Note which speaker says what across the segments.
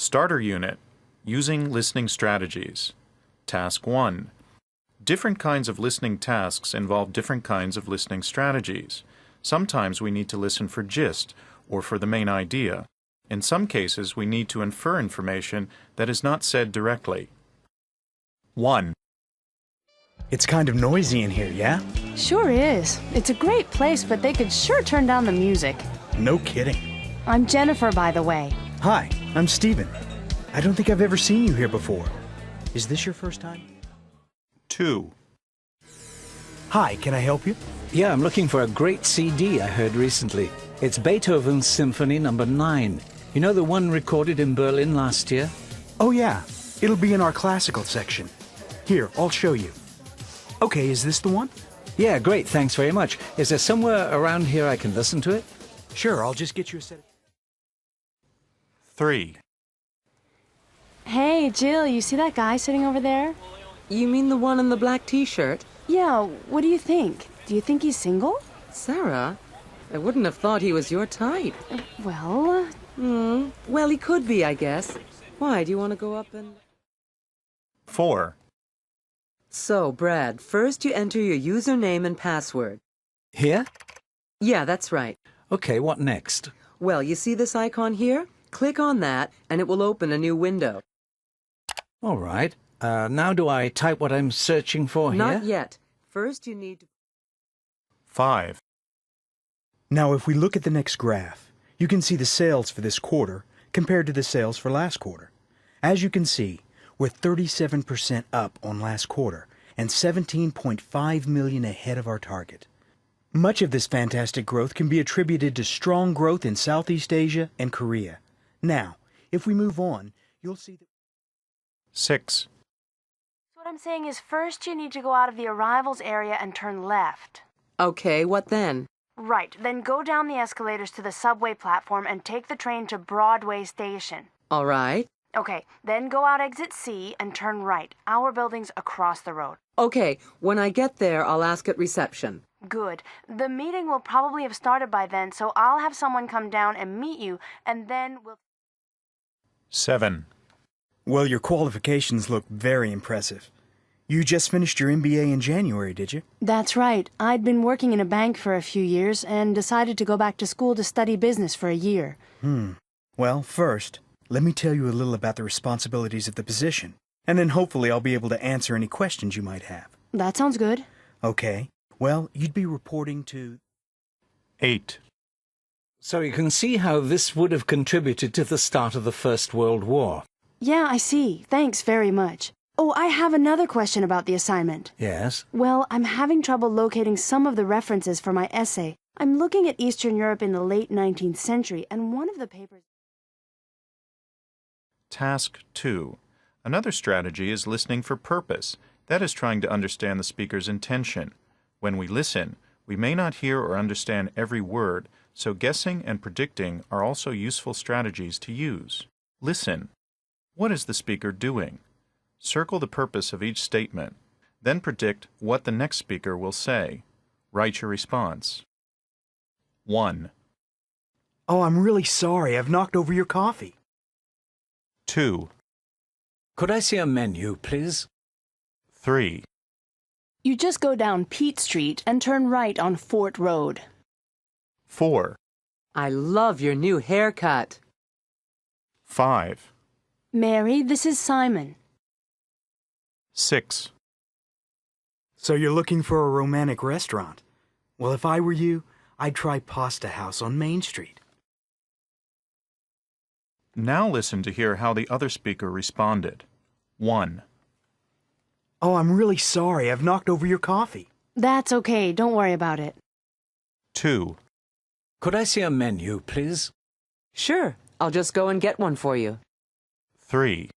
Speaker 1: Starter Unit, Using Listening Strategies. Task 1. Different kinds of listening tasks involve different kinds of listening strategies. Sometimes we need to listen for gist or for the main idea. In some cases, we need to infer information that is not said directly. 1.
Speaker 2: It's kind of noisy in here, yeah?
Speaker 3: Sure is. It's a great place, but they could sure turn down the music.
Speaker 2: No kidding.
Speaker 3: I'm Jennifer, by the way.
Speaker 2: Hi, I'm Steven. I don't think I've ever seen you here before. Is this your first time?
Speaker 1: 2.
Speaker 2: Hi, can I help you?
Speaker 4: Yeah, I'm looking for a great CD I heard recently. It's Beethoven's Symphony No. 9. You know the one recorded in Berlin last year?
Speaker 2: Oh yeah, it'll be in our classical section. Here, I'll show you. Okay, is this the one?
Speaker 4: Yeah, great, thanks very much. Is there somewhere around here I can listen to it?
Speaker 2: Sure, I'll just get you a set.
Speaker 1: 3.
Speaker 3: Hey, Jill, you see that guy sitting over there?
Speaker 5: You mean the one in the black t-shirt?
Speaker 3: Yeah, what do you think? Do you think he's single?
Speaker 5: Sarah? I wouldn't have thought he was your type.
Speaker 3: Well,
Speaker 5: Well, he could be, I guess. Why, do you want to go up and...
Speaker 1: 4.
Speaker 5: So, Brad, first you enter your username and password.
Speaker 4: Here?
Speaker 5: Yeah, that's right.
Speaker 4: Okay, what next?
Speaker 5: Well, you see this icon here? Click on that, and it will open a new window.
Speaker 4: All right. Now do I type what I'm searching for here?
Speaker 5: Not yet. First you need to...
Speaker 1: 5.
Speaker 2: Now, if we look at the next graph, you can see the sales for this quarter compared to the sales for last quarter. As you can see, we're 37% up on last quarter and 17.5 million ahead of our target. Much of this fantastic growth can be attributed to strong growth in Southeast Asia and Korea. Now, if we move on, you'll see that...
Speaker 1: 6.
Speaker 3: what I'm saying is first you need to go out of the arrivals area and turn left.
Speaker 5: Okay, what then?
Speaker 3: Right, then go down the escalators to the subway platform and take the train to Broadway Station.
Speaker 5: All right.
Speaker 3: Okay, then go out exit C and turn right. Our building's across the road.
Speaker 5: Okay, when I get there, I'll ask at reception.
Speaker 3: Good. The meeting will probably have started by then, so I'll have someone come down and meet you, and then we'll...
Speaker 1: 7.
Speaker 2: Well, your qualifications look very impressive. You just finished your MBA in January, did you?
Speaker 3: That's right. I'd been working in a bank for a few years and decided to go back to school to study business for a year.
Speaker 2: Well, first, let me tell you a little about the responsibilities of the position, and then hopefully I'll be able to answer any questions you might have.
Speaker 3: That sounds good.
Speaker 2: Okay. Well, you'd be reporting to...
Speaker 1: 8.
Speaker 4: So you can see how this would have contributed to the start of the First World War.
Speaker 3: Yeah, I see. Thanks very much. Oh, I have another question about the assignment.
Speaker 4: Yes?
Speaker 3: Well, I'm having trouble locating some of the references for my essay. I'm looking at Eastern Europe in the late 19th century, and one of the papers...
Speaker 1: Task 2. Another strategy is listening for purpose. That is trying to understand the speaker's intention. When we listen, we may not hear or understand every word, so guessing and predicting are also useful strategies to use. Listen. What is the speaker doing? Circle the purpose of each statement. Then predict what the next speaker will say. Write your response. 1.
Speaker 2: Oh, I'm really sorry. I've knocked over your coffee.
Speaker 1: 2.
Speaker 4: Could I see a menu, please?
Speaker 1: 3.
Speaker 3: You just go down Peat Street and turn right on Fort Road.
Speaker 1: 4.
Speaker 5: I love your new haircut.
Speaker 1: 5.
Speaker 3: Mary, this is Simon.
Speaker 1: 6.
Speaker 2: So you're looking for a romantic restaurant? Well, if I were you, I'd try Pasta House on Main Street.
Speaker 1: Now listen to hear how the other speaker responded. 1.
Speaker 2: Oh, I'm really sorry. I've knocked over your coffee.
Speaker 3: That's okay. Don't worry about it.
Speaker 1: 2.
Speaker 4: Could I see a menu, please?
Speaker 5: Sure, I'll just go and get one for you.
Speaker 1: 3.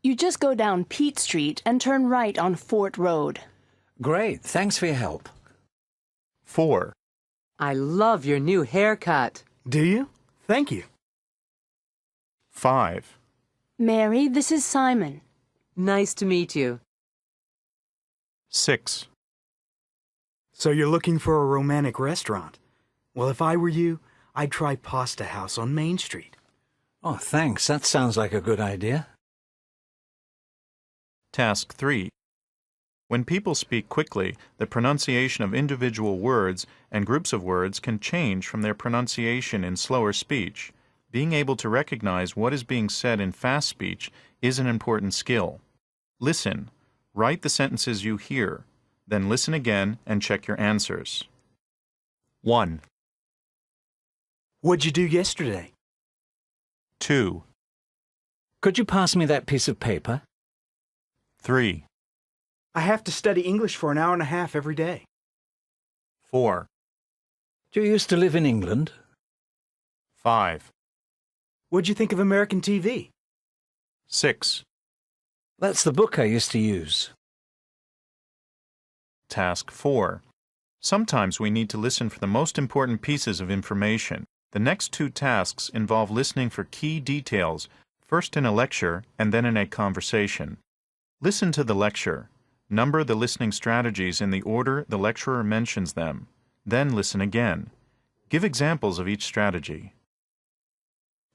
Speaker 3: You just go down Peat Street and turn right on Fort Road.
Speaker 4: Great, thanks for your help.
Speaker 1: 4.
Speaker 5: I love your new haircut.
Speaker 2: Do you? Thank you.
Speaker 1: 5.
Speaker 3: Mary, this is Simon.
Speaker 5: Nice to meet you.
Speaker 1: 6.
Speaker 2: So you're looking for a romantic restaurant? Well, if I were you, I'd try Pasta House on Main Street.
Speaker 4: Oh, thanks. That sounds like a good idea.
Speaker 1: Task 3. When people speak quickly, the pronunciation of individual words and groups of words can change from their pronunciation in slower speech. Being able to recognize what is being said in fast speech is an important skill. Listen. Write the sentences you hear. Then listen again and check your answers. 1,
Speaker 2: What'd you do yesterday?
Speaker 1: 2,
Speaker 4: Could you pass me that piece of paper?
Speaker 1: 3,
Speaker 2: I have to study English for an hour and a half every day.
Speaker 1: 4,
Speaker 4: Do you used to live in England?
Speaker 1: 5,
Speaker 2: What'd you think of American TV?
Speaker 1: 6.
Speaker 4: That's the book I used to use.
Speaker 1: Task 4. Sometimes we need to listen for the most important pieces of information. The next 2 tasks involve listening for key details, first in a lecture and then in a conversation. Listen to the lecture. Number the listening strategies in the order the lecturer mentions them. Then listen again. Give examples of each strategy.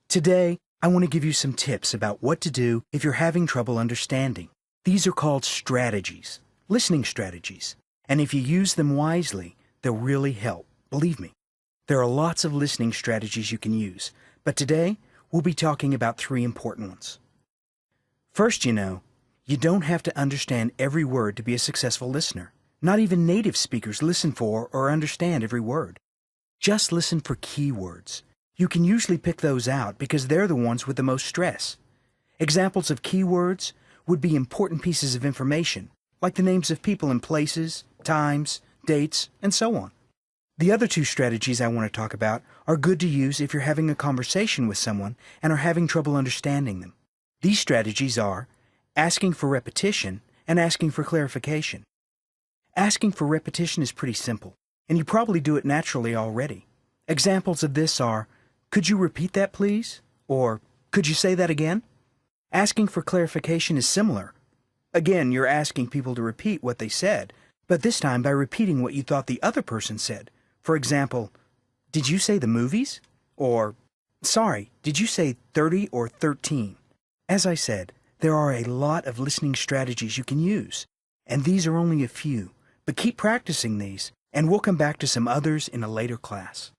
Speaker 2: Today, I want to give you some tips about what to do if you're having trouble understanding. These are called strategies, listening strategies. And if you use them wisely, they'll really help. Believe me. There are lots of listening strategies you can use, but today we'll be talking about 3 important ones. First, you don't have to understand every word to be a successful listener. Not even native speakers listen for or understand every word. Just listen for key words. You can usually pick those out because they're the ones with the most stress. Examples of key words would be important pieces of information, like the names of people and places, times, dates, and so on. The other 2 strategies I want to talk about are good to use if you're having a conversation with someone and are having trouble understanding them. These strategies are asking for repetition and asking for clarification. Asking for repetition is pretty simple, and you probably do it naturally already. Examples of this are, "Could you repeat that, please?" Or, "Could you say that again?" Asking for clarification is similar. Again, you're asking people to repeat what they said, but this time by repeating what you thought the other person said. For example, "Did you say the movies?" Or, "Sorry, did you say 30 or 13?" As I said, there are a lot of listening strategies you can use, and these are only a few, but keep practicing these, and we'll come back to some others in a later class.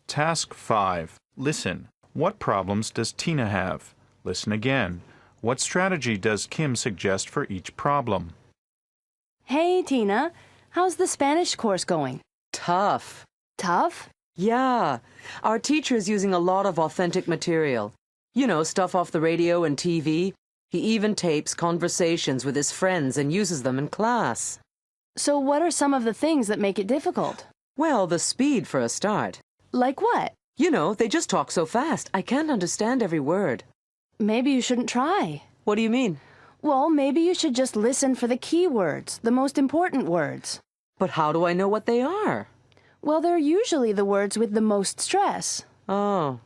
Speaker 1: Task 5. Listen. What problems does Tina have? Listen again. What strategy does Kim suggest for each problem?
Speaker 3: Hey, Tina. How's the Spanish course going?
Speaker 5: Tough.
Speaker 3: Tough?
Speaker 5: Yeah. Our teacher is using a lot of authentic material. Stuff off the radio and TV. He even tapes conversations with his friends and uses them in class.
Speaker 3: So what are some of the things that make it difficult?
Speaker 5: Well, the speed for a start.
Speaker 3: Like what?
Speaker 5: They just talk so fast. I can't understand every word.
Speaker 3: Maybe you shouldn't try.
Speaker 5: What do you mean?
Speaker 3: Well, maybe you should just listen for the key words, the most important words.
Speaker 5: But how do I know what they are?
Speaker 3: Well, they're usually the words with the most stress.
Speaker 5: Oh.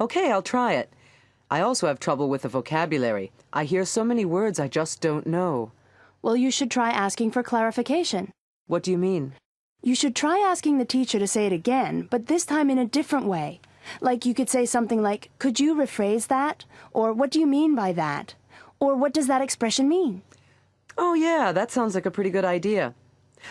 Speaker 5: Okay, I'll try it. I also have trouble with the vocabulary. I hear so many words I just don't know.
Speaker 3: Well, you should try asking for clarification.
Speaker 5: What do you mean?
Speaker 3: You should try asking the teacher to say it again, but this time in a different way. Like you could say something like, "Could you rephrase that?" Or, "What do you mean by that?" Or, "What does that expression mean?"
Speaker 5: Oh, yeah, that sounds like a pretty good idea.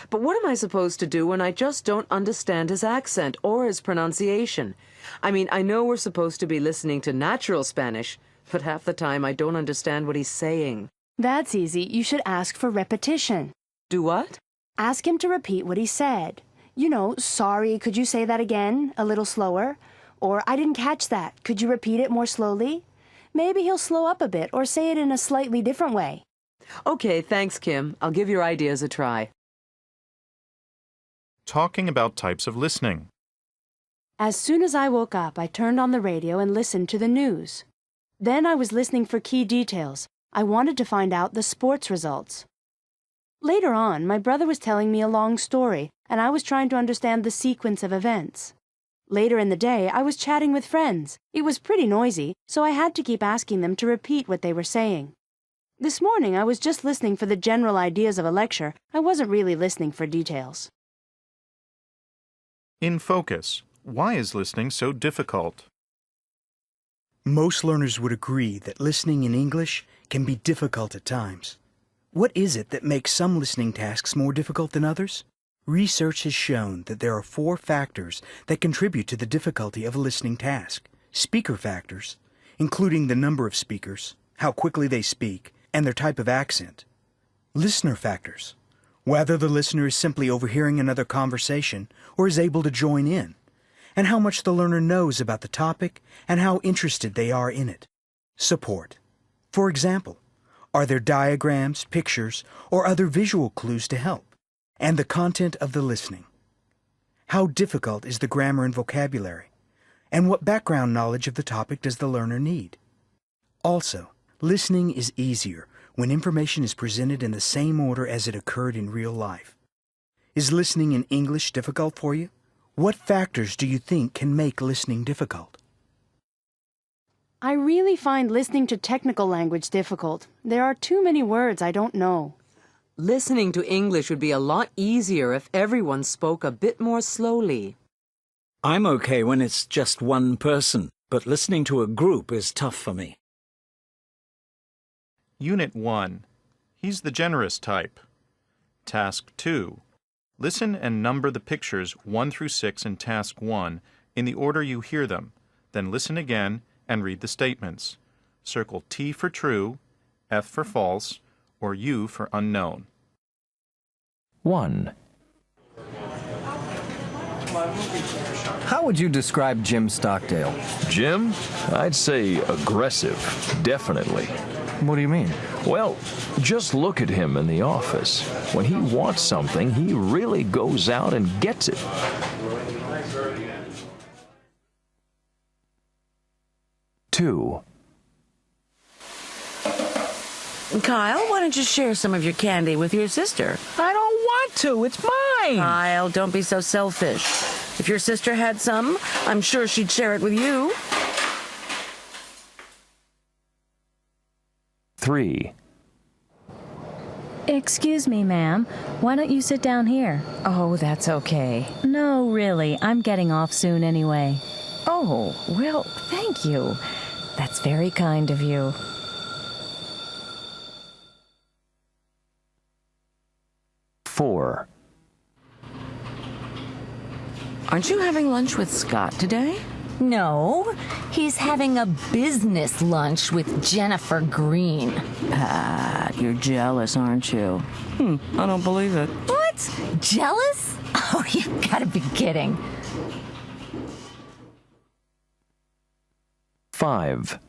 Speaker 5: But what am I supposed to do when I just don't understand his accent or his pronunciation? I mean, I know we're supposed to be listening to natural Spanish, but half the time I don't understand what he's saying.
Speaker 3: That's easy. You should ask for repetition.
Speaker 5: Do what?
Speaker 3: Ask him to repeat what he said. "Sorry, could you say that again, a little slower?" Or, "I didn't catch that. Could you repeat it more slowly?" Maybe he'll slow up a bit or say it in a slightly different way.
Speaker 5: Okay, thanks, Kim. I'll give your ideas a try.
Speaker 1: Talking about types of listening.
Speaker 3: As soon as I woke up, I turned on the radio and listened to the news. Then I was listening for key details. I wanted to find out the sports results. Later on, my brother was telling me a long story, and I was trying to understand the sequence of events. Later in the day, I was chatting with friends. It was pretty noisy, so I had to keep asking them to repeat what they were saying. This morning, I was just listening for the general ideas of a lecture. I wasn't really listening for details.
Speaker 1: In focus. Why is listening so difficult?
Speaker 2: Most learners would agree that listening in English can be difficult at times. What is it that makes some listening tasks more difficult than others? Research has shown that there are 4 factors that contribute to the difficulty of a listening task. Speaker factors, including the number of speakers, how quickly they speak, and their type of accent. Listener factors, whether the listener is simply overhearing another conversation or is able to join in, and how much the learner knows about the topic and how interested they are in it. Support. For example, are there diagrams, pictures, or other visual clues to help? And the content of the listening. How difficult is the grammar and vocabulary? And what background knowledge of the topic does the learner need? Also, listening is easier when information is presented in the same order as it occurred in real life. Is listening in English difficult for you? What factors do you think can make listening difficult?
Speaker 3: I really find listening to technical language difficult. There are too many words I don't know.
Speaker 5: Listening to English would be a lot easier if everyone spoke a bit more slowly.
Speaker 4: I'm okay when it's just one person, but listening to a group is tough for me.
Speaker 1: Unit 1. He's the generous type. Task 2. Listen and number the pictures 1 through 6 in Task 1 in the order you hear them. Then listen again and read the statements. Circle T for true, F for false, or U for unknown.
Speaker 6: 1.
Speaker 7: How would you describe Jim Stockdale?
Speaker 6: Jim? I'd say aggressive, definitely.
Speaker 7: What do you mean?
Speaker 6: Well, just look at him in the office. When he wants something, he really goes out and gets it. 2.
Speaker 8: Kyle, why don't you share some of your candy with your sister?
Speaker 7: I don't want to. It's mine.
Speaker 8: Kyle, don't be so selfish. If your sister had some, I'm sure she'd share it with you.
Speaker 6: 3.
Speaker 9: Excuse me, ma'am. Why don't you sit down here?
Speaker 8: Oh, that's okay.
Speaker 9: No, really. I'm getting off soon anyway.
Speaker 8: Oh, well, thank you. That's very kind of you.
Speaker 6: 4.
Speaker 8: Aren't you having lunch with Scott today?
Speaker 10: No, he's having a business lunch with Jennifer Green.
Speaker 8: Pat, you're jealous, aren't you? I don't believe it.
Speaker 10: What? Jealous? Oh, you've got to be kidding.
Speaker 6: 5.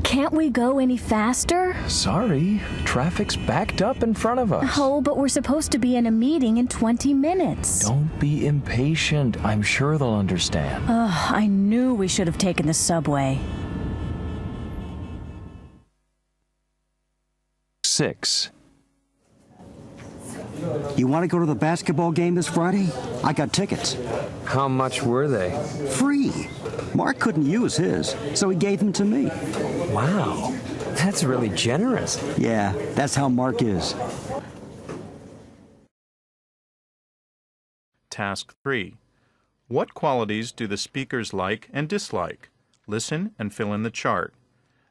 Speaker 9: Can't we go any faster?
Speaker 6: Sorry, traffic's backed up in front of us.
Speaker 9: Oh, but we're supposed to be in a meeting in 20 minutes.
Speaker 6: Don't be impatient. I'm sure they'll understand.
Speaker 9: Ugh, I knew we should have taken the subway.
Speaker 6: 6.
Speaker 11: You want to go to the basketball game this Friday? I got tickets.
Speaker 7: How much were they?
Speaker 11: Free. Mark couldn't use his, so he gave them to me.
Speaker 7: Wow, that's really generous.
Speaker 11: Yeah, that's how Mark is.
Speaker 1: Task 3. What qualities do the speakers like and dislike? Listen and fill in the chart.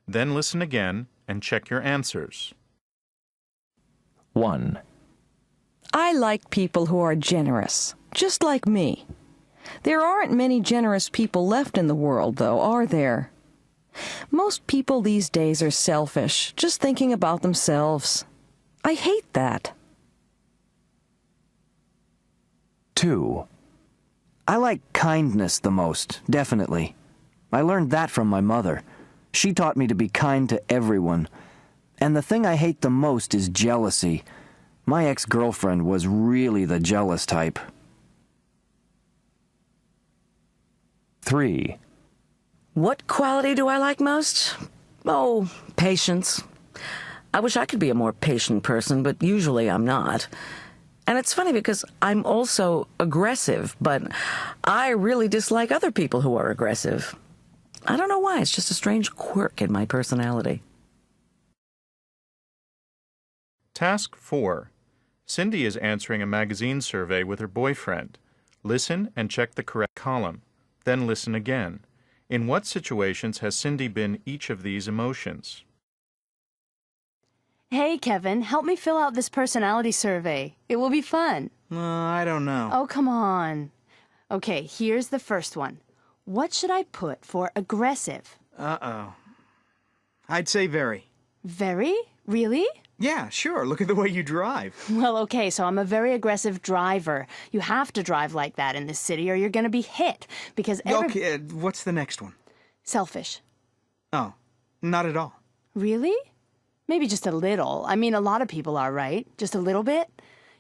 Speaker 1: Then listen again and check your answers.
Speaker 6: 1.
Speaker 12: I like people who are generous, just like me. There aren't many generous people left in the world, though, are there? Most people these days are selfish, just thinking about themselves. I hate that.
Speaker 6: 2.
Speaker 7: I like kindness the most, definitely. I learned that from my mother. She taught me to be kind to everyone. And the thing I hate the most is jealousy. My ex-girlfriend was really the jealous type.
Speaker 6: 3.
Speaker 8: What quality do I like most? Oh, patience. I wish I could be a more patient person, but usually I'm not. And it's funny because I'm also aggressive, but I really dislike other people who are aggressive. I don't know why, it's just a strange quirk in my personality.
Speaker 1: Task 4. Cindy is answering a magazine survey with her boyfriend. Listen and check the correct column. Then listen again. In what situations has Cindy been each of these emotions?
Speaker 3: Hey, Kevin, help me fill out this personality survey. It will be fun.
Speaker 2: I don't know.
Speaker 3: Oh, come on. Okay, here's the first one. What should I put for aggressive?
Speaker 2: Uh-oh. I'd say very.
Speaker 3: Very? Really?
Speaker 2: Yeah, sure. Look at the way you drive.
Speaker 3: Well, okay, so I'm a very aggressive driver. You have to drive like that in this city or you're going to be hit because
Speaker 2: Okay, what's the next one?
Speaker 3: Selfish.
Speaker 2: Oh, not at all.
Speaker 3: Really? Maybe just a little. I mean, a lot of people are, right? Just a little bit?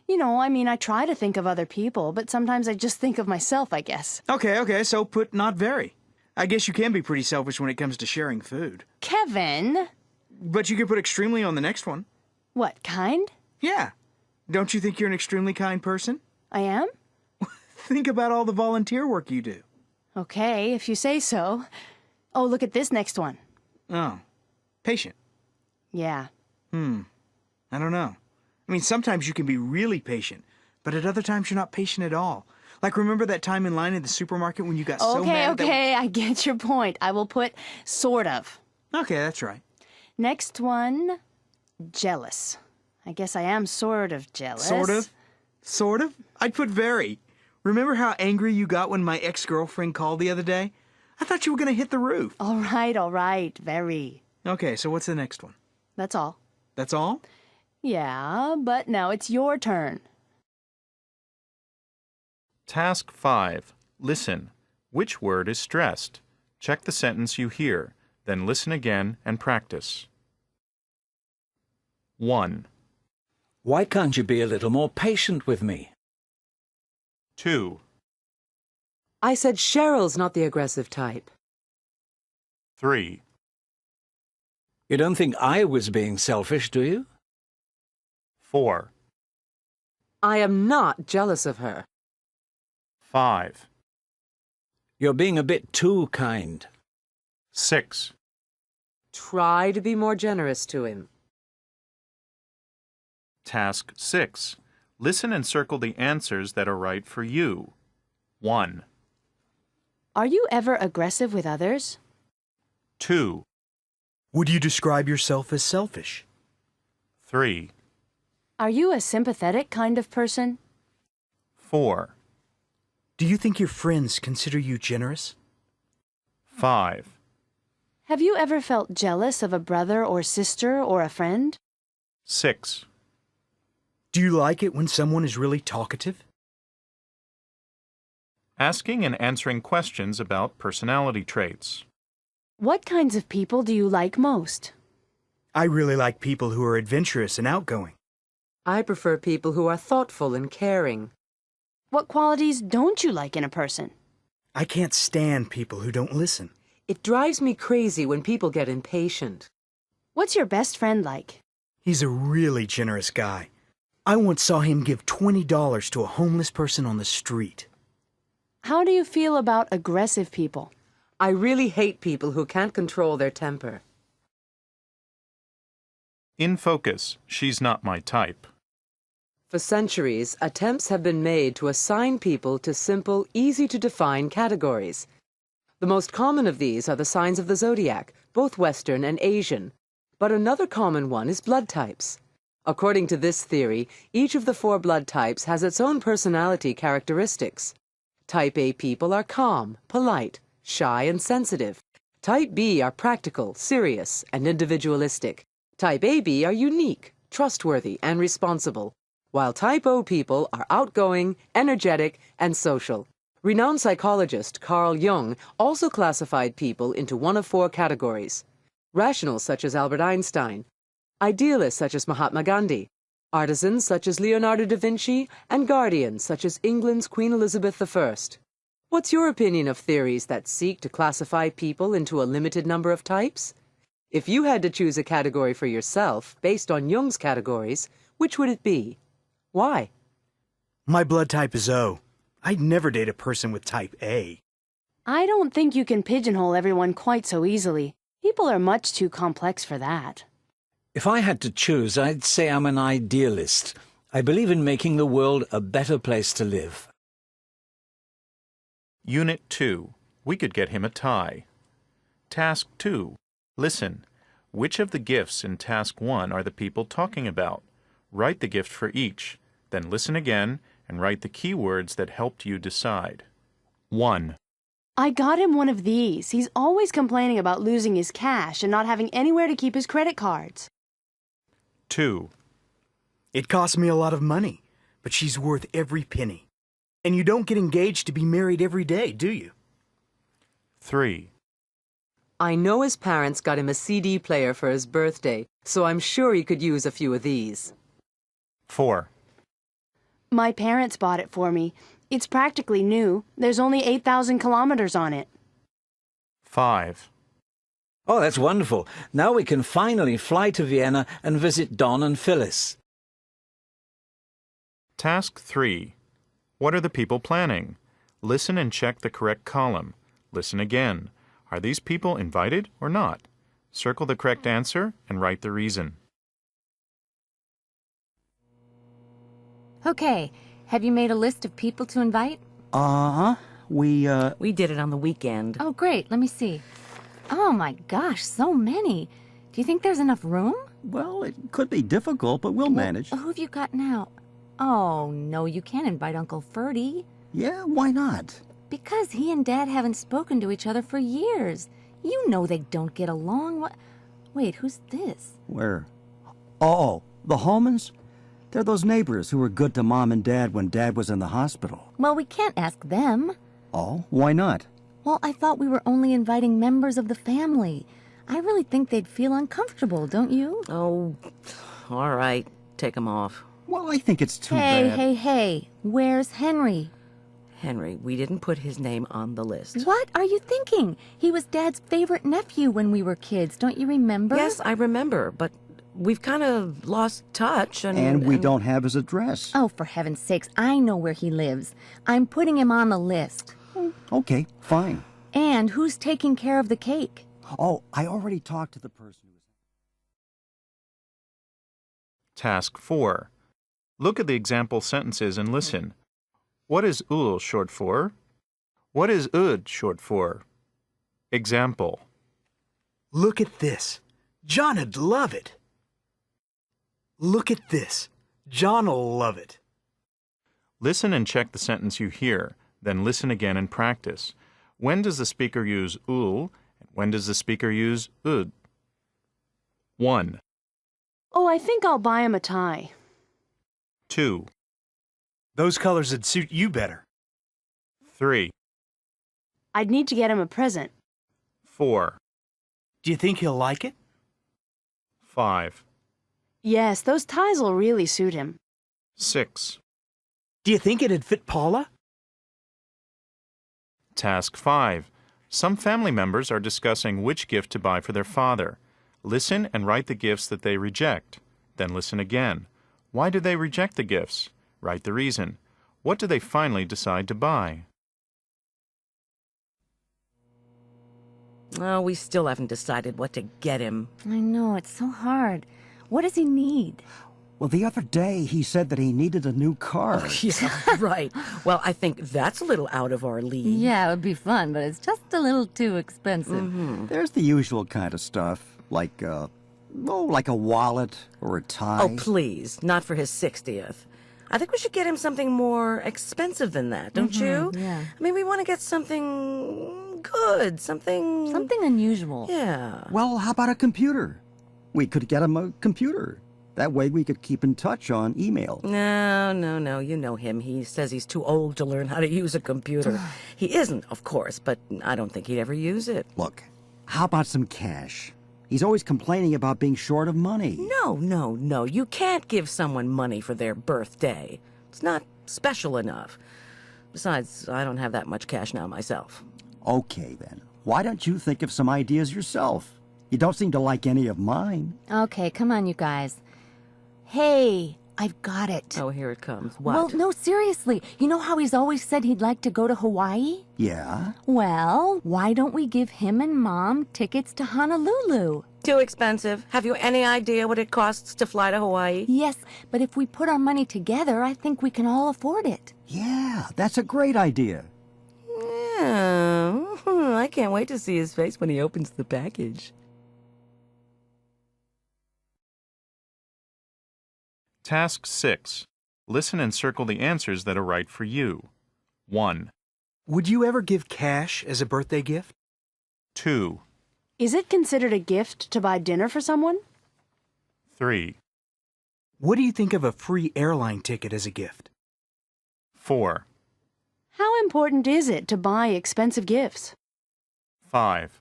Speaker 3: You know, I mean, I try to think of other people, but sometimes I just think of myself, I guess.
Speaker 2: Okay, so put not very. I guess you can be pretty selfish when it comes to sharing food.
Speaker 3: Kevin!
Speaker 2: But you can put extremely on the next one.
Speaker 3: What, kind?
Speaker 2: Yeah. Don't you think you're an extremely kind person?
Speaker 3: I am?
Speaker 2: Think about all the volunteer work you do.
Speaker 3: Okay, if you say so. Oh, look at this next one.
Speaker 2: Oh. Patient.
Speaker 3: Yeah.
Speaker 2: I don't know. I mean, sometimes you can be really patient, but at other times you're not patient at all. Like, remember that time in line at the supermarket when you got so mad that...
Speaker 3: Okay, I get your point. I will put sort of.
Speaker 2: Okay, that's right.
Speaker 3: Next one, jealous. I guess I am sort of jealous.
Speaker 2: Sort of? Sort of? I'd put very. Remember how angry you got when my ex-girlfriend called the other day? I thought you were going to hit the roof.
Speaker 3: All right, very.
Speaker 2: Okay, so what's the next one?
Speaker 3: That's all.
Speaker 2: That's all?
Speaker 3: Yeah, but now it's your turn.
Speaker 1: Task 5. Listen. Which word is stressed? Check the sentence you hear, then listen again and practice. 1,
Speaker 4: Why can't you be a little more patient with me?
Speaker 1: 2,
Speaker 5: I said Cheryl's not the aggressive type.
Speaker 1: 3,
Speaker 4: You don't think I was being selfish, do you?
Speaker 1: 4,
Speaker 5: I am not jealous of her.
Speaker 1: 5,
Speaker 4: You're being a bit too kind.
Speaker 1: 6.
Speaker 5: Try to be more generous to him.
Speaker 1: Task 6. Listen and circle the answers that are right for you. 1,
Speaker 3: Are you ever aggressive with others?
Speaker 1: 2,
Speaker 2: Would you describe yourself as selfish?
Speaker 1: 3,
Speaker 3: Are you a sympathetic kind of person?
Speaker 1: 4,
Speaker 2: Do you think your friends consider you generous?
Speaker 1: 5,
Speaker 3: Have you ever felt jealous of a brother or sister or a friend?
Speaker 1: 6.
Speaker 2: Do you like it when someone is really talkative?
Speaker 1: Asking and answering questions about personality traits.
Speaker 3: What kinds of people do you like most?
Speaker 2: I really like people who are adventurous and outgoing.
Speaker 5: I prefer people who are thoughtful and caring.
Speaker 3: What qualities don't you like in a person?
Speaker 2: I can't stand people who don't listen.
Speaker 5: It drives me crazy when people get impatient.
Speaker 3: What's your best friend like?
Speaker 2: He's a really generous guy. I once saw him give $20 to a homeless person on the street.
Speaker 3: How do you feel about aggressive people?
Speaker 5: I really hate people who can't control their temper.
Speaker 1: In focus. She's not my type.
Speaker 5: For centuries, attempts have been made to assign people to simple, easy-to-define categories. The most common of these are the signs of the zodiac, both Western and Asian. But another common one is blood types. According to this theory, each of the 4 blood types has its own personality characteristics. Type A people are calm, polite, shy, and sensitive. Type B are practical, serious, and individualistic. Type AB are unique, trustworthy, and responsible, while Type O people are outgoing, energetic, and social. Renowned psychologist Carl Jung also classified people into one of 4 categories: rationals such as Albert Einstein, idealists such as Mahatma Gandhi, artisans such as Leonardo da Vinci, and guardians such as England's Queen Elizabeth I. What's your opinion of theories that seek to classify people into a limited number of types? If you had to choose a category for yourself based on Jung's categories, which would it be? Why?
Speaker 2: My blood type is O. I'd never date a person with type A.
Speaker 3: I don't think you can pigeonhole everyone quite so easily. People are much too complex for that.
Speaker 4: If I had to choose, I'd say I'm an idealist. I believe in making the world a better place to live.
Speaker 1: Unit 2. We could get him a tie. Task 2. Listen. Which of the gifts in Task 1 are the people talking about? Write the gift for each. Then listen again and write the key words that helped you decide. 1.
Speaker 3: I got him one of these. He's always complaining about losing his cash and not having anywhere to keep his credit cards.
Speaker 1: 2.
Speaker 2: It cost me a lot of money, but she's worth every penny. And you don't get engaged to be married every day, do you?
Speaker 1: 3.
Speaker 5: I know his parents got him a CD player for his birthday, so I'm sure he could use a few of these.
Speaker 1: 4.
Speaker 3: My parents bought it for me. It's practically new. There's only 8,000 kilometers on it.
Speaker 1: 5.
Speaker 4: Oh, that's wonderful. Now we can finally fly to Vienna and visit Don and Phyllis.
Speaker 1: Task 3. What are the people planning? Listen and check the correct column. Listen again. Are these people invited or not? Circle the correct answer and write the reason.
Speaker 10: Okay, have you made a list of people to invite?
Speaker 11: Uh-huh. We
Speaker 8: did it on the weekend.
Speaker 10: Oh, great. Let me see. Oh, my gosh, so many. Do you think there's enough room?
Speaker 11: well, it could be difficult, but we'll manage.
Speaker 10: Who've you got now? Oh, no, you can't invite Uncle Ferdy.
Speaker 11: Yeah, why not?
Speaker 10: Because he and Dad haven't spoken to each other for years. You know they don't get along. Wait, who's this?
Speaker 11: Where? Oh, the Holmans? They're those neighbors who were good to Mom and Dad when Dad was in the hospital.
Speaker 10: Well, we can't ask them.
Speaker 11: Oh, why not?
Speaker 10: Well, I thought we were only inviting members of the family. I really think they'd feel uncomfortable, don't you?
Speaker 8: Oh, all right. Take them off.
Speaker 11: Well, I think it's too bad.
Speaker 10: Hey. Where's Henry?
Speaker 8: Henry, we didn't put his name on the list.
Speaker 10: What are you thinking? He was Dad's favorite nephew when we were kids. Don't you remember?
Speaker 8: Yes, I remember, but we've kind of lost touch
Speaker 11: And we don't have his address.
Speaker 10: Oh, for heaven's sakes, I know where he lives. I'm putting him on the list.
Speaker 11: Okay, fine.
Speaker 10: And who's taking care of the cake?
Speaker 11: Oh, I already talked to the person who was...
Speaker 1: Task 4. Look at the example sentences and listen. What is ul short for? What is ud short for? Example.
Speaker 2: Look at this. John'd love it. Look at this. John'll love it.
Speaker 1: Listen and check the sentence you hear, then listen again and practice. When does the speaker use ul, and when does the speaker use ud? 1.
Speaker 3: Oh, I think I'll buy him a tie.
Speaker 1: 2.
Speaker 2: Those colors would suit you better.
Speaker 1: 3.
Speaker 3: I'd need to get him a present.
Speaker 1: 4.
Speaker 2: Do you think he'll like it?
Speaker 1: 5.
Speaker 3: Yes, those ties will really suit him.
Speaker 1: 6.
Speaker 2: Do you think it'd fit Paula?
Speaker 1: Task 5. Some family members are discussing which gift to buy for their father. Listen and write the gifts that they reject. Then listen again. Why do they reject the gifts? Write the reason. What do they finally decide to buy?
Speaker 8: Oh, we still haven't decided what to get him.
Speaker 10: I know, it's so hard. What does he need?
Speaker 11: Well, the other day he said that he needed a new car.
Speaker 8: Yeah, right. Well, I think that's a little out of our league.
Speaker 10: Yeah, it would be fun, but it's just a little too expensive.
Speaker 11: There's the usual kind of stuff, like a wallet or a tie.
Speaker 8: Oh, please, not for his 60th. I think we should get him something more expensive than that, don't you?
Speaker 10: Yeah.
Speaker 8: I mean, we want to get something good, something
Speaker 10: unusual.
Speaker 8: Yeah.
Speaker 11: Well, how about a computer? We could get him a computer. That way we could keep in touch on email.
Speaker 8: No. You know him. He says he's too old to learn how to use a computer. He isn't, of course, but I don't think he'd ever use it.
Speaker 11: Look, how about some cash? He's always complaining about being short of money.
Speaker 8: No. You can't give someone money for their birthday. It's not special enough. Besides, I don't have that much cash now myself.
Speaker 11: Okay, then. Why don't you think of some ideas yourself? You don't seem to like any of mine.
Speaker 10: Okay, come on, you guys. Hey, I've got it.
Speaker 8: Oh, here it comes. What?
Speaker 10: Well, no, seriously. You know how he's always said he'd like to go to Hawaii?
Speaker 11: Yeah?
Speaker 10: Well, why don't we give him and Mom tickets to Honolulu?
Speaker 8: Too expensive. Have you any idea what it costs to fly to Hawaii?
Speaker 10: Yes, but if we put our money together, I think we can all afford it.
Speaker 11: Yeah, that's a great idea.
Speaker 8: Yeah. I can't wait to see his face when he opens the package.
Speaker 1: Task 6. Listen and circle the answers that are right for you. 1,
Speaker 2: Would you ever give cash as a birthday gift?
Speaker 1: 2,
Speaker 3: Is it considered a gift to buy dinner for someone?
Speaker 1: 3,
Speaker 2: What do you think of a free airline ticket as a gift?
Speaker 1: 4,
Speaker 3: How important is it to buy expensive gifts?
Speaker 1: 5,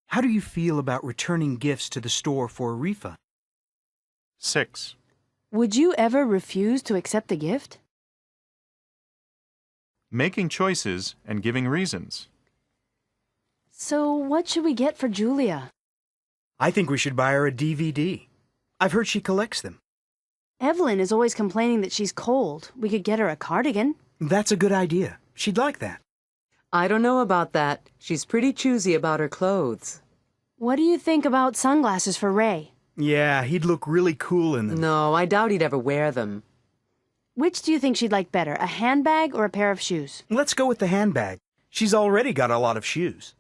Speaker 2: How do you feel about returning gifts to the store for a refund?
Speaker 1: 6,
Speaker 3: Would you ever refuse to accept the gift?
Speaker 1: Making choices and giving reasons.
Speaker 3: So what should we get for Julia?
Speaker 2: I think we should buy her a DVD. I've heard she collects them.
Speaker 3: Evelyn is always complaining that she's cold. We could get her a cardigan.
Speaker 2: That's a good idea. She'd like that.
Speaker 5: I don't know about that. She's pretty choosy about her clothes.
Speaker 3: What do you think about sunglasses for Ray?
Speaker 2: Yeah, he'd look really cool in them.
Speaker 5: No, I doubt he'd ever wear them.
Speaker 3: Which do you think she'd like better, a handbag or a pair of shoes?
Speaker 2: Let's go with the handbag. She's already got a lot of shoes.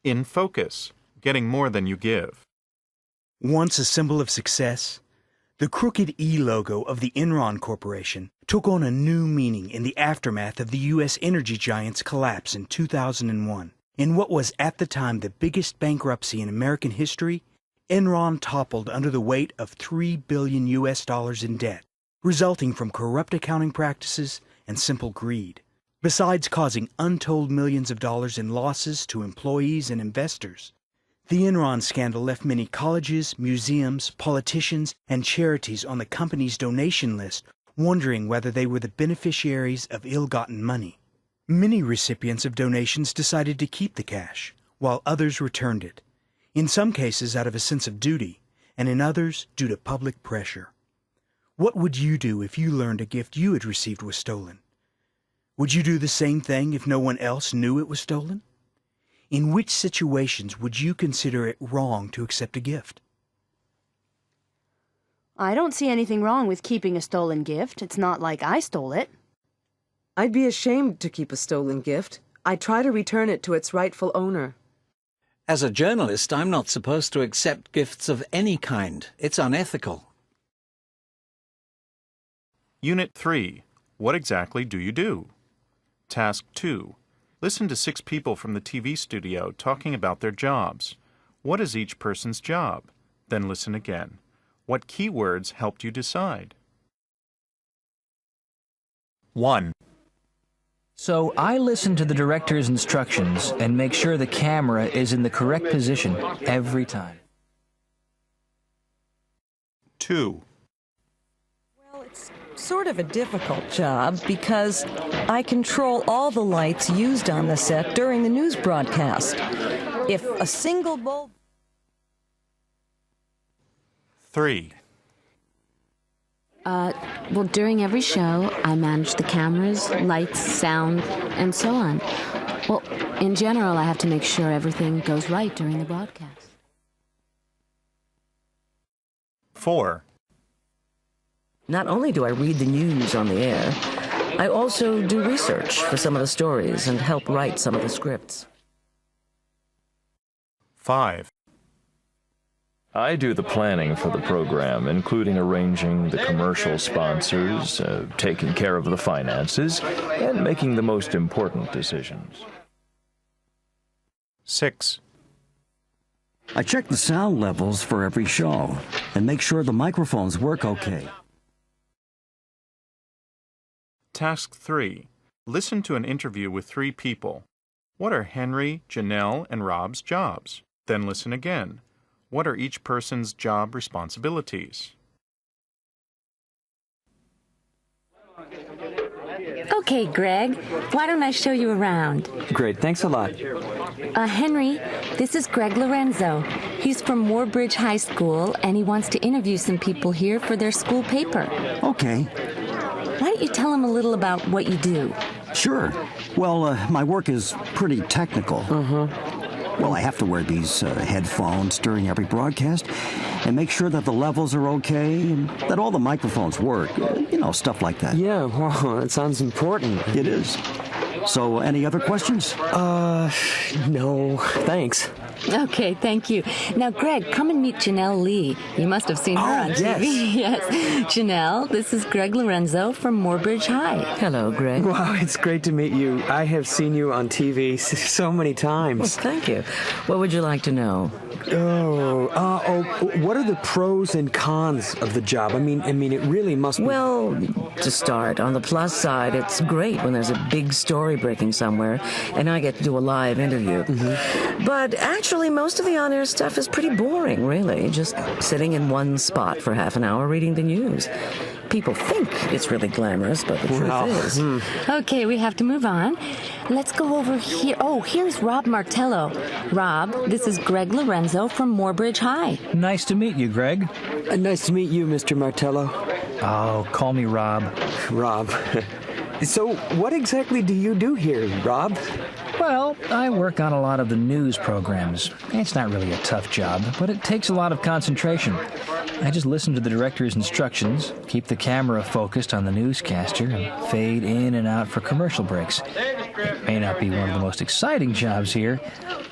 Speaker 1: In focus. Getting more than you give.
Speaker 2: Once a symbol of success, the crooked E logo of the Enron Corporation took on a new meaning in the aftermath of the U.S. energy giant's collapse in 2001. In what was at the time the biggest bankruptcy in American history, Enron toppled under the weight of $3 billion in debt, resulting from corrupt accounting practices and simple greed, besides causing untold millions of dollars in losses to employees and investors. The Enron scandal left many colleges, museums, politicians, and charities on the company's donation list wondering whether they were the beneficiaries of ill-gotten money. Many recipients of donations decided to keep the cash, while others returned it, in some cases out of a sense of duty, and in others due to public pressure. What would you do if you learned a gift you had received was stolen? Would you do the same thing if no one else knew it was stolen? In which situations would you consider it wrong to accept a gift?
Speaker 3: I don't see anything wrong with keeping a stolen gift. It's not like I stole it.
Speaker 5: I'd be ashamed to keep a stolen gift. I'd try to return it to its rightful owner.
Speaker 4: As a journalist, I'm not supposed to accept gifts of any kind. It's unethical.
Speaker 1: Unit 3. What exactly do you do? Task 2. Listen to 6 people from the TV studio talking about their jobs. What is each person's job? Then listen again. What keywords helped you decide? 1.
Speaker 13: So I listen to the director's instructions and make sure the camera is in the correct position every time.
Speaker 1: 2.
Speaker 12: Well, it's sort of a difficult job because I control all the lights used on the set during the news broadcast. If a single bulb...
Speaker 1: 3.
Speaker 10: Well, during every show, I manage the cameras, lights, sound, and so on. Well, in general, I have to make sure everything goes right during the broadcast.
Speaker 1: 4.
Speaker 8: Not only do I read the news on the air, I also do research for some of the stories and help write some of the scripts.
Speaker 1: 5.
Speaker 6: I do the planning for the program, including arranging the commercial sponsors, taking care of the finances, and making the most important decisions.
Speaker 1: 6.
Speaker 11: I check the sound levels for every show and make sure the microphones work okay.
Speaker 1: Task 3. Listen to an interview with 3 people. What are Henry, Janelle, and Rob's jobs? Then listen again. What are each person's job responsibilities?
Speaker 10: Okay, Greg, why don't I show you around?
Speaker 14: Great, thanks a lot.
Speaker 10: Henry, this is Greg Lorenzo. He's from Warbridge High School, and he wants to interview some people here for their school paper.
Speaker 11: Okay.
Speaker 10: Why don't you tell him a little about what you do?
Speaker 11: Sure. Well, my work is pretty technical. Well, I have to wear these headphones during every broadcast and make sure that the levels are okay and that all the microphones work. Stuff like that.
Speaker 14: Yeah, well, it sounds important.
Speaker 11: It is. So, any other questions?
Speaker 14: No, thanks.
Speaker 10: Okay, thank you. Now, Greg, come and meet Janelle Lee. You must have seen her on TV. Yes. Janelle, this is Greg Lorenzo from Moorbridge High.
Speaker 8: Hello, Greg.
Speaker 14: Wow, it's great to meet you. I have seen you on TV so many times.
Speaker 8: Well, thank you. What would you like to know?
Speaker 14: What are the pros and cons of the job? I mean, it really must be...
Speaker 8: Well, to start, on the plus side, it's great when there's a big story breaking somewhere, and I get to do a live interview. But actually, most of the on-air stuff is pretty boring, really. Just sitting in one spot for half an hour reading the news. People think it's really glamorous, but the truth is...
Speaker 10: Okay, we have to move on. Let's go over here. Oh, here's Rob Martello. Rob, this is Greg Lorenzo from Moorbridge High.
Speaker 13: Nice to meet you, Greg.
Speaker 14: Nice to meet you, Mr. Martello.
Speaker 13: Oh, call me Rob.
Speaker 14: Rob. So, what exactly do you do here, Rob?
Speaker 13: Well, I work on a lot of the news programs. It's not really a tough job, but it takes a lot of concentration. I just listen to the director's instructions, keep the camera focused on the newscaster, and fade in and out for commercial breaks. It may not be one of the most exciting jobs here,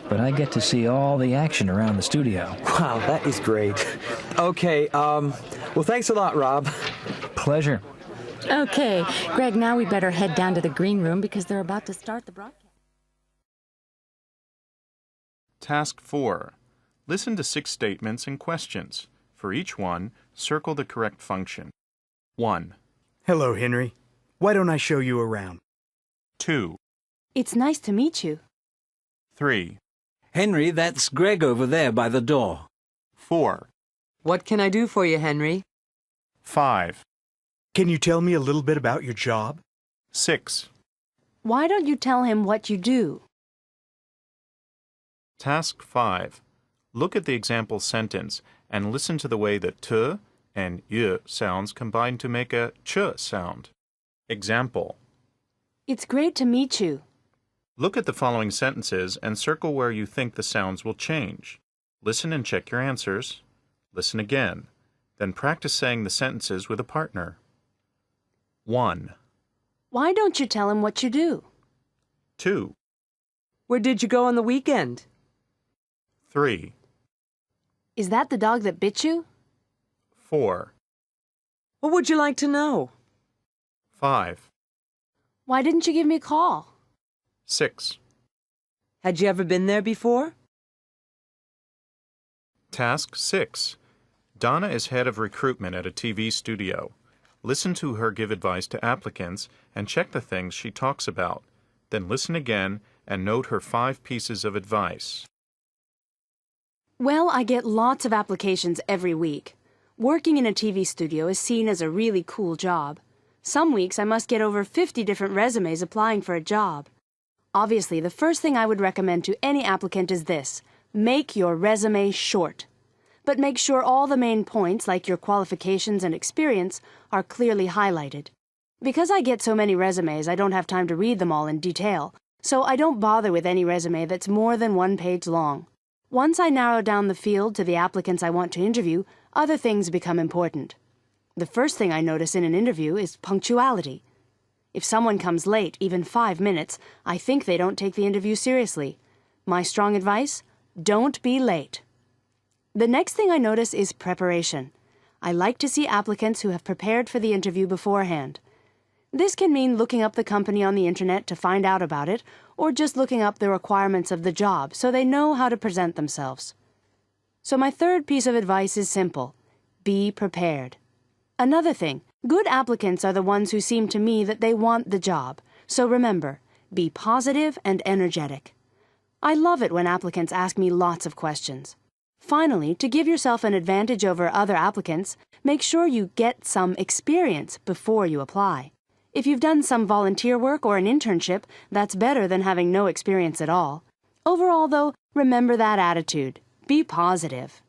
Speaker 13: but I get to see all the action around the studio.
Speaker 14: Wow, that is great. Okay, well, thanks a lot, Rob.
Speaker 13: Pleasure.
Speaker 10: Okay, Greg, now we better head down to the green room because they're about to start the broadcast.
Speaker 1: Task 4. Listen to 6 statements and questions. For each one, circle the correct function. 1.
Speaker 2: Hello, Henry. Why don't I show you around?
Speaker 1: 2.
Speaker 3: It's nice to meet you.
Speaker 1: 3.
Speaker 4: Henry, that's Greg over there by the door.
Speaker 1: 4.
Speaker 5: What can I do for you, Henry?
Speaker 1: 5.
Speaker 2: Can you tell me a little bit about your job?
Speaker 1: 6.
Speaker 3: Why don't you tell him what you do?
Speaker 1: Task 5. Look at the example sentence and listen to the way the t and y sounds combine to make a ch sound. Example.
Speaker 3: It's great to meet you.
Speaker 1: Look at the following sentences and circle where you think the sounds will change. Listen and check your answers. Listen again. Then practice saying the sentences with a partner. 1.
Speaker 3: Why don't you tell him what you do?
Speaker 1: 2.
Speaker 5: Where did you go on the weekend?
Speaker 1: 3.
Speaker 3: Is that the dog that bit you?
Speaker 1: 4.
Speaker 5: What would you like to know?
Speaker 1: 5.
Speaker 3: Why didn't you give me a call?
Speaker 1: 6.
Speaker 5: Had you ever been there before?
Speaker 1: Task 6. Donna is head of recruitment at a TV studio. Listen to her give advice to applicants and check the things she talks about. Then listen again and note her 5 pieces of advice.
Speaker 3: Well, I get lots of applications every week. Working in a TV studio is seen as a really cool job. Some weeks I must get over 50 different resumes applying for a job. Obviously, the first thing I would recommend to any applicant is this: make your resume short. But make sure all the main points, like your qualifications and experience, are clearly highlighted. Because I get so many resumes, I don't have time to read them all in detail, so I don't bother with any resume that's more than 1 page long. Once I narrow down the field to the applicants I want to interview, other things become important. The first thing I notice in an interview is punctuality. If someone comes late, even 5 minutes, I think they don't take the interview seriously. My strong advice? Don't be late. The next thing I notice is preparation. I like to see applicants who have prepared for the interview beforehand. This can mean looking up the company on the internet to find out about it, or just looking up the requirements of the job so they know how to present themselves. So my third piece of advice is simple: be prepared. Another thing, good applicants are the ones who seem to me that they want the job. So remember, be positive and energetic. I love it when applicants ask me lots of questions. Finally, to give yourself an advantage over other applicants, make sure you get some experience before you apply. If you've done some volunteer work or an internship, that's better than having no experience at all. Overall, though, remember that attitude. Be positive.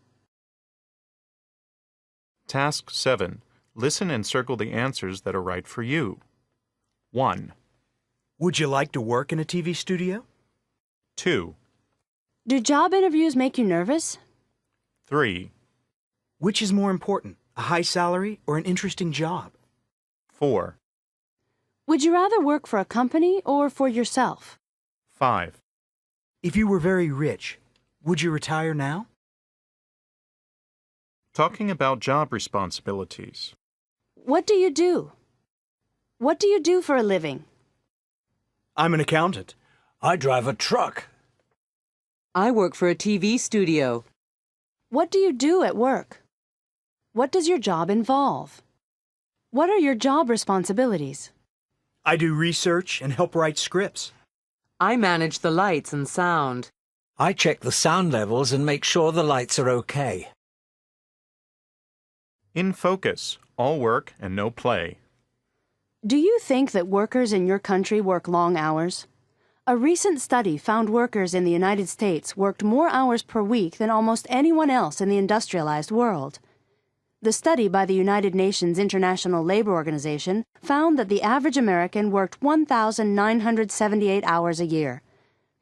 Speaker 1: Task 7. Listen and circle the answers that are right for you. 1.
Speaker 2: Would you like to work in a TV studio?
Speaker 1: 2.
Speaker 3: Do job interviews make you nervous?
Speaker 1: 3.
Speaker 2: Which is more important, a high salary or an interesting job?
Speaker 1: 4.
Speaker 3: Would you rather work for a company or for yourself?
Speaker 1: 5.
Speaker 2: If you were very rich, would you retire now?
Speaker 1: Talking about job responsibilities.
Speaker 3: What do you do? What do you do for a living?
Speaker 2: I'm an accountant.
Speaker 4: I drive a truck.
Speaker 5: I work for a TV studio.
Speaker 3: What do you do at work? What does your job involve? What are your job responsibilities?
Speaker 2: I do research and help write scripts.
Speaker 5: I manage the lights and sound.
Speaker 4: I check the sound levels and make sure the lights are okay.
Speaker 1: In focus, all work and no play.
Speaker 3: Do you think that workers in your country work long hours? A recent study found workers in the United States worked more hours per week than almost anyone else in the industrialized world. The study by the United Nations International Labor Organization found that the average American worked 1,978 hours a year.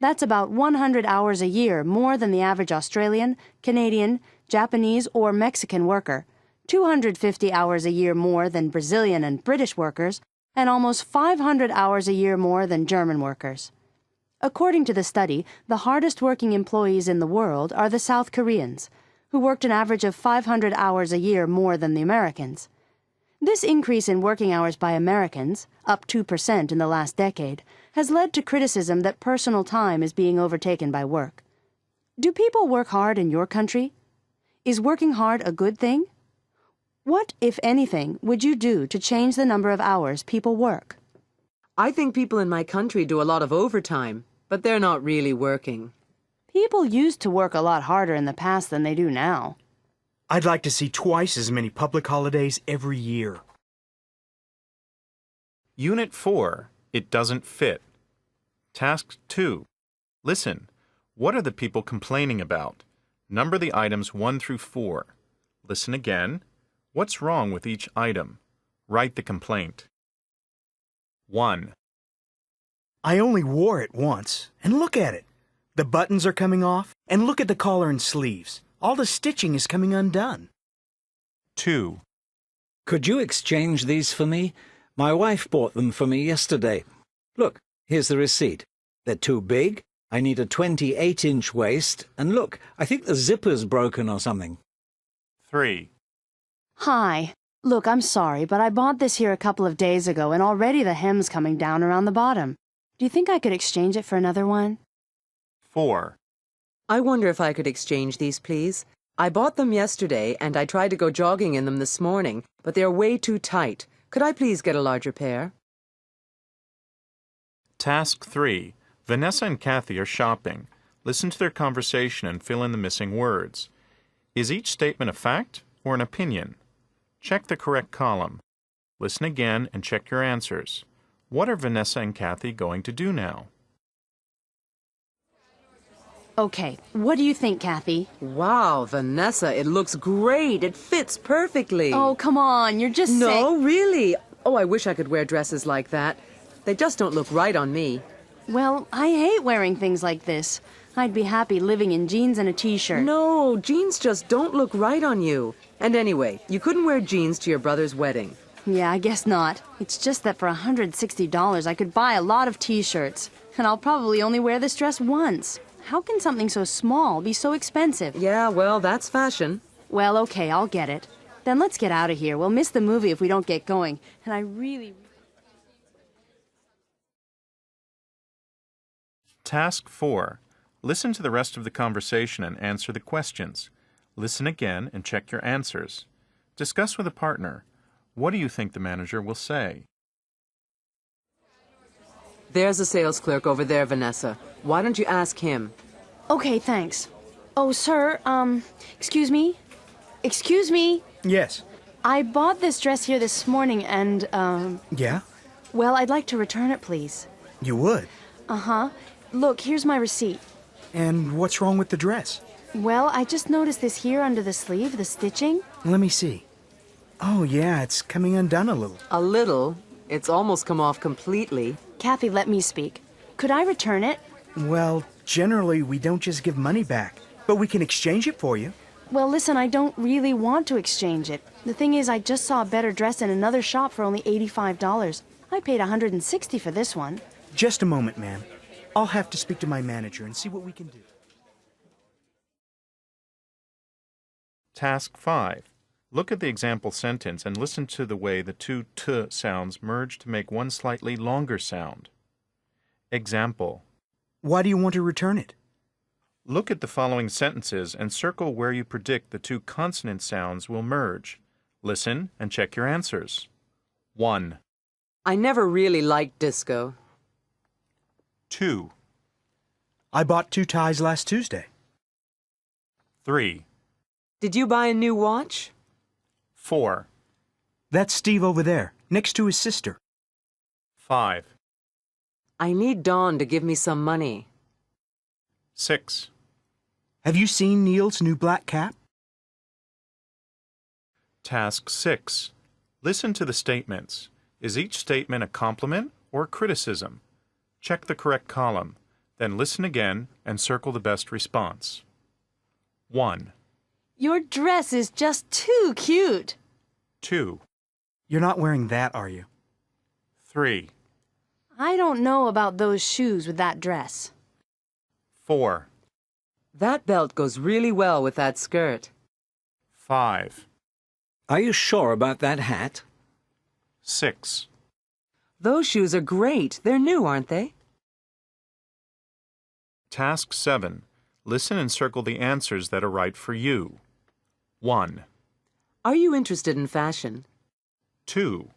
Speaker 3: That's about 100 hours a year more than the average Australian, Canadian, Japanese, or Mexican worker, 250 hours a year more than Brazilian and British workers, and almost 500 hours a year more than German workers. According to the study, the hardest working employees in the world are the South Koreans, who worked an average of 500 hours a year more than the Americans. This increase in working hours by Americans, up 2% in the last decade, has led to criticism that personal time is being overtaken by work. Do people work hard in your country? Is working hard a good thing? What, if anything, would you do to change the number of hours people work?
Speaker 5: I think people in my country do a lot of overtime, but they're not really working.
Speaker 3: People used to work a lot harder in the past than they do now.
Speaker 2: I'd like to see twice as many public holidays every year.
Speaker 1: Unit 4. It doesn't fit. Task 2. Listen. What are the people complaining about? Number the items 1 through 4. Listen again. What's wrong with each item? Write the complaint. 1.
Speaker 2: I only wore it once, and look at it. The buttons are coming off, and look at the collar and sleeves. All the stitching is coming undone.
Speaker 1: 2.
Speaker 4: Could you exchange these for me? My wife bought them for me yesterday. Look, here's the receipt. They're too big. I need a 28-inch waist. And look, I think the zipper's broken or something.
Speaker 1: 3.
Speaker 3: Hi. Look, I'm sorry, but I bought this here a couple of days ago, and already the hem's coming down around the bottom. Do you think I could exchange it for another one?
Speaker 1: 4.
Speaker 5: I wonder if I could exchange these, please. I bought them yesterday, and I tried to go jogging in them this morning, but they are way too tight. Could I please get a larger pair?
Speaker 1: Task 3. Vanessa and Kathy are shopping. Listen to their conversation and fill in the missing words. Is each statement a fact or an opinion? Check the correct column. Listen again and check your answers. What are Vanessa and Kathy going to do now?
Speaker 3: Okay, what do you think, Kathy?
Speaker 5: Wow, Vanessa, it looks great. It fits perfectly.
Speaker 3: Oh, come on, you're just
Speaker 5: No, really. Oh, I wish I could wear dresses like that. They just don't look right on me.
Speaker 3: Well, I hate wearing things like this. I'd be happy living in jeans and a t-shirt.
Speaker 5: No, jeans just don't look right on you. And anyway, you couldn't wear jeans to your brother's wedding.
Speaker 3: Yeah, I guess not. It's just that for $160 I could buy a lot of t-shirts. And I'll probably only wear this dress once. How can something so small be so expensive?
Speaker 5: Yeah, well, that's fashion.
Speaker 3: Well, okay, I'll get it. Then let's get out of here. We'll miss the movie if we don't get going. And I really...
Speaker 1: Task 4. Listen to the rest of the conversation and answer the questions. Listen again and check your answers. Discuss with a partner. What do you think the manager will say?
Speaker 5: There's a sales clerk over there, Vanessa. Why don't you ask him?
Speaker 3: Okay, thanks. Oh, sir, excuse me? Excuse me?
Speaker 2: Yes.
Speaker 3: I bought this dress here this morning and,
Speaker 2: Yeah?
Speaker 3: well, I'd like to return it, please.
Speaker 2: You would?
Speaker 3: Uh-huh. Look, here's my receipt.
Speaker 2: And what's wrong with the dress?
Speaker 3: Well, I just noticed this here under the sleeve, the stitching.
Speaker 2: Let me see. Oh, yeah, it's coming undone a little.
Speaker 5: A little? It's almost come off completely.
Speaker 3: Kathy, let me speak. Could I return it?
Speaker 2: Well, generally, we don't just give money back, but we can exchange it for you.
Speaker 3: Well, listen, I don't really want to exchange it. The thing is, I just saw a better dress in another shop for only $85. I paid $160 for this one.
Speaker 2: Just a moment, ma'am. I'll have to speak to my manager and see what we can do.
Speaker 1: Task 5. Look at the example sentence and listen to the way the two t sounds merge to make one slightly longer sound. Example.
Speaker 2: Why do you want to return it?
Speaker 1: Look at the following sentences and circle where you predict the two consonant sounds will merge. Listen and check your answers. 1.
Speaker 5: I never really liked disco.
Speaker 1: 2.
Speaker 2: I bought 2 ties last Tuesday.
Speaker 1: 3.
Speaker 5: Did you buy a new watch?
Speaker 1: 4.
Speaker 2: That's Steve over there, next to his sister.
Speaker 1: 5.
Speaker 5: I need Dawn to give me some money.
Speaker 1: 6.
Speaker 2: Have you seen Neil's new black cap?
Speaker 1: Task 6. Listen to the statements. Is each statement a compliment or criticism? Check the correct column. Then listen again and circle the best response. 1.
Speaker 3: Your dress is just too cute.
Speaker 1: 2.
Speaker 2: You're not wearing that, are you?
Speaker 1: 3.
Speaker 3: I don't know about those shoes with that dress.
Speaker 1: 4.
Speaker 5: That belt goes really well with that skirt.
Speaker 1: 5.
Speaker 4: Are you sure about that hat?
Speaker 1: 6.
Speaker 5: Those shoes are great. They're new, aren't they?
Speaker 1: Task 7. Listen and circle the answers that are right for you. 1.
Speaker 5: Are you interested in fashion?
Speaker 1: 2.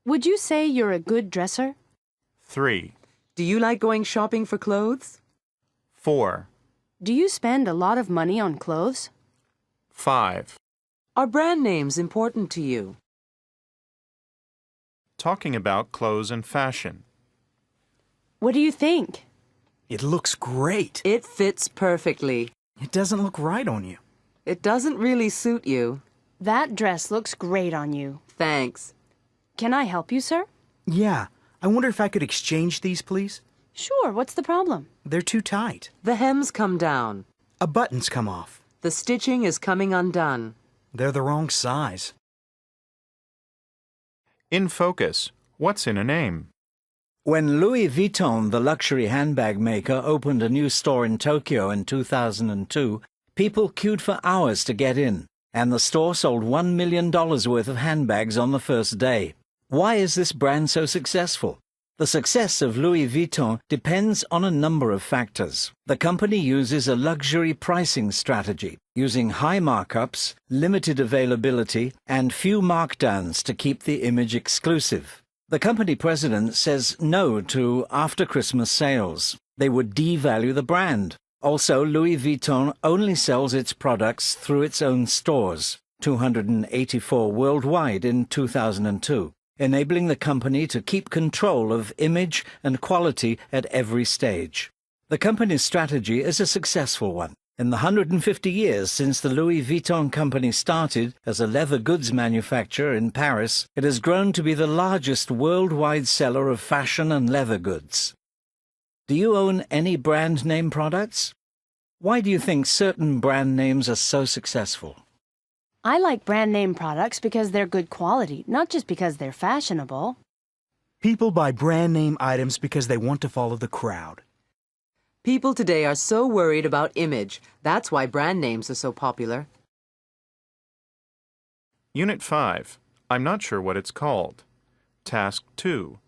Speaker 3: Would you say you're a good dresser?
Speaker 1: 3.
Speaker 5: Do you like going shopping for clothes?
Speaker 1: 4.
Speaker 3: Do you spend a lot of money on clothes?
Speaker 1: 5.
Speaker 5: Are brand names important to you?
Speaker 1: Talking about clothes and fashion.
Speaker 3: What do you think?
Speaker 2: It looks great.
Speaker 5: It fits perfectly.
Speaker 2: It doesn't look right on you.
Speaker 5: It doesn't really suit you.
Speaker 3: That dress looks great on you.
Speaker 5: Thanks.
Speaker 3: Can I help you, sir?
Speaker 2: Yeah, I wonder if I could exchange these, please?
Speaker 3: Sure, what's the problem?
Speaker 2: They're too tight.
Speaker 5: The hems come down.
Speaker 2: A button's come off.
Speaker 5: The stitching is coming undone.
Speaker 2: They're the wrong size.
Speaker 1: In focus. What's in a name?
Speaker 4: When Louis Vuitton, the luxury handbag maker, opened a new store in Tokyo in 2002, people queued for hours to get in, and the store sold $1 million worth of handbags on the first day. Why is this brand so successful? The success of Louis Vuitton depends on a number of factors. The company uses a luxury pricing strategy, using high markups, limited availability, and few markdowns to keep the image exclusive. The company president says no to after-Christmas sales. They would devalue the brand. Also, Louis Vuitton only sells its products through its own stores, 284 worldwide in 2002. Enabling the company to keep control of image and quality at every stage. The company's strategy is a successful one. In the 150 years since the Louis Vuitton company started as a leather goods manufacturer in Paris, it has grown to be the largest worldwide seller of fashion and leather goods. Do you own any brand name products? Why do you think certain brand names are so successful?
Speaker 3: I like brand name products because they're good quality, not just because they're fashionable.
Speaker 2: People buy brand name items because they want to follow the crowd.
Speaker 5: People today are so worried about image. That's why brand names are so popular.
Speaker 1: Unit 5. I'm not sure what it's called. Task 2.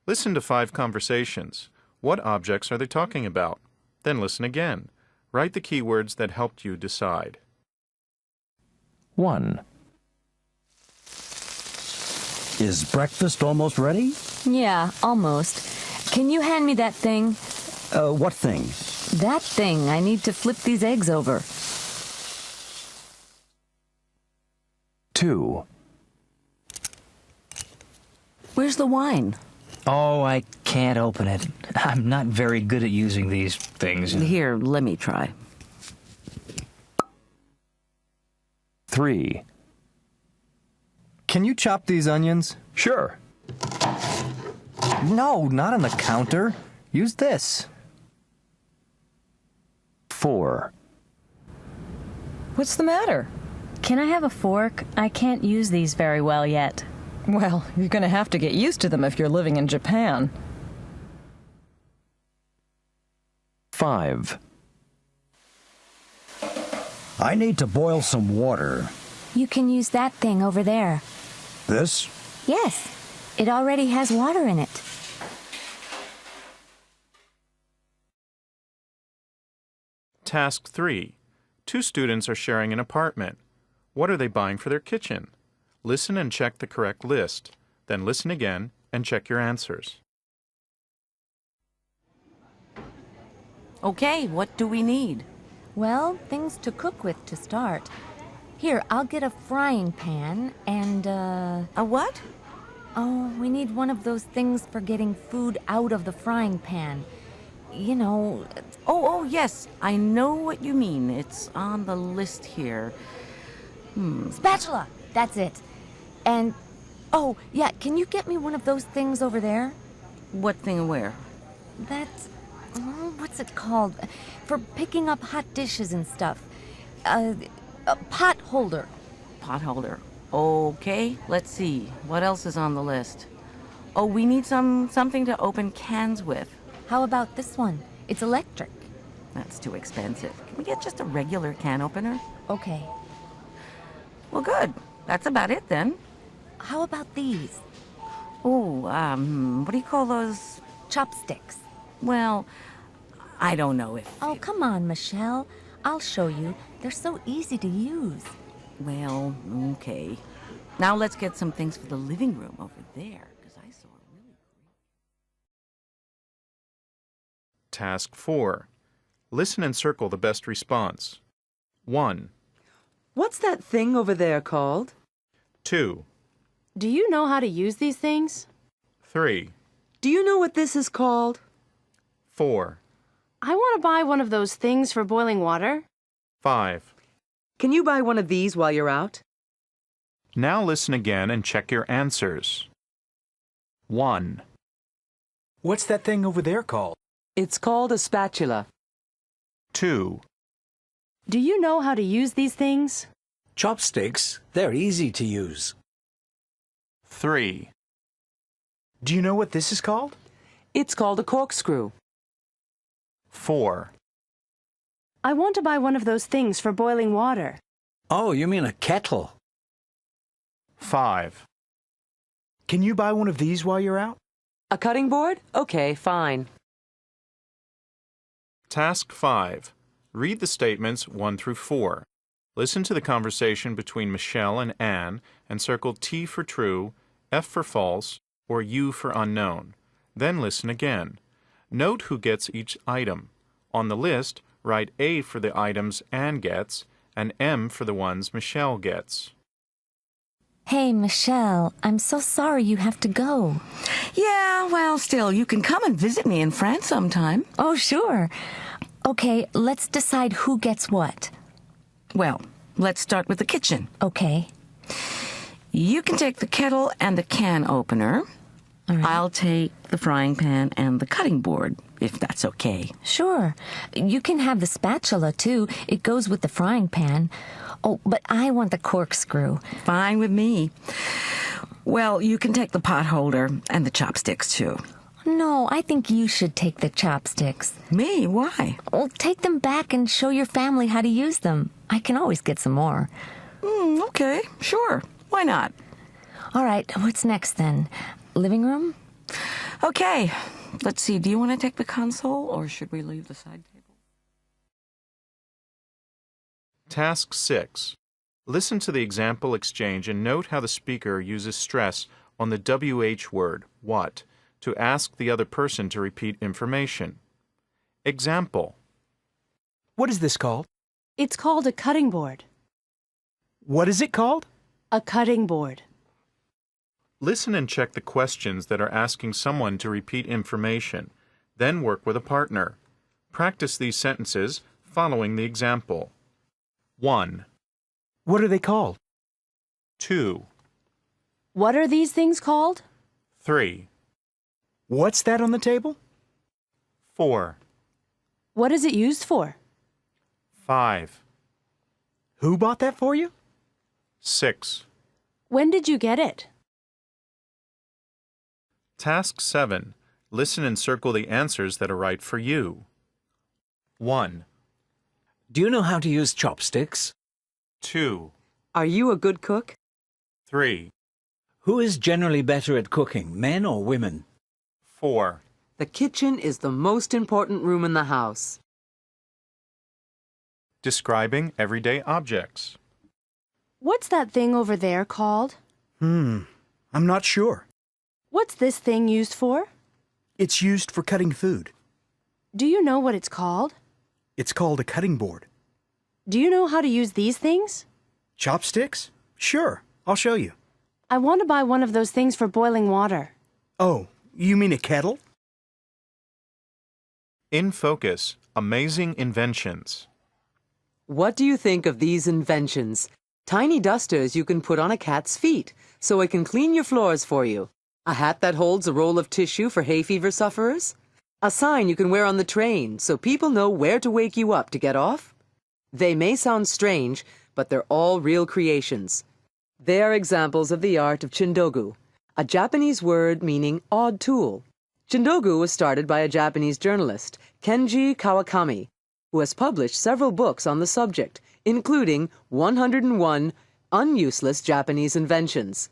Speaker 1: Listen to 5 conversations. What objects are they talking about? Then listen again. Write the keywords that helped you decide.
Speaker 6: 1.
Speaker 11: Is breakfast almost ready?
Speaker 10: Yeah, almost. Can you hand me that thing?
Speaker 11: What thing?
Speaker 10: That thing. I need to flip these eggs over.
Speaker 6: 2.
Speaker 8: Where's the wine?
Speaker 13: Oh, I can't open it. I'm not very good at using these things.
Speaker 8: Here, let me try.
Speaker 6: 3.
Speaker 15: Can you chop these onions?
Speaker 6: Sure.
Speaker 15: No, not on the counter. Use this.
Speaker 6: 4.
Speaker 9: What's the matter? Can I have a fork? I can't use these very well yet.
Speaker 12: Well, you're going to have to get used to them if you're living in Japan.
Speaker 6: 5.
Speaker 11: I need to boil some water.
Speaker 9: You can use that thing over there.
Speaker 11: This?
Speaker 9: Yes, it already has water in it.
Speaker 1: Task 3. 2 students are sharing an apartment. What are they buying for their kitchen? Listen and check the correct list. Then listen again and check your answers.
Speaker 8: Okay, what do we need?
Speaker 9: Well, things to cook with to start. Here, I'll get a frying pan and,
Speaker 8: A what?
Speaker 9: Oh, we need one of those things for getting food out of the frying pan. You know...
Speaker 8: Oh, yes. I know what you mean. It's on the list here.
Speaker 9: Spatula! That's it. And... Oh, yeah, can you get me one of those things over there?
Speaker 8: What thing and where?
Speaker 9: That's... what's it called? For picking up hot dishes and stuff. A pot holder.
Speaker 8: Pot holder. Okay, let's see. What else is on the list? Oh, we need something to open cans with.
Speaker 9: How about this one? It's electric.
Speaker 8: That's too expensive. Can we get just a regular can opener?
Speaker 9: Okay.
Speaker 8: Well, good. That's about it then.
Speaker 9: How about these?
Speaker 8: Oh, what do you call those?
Speaker 9: Chopsticks.
Speaker 8: Well, I don't know if...
Speaker 9: Oh, come on, Michelle. I'll show you. They're so easy to use.
Speaker 8: Well, okay. Now let's get some things for the living room over there, because I saw a really great...
Speaker 1: Task 4. Listen and circle the best response. 1.
Speaker 5: What's that thing over there called?
Speaker 1: 2.
Speaker 3: Do you know how to use these things?
Speaker 1: 3.
Speaker 5: Do you know what this is called?
Speaker 1: 4.
Speaker 3: I want to buy one of those things for boiling water.
Speaker 1: 5.
Speaker 5: Can you buy one of these while you're out?
Speaker 1: Now listen again and check your answers. 1.
Speaker 2: What's that thing over there called?
Speaker 5: It's called a spatula.
Speaker 1: 2.
Speaker 3: Do you know how to use these things?
Speaker 4: Chopsticks, they're easy to use.
Speaker 1: 3.
Speaker 2: Do you know what this is called?
Speaker 5: It's called a corkscrew.
Speaker 1: 4.
Speaker 3: I want to buy one of those things for boiling water.
Speaker 4: Oh, you mean a kettle?
Speaker 1: 5.
Speaker 2: Can you buy one of these while you're out?
Speaker 5: A cutting board? Okay, fine.
Speaker 1: Task 5. Read the statements 1 through 4. Listen to the conversation between Michelle and Anne and circle T for true, F for false, or U for unknown. Then listen again. Note who gets each item. On the list, write A for the items Anne gets and M for the ones Michelle gets.
Speaker 9: Hey, Michelle, I'm so sorry you have to go.
Speaker 8: Yeah, well, still, you can come and visit me in France sometime.
Speaker 9: Oh, sure. Okay, let's decide who gets what.
Speaker 8: Well, let's start with the kitchen.
Speaker 9: Okay.
Speaker 8: You can take the kettle and the can opener.
Speaker 9: All right.
Speaker 8: I'll take the frying pan and the cutting board, if that's okay.
Speaker 9: Sure. You can have the spatula, too. It goes with the frying pan. Oh, but I want the corkscrew.
Speaker 8: Fine with me. Well, you can take the pot holder and the chopsticks, too.
Speaker 9: No, I think you should take the chopsticks.
Speaker 8: Me? Why?
Speaker 9: Well, take them back and show your family how to use them. I can always get some more.
Speaker 8: Okay, sure. Why not?
Speaker 9: All right, what's next then? Living room?
Speaker 8: Okay, let's see. Do you want to take the console, or should we leave the side table?
Speaker 1: Task 6. Listen to the example exchange and note how the speaker uses stress on the WH word, what, to ask the other person to repeat information. Example.
Speaker 2: What is this called?
Speaker 3: It's called a cutting board.
Speaker 2: What is it called?
Speaker 3: A cutting board.
Speaker 1: Listen and check the questions that are asking someone to repeat information. Then work with a partner. Practice these sentences following the example. 1.
Speaker 2: What are they called?
Speaker 1: 2.
Speaker 3: What are these things called?
Speaker 1: 3.
Speaker 2: What's that on the table?
Speaker 1: 4.
Speaker 3: What is it used for?
Speaker 1: 5.
Speaker 2: Who bought that for you?
Speaker 1: 6.
Speaker 3: When did you get it?
Speaker 1: Task 7. Listen and circle the answers that are right for you. 1,
Speaker 4: Do you know how to use chopsticks?
Speaker 1: 2,
Speaker 5: Are you a good cook?
Speaker 1: 3,
Speaker 4: Who is generally better at cooking, men or women?
Speaker 1: 4.
Speaker 5: The kitchen is the most important room in the house.
Speaker 1: Describing everyday objects.
Speaker 3: What's that thing over there called?
Speaker 2: I'm not sure.
Speaker 3: What's this thing used for?
Speaker 2: It's used for cutting food.
Speaker 3: Do you know what it's called?
Speaker 2: It's called a cutting board.
Speaker 3: Do you know how to use these things?
Speaker 2: Chopsticks? Sure, I'll show you.
Speaker 3: I want to buy one of those things for boiling water.
Speaker 2: Oh, you mean a kettle?
Speaker 1: In focus, amazing inventions.
Speaker 5: What do you think of these inventions? Tiny dusters you can put on a cat's feet so it can clean your floors for you. A hat that holds a roll of tissue for hay fever sufferers. A sign you can wear on the train so people know where to wake you up to get off. They may sound strange, but they're all real creations. They are examples of the art of chindogu, a Japanese word meaning odd tool. Chindogu was started by a Japanese journalist, Kenji Kawakami, who has published several books on the subject, including 101 Unuseless Japanese Inventions.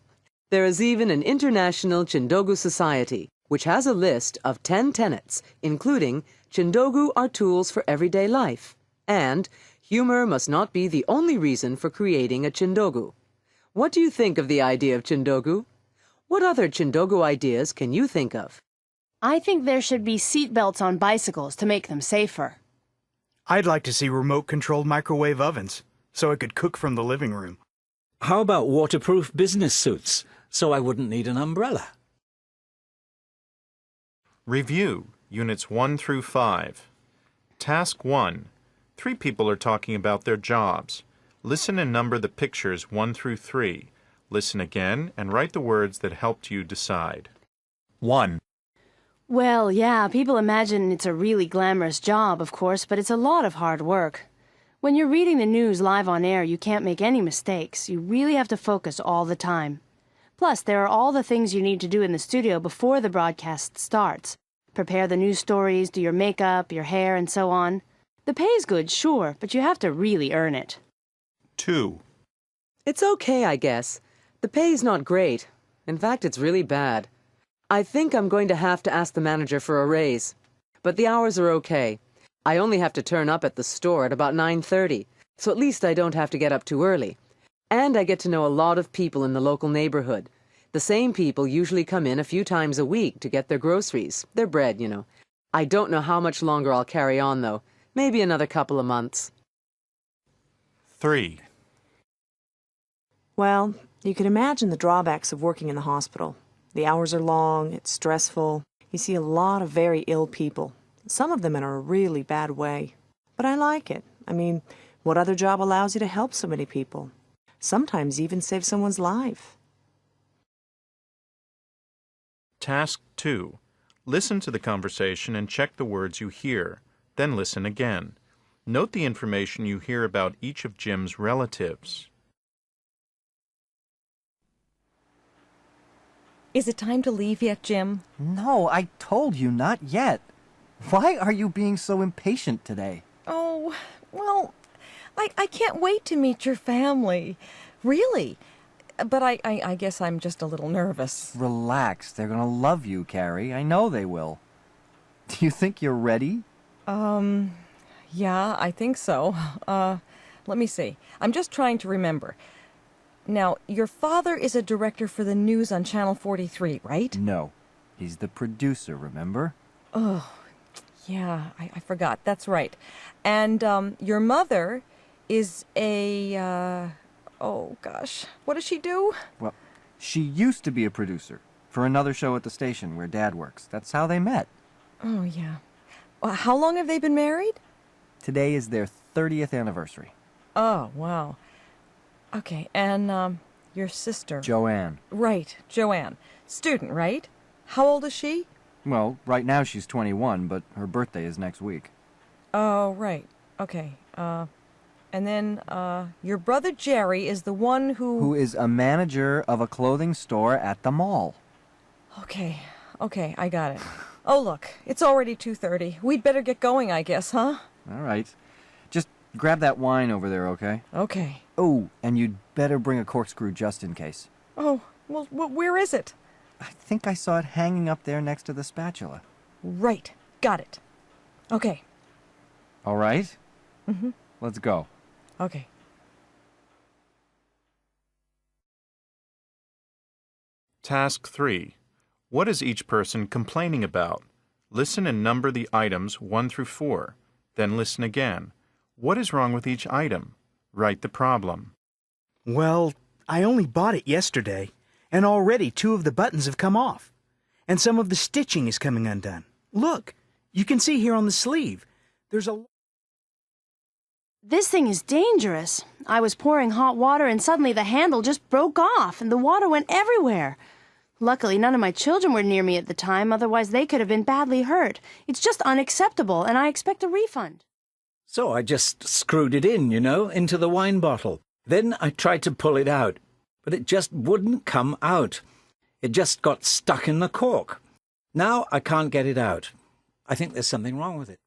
Speaker 5: There is even an International Chindogu Society, which has a list of 10 tenets, including Chindogu are tools for everyday life, and humor must not be the only reason for creating a chindogu. What do you think of the idea of chindogu? What other chindogu ideas can you think of?
Speaker 3: I think there should be seat belts on bicycles to make them safer.
Speaker 2: I'd like to see remote-controlled microwave ovens, so I could cook from the living room.
Speaker 4: How about waterproof business suits, so I wouldn't need an umbrella?
Speaker 1: Review, Units 1 through 5. Task 1. 3 people are talking about their jobs. Listen and number the pictures 1 through 3. Listen again and write the words that helped you decide. 1.
Speaker 3: Well, yeah, people imagine it's a really glamorous job, of course, but it's a lot of hard work. When you're reading the news live on air, you can't make any mistakes. You really have to focus all the time. Plus, there are all the things you need to do in the studio before the broadcast starts. Prepare the news stories, do your makeup, your hair, and so on. The pay's good, sure, but you have to really earn it.
Speaker 1: 2.
Speaker 5: It's okay, I guess. The pay's not great. In fact, it's really bad. I think I'm going to have to ask the manager for a raise. But the hours are okay. I only have to turn up at the store at about 9:30, so at least I don't have to get up too early. And I get to know a lot of people in the local neighborhood. The same people usually come in a few times a week to get their groceries, their bread, you know. I don't know how much longer I'll carry on, though. Maybe another couple of months.
Speaker 1: 3.
Speaker 16: Well, you can imagine the drawbacks of working in the hospital. The hours are long, it's stressful. You see a lot of very ill people. Some of them in a really bad way. But I like it. I mean, what other job allows you to help so many people? Sometimes even save someone's life.
Speaker 1: Task 2. Listen to the conversation and check the words you hear. Then listen again. Note the information you hear about each of Jim's relatives.
Speaker 12: Is it time to leave yet, Jim?
Speaker 15: No, I told you not yet. Why are you being so impatient today?
Speaker 12: Oh, well, I can't wait to meet your family. Really. But I guess I'm just a little nervous.
Speaker 15: Relax. They're gonna love you, Carrie. I know they will. Do you think you're ready?
Speaker 12: Yeah, I think so. Let me see. I'm just trying to remember. Now, your father is a director for the news on Channel 43, right?
Speaker 15: No. He's the producer, remember?
Speaker 12: Oh, yeah, I forgot. That's right. And your mother is a, oh gosh, what does she do?
Speaker 15: Well, she used to be a producer for another show at the station where Dad works. That's how they met.
Speaker 12: Oh, yeah. Well, how long have they been married?
Speaker 15: Today is their 30th anniversary.
Speaker 12: Oh, wow. Okay, and your sister?
Speaker 15: Joanne.
Speaker 12: Right, Joanne. Student, right? How old is she?
Speaker 15: Well, right now she's 21, but her birthday is next week.
Speaker 12: Oh, right. Okay. And then, your brother Jerry is the one who...
Speaker 15: Who is a manager of a clothing store at the mall.
Speaker 12: Okay. Okay, I got it. Oh, look, it's already 2:30. We'd better get going, I guess, huh?
Speaker 15: All right. Just grab that wine over there, okay?
Speaker 12: Okay.
Speaker 15: Oh, and you'd better bring a corkscrew just in case.
Speaker 12: Oh, well, where is it?
Speaker 15: I think I saw it hanging up there next to the spatula.
Speaker 12: Right. Got it. Okay.
Speaker 15: All right?
Speaker 12: Mm-hmm.
Speaker 15: Let's go.
Speaker 12: Okay.
Speaker 1: Task 3. What is each person complaining about? Listen and number the items 1 through 4. Then listen again. What is wrong with each item? Write the problem.
Speaker 2: Well, I only bought it yesterday, and already 2 of the buttons have come off. And some of the stitching is coming undone. Look, you can see here on the sleeve. There's a...
Speaker 3: This thing is dangerous. I was pouring hot water and suddenly the handle just broke off and the water went everywhere. Luckily, none of my children were near me at the time, otherwise they could have been badly hurt. It's just unacceptable, and I expect a refund.
Speaker 4: So I just screwed it in, into the wine bottle. Then I tried to pull it out, but it just wouldn't come out. It just got stuck in the cork. Now I can't get it out. I think there's something wrong with it.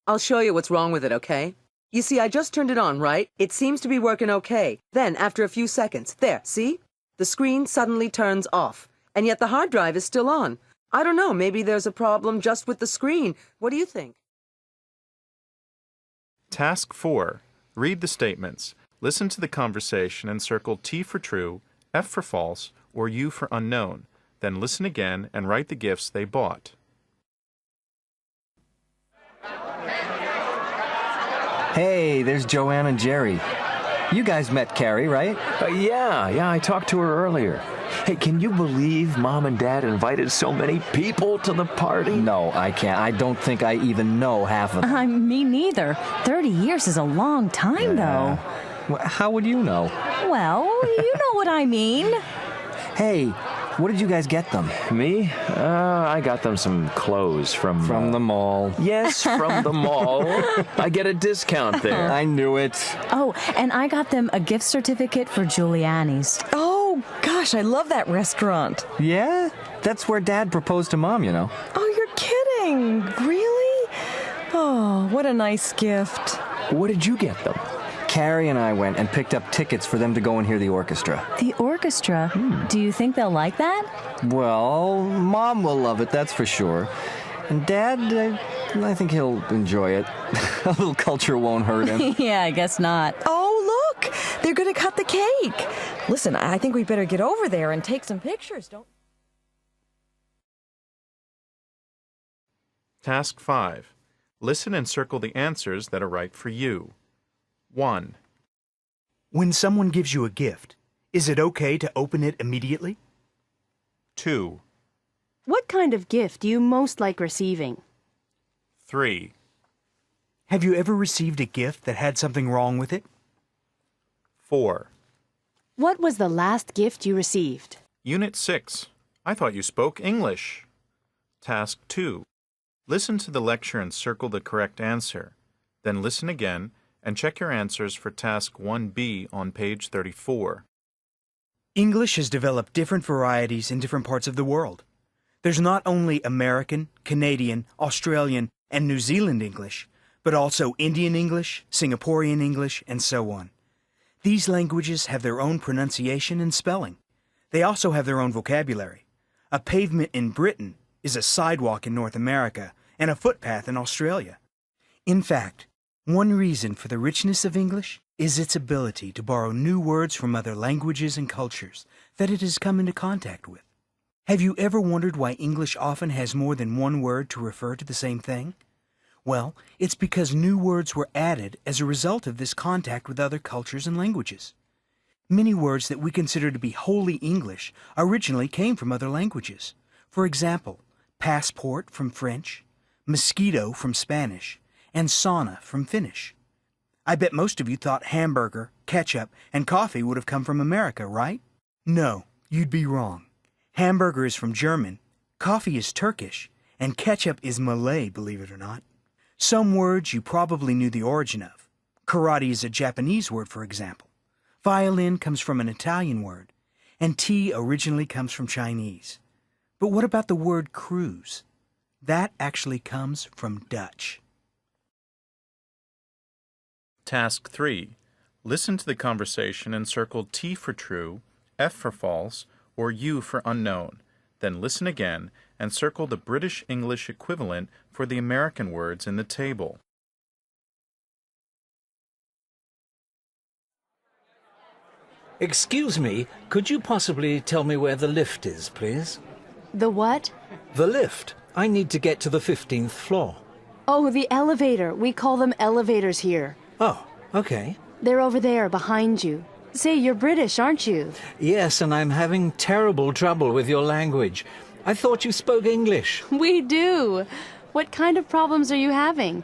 Speaker 5: I'll show you what's wrong with it, okay? You see, I just turned it on, right? It seems to be working okay. Then, after a few seconds, there, see? The screen suddenly turns off. And yet the hard drive is still on. I don't know, maybe there's a problem just with the screen. What do you think?
Speaker 1: Task 4. Read the statements. Listen to the conversation and circle T for true, F for false, or U for unknown. Then listen again and write the gifts they bought.
Speaker 15: Hey, there's Joanne and Jerry. You guys met Carrie, right?
Speaker 6: Yeah, I talked to her earlier. Hey, can you believe Mom and Dad invited so many people to the party?
Speaker 15: No, I can't. I don't think I even know half of them.
Speaker 9: Me neither. 30 years is a long time, though.
Speaker 15: Well, how would you know?
Speaker 9: Well, you know what I mean.
Speaker 15: Hey, what did you guys get them?
Speaker 6: Me? I got them some clothes from...
Speaker 15: From the mall.
Speaker 6: Yes, from the mall. I get a discount there.
Speaker 15: I knew it.
Speaker 9: Oh, and I got them a gift certificate for Giuliani's.
Speaker 12: Oh, gosh, I love that restaurant.
Speaker 15: Yeah? That's where Dad proposed to Mom,
Speaker 12: Oh, you're kidding. Really? Oh, what a nice gift.
Speaker 6: What did you get them?
Speaker 15: Carrie and I went and picked up tickets for them to go and hear the orchestra.
Speaker 9: The orchestra? Do you think they'll like that?
Speaker 15: Well, Mom will love it, that's for sure. And Dad, I think he'll enjoy it. A little culture won't hurt him.
Speaker 9: Yeah, I guess not.
Speaker 12: Oh, look! They're going to cut the cake. Listen, I think we better get over there and take some pictures, don't...
Speaker 1: Task 5. Listen and circle the answers that are right for you. 1.
Speaker 2: When someone gives you a gift, is it okay to open it immediately?
Speaker 1: 2.
Speaker 3: What kind of gift do you most like receiving?
Speaker 1: 3.
Speaker 2: Have you ever received a gift that had something wrong with it?
Speaker 1: 4.
Speaker 3: What was the last gift you received?
Speaker 1: Unit 6. I thought you spoke English. Task 2. Listen to the lecture and circle the correct answer. Then listen again and check your answers for Task 1B on page 34.
Speaker 2: English has developed different varieties in different parts of the world. There's not only American, Canadian, Australian, and New Zealand English, but also Indian English, Singaporean English, and so on. These languages have their own pronunciation and spelling. They also have their own vocabulary. A pavement in Britain is a sidewalk in North America and a footpath in Australia. In fact, one reason for the richness of English is its ability to borrow new words from other languages and cultures that it has come into contact with. Have you ever wondered why English often has more than one word to refer to the same thing? Well, it's because new words were added as a result of this contact with other cultures and languages. Many words that we consider to be wholly English originally came from other languages. For example, passport from French, mosquito from Spanish, and sauna from Finnish. I bet most of you thought hamburger, ketchup, and coffee would have come from America, right? No, you'd be wrong. Hamburger is from German, coffee is Turkish, and ketchup is Malay, believe it or not. Some words you probably knew the origin of. Karate is a Japanese word, for example. Violin comes from an Italian word, and tea originally comes from Chinese. But what about the word cruise? That actually comes from Dutch.
Speaker 1: Task 3. Listen to the conversation and circle T for true, F for false, or U for unknown. Then listen again and circle the British English equivalent for the American words in the table.
Speaker 4: Excuse me, could you possibly tell me where the lift is, please?
Speaker 3: The what?
Speaker 4: The lift. I need to get to the 15th floor.
Speaker 3: Oh, the elevator. We call them elevators here.
Speaker 4: Oh, okay.
Speaker 3: They're over there, behind you. Say, you're British, aren't you?
Speaker 4: Yes, and I'm having terrible trouble with your language. I thought you spoke English.
Speaker 3: We do. What kind of problems are you having?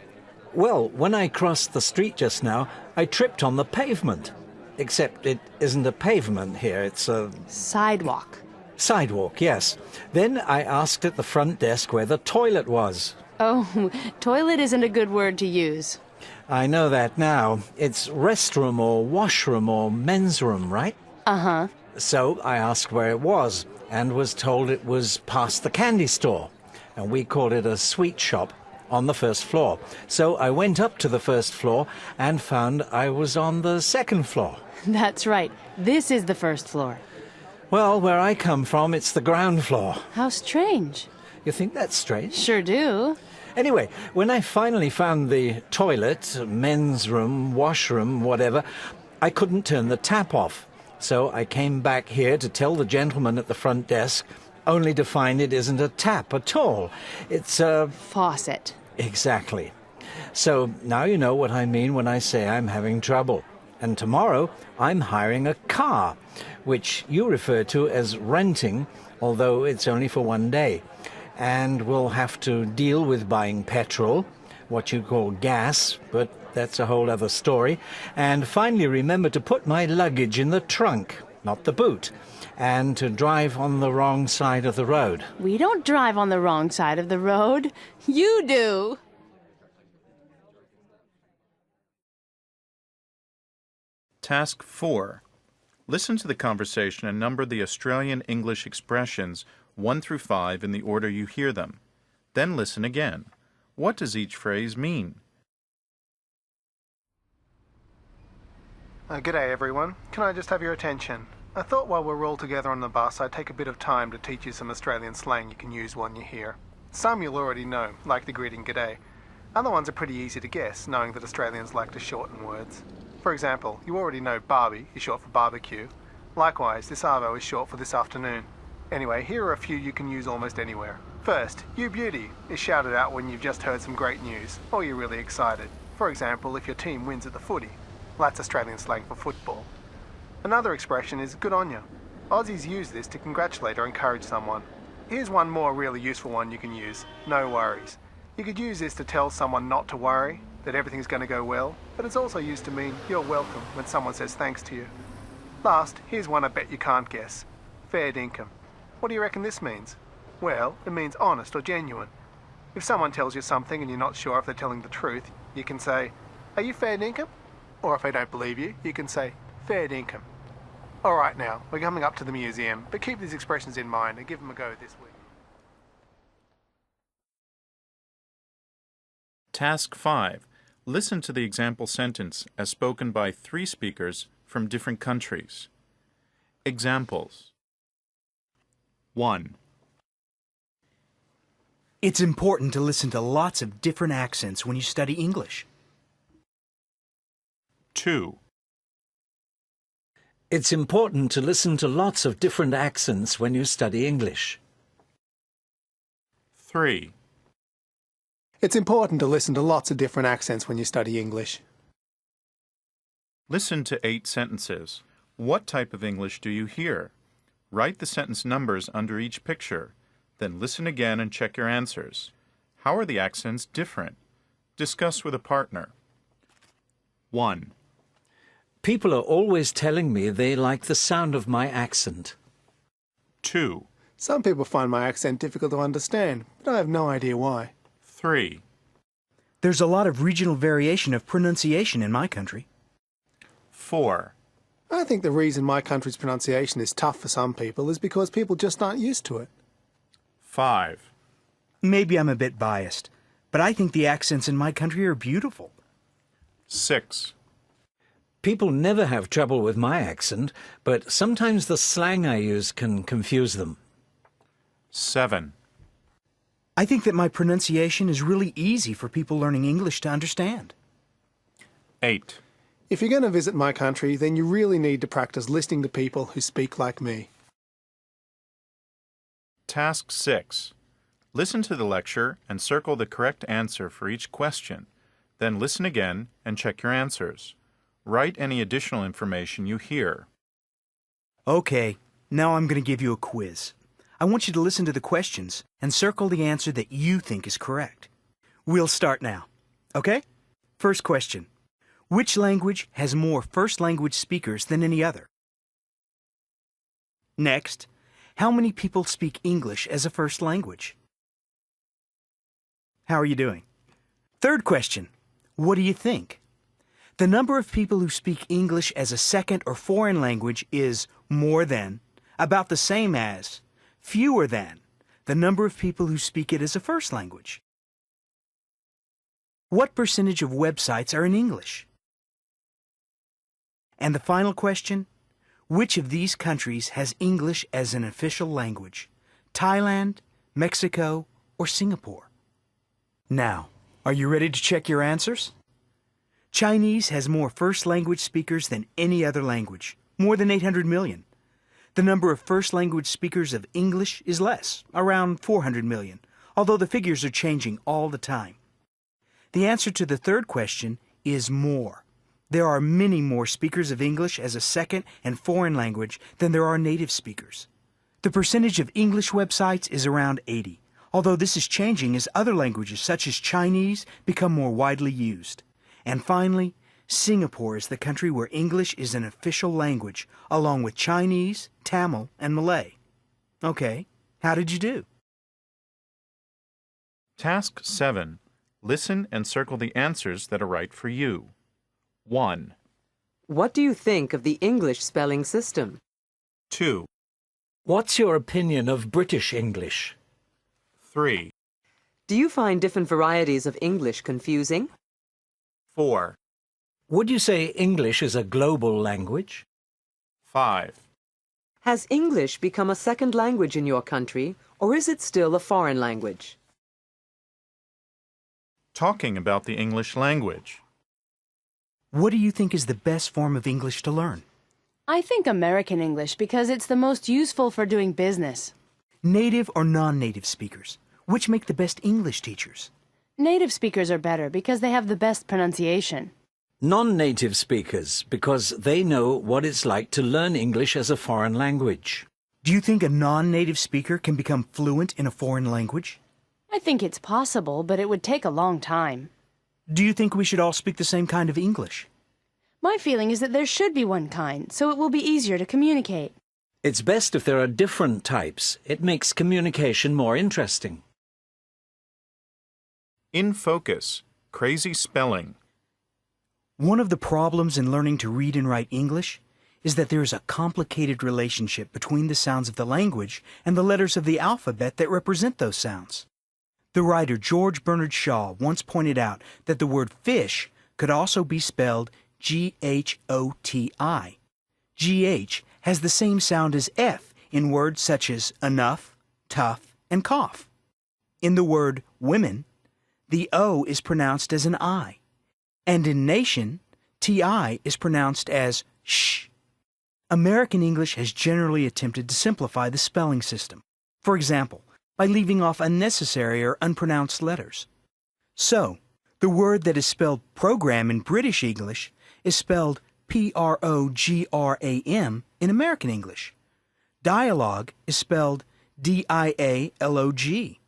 Speaker 4: Well, when I crossed the street just now, I tripped on the pavement. Except it isn't a pavement here, it's a...
Speaker 3: Sidewalk.
Speaker 4: Sidewalk, yes. Then I asked at the front desk where the toilet was.
Speaker 3: Oh, toilet isn't a good word to use.
Speaker 4: I know that now. It's restroom or washroom or men's room, right?
Speaker 3: Uh-huh.
Speaker 4: So I asked where it was and was told it was past the candy store. And we called it a sweet shop on the first floor. So I went up to the first floor and found I was on the second floor.
Speaker 3: That's right. This is the first floor.
Speaker 4: Well, where I come from, it's the ground floor.
Speaker 3: How strange.
Speaker 4: You think that's strange?
Speaker 3: Sure do.
Speaker 4: Anyway, when I finally found the toilet, men's room, washroom, whatever, I couldn't turn the tap off. So I came back here to tell the gentleman at the front desk, only to find it isn't a tap at all. It's a...
Speaker 3: faucet.
Speaker 4: Exactly. So now you know what I mean when I say I'm having trouble. And tomorrow I'm hiring a car, which you refer to as renting, although it's only for one day. And we'll have to deal with buying petrol, what you call gas, but that's a whole other story. And finally remember to put my luggage in the trunk, not the boot, and to drive on the wrong side of the road.
Speaker 3: We don't drive on the wrong side of the road. You do.
Speaker 1: Task 4. Listen to the conversation and number the Australian English expressions 1 through 5 in the order you hear them. Then listen again. What does each phrase mean?
Speaker 17: G'day everyone. Can I just have your attention? I thought while we're all together on the bus I'd take a bit of time to teach you some Australian slang you can use when you're here. Some you'll already know, like the greeting g'day. Other ones are pretty easy to guess, knowing that Australians like to shorten words. For example, you already know Barbie is short for barbecue. Likewise, this arvo is short for this afternoon. Anyway, here are a few you can use almost anywhere. First, you beauty is shouted out when you've just heard some great news, or you're really excited. For example, if your team wins at the footy. That's Australian slang for football. Another expression is good on ya. Aussies use this to congratulate or encourage someone. Here's one more really useful one you can use, no worries. You could use this to tell someone not to worry, that everything's going to go well, but it's also used to mean you're welcome when someone says thanks to you. Last, here's one I bet you can't guess. Fair dinkum. What do you reckon this means? Well, it means honest or genuine. If someone tells you something and you're not sure if they're telling the truth, you can say, are you fair dinkum? Or if they don't believe you, you can say, fair dinkum. Alright now, we're coming up to the museum, but keep these expressions in mind and give them a go this week.
Speaker 1: Task 5. Listen to the example sentence as spoken by 3 speakers from different countries. Examples. 1.
Speaker 2: It's important to listen to lots of different accents when you study English.
Speaker 1: 2.
Speaker 4: It's important to listen to lots of different accents when you study English.
Speaker 1: 3.
Speaker 17: It's important to listen to lots of different accents when you study English.
Speaker 1: Listen to 8 sentences. What type of English do you hear? Write the sentence numbers under each picture. Then listen again and check your answers. How are the accents different? Discuss with a partner. 1.
Speaker 4: People are always telling me they like the sound of my accent.
Speaker 1: 2.
Speaker 17: Some people find my accent difficult to understand, but I have no idea why.
Speaker 1: 3.
Speaker 2: There's a lot of regional variation of pronunciation in my country.
Speaker 1: 4.
Speaker 17: I think the reason my country's pronunciation is tough for some people is because people just aren't used to it.
Speaker 1: 5.
Speaker 2: Maybe I'm a bit biased, but I think the accents in my country are beautiful.
Speaker 1: 6.
Speaker 4: People never have trouble with my accent, but sometimes the slang I use can confuse them.
Speaker 1: 7.
Speaker 2: I think that my pronunciation is really easy for people learning English to understand.
Speaker 1: 8.
Speaker 17: If you're going to visit my country, then you really need to practice listening to people who speak like me.
Speaker 1: Task 6. Listen to the lecture and circle the correct answer for each question. Then listen again and check your answers. Write any additional information you hear.
Speaker 2: Okay, now I'm going to give you a quiz. I want you to listen to the questions and circle the answer that you think is correct. We'll start now. Okay? First question. Which language has more first language speakers than any other? Next, how many people speak English as a first language? How are you doing? Third question. What do you think? The number of people who speak English as a second or foreign language is more than, about the same as, fewer than, the number of people who speak it as a first language. What percentage of websites are in English? And the final question, which of these countries has English as an official language? Thailand, Mexico, or Singapore? Now, are you ready to check your answers? Chinese has more first language speakers than any other language, more than 800 million. The number of first language speakers of English is less, around 400 million, although the figures are changing all the time. The answer to the third question is more. There are many more speakers of English as a second and foreign language than there are native speakers. The percentage of English websites is around 80, although this is changing as other languages such as Chinese become more widely used. And finally, Singapore is the country where English is an official language, along with Chinese, Tamil, and Malay. Okay, how did you do?
Speaker 1: Task 7. Listen and circle the answers that are right for you. 1.
Speaker 5: What do you think of the English spelling system?
Speaker 1: 2.
Speaker 4: What's your opinion of British English?
Speaker 1: 3.
Speaker 5: Do you find different varieties of English confusing?
Speaker 1: 4.
Speaker 4: Would you say English is a global language?
Speaker 1: 5.
Speaker 5: Has English become a second language in your country, or is it still a foreign language?
Speaker 1: Talking about the English language.
Speaker 2: What do you think is the best form of English to learn?
Speaker 3: I think American English because it's the most useful for doing business.
Speaker 2: Native or non-native speakers? Which make the best English teachers?
Speaker 3: Native speakers are better because they have the best pronunciation.
Speaker 4: Non-native speakers, because they know what it's like to learn English as a foreign language.
Speaker 2: Do you think a non-native speaker can become fluent in a foreign language?
Speaker 3: I think it's possible, but it would take a long time.
Speaker 2: Do you think we should all speak the same kind of English?
Speaker 3: My feeling is that there should be one kind, so it will be easier to communicate.
Speaker 4: It's best if there are different types. It makes communication more interesting.
Speaker 1: In focus. Crazy spelling.
Speaker 2: One of the problems in learning to read and write English is that there is a complicated relationship between the sounds of the language and the letters of the alphabet that represent those sounds. The writer George Bernard Shaw once pointed out that the word fish could also be spelled G-H-O-T-I. G-H has the same sound as F in words such as enough, tough, and cough. In the word women, the O is pronounced as an I. And in nation, TI is pronounced as sh. American English has generally attempted to simplify the spelling system. For example, by leaving off unnecessary or unpronounced letters. So, the word that is spelled program in British English is spelled P-R-O-G-R-A-M in American English. Dialogue is spelled D-I-A-L-O-G.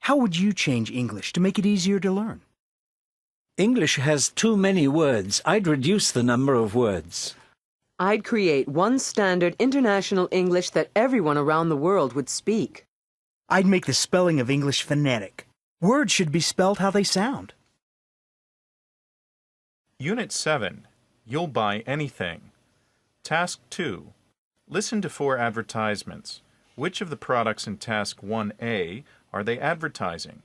Speaker 2: How would you change English to make it easier to learn?
Speaker 4: English has too many words. I'd reduce the number of words.
Speaker 5: I'd create one standard international English that everyone around the world would speak.
Speaker 2: I'd make the spelling of English phonetic. Words should be spelled how they sound.
Speaker 1: Unit 7. You'll buy anything. Task 2. Listen to 4 advertisements. Which of the products in task 1A are they advertising?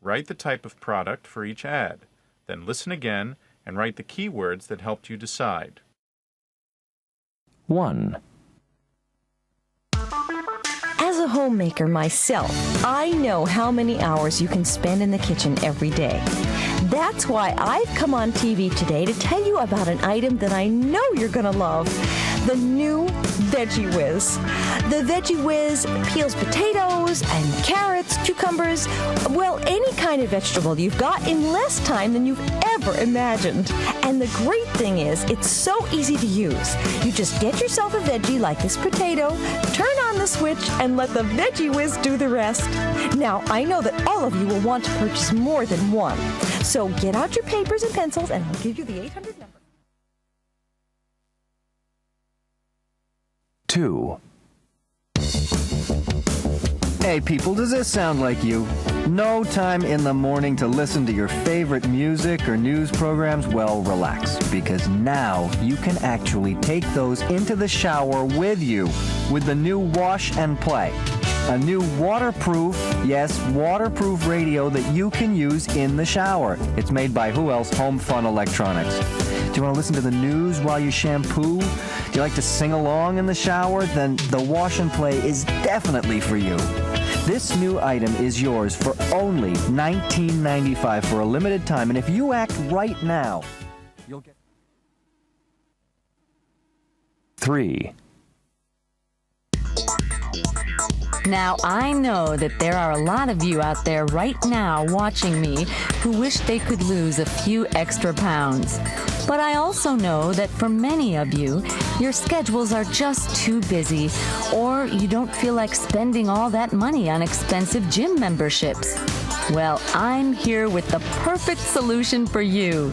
Speaker 1: Write the type of product for each ad. Then listen again and write the keywords that helped you decide.
Speaker 6: 1.
Speaker 12: As a homemaker myself, I know how many hours you can spend in the kitchen every day. That's why I've come on TV today to tell you about an item that I know you're going to love. The new Veggie Whiz. The Veggie Whiz peels potatoes and carrots, cucumbers, well, any kind of vegetable you've got in less time than you've ever imagined. And the great thing is, it's so easy to use. You just get yourself a veggie like this potato, turn on the switch, and let the Veggie Whiz do the rest. Now, I know that all of you will want to purchase more than one. So get out your papers and pencils, and I'll give you the 800 number.
Speaker 6: 2.
Speaker 15: Hey people, does this sound like you? No time in the morning to listen to your favorite music or news programs? Well, relax, because now you can actually take those into the shower with you with the new Wash and Play. A new waterproof, yes, waterproof radio that you can use in the shower. It's made by who else? Home Fun Electronics. Do you want to listen to the news while you shampoo? Do you like to sing along in the shower? Then the Wash and Play is definitely for you. This new item is yours for only $19.95 for a limited time, and if you act right now, you'll get...
Speaker 6: 3.
Speaker 18: Now, I know that there are a lot of you out there right now watching me who wish they could lose a few extra pounds. But I also know that for many of you, your schedules are just too busy, or you don't feel like spending all that money on expensive gym memberships. Well, I'm here with the perfect solution for you.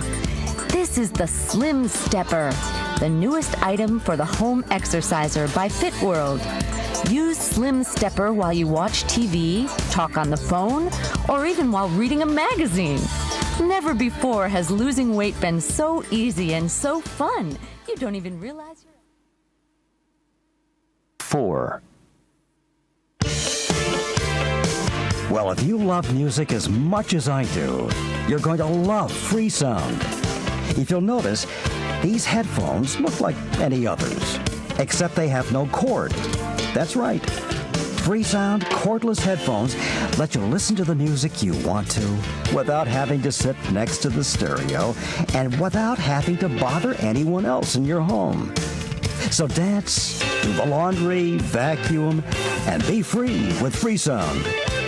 Speaker 18: This is the Slim Stepper, the newest item for the home exerciser by FitWorld. Use Slim Stepper while you watch TV, talk on the phone, or even while reading a magazine. Never before has losing weight been so easy and so fun. You don't even realize you're...
Speaker 6: 4.
Speaker 11: Well, if you love music as much as I do, you're going to love Freesound. If you'll notice, these headphones look like any others, except they have no cord. That's right. Freesound cordless headphones let you listen to the music you want to without having to sit next to the stereo and without having to bother anyone else in your home. So dance, do the laundry, vacuum, and be free with Freesound.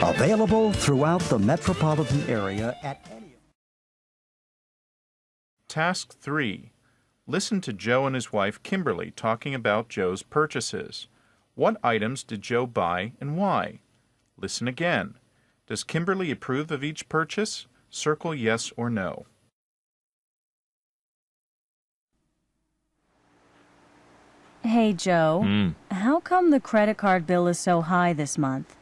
Speaker 11: Available throughout the metropolitan area at any...
Speaker 1: Task 3. Listen to Joe and his wife Kimberly talking about Joe's purchases. What items did Joe buy and why? Listen again. Does Kimberly approve of each purchase? Circle yes or no.
Speaker 19: Hey, Joe. How come the credit card bill is so high this month?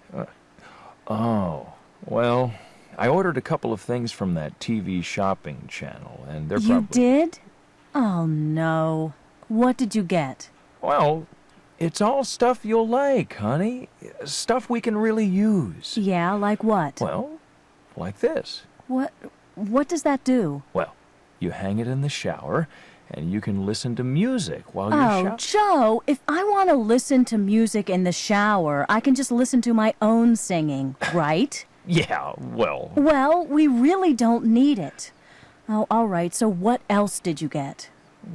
Speaker 6: Well, I ordered a couple of things from that TV shopping channel, and they're
Speaker 19: You did? Oh, no. What did you get?
Speaker 6: Well, it's all stuff you'll like, honey. Stuff we can really use.
Speaker 19: Yeah, like what?
Speaker 6: Well, like this.
Speaker 19: What does that do?
Speaker 6: Well, you hang it in the shower, and you can listen to music while you're
Speaker 19: Oh, Joe, if I want to listen to music in the shower, I can just listen to my own singing, right?
Speaker 6: Yeah, well...
Speaker 19: Well, we really don't need it. Oh, all right, so what else did you get?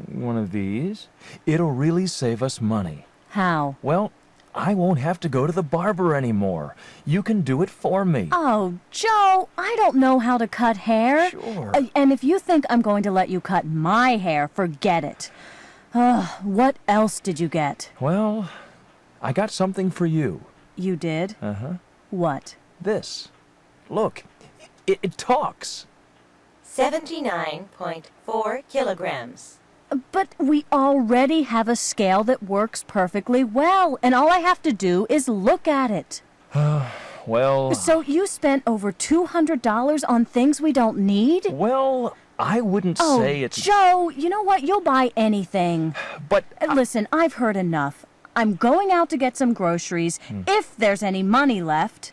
Speaker 6: One of these. It'll really save us money.
Speaker 19: How?
Speaker 6: Well, I won't have to go to the barber anymore. You can do it for me.
Speaker 19: Oh, Joe, I don't know how to cut hair.
Speaker 6: Sure.
Speaker 19: And if you think I'm going to let you cut my hair, forget it. What else did you get?
Speaker 6: Well, I got something for you.
Speaker 19: You did?
Speaker 6: Uh-huh.
Speaker 19: What?
Speaker 6: This. Look, it talks.
Speaker 20: 79.4 kilograms.
Speaker 19: But we already have a scale that works perfectly well, and all I have to do is look at it.
Speaker 6: Well...
Speaker 19: So you spent over $200 on things we don't need?
Speaker 6: Well, I wouldn't say it's...
Speaker 19: Joe, you know what? You'll buy anything.
Speaker 6: But...
Speaker 19: Listen, I've heard enough. I'm going out to get some groceries, if there's any money left.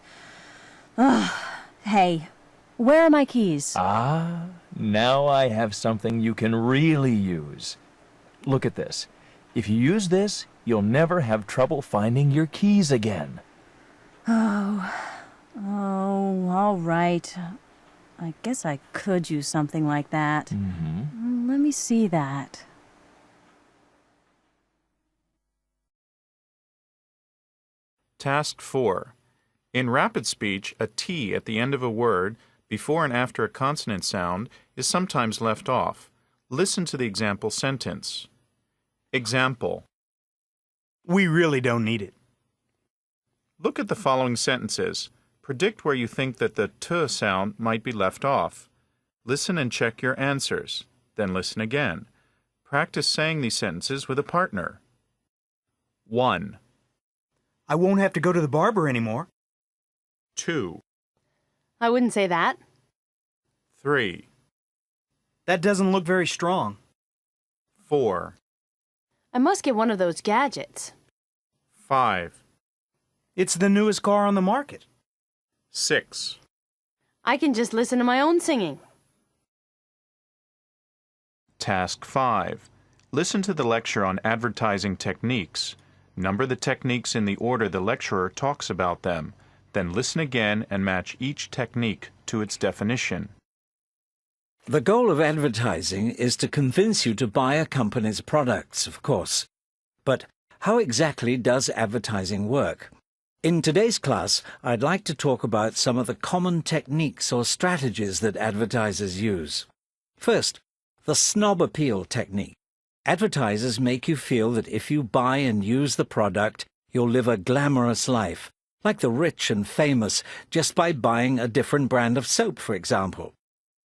Speaker 19: Hey, where are my keys?
Speaker 6: Ah, now I have something you can really use. Look at this. If you use this, you'll never have trouble finding your keys again.
Speaker 19: Oh, all right. I guess I could use something like that. Let me see that.
Speaker 1: Task 4. In rapid speech, a T at the end of a word, before and after a consonant sound, is sometimes left off. Listen to the example sentence. Example.
Speaker 2: We really don't need it.
Speaker 1: Look at the following sentences. Predict where you think that the T sound might be left off. Listen and check your answers. Then listen again. Practice saying these sentences with a partner. 1.
Speaker 2: I won't have to go to the barber anymore.
Speaker 1: 2.
Speaker 3: I wouldn't say that.
Speaker 1: 3.
Speaker 2: That doesn't look very strong.
Speaker 1: 4.
Speaker 3: I must get one of those gadgets.
Speaker 1: 5.
Speaker 2: It's the newest car on the market.
Speaker 1: 6.
Speaker 3: I can just listen to my own singing.
Speaker 1: Task 5. Listen to the lecture on advertising techniques. Number the techniques in the order the lecturer talks about them. Then listen again and match each technique to its definition.
Speaker 4: The goal of advertising is to convince you to buy a company's products, of course. But how exactly does advertising work? In today's class, I'd like to talk about some of the common techniques or strategies that advertisers use. First, the snob appeal technique. Advertisers make you feel that if you buy and use the product, you'll live a glamorous life, like the rich and famous, just by buying a different brand of soap, for example.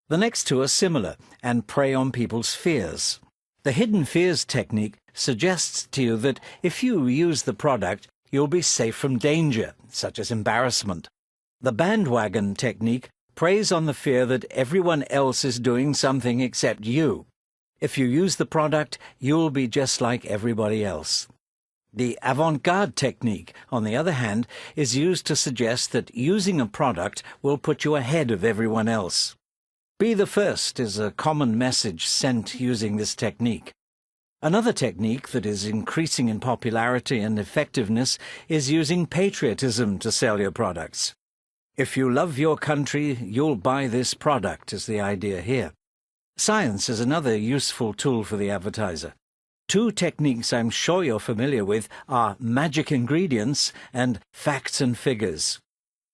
Speaker 4: The next two are similar and prey on people's fears. The hidden fears technique suggests to you that if you use the product, you'll be safe from danger, such as embarrassment. The bandwagon technique preys on the fear that everyone else is doing something except you. If you use the product, you'll be just like everybody else. The avant-garde technique, on the other hand, is used to suggest that using a product will put you ahead of everyone else. Be the first is a common message sent using this technique. Another technique that is increasing in popularity and effectiveness is using patriotism to sell your products. If you love your country, you'll buy this product, is the idea here. Science is another useful tool for the advertiser. Two techniques I'm sure you're familiar with are magic ingredients and facts and figures.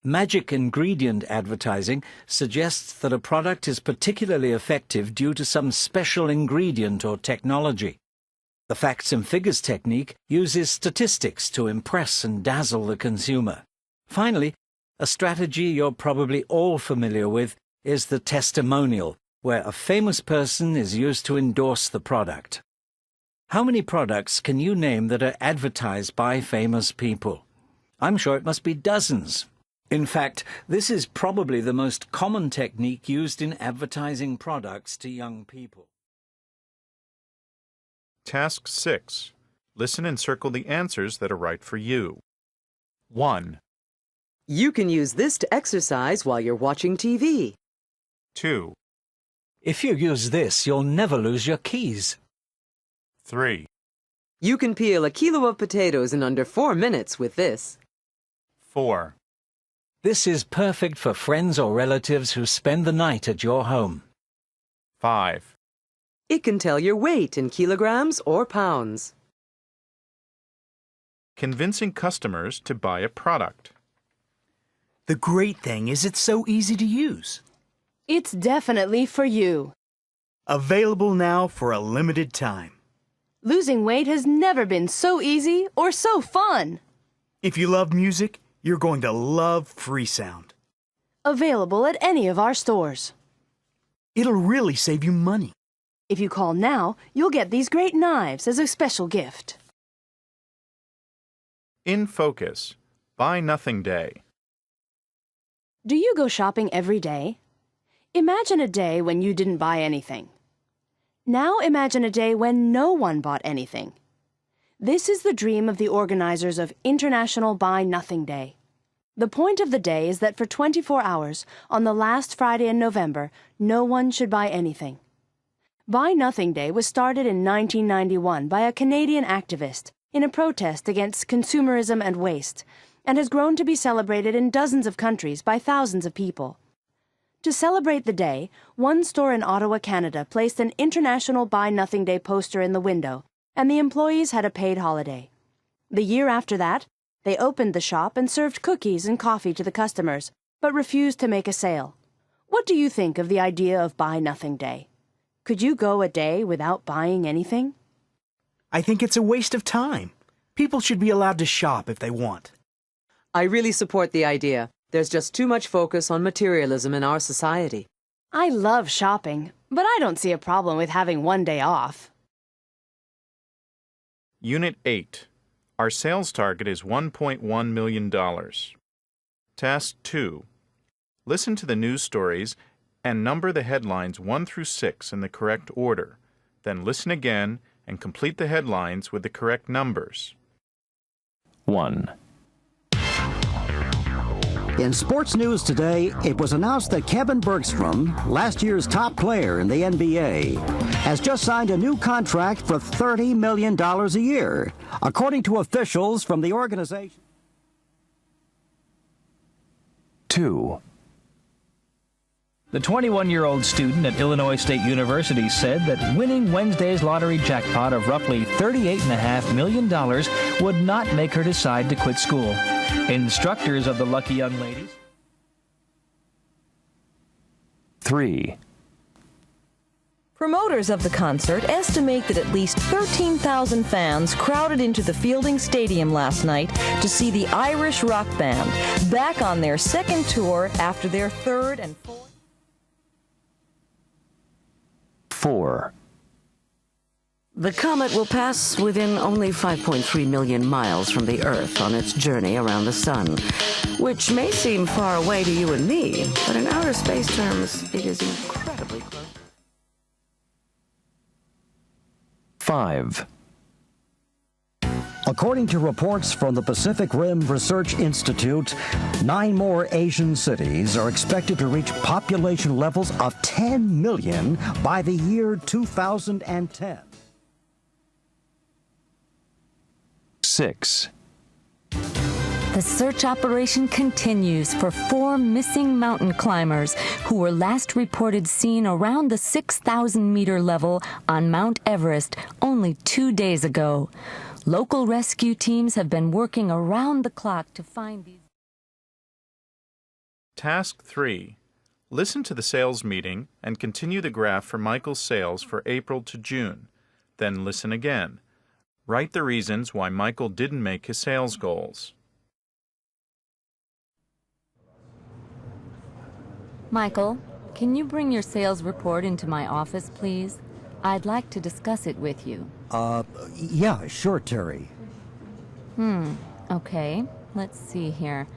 Speaker 4: Magic ingredient advertising suggests that a product is particularly effective due to some special ingredient or technology. The facts and figures technique uses statistics to impress and dazzle the consumer. Finally, a strategy you're probably all familiar with is the testimonial, where a famous person is used to endorse the product. How many products can you name that are advertised by famous people? I'm sure it must be dozens. In fact, this is probably the most common technique used in advertising products to young people.
Speaker 1: Task 6. Listen and circle the answers that are right for you. 1.
Speaker 5: You can use this to exercise while you're watching TV.
Speaker 1: 2.
Speaker 4: If you use this, you'll never lose your keys.
Speaker 1: 3.
Speaker 5: You can peel a kilo of potatoes in under 4 minutes with this.
Speaker 1: 4.
Speaker 4: This is perfect for friends or relatives who spend the night at your home.
Speaker 1: 5.
Speaker 5: It can tell your weight in kilograms or pounds.
Speaker 1: Convincing customers to buy a product.
Speaker 2: The great thing is it's so easy to use.
Speaker 3: It's definitely for you.
Speaker 2: Available now for a limited time.
Speaker 3: Losing weight has never been so easy or so fun.
Speaker 2: If you love music, you're going to love Freesound.
Speaker 3: Available at any of our stores.
Speaker 2: It'll really save you money.
Speaker 3: If you call now, you'll get these great knives as a special gift.
Speaker 1: In focus. Buy Nothing Day.
Speaker 3: Do you go shopping every day? Imagine a day when you didn't buy anything. Now imagine a day when no one bought anything. This is the dream of the organizers of International Buy Nothing Day. The point of the day is that for 24 hours, on the last Friday in November, no one should buy anything. Buy Nothing Day was started in 1991 by a Canadian activist in a protest against consumerism and waste, and has grown to be celebrated in dozens of countries by thousands of people. To celebrate the day, one store in Ottawa, Canada placed an International Buy Nothing Day poster in the window, and the employees had a paid holiday. The year after that, they opened the shop and served cookies and coffee to the customers, but refused to make a sale. What do you think of the idea of Buy Nothing Day? Could you go a day without buying anything?
Speaker 2: I think it's a waste of time. People should be allowed to shop if they want.
Speaker 5: I really support the idea. There's just too much focus on materialism in our society.
Speaker 3: I love shopping, but I don't see a problem with having one day off.
Speaker 1: Unit 8. Our sales target is $1.1 million. Task 2. Listen to the news stories and number the headlines 1 through 6 in the correct order. Then listen again and complete the headlines with the correct numbers.
Speaker 6: 1.
Speaker 11: In sports news today, it was announced that Kevin Bergstrom, last year's top player in the NBA, has just signed a new contract for $30 million a year, according to officials from the organization.
Speaker 6: 2.
Speaker 13: The 21-year-old student at Illinois State University said that winning Wednesday's lottery jackpot of roughly $38.5 million would not make her decide to quit school. Instructors of the lucky young ladies.
Speaker 6: 3.
Speaker 12: Promoters of the concert estimate that at least 13,000 fans crowded into the Fielding Stadium last night to see the Irish rock band back on their second tour after their third and fourth.
Speaker 6: 4.
Speaker 8: The comet will pass within only 5.3 million miles from the Earth on its journey around the Sun, which may seem far away to you and me, but in outer space terms, it is incredibly close.
Speaker 6: 5.
Speaker 11: According to reports from the Pacific Rim Research Institute, 9 more Asian cities are expected to reach population levels of 10 million by the year 2010.
Speaker 6: 6.
Speaker 18: The search operation continues for 4 missing mountain climbers who were last reported seen around the 6,000-meter level on Mount Everest only 2 days ago. Local rescue teams have been working around the clock to find these.
Speaker 1: Task 3. Listen to the sales meeting and continue the graph for Michael's sales for April to June. Then listen again. Write the reasons why Michael didn't make his sales goals.
Speaker 10: Michael, can you bring your sales report into my office, please? I'd like to discuss it with you.
Speaker 11: Yeah, sure, Terry.
Speaker 10: Okay. Let's see here.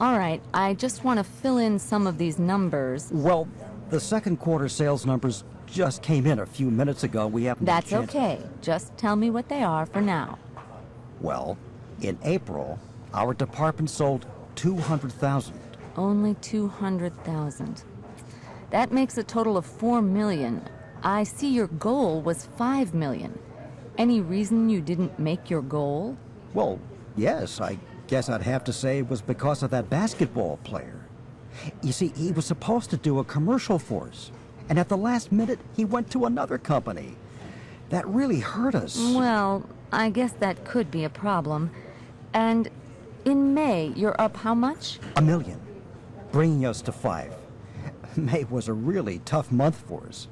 Speaker 10: All right, I just want to fill in some of these numbers.
Speaker 11: Well, the second quarter sales numbers just came in a few minutes ago. We haven't had a
Speaker 10: That's
Speaker 11: chance.
Speaker 10: okay. Just tell me what they are for now.
Speaker 11: Well, in April, our department sold 200,000.
Speaker 10: Only 200,000. That makes a total of 4 million. I see your goal was 5 million. Any reason you didn't make your goal?
Speaker 11: Well, yes, I guess I'd have to say it was because of that basketball player. You see, he was supposed to do a commercial for us, and at the last minute, he went to another company. That really hurt us.
Speaker 10: Well, I guess that could be a problem. And in May, you're up how much?
Speaker 11: $1 million, bringing us to 5. May was a really tough month for us.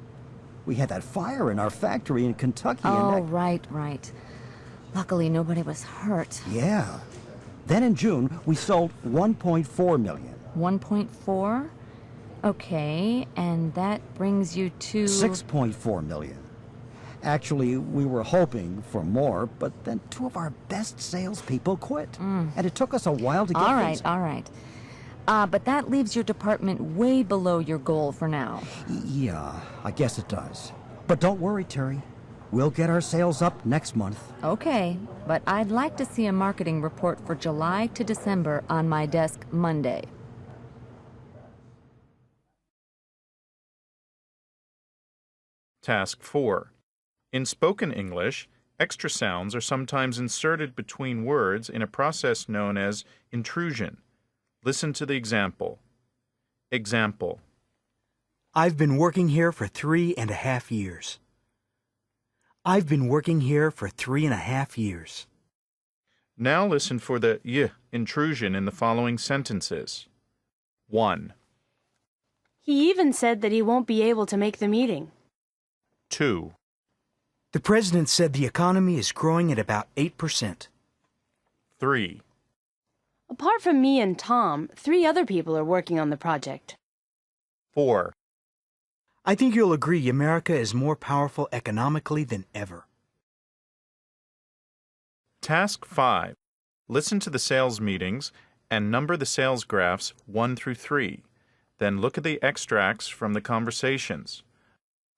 Speaker 11: We had that fire in our factory in Kentucky.
Speaker 10: Oh, right. Luckily, nobody was hurt.
Speaker 11: Yeah. Then in June, we sold 1.4 million.
Speaker 10: 1.4? Okay, and that brings you to...
Speaker 11: 6.4 million. Actually, we were hoping for more, but then 2 of our best salespeople quit. And it took us a while to get things...
Speaker 10: All right. But that leaves your department way below your goal for now.
Speaker 11: Yeah, I guess it does. But don't worry, Terry. We'll get our sales up next month.
Speaker 10: Okay, but I'd like to see a marketing report for July to December on my desk Monday.
Speaker 1: Task 4. In spoken English, extra sounds are sometimes inserted between words in a process known as intrusion. Listen to the example. Example.
Speaker 2: I've been working here for 3.5 years. I've been working here for 3.5 years.
Speaker 1: Now listen for the y intrusion in the following sentences. 1,
Speaker 3: He even said that he won't be able to make the meeting.
Speaker 1: 2,
Speaker 2: The president said the economy is growing at about 8%.
Speaker 1: 3,
Speaker 3: Apart from me and Tom, 3 other people are working on the project.
Speaker 1: 4,
Speaker 2: I think you'll agree America is more powerful economically than ever.
Speaker 1: Task 5. Listen to the sales meetings and number the sales graphs 1 through 3. Then look at the extracts from the conversations.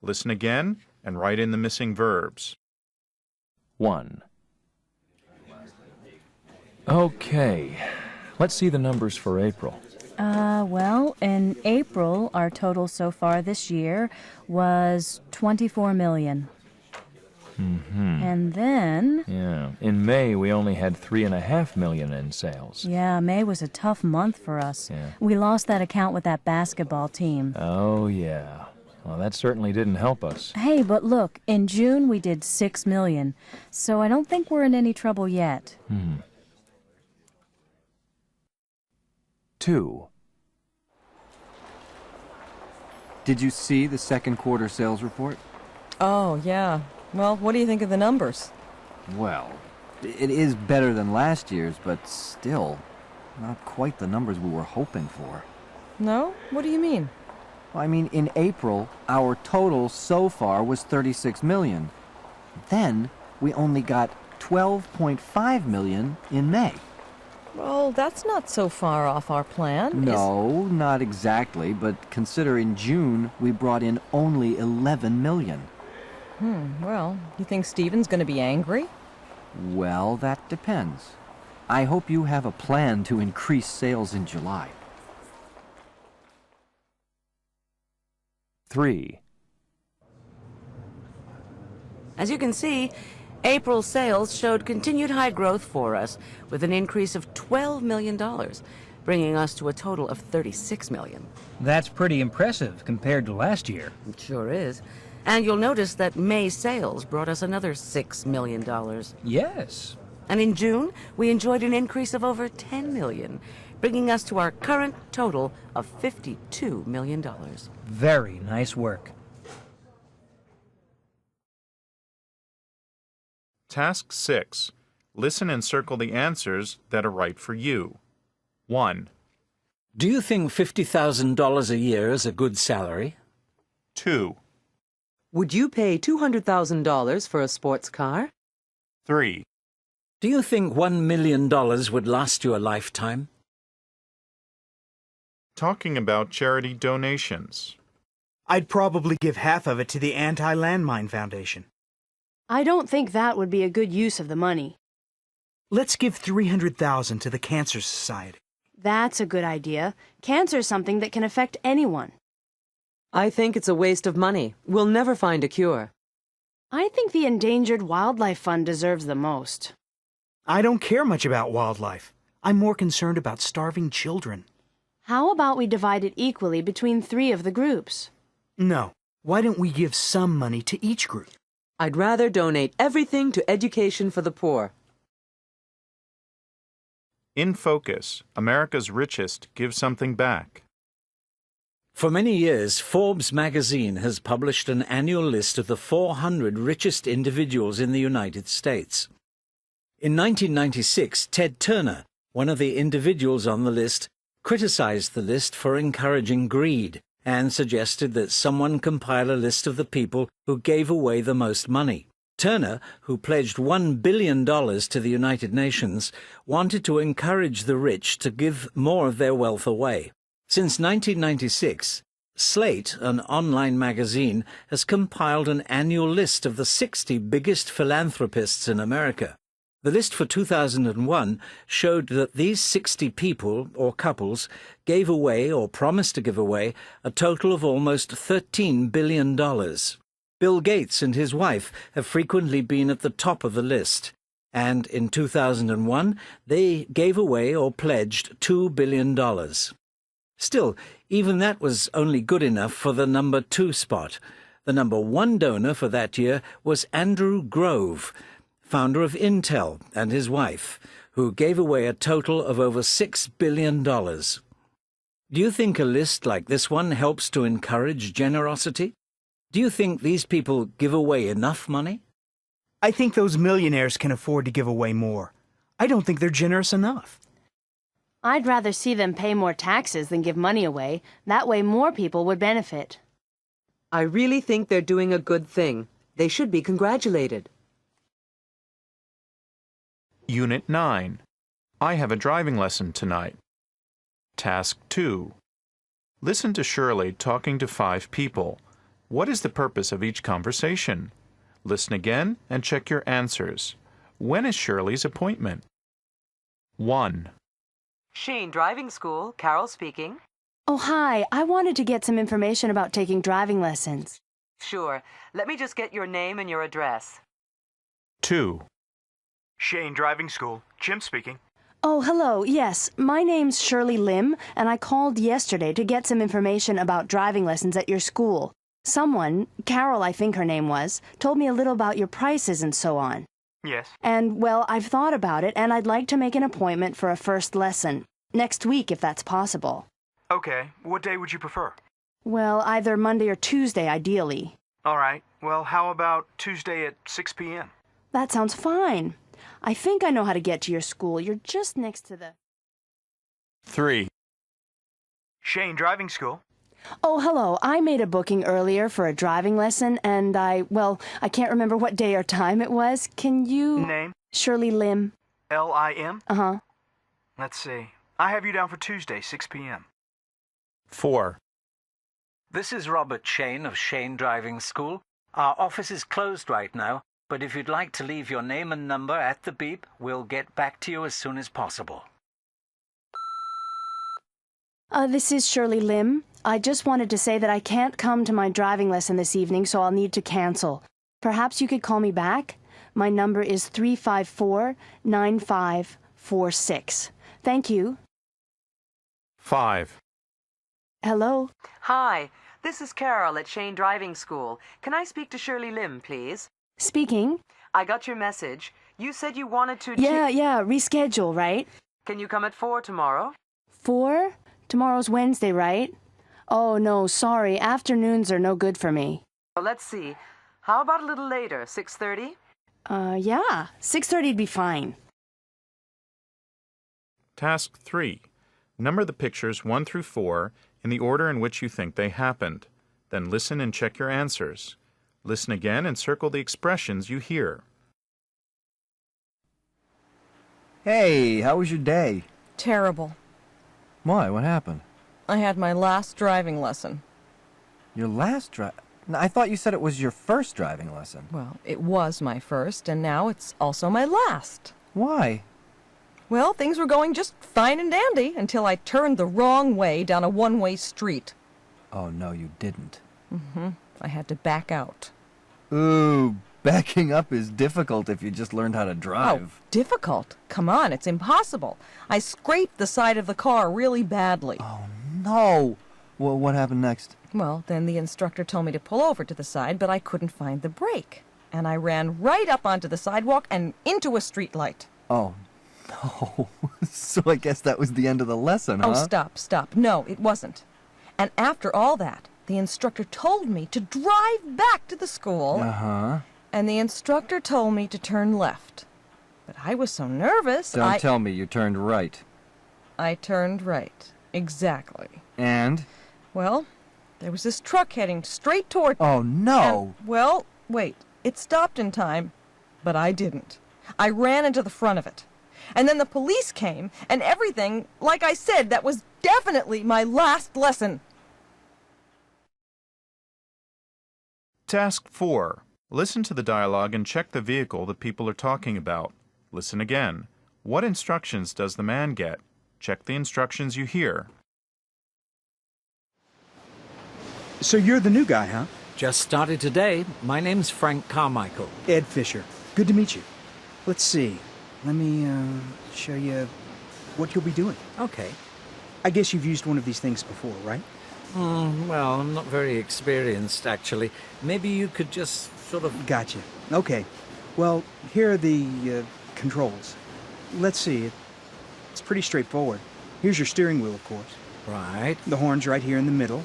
Speaker 1: Listen again and write in the missing verbs.
Speaker 6: 1. Okay, let's see the numbers for April.
Speaker 19: Well, in April, our total so far this year was 24 million.
Speaker 6: Mm-hmm.
Speaker 19: And then...
Speaker 6: Yeah, in May we only had 3.5 million in sales.
Speaker 19: Yeah, May was a tough month for us.
Speaker 6: Yeah.
Speaker 19: We lost that account with that basketball team.
Speaker 6: Oh, yeah. Well, that certainly didn't help us.
Speaker 19: Hey, but look, in June we did 6 million, so I don't think we're in any trouble yet.
Speaker 6: 2.
Speaker 15: Did you see the second quarter sales report?
Speaker 12: Oh, yeah. Well, what do you think of the numbers?
Speaker 15: Well, it is better than last year's, but still, not quite the numbers we were hoping for.
Speaker 12: No? What do you mean?
Speaker 15: I mean, in April, our total so far was 36 million. Then, we only got 12.5 million in May.
Speaker 12: Well, that's not so far off our plan.
Speaker 15: No, not exactly, but consider in June, we brought in only 11 million.
Speaker 12: Well, you think Steven's going to be angry?
Speaker 15: Well, that depends. I hope you have a plan to increase sales in July.
Speaker 6: 3.
Speaker 8: As you can see, April sales showed continued high growth for us, with an increase of $12 million, bringing us to a total of $36 million.
Speaker 13: That's pretty impressive compared to last year.
Speaker 8: It sure is. And you'll notice that May sales brought us another $6 million.
Speaker 13: Yes.
Speaker 8: And in June, we enjoyed an increase of over $10 million, bringing us to our current total of $52 million.
Speaker 13: Very nice work.
Speaker 1: Task 6. Listen and circle the answers that are right for you. 1,
Speaker 4: Do you think $50,000 a year is a good salary?
Speaker 1: 2,
Speaker 5: Would you pay $200,000 for a sports car?
Speaker 1: 3,
Speaker 4: Do you think $1 million would last you a lifetime?
Speaker 1: Talking about charity donations.
Speaker 2: I'd probably give half of it to the Anti-Landmine Foundation.
Speaker 3: I don't think that would be a good use of the money.
Speaker 2: Let's give $300,000 to the Cancer Society.
Speaker 3: That's a good idea. Cancer's something that can affect anyone.
Speaker 5: I think it's a waste of money. We'll never find a cure.
Speaker 3: I think the Endangered Wildlife Fund deserves the most.
Speaker 2: I don't care much about wildlife. I'm more concerned about starving children.
Speaker 3: How about we divide it equally between 3 of the groups?
Speaker 2: No. Why don't we give some money to each group?
Speaker 5: I'd rather donate everything to education for the poor.
Speaker 1: In Focus, America's Richest give something back.
Speaker 4: For many years, Forbes magazine has published an annual list of the 400 richest individuals in the United States. In 1996, Ted Turner, one of the individuals on the list, criticized the list for encouraging greed and suggested that someone compile a list of the people who gave away the most money. Turner, who pledged $1 billion to the United Nations, wanted to encourage the rich to give more of their wealth away. Since 1996, Slate, an online magazine, has compiled an annual list of the 60 biggest philanthropists in America. The list for 2001 showed that these 60 people, or couples, gave away, or promised to give away, a total of almost $13 billion. Bill Gates and his wife have frequently been at the top of the list, and in 2001 they gave away or pledged $2 billion. Still, even that was only good enough for the number 2 spot. The number 1 donor for that year was Andrew Grove, founder of Intel, and his wife, who gave away a total of over $6 billion. Do you think a list like this one helps to encourage generosity? Do you think these people give away enough money?
Speaker 2: I think those millionaires can afford to give away more. I don't think they're generous enough.
Speaker 3: I'd rather see them pay more taxes than give money away. That way more people would benefit.
Speaker 5: I really think they're doing a good thing. They should be congratulated.
Speaker 1: Unit 9. I have a driving lesson tonight. Task 2. Listen to Shirley talking to 5 people. What is the purpose of each conversation? Listen again and check your answers. When is Shirley's appointment? 1.
Speaker 5: Shane Driving School, Carol speaking.
Speaker 3: Oh, hi. I wanted to get some information about taking driving lessons.
Speaker 5: Sure. Let me just get your name and your address.
Speaker 1: 2.
Speaker 2: Shane Driving School. Jim speaking.
Speaker 3: Oh, hello. Yes, my name's Shirley Lim, and I called yesterday to get some information about driving lessons at your school. Someone, Carol I think her name was, told me a little about your prices and so on.
Speaker 2: Yes.
Speaker 3: And, well, I've thought about it, and I'd like to make an appointment for a first lesson. Next week, if that's possible.
Speaker 2: Okay. What day would you prefer?
Speaker 3: Well, either Monday or Tuesday, ideally.
Speaker 2: All right. Well, how about Tuesday at 6 p.m.?
Speaker 3: That sounds fine. I think I know how to get to your school. You're just next to the...
Speaker 1: 3.
Speaker 2: Shane Driving School.
Speaker 3: Oh, hello. I made a booking earlier for a driving lesson, and I can't remember what day or time it was. Can you...
Speaker 2: Name?
Speaker 3: Shirley Lim.
Speaker 2: L-I-M?
Speaker 3: Uh-huh.
Speaker 2: Let's see. I have you down for Tuesday, 6 p.m.
Speaker 1: 4.
Speaker 4: This is Robert Shane of Shane Driving School. Our office is closed right now, but if you'd like to leave your name and number at the beep, we'll get back to you as soon as possible.
Speaker 3: This is Shirley Lim. I just wanted to say that I can't come to my driving lesson this evening, so I'll need to cancel. Perhaps you could call me back? My number is 354-9546. Thank you.
Speaker 1: 5.
Speaker 3: Hello?
Speaker 5: Hi, this is Carol at Shane Driving School. Can I speak to Shirley Lim, please?
Speaker 3: Speaking.
Speaker 5: I got your message. You said you wanted to...
Speaker 3: Yeah, reschedule, right?
Speaker 5: Can you come at 4 tomorrow?
Speaker 3: 4? Tomorrow's Wednesday, right? Oh, no, sorry. Afternoons are no good for me.
Speaker 5: Well, let's see. How about a little later, 6:30?
Speaker 3: Yeah, 6:30'd be fine.
Speaker 1: Task 3. Number the pictures 1 through 4 in the order in which you think they happened. Then listen and check your answers. Listen again and circle the expressions you hear.
Speaker 15: Hey, how was your day?
Speaker 12: Terrible.
Speaker 15: Why? What happened?
Speaker 12: I had my last driving lesson.
Speaker 15: Your last I thought you said it was your first driving lesson.
Speaker 12: Well, it was my first, and now it's also my last.
Speaker 15: Why?
Speaker 12: Well, things were going just fine and dandy until I turned the wrong way down a one-way street.
Speaker 15: Oh, no, you didn't.
Speaker 12: Mm-hmm. I had to back out.
Speaker 15: Ooh, backing up is difficult if you just learned how to drive.
Speaker 12: Oh, difficult? Come on, it's impossible. I scraped the side of the car really badly.
Speaker 15: Oh, no. Well, what happened next?
Speaker 12: Well, then the instructor told me to pull over to the side, but I couldn't find the brake. And I ran right up onto the sidewalk and into a streetlight.
Speaker 15: Oh, no. So I guess that was the end of the lesson, huh?
Speaker 12: Oh, stop. No, it wasn't. And after all that, the instructor told me to drive back to the school.
Speaker 15: Uh-huh.
Speaker 12: And the instructor told me to turn left. But I was so nervous,
Speaker 15: Don't tell me you turned right.
Speaker 12: I turned right. Exactly.
Speaker 15: And?
Speaker 12: Well, there was this truck heading straight toward...
Speaker 15: Oh, no!
Speaker 12: And, well, wait. It stopped in time, but I didn't. I ran into the front of it. And then the police came, and everything, like I said, that was definitely my last lesson.
Speaker 1: Task 4. Listen to the dialogue and check the vehicle the people are talking about. Listen again. What instructions does the man get? Check the instructions you hear.
Speaker 2: So you're the new guy, huh?
Speaker 4: Just started today. My name's Frank Carmichael.
Speaker 2: Ed Fisher. Good to meet you. Let's see. Let me show you what you'll be doing.
Speaker 4: Okay.
Speaker 2: I guess you've used one of these things before, right?
Speaker 4: Well, I'm not very experienced, actually. Maybe you could just sort of...
Speaker 2: Gotcha. Okay. Well, here are the controls. Let's see. It's pretty straightforward. Here's your steering wheel, of course.
Speaker 4: Right.
Speaker 2: The horn's right here in the middle.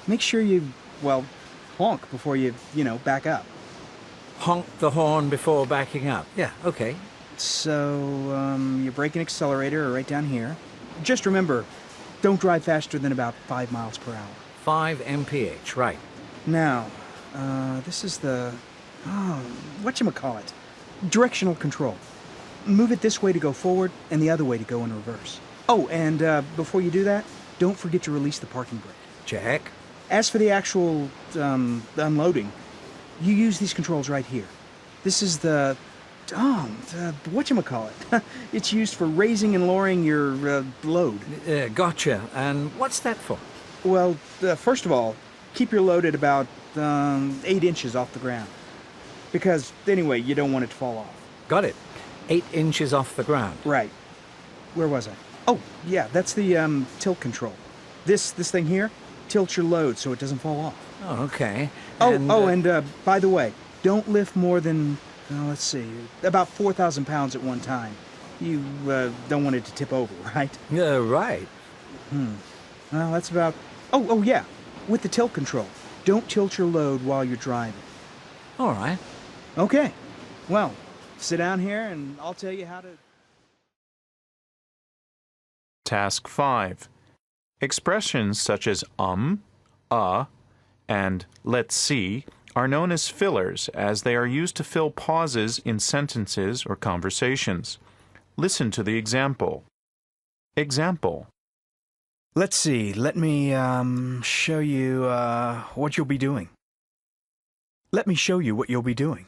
Speaker 2: Make sure you, well, honk before you back up.
Speaker 4: Honk the horn before backing up. Yeah, okay.
Speaker 2: So, your brake and accelerator are right down here. Just remember, don't drive faster than about 5 miles per hour.
Speaker 4: 5 mph, right.
Speaker 2: Now, this is the, whatchamacallit? Directional control. Move it this way to go forward and the other way to go in reverse. Oh, and before you do that, don't forget to release the parking brake.
Speaker 4: Check.
Speaker 2: As for the actual unloading, you use these controls right here. This is the whatchamacallit? It's used for raising and lowering your load.
Speaker 4: Gotcha. And what's that for?
Speaker 2: Well, first of all, keep your load at about 8 inches off the ground. Because, anyway, you don't want it to fall off.
Speaker 4: Got it. 8 inches off the ground.
Speaker 2: Right. Where was I? Oh, yeah, that's the tilt control. This thing here tilts your load so it doesn't fall off.
Speaker 4: Oh, okay.
Speaker 2: And by the way, don't lift more than, let's see, about 4,000 pounds at one time. You don't want it to tip over, right?
Speaker 4: Right.
Speaker 2: Well, that's about... Oh, yeah, with the tilt control. Don't tilt your load while you're driving.
Speaker 4: All right.
Speaker 2: Okay. Well, sit down here and I'll tell you how to...
Speaker 1: Task 5. Expressions such as and let's see are known as fillers as they are used to fill pauses in sentences or conversations. Listen to the example. Example.
Speaker 2: Let's see. Let me show you what you'll be doing. Let me show you what you'll be doing.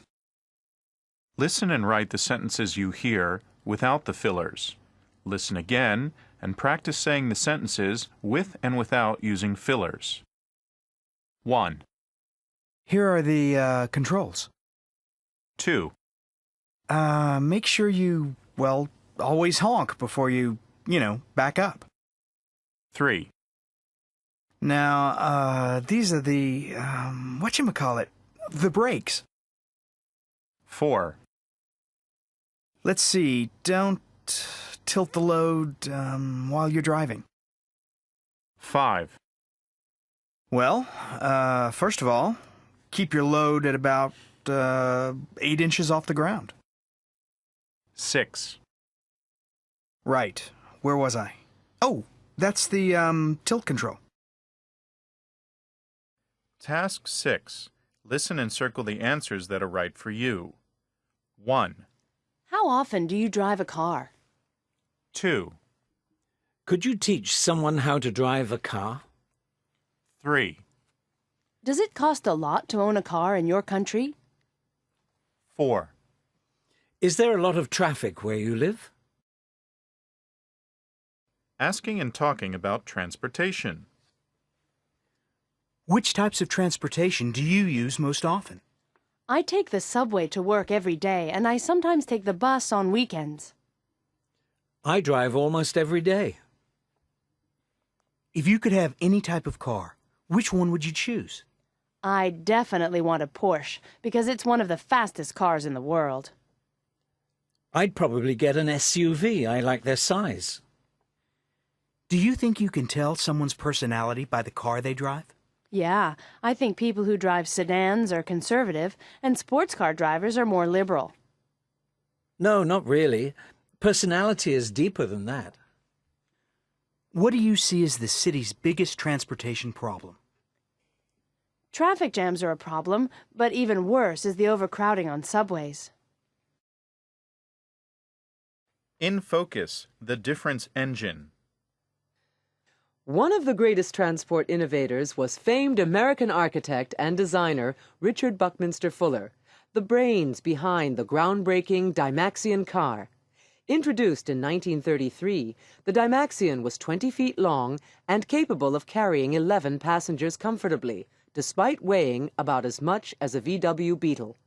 Speaker 1: Listen and write the sentences you hear without the fillers. Listen again and practice saying the sentences with and without using fillers. 1.
Speaker 2: Here are the controls.
Speaker 1: 2.
Speaker 2: Make sure you, well, always honk before you, back up.
Speaker 1: 3.
Speaker 2: Now, these are the, the brakes.
Speaker 1: 4.
Speaker 2: Let's see, don't tilt the load while you're driving.
Speaker 1: 5.
Speaker 2: Well, first of all, keep your load at about 8 inches off the ground.
Speaker 1: 6.
Speaker 2: Right. Where was I? Oh, that's the tilt control.
Speaker 1: Task 6. Listen and circle the answers that are right for you. 1.
Speaker 3: How often do you drive a car?
Speaker 1: 2.
Speaker 4: Could you teach someone how to drive a car?
Speaker 1: 3.
Speaker 3: Does it cost a lot to own a car in your country?
Speaker 1: 4.
Speaker 4: Is there a lot of traffic where you live?
Speaker 1: Asking and talking about transportation.
Speaker 2: Which types of transportation do you use most often?
Speaker 3: I take the subway to work every day, and I sometimes take the bus on weekends.
Speaker 4: I drive almost every day.
Speaker 2: If you could have any type of car, which one would you choose?
Speaker 3: I definitely want a Porsche, because it's one of the fastest cars in the world.
Speaker 4: I'd probably get an SUV. I like their size.
Speaker 2: Do you think you can tell someone's personality by the car they drive?
Speaker 3: Yeah, I think people who drive sedans are conservative, and sports car drivers are more liberal.
Speaker 4: No, not really. Personality is deeper than that.
Speaker 2: What do you see as the city's biggest transportation problem?
Speaker 3: Traffic jams are a problem, but even worse is the overcrowding on subways.
Speaker 1: In focus, the difference engine.
Speaker 5: One of the greatest transport innovators was famed American architect and designer Richard Buckminster Fuller, the brains behind the groundbreaking Dymaxion car. Introduced in 1933, the Dymaxion was 20 feet long and capable of carrying 11 passengers comfortably, despite weighing about as much as a VW Beetle.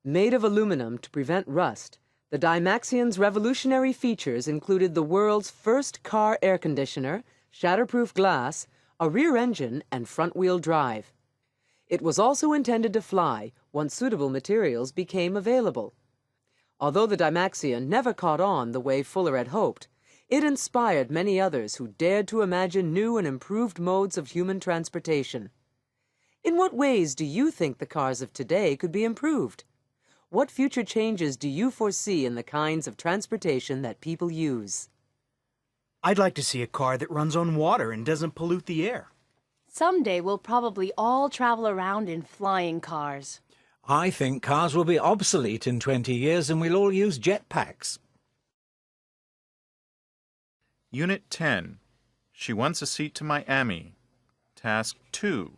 Speaker 5: Made of aluminum to prevent rust, the Dymaxion's revolutionary features included the world's first car air conditioner, shatterproof glass, a rear engine, and front-wheel drive. It was also intended to fly once suitable materials became available. Although the Dymaxion never caught on the way Fuller had hoped, it inspired many others who dared to imagine new and improved modes of human transportation. In what ways do you think the cars of today could be improved? What future changes do you foresee in the kinds of transportation that people use?
Speaker 2: I'd like to see a car that runs on water and doesn't pollute the air.
Speaker 3: Someday we'll probably all travel around in flying cars.
Speaker 4: I think cars will be obsolete in 20 years and we'll all use jetpacks.
Speaker 1: Unit 10. She wants a seat to Miami. Task 2.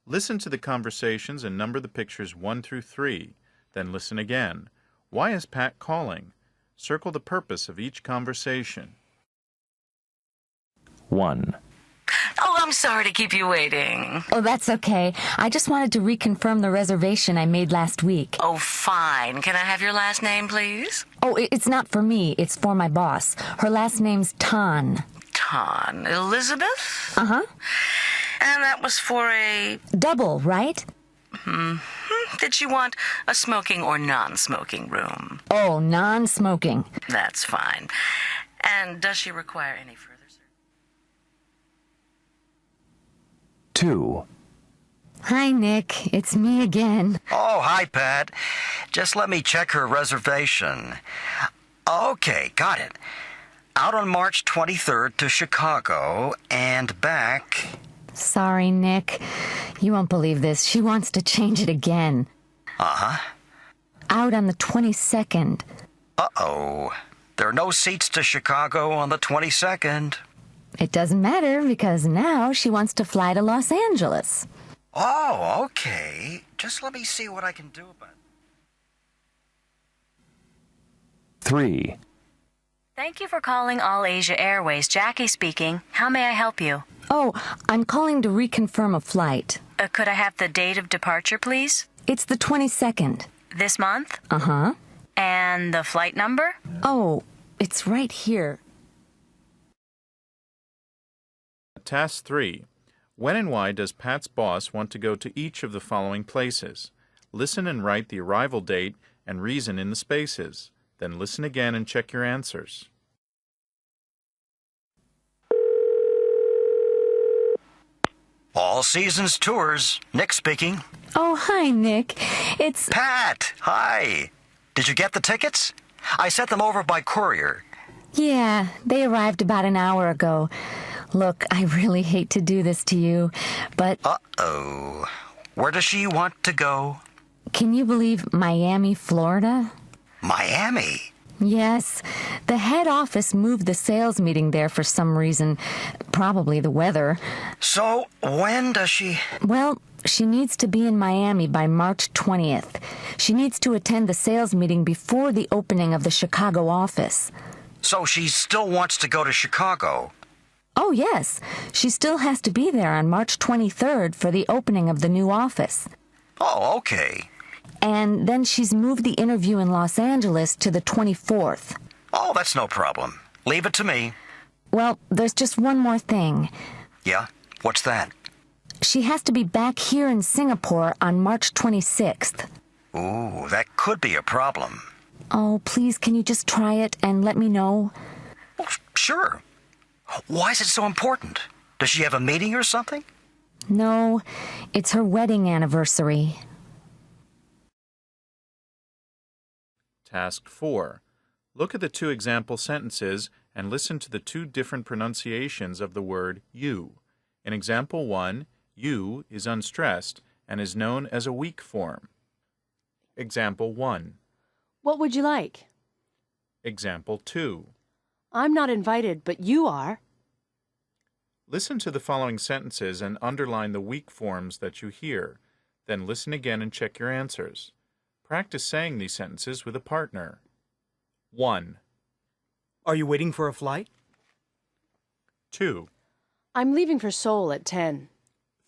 Speaker 1: Listen to the conversations and number the pictures 1 through 3. Then listen again. Why is Pat calling? Circle the purpose of each conversation.
Speaker 6: 1.
Speaker 8: Oh, I'm sorry to keep you waiting.
Speaker 18: Oh, that's okay. I just wanted to reconfirm the reservation I made last week.
Speaker 8: Oh, fine. Can I have your last name, please?
Speaker 18: Oh, it's not for me. It's for my boss. Her last name's Tan.
Speaker 8: Tan. Elizabeth?
Speaker 18: Uh-huh.
Speaker 8: And that was for a...
Speaker 18: Double, right?
Speaker 8: Did she want a smoking or non-smoking room?
Speaker 18: Oh, non-smoking.
Speaker 8: That's fine. And does she require any further service?
Speaker 15: 2.
Speaker 18: Hi, Nick. It's me again.
Speaker 11: Oh, hi, Pat. Just let me check her reservation. Okay, got it. Out on March 23rd to Chicago and back...
Speaker 18: Sorry, Nick. You won't believe this. She wants to change it again.
Speaker 11: Uh-huh.
Speaker 18: Out on the 22nd.
Speaker 11: Uh-oh. There are no seats to Chicago on the 22nd.
Speaker 18: It doesn't matter because now she wants to fly to Los Angeles.
Speaker 11: Oh, okay. Just let me see what I can do about it.
Speaker 6: 3.
Speaker 21: Thank you for calling All Asia Airways. Jackie speaking. How may I help you?
Speaker 18: Oh, I'm calling to reconfirm a flight.
Speaker 21: Could I have the date of departure, please?
Speaker 18: It's the 22nd.
Speaker 21: This month?
Speaker 18: Uh-huh.
Speaker 21: And the flight number?
Speaker 18: Oh, it's right here.
Speaker 1: Task 3. When and why does Pat's boss want to go to each of the following places? Listen and write the arrival date and reason in the spaces. Then listen again and check your answers.
Speaker 11: All Seasons Tours. Nick speaking.
Speaker 18: Oh, hi, Nick. It's...
Speaker 11: Pat, hi. Did you get the tickets? I sent them over by courier.
Speaker 18: Yeah, they arrived about an hour ago. Look, I really hate to do this to you, but...
Speaker 11: Uh-oh. Where does she want to go?
Speaker 18: Can you believe Miami, Florida?
Speaker 11: Miami?
Speaker 18: Yes. The head office moved the sales meeting there for some reason. Probably the weather.
Speaker 11: So, when does she...
Speaker 18: Well, she needs to be in Miami by March 20th. She needs to attend the sales meeting before the opening of the Chicago office.
Speaker 11: So she still wants to go to Chicago?
Speaker 18: Oh, yes. She still has to be there on March 23rd for the opening of the new office.
Speaker 11: Oh, okay.
Speaker 18: And then she's moved the interview in Los Angeles to the 24th.
Speaker 11: Oh, that's no problem. Leave it to me.
Speaker 18: Well, there's just one more thing.
Speaker 11: Yeah? What's that?
Speaker 18: She has to be back here in Singapore on March 26th.
Speaker 11: Ooh, that could be a problem.
Speaker 18: Oh, please, can you just try it and let me know?
Speaker 11: Well, sure. Why is it so important? Does she have a meeting or something?
Speaker 18: No, it's her wedding anniversary.
Speaker 1: Task 4. Look at the 2 example sentences and listen to the 2 different pronunciations of the word you. In example 1, you is unstressed and is known as a weak form. Example 1.
Speaker 3: What would you like?
Speaker 1: Example 2.
Speaker 3: I'm not invited, but you are.
Speaker 1: Listen to the following sentences and underline the weak forms that you hear. Then listen again and check your answers. Practice saying these sentences with a partner. 1.
Speaker 2: Are you waiting for a flight?
Speaker 1: 2.
Speaker 3: I'm leaving for Seoul at 10.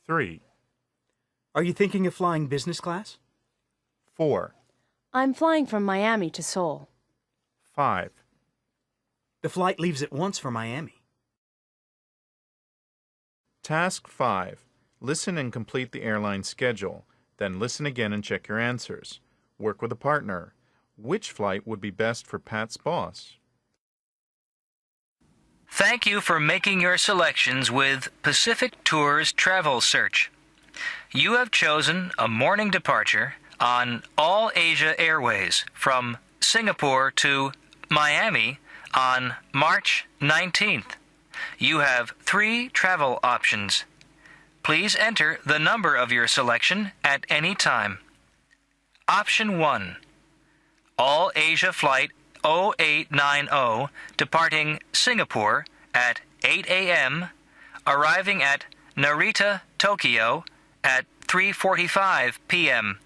Speaker 1: 3.
Speaker 2: Are you thinking of flying business class?
Speaker 1: 4.
Speaker 3: I'm flying from Miami to Seoul.
Speaker 1: 5.
Speaker 2: The flight leaves at once for Miami.
Speaker 1: Task 5. Listen and complete the airline schedule. Then listen again and check your answers. Work with a partner. Which flight would be best for Pat's boss?
Speaker 7: Thank you for making your selections with Pacific Tours Travel Search. You have chosen a morning departure on All Asia Airways from Singapore to Miami on March 19th. You have 3 travel options. Please enter the number of your selection at any time. Option 1. All Asia Flight 0890 departing Singapore at 8 a.m., arriving at Narita, Tokyo at 3:45 p.m.,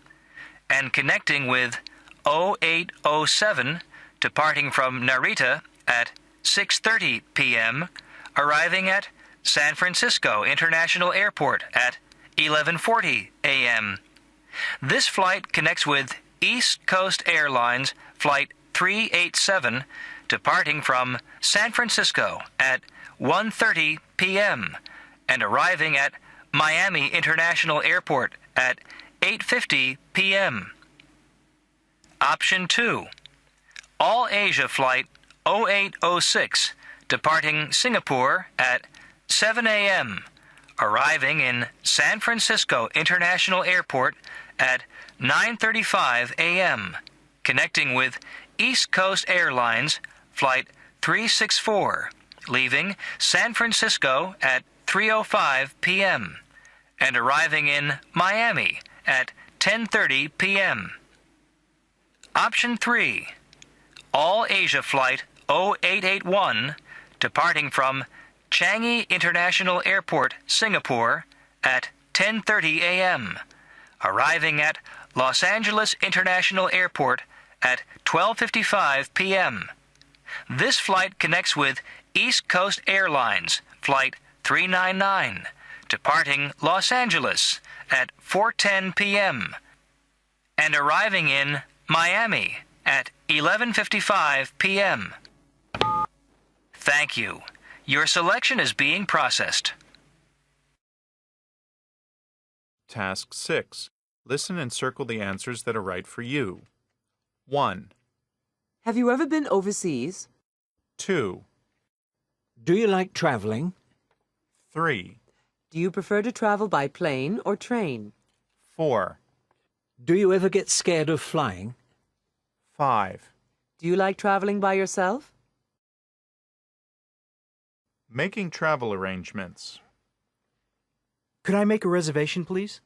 Speaker 7: and connecting with 0807 departing from Narita at 6:30 p.m., arriving at San Francisco International Airport at 11:40 a.m. This flight connects with East Coast Airlines Flight 387 departing from San Francisco at 1:30 p.m. and arriving at Miami International Airport at 8:50 p.m. Option 2. All Asia Flight 0806 departing Singapore at 7 a.m., arriving in San Francisco International Airport at 9:35 a.m., connecting with East Coast Airlines Flight 364, leaving San Francisco at 3:05 p.m., and arriving in Miami at 10:30 p.m. Option 3. All Asia Flight 0881 departing from Changi International Airport, Singapore at 10:30 a.m., arriving at Los Angeles International Airport at 12:55 p.m. This flight connects with East Coast Airlines Flight 399 departing Los Angeles at 4:10 p.m. and arriving in Miami at 11:55 p.m. Thank you. Your selection is being processed.
Speaker 1: Task 6. Listen and circle the answers that are right for you. 1.
Speaker 5: Have you ever been overseas?
Speaker 1: 2.
Speaker 4: Do you like traveling?
Speaker 1: 3.
Speaker 5: Do you prefer to travel by plane or train?
Speaker 1: 4.
Speaker 4: Do you ever get scared of flying?
Speaker 1: 5.
Speaker 5: Do you like traveling by yourself?
Speaker 1: Making travel arrangements.
Speaker 2: Could I make a reservation, please?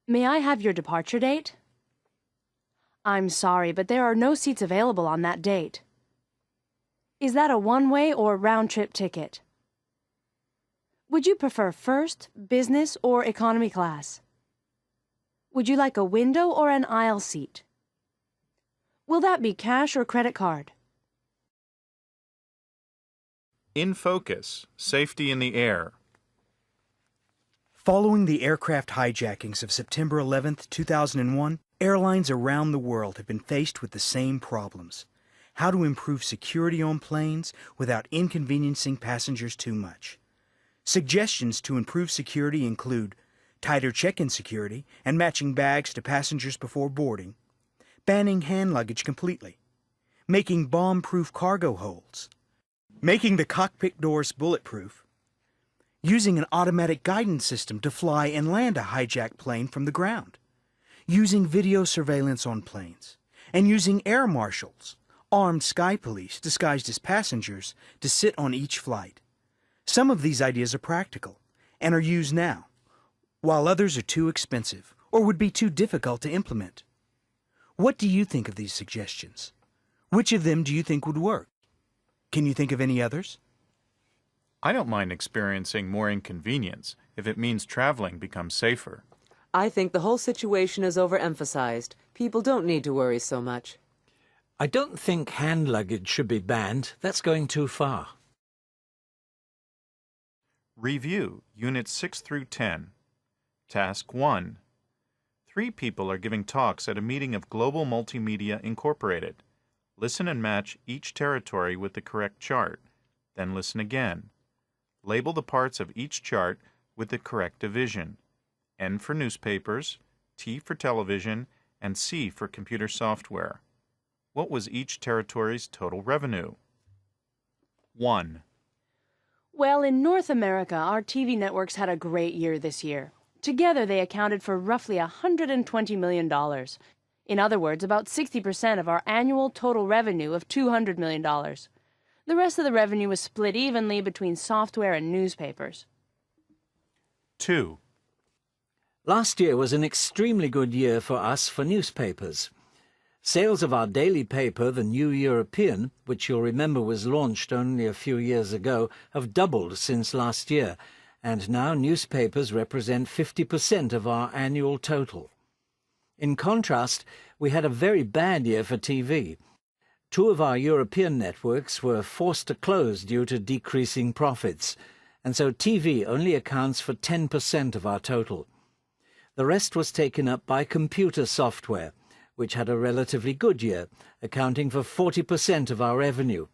Speaker 3: May I have your departure date? I'm sorry, but there are no seats available on that date. Is that a one-way or round-trip ticket? Would you prefer first, business, or economy class? Would you like a window or an aisle seat? Will that be cash or credit card?
Speaker 1: In focus. Safety in the air.
Speaker 2: Following the aircraft hijackings of September 11, 2001, airlines around the world have been faced with the same problems. How to improve security on planes without inconveniencing passengers too much. Suggestions to improve security include tighter check-in security and matching bags to passengers before boarding, banning hand luggage completely, making bomb-proof cargo holds, making the cockpit doors bulletproof, using an automatic guidance system to fly and land a hijacked plane from the ground, using video surveillance on planes, and using air marshals, armed sky police disguised as passengers, to sit on each flight. Some of these ideas are practical and are used now, while others are too expensive or would be too difficult to implement. What do you think of these suggestions? Which of them do you think would work? Can you think of any others?
Speaker 1: I don't mind experiencing more inconvenience if it means traveling becomes safer.
Speaker 5: I think the whole situation is overemphasized. People don't need to worry so much.
Speaker 4: I don't think hand luggage should be banned. That's going too far.
Speaker 1: Review Units 6 through 10. Task 1. 3 people are giving talks at a meeting of Global Multimedia Incorporated. Listen and match each territory with the correct chart. Then listen again. Label the parts of each chart with the correct division. N for newspapers, T for television, and C for computer software. What was each territory's total revenue? 1.
Speaker 3: Well, in North America, our TV networks had a great year this year. Together, they accounted for roughly $120 million. In other words, about 60% of our annual total revenue of $200 million. The rest of the revenue was split evenly between software and newspapers.
Speaker 1: 2.
Speaker 4: Last year was an extremely good year for us for newspapers. Sales of our daily paper, the New European, which you'll remember was launched only a few years ago, have doubled since last year, and now newspapers represent 50% of our annual total. In contrast, we had a very bad year for TV. 2 of our European networks were forced to close due to decreasing profits, and so TV only accounts for 10% of our total. The rest was taken up by computer software, which had a relatively good year, accounting for 40% of our revenue,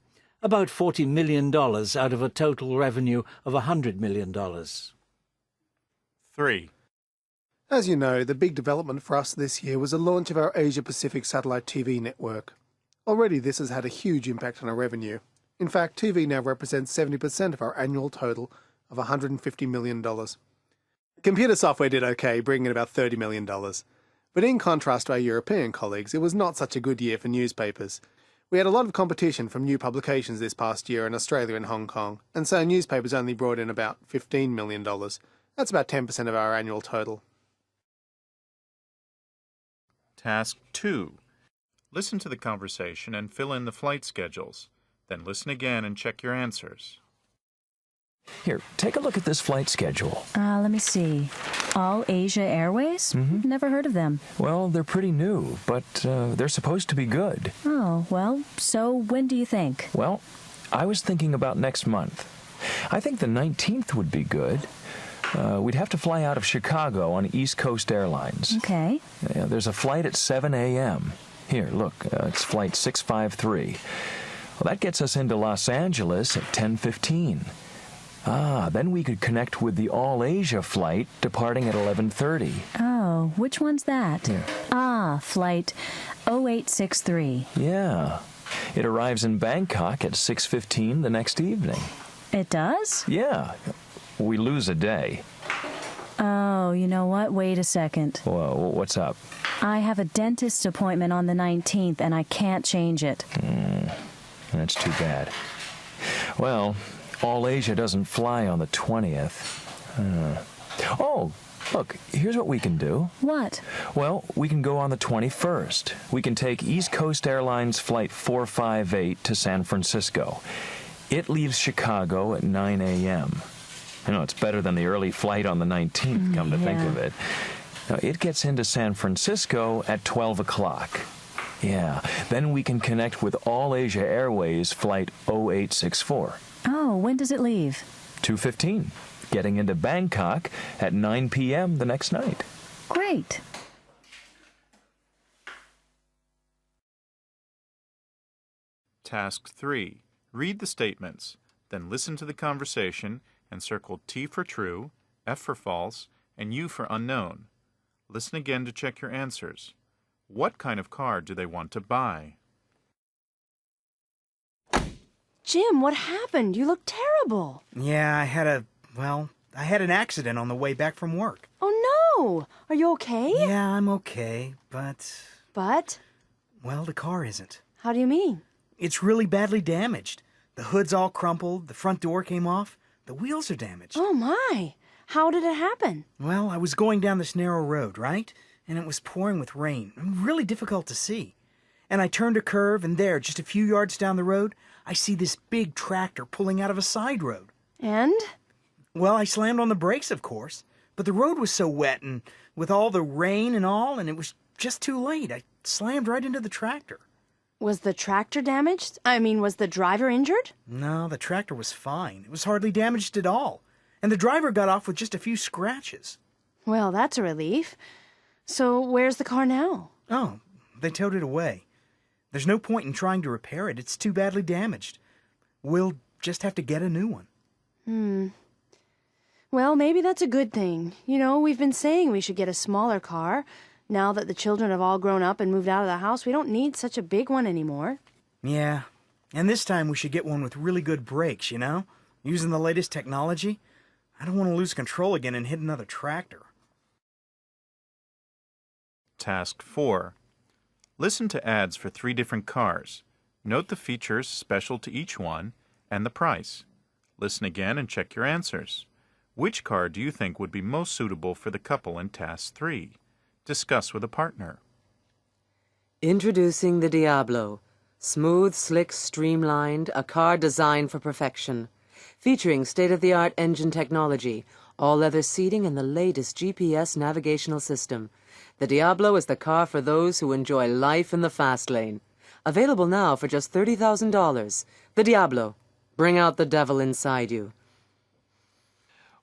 Speaker 4: about $40 million out of a total revenue of $100 million.
Speaker 1: 3.
Speaker 17: As you know, the big development for us this year was the launch of our Asia-Pacific satellite TV network. Already this has had a huge impact on our revenue. In fact, TV now represents 70% of our annual total of $150 million. Computer software did okay, bringing in about $30 million. But in contrast to our European colleagues, it was not such a good year for newspapers. We had a lot of competition from new publications this past year in Australia and Hong Kong, and so newspapers only brought in about $15 million. That's about 10% of our annual total.
Speaker 1: Task 2. Listen to the conversation and fill in the flight schedules. Then listen again and check your answers.
Speaker 6: Here, take a look at this flight schedule.
Speaker 19: Let me see. All Asia Airways? Never heard of them.
Speaker 6: Well, they're pretty new, but they're supposed to be good.
Speaker 19: Oh, well, so when do you think?
Speaker 6: Well, I was thinking about next month. I think the 19th would be good. We'd have to fly out of Chicago on East Coast Airlines.
Speaker 19: Okay.
Speaker 6: There's a flight at 7 a.m. Here, look, it's flight 653. Well, that gets us into Los Angeles at 10:15. Then we could connect with the All-Asia flight departing at 11:30.
Speaker 19: Oh, which one's that?
Speaker 6: Yeah.
Speaker 19: Flight 0863.
Speaker 6: Yeah. It arrives in Bangkok at 6:15 the next evening.
Speaker 19: It does?
Speaker 6: Yeah. We lose a day.
Speaker 19: Oh, you know what? Wait a second.
Speaker 6: Whoa, what's up?
Speaker 19: I have a dentist appointment on the 19th, and I can't change it.
Speaker 6: That's too bad. Well, All Asia doesn't fly on the 20th. Oh, look, here's what we can do.
Speaker 19: What?
Speaker 6: Well, we can go on the 21st. We can take East Coast Airlines Flight 458 to San Francisco. It leaves Chicago at 9 a.m. You know, it's better than the early flight on the 19th, come to think of it. Now, it gets into San Francisco at 12 o'clock. Yeah, then we can connect with All Asia Airways Flight 0864.
Speaker 19: Oh, when does it leave?
Speaker 6: 2:15, getting into Bangkok at 9 p.m. the next night.
Speaker 19: Great.
Speaker 1: Task 3. Read the statements, then listen to the conversation and circle T for true, F for false, and U for unknown. Listen again to check your answers. What kind of car do they want to buy?
Speaker 3: Jim, what happened? You look terrible.
Speaker 2: Yeah, I had an accident on the way back from work.
Speaker 3: Oh, no! Are you okay?
Speaker 2: Yeah, I'm okay, but...
Speaker 3: But?
Speaker 2: Well, the car isn't.
Speaker 3: How do you mean?
Speaker 2: It's really badly damaged. The hood's all crumpled, the front door came off, the wheels are damaged.
Speaker 3: Oh, my! How did it happen?
Speaker 2: Well, I was going down this narrow road, right? And it was pouring with rain. Really difficult to see. And I turned a curve, and there, just a few yards down the road, I see this big tractor pulling out of a side road.
Speaker 3: And?
Speaker 2: Well, I slammed on the brakes, of course. But the road was so wet and with all the rain and all, and it was just too late. I slammed right into the tractor.
Speaker 3: Was the tractor damaged? I mean, was the driver injured?
Speaker 2: No, the tractor was fine. It was hardly damaged at all. And the driver got off with just a few scratches.
Speaker 3: Well, that's a relief. So where's the car now?
Speaker 2: Oh, they towed it away. There's no point in trying to repair it. It's too badly damaged. We'll just have to get a new one.
Speaker 3: Well, maybe that's a good thing. You know, we've been saying we should get a smaller car. Now that the children have all grown up and moved out of the house, we don't need such a big one anymore.
Speaker 2: Yeah, and this time we should get one with really good brakes, you know? Using the latest technology. I don't want to lose control again and hit another tractor.
Speaker 1: Task 4. Listen to ads for 3 different cars. Note the features special to each one and the price. Listen again and check your answers. Which car do you think would be most suitable for the couple in Task 3? Discuss with a partner.
Speaker 5: Introducing the Diablo. Smooth, slick, streamlined, a car designed for perfection. Featuring state-of-the-art engine technology, all-leather seating, and the latest GPS navigational system. The Diablo is the car for those who enjoy life in the fast lane. Available now for just $30,000. The Diablo. Bring out the devil inside you.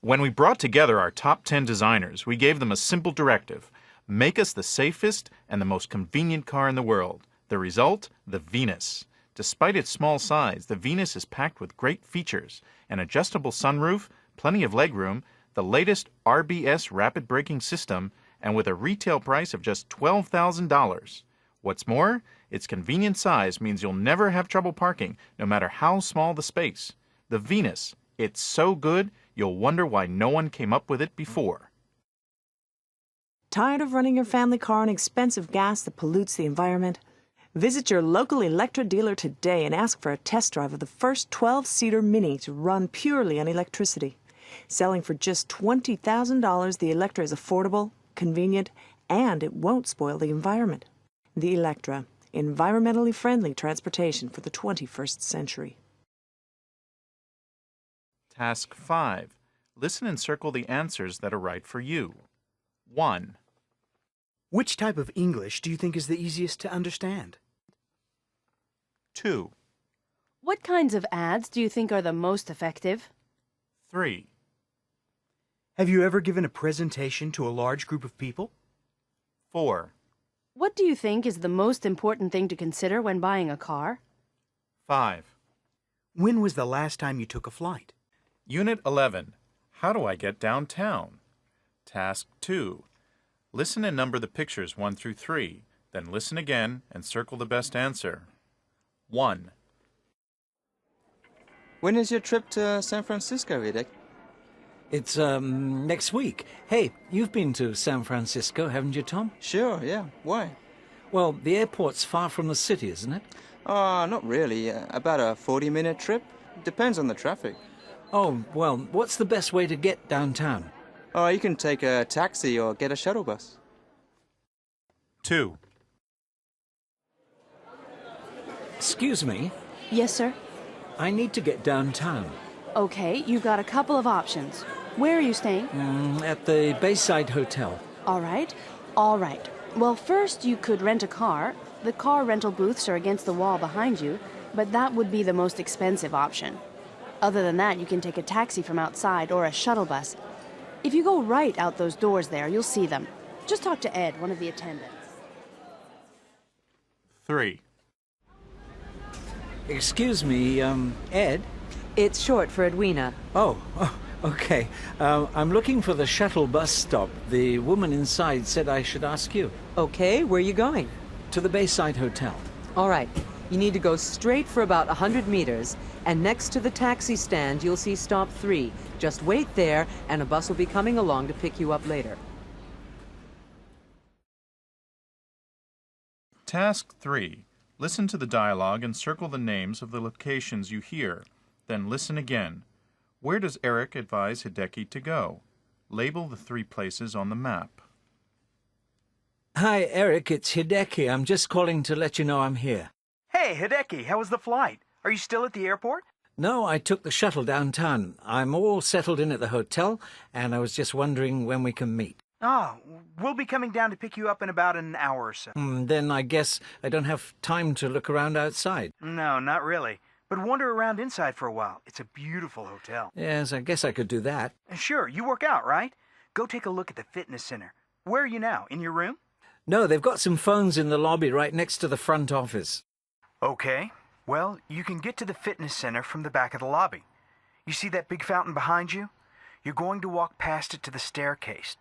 Speaker 1: When we brought together our top 10 designers, we gave them a simple directive. Make us the safest and the most convenient car in the world. The result? The Venus. Despite its small size, the Venus is packed with great features. An adjustable sunroof, plenty of legroom, the latest RBS rapid braking system, and with a retail price of just $12,000. What's more, its convenient size means you'll never have trouble parking, no matter how small the space. The Venus. It's so good, you'll wonder why no one came up with it before.
Speaker 16: Tired of running your family car on expensive gas that pollutes the environment? Visit your local Electra dealer today and ask for a test drive of the first 12-seater Mini to run purely on electricity. Selling for just $20,000, the Electra is affordable, convenient, and it won't spoil the environment. The Electra, environmentally friendly transportation for the 21st century.
Speaker 1: Task 5. Listen and circle the answers that are right for you. 1.
Speaker 2: Which type of English do you think is the easiest to understand?
Speaker 1: 2.
Speaker 3: What kinds of ads do you think are the most effective?
Speaker 1: 3.
Speaker 2: Have you ever given a presentation to a large group of people?
Speaker 1: 4.
Speaker 3: What do you think is the most important thing to consider when buying a car?
Speaker 1: 5.
Speaker 2: When was the last time you took a flight?
Speaker 1: Unit 11. How do I get downtown? Task 2. Listen and number the pictures 1 through 3. Then listen again and circle the best answer. 1.
Speaker 14: When is your trip to San Francisco, Hideki?
Speaker 4: It's, next week. Hey, you've been to San Francisco, haven't you, Tom?
Speaker 14: Sure, yeah. Why?
Speaker 4: Well, the airport's far from the city, isn't it?
Speaker 14: Not really. About a 40-minute trip. Depends on the traffic.
Speaker 4: Oh, well, what's the best way to get downtown?
Speaker 14: Oh, you can take a taxi or get a shuttle bus.
Speaker 1: 2.
Speaker 4: Excuse me?
Speaker 3: Yes, sir.
Speaker 4: I need to get downtown.
Speaker 3: Okay, you've got a couple of options. Where are you staying?
Speaker 4: At the Bayside Hotel.
Speaker 3: All right. All right. Well, first you could rent a car. The car rental booths are against the wall behind you, but that would be the most expensive option. Other than that, you can take a taxi from outside or a shuttle bus. If you go right out those doors there, you'll see them. Just talk to Ed, one of the attendants.
Speaker 1: 3.
Speaker 4: Excuse me, Ed?
Speaker 5: It's short for Edwina.
Speaker 4: Oh, okay. I'm looking for the shuttle bus stop. The woman inside said I should ask you.
Speaker 5: Okay, where are you going?
Speaker 4: To the Bayside Hotel.
Speaker 5: All right. You need to go straight for about 100 meters, and next to the taxi stand, you'll see stop 3. Just wait there, and a bus will be coming along to pick you up later.
Speaker 1: Task 3. Listen to the dialogue and circle the names of the locations you hear. Then listen again. Where does Eric advise Hideki to go? Label the 3 places on the map.
Speaker 4: Hi, Eric. It's Hideki. I'm just calling to let you know I'm here.
Speaker 2: Hey, Hideki, how was the flight? Are you still at the airport?
Speaker 4: No, I took the shuttle downtown. I'm all settled in at the hotel, and I was just wondering when we can meet.
Speaker 2: Ah, we'll be coming down to pick you up in about an hour or so.
Speaker 4: Then I guess I don't have time to look around outside.
Speaker 2: No, not really. But wander around inside for a while. It's a beautiful hotel.
Speaker 4: Yes, I guess I could do that.
Speaker 2: Sure, you work out, right? Go take a look at the fitness center. Where are you now? In your room?
Speaker 4: No, they've got some phones in the lobby right next to the front office.
Speaker 2: Okay. Well, you can get to the fitness center from the back of the lobby. You see that big fountain behind you? You're going to walk past it to the staircase.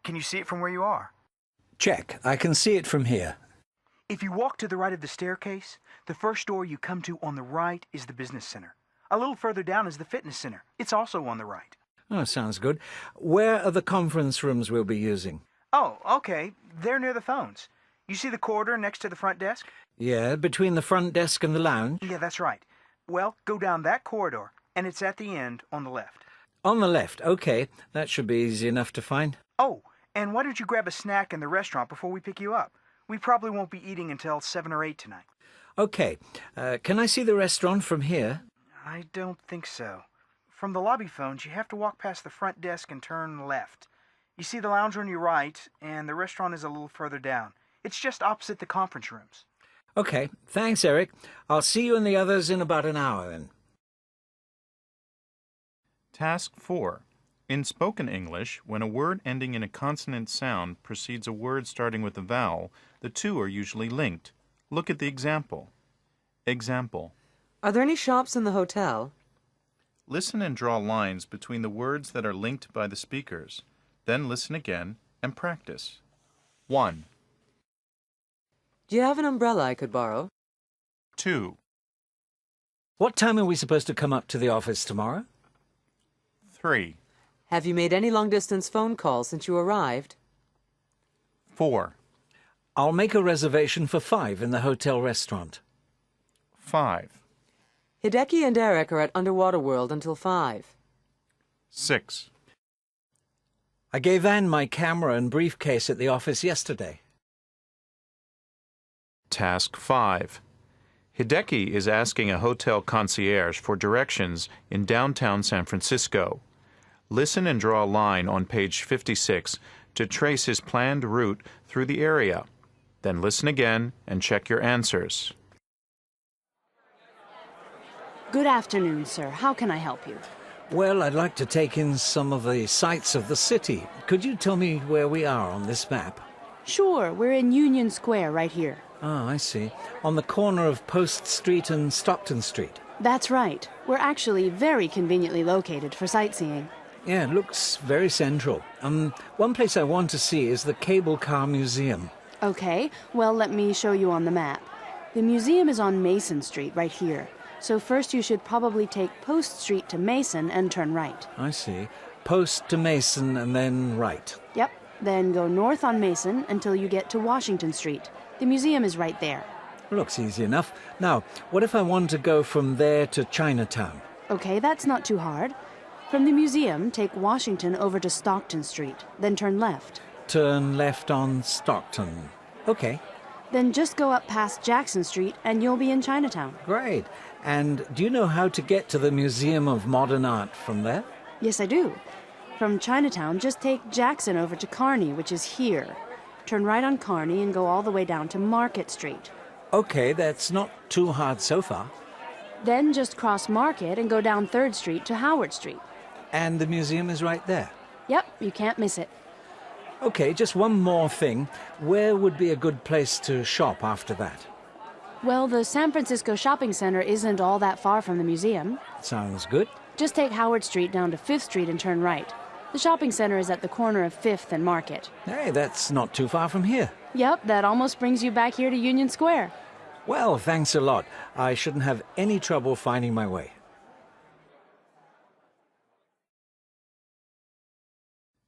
Speaker 2: Can you see it from where you are?
Speaker 4: Check. I can see it from here.
Speaker 2: If you walk to the right of the staircase, the first door you come to on the right is the business center. A little further down is the fitness center. It's also on the right.
Speaker 4: Oh, sounds good. Where are the conference rooms we'll be using?
Speaker 2: Oh, okay. They're near the phones. You see the corridor next to the front desk?
Speaker 4: Yeah, between the front desk and the lounge?
Speaker 2: Yeah, that's right. Well, go down that corridor, and it's at the end on the left.
Speaker 4: On the left. Okay, that should be easy enough to find.
Speaker 2: Oh, and why don't you grab a snack in the restaurant before we pick you up? We probably won't be eating until 7 or 8 tonight.
Speaker 4: Okay. Can I see the restaurant from here?
Speaker 2: I don't think so. From the lobby phones, you have to walk past the front desk and turn left. You see the lounge on your right, and the restaurant is a little further down. It's just opposite the conference rooms.
Speaker 4: Okay, thanks, Eric. I'll see you and the others in about an hour, then.
Speaker 1: Task 4. In spoken English, when a word ending in a consonant sound precedes a word starting with a vowel, the two are usually linked. Look at the example. Example.
Speaker 5: Are there any shops in the hotel?
Speaker 1: Listen and draw lines between the words that are linked by the speakers. Then listen again and practice. 1.
Speaker 5: Do you have an umbrella I could borrow?
Speaker 1: 2.
Speaker 4: What time are we supposed to come up to the office tomorrow?
Speaker 1: 3.
Speaker 5: Have you made any long-distance phone calls since you arrived?
Speaker 1: 4.
Speaker 4: I'll make a reservation for 5 in the hotel restaurant.
Speaker 1: 5.
Speaker 5: Hideki and Eric are at Underwater World until 5.
Speaker 1: 6.
Speaker 4: I gave Anne my camera and briefcase at the office yesterday.
Speaker 1: Task 5. Hideki is asking a hotel concierge for directions in downtown San Francisco. Listen and draw a line on page 56 to trace his planned route through the area. Then listen again and check your answers.
Speaker 3: Good afternoon, sir. How can I help you?
Speaker 4: Well, I'd like to take in some of the sights of the city. Could you tell me where we are on this map?
Speaker 3: Sure, we're in Union Square right here.
Speaker 4: Ah, I see. On the corner of Post Street and Stockton Street.
Speaker 3: That's right. We're actually very conveniently located for sightseeing.
Speaker 4: Yeah, it looks very central. One place I want to see is the Cable Car Museum.
Speaker 3: Okay, well, let me show you on the map. The museum is on Mason Street right here. So first you should probably take Post Street to Mason and turn right.
Speaker 4: I see. Post to Mason and then right.
Speaker 3: Yep. Then go north on Mason until you get to Washington Street. The museum is right there.
Speaker 4: Looks easy enough. Now, what if I want to go from there to Chinatown?
Speaker 3: Okay, that's not too hard. From the museum, take Washington over to Stockton Street, then turn left.
Speaker 4: Turn left on Stockton. Okay.
Speaker 3: Then just go up past Jackson Street and you'll be in Chinatown.
Speaker 4: Great. And do you know how to get to the Museum of Modern Art from there?
Speaker 3: Yes, I do. From Chinatown, just take Jackson over to Kearny, which is here. Turn right on Kearny and go all the way down to Market Street.
Speaker 4: Okay, that's not too hard so far.
Speaker 3: Then just cross Market and go down 3rd Street to Howard Street.
Speaker 4: And the museum is right there?
Speaker 3: Yep, you can't miss it.
Speaker 4: Okay, just one more thing. Where would be a good place to shop after that?
Speaker 3: Well, the San Francisco Shopping Center isn't all that far from the museum.
Speaker 4: Sounds good.
Speaker 3: Just take Howard Street down to 5th Street and turn right. The shopping center is at the corner of 5th and Market.
Speaker 4: Hey, that's not too far from here.
Speaker 3: Yep, that almost brings you back here to Union Square.
Speaker 4: Well, thanks a lot. I shouldn't have any trouble finding my way.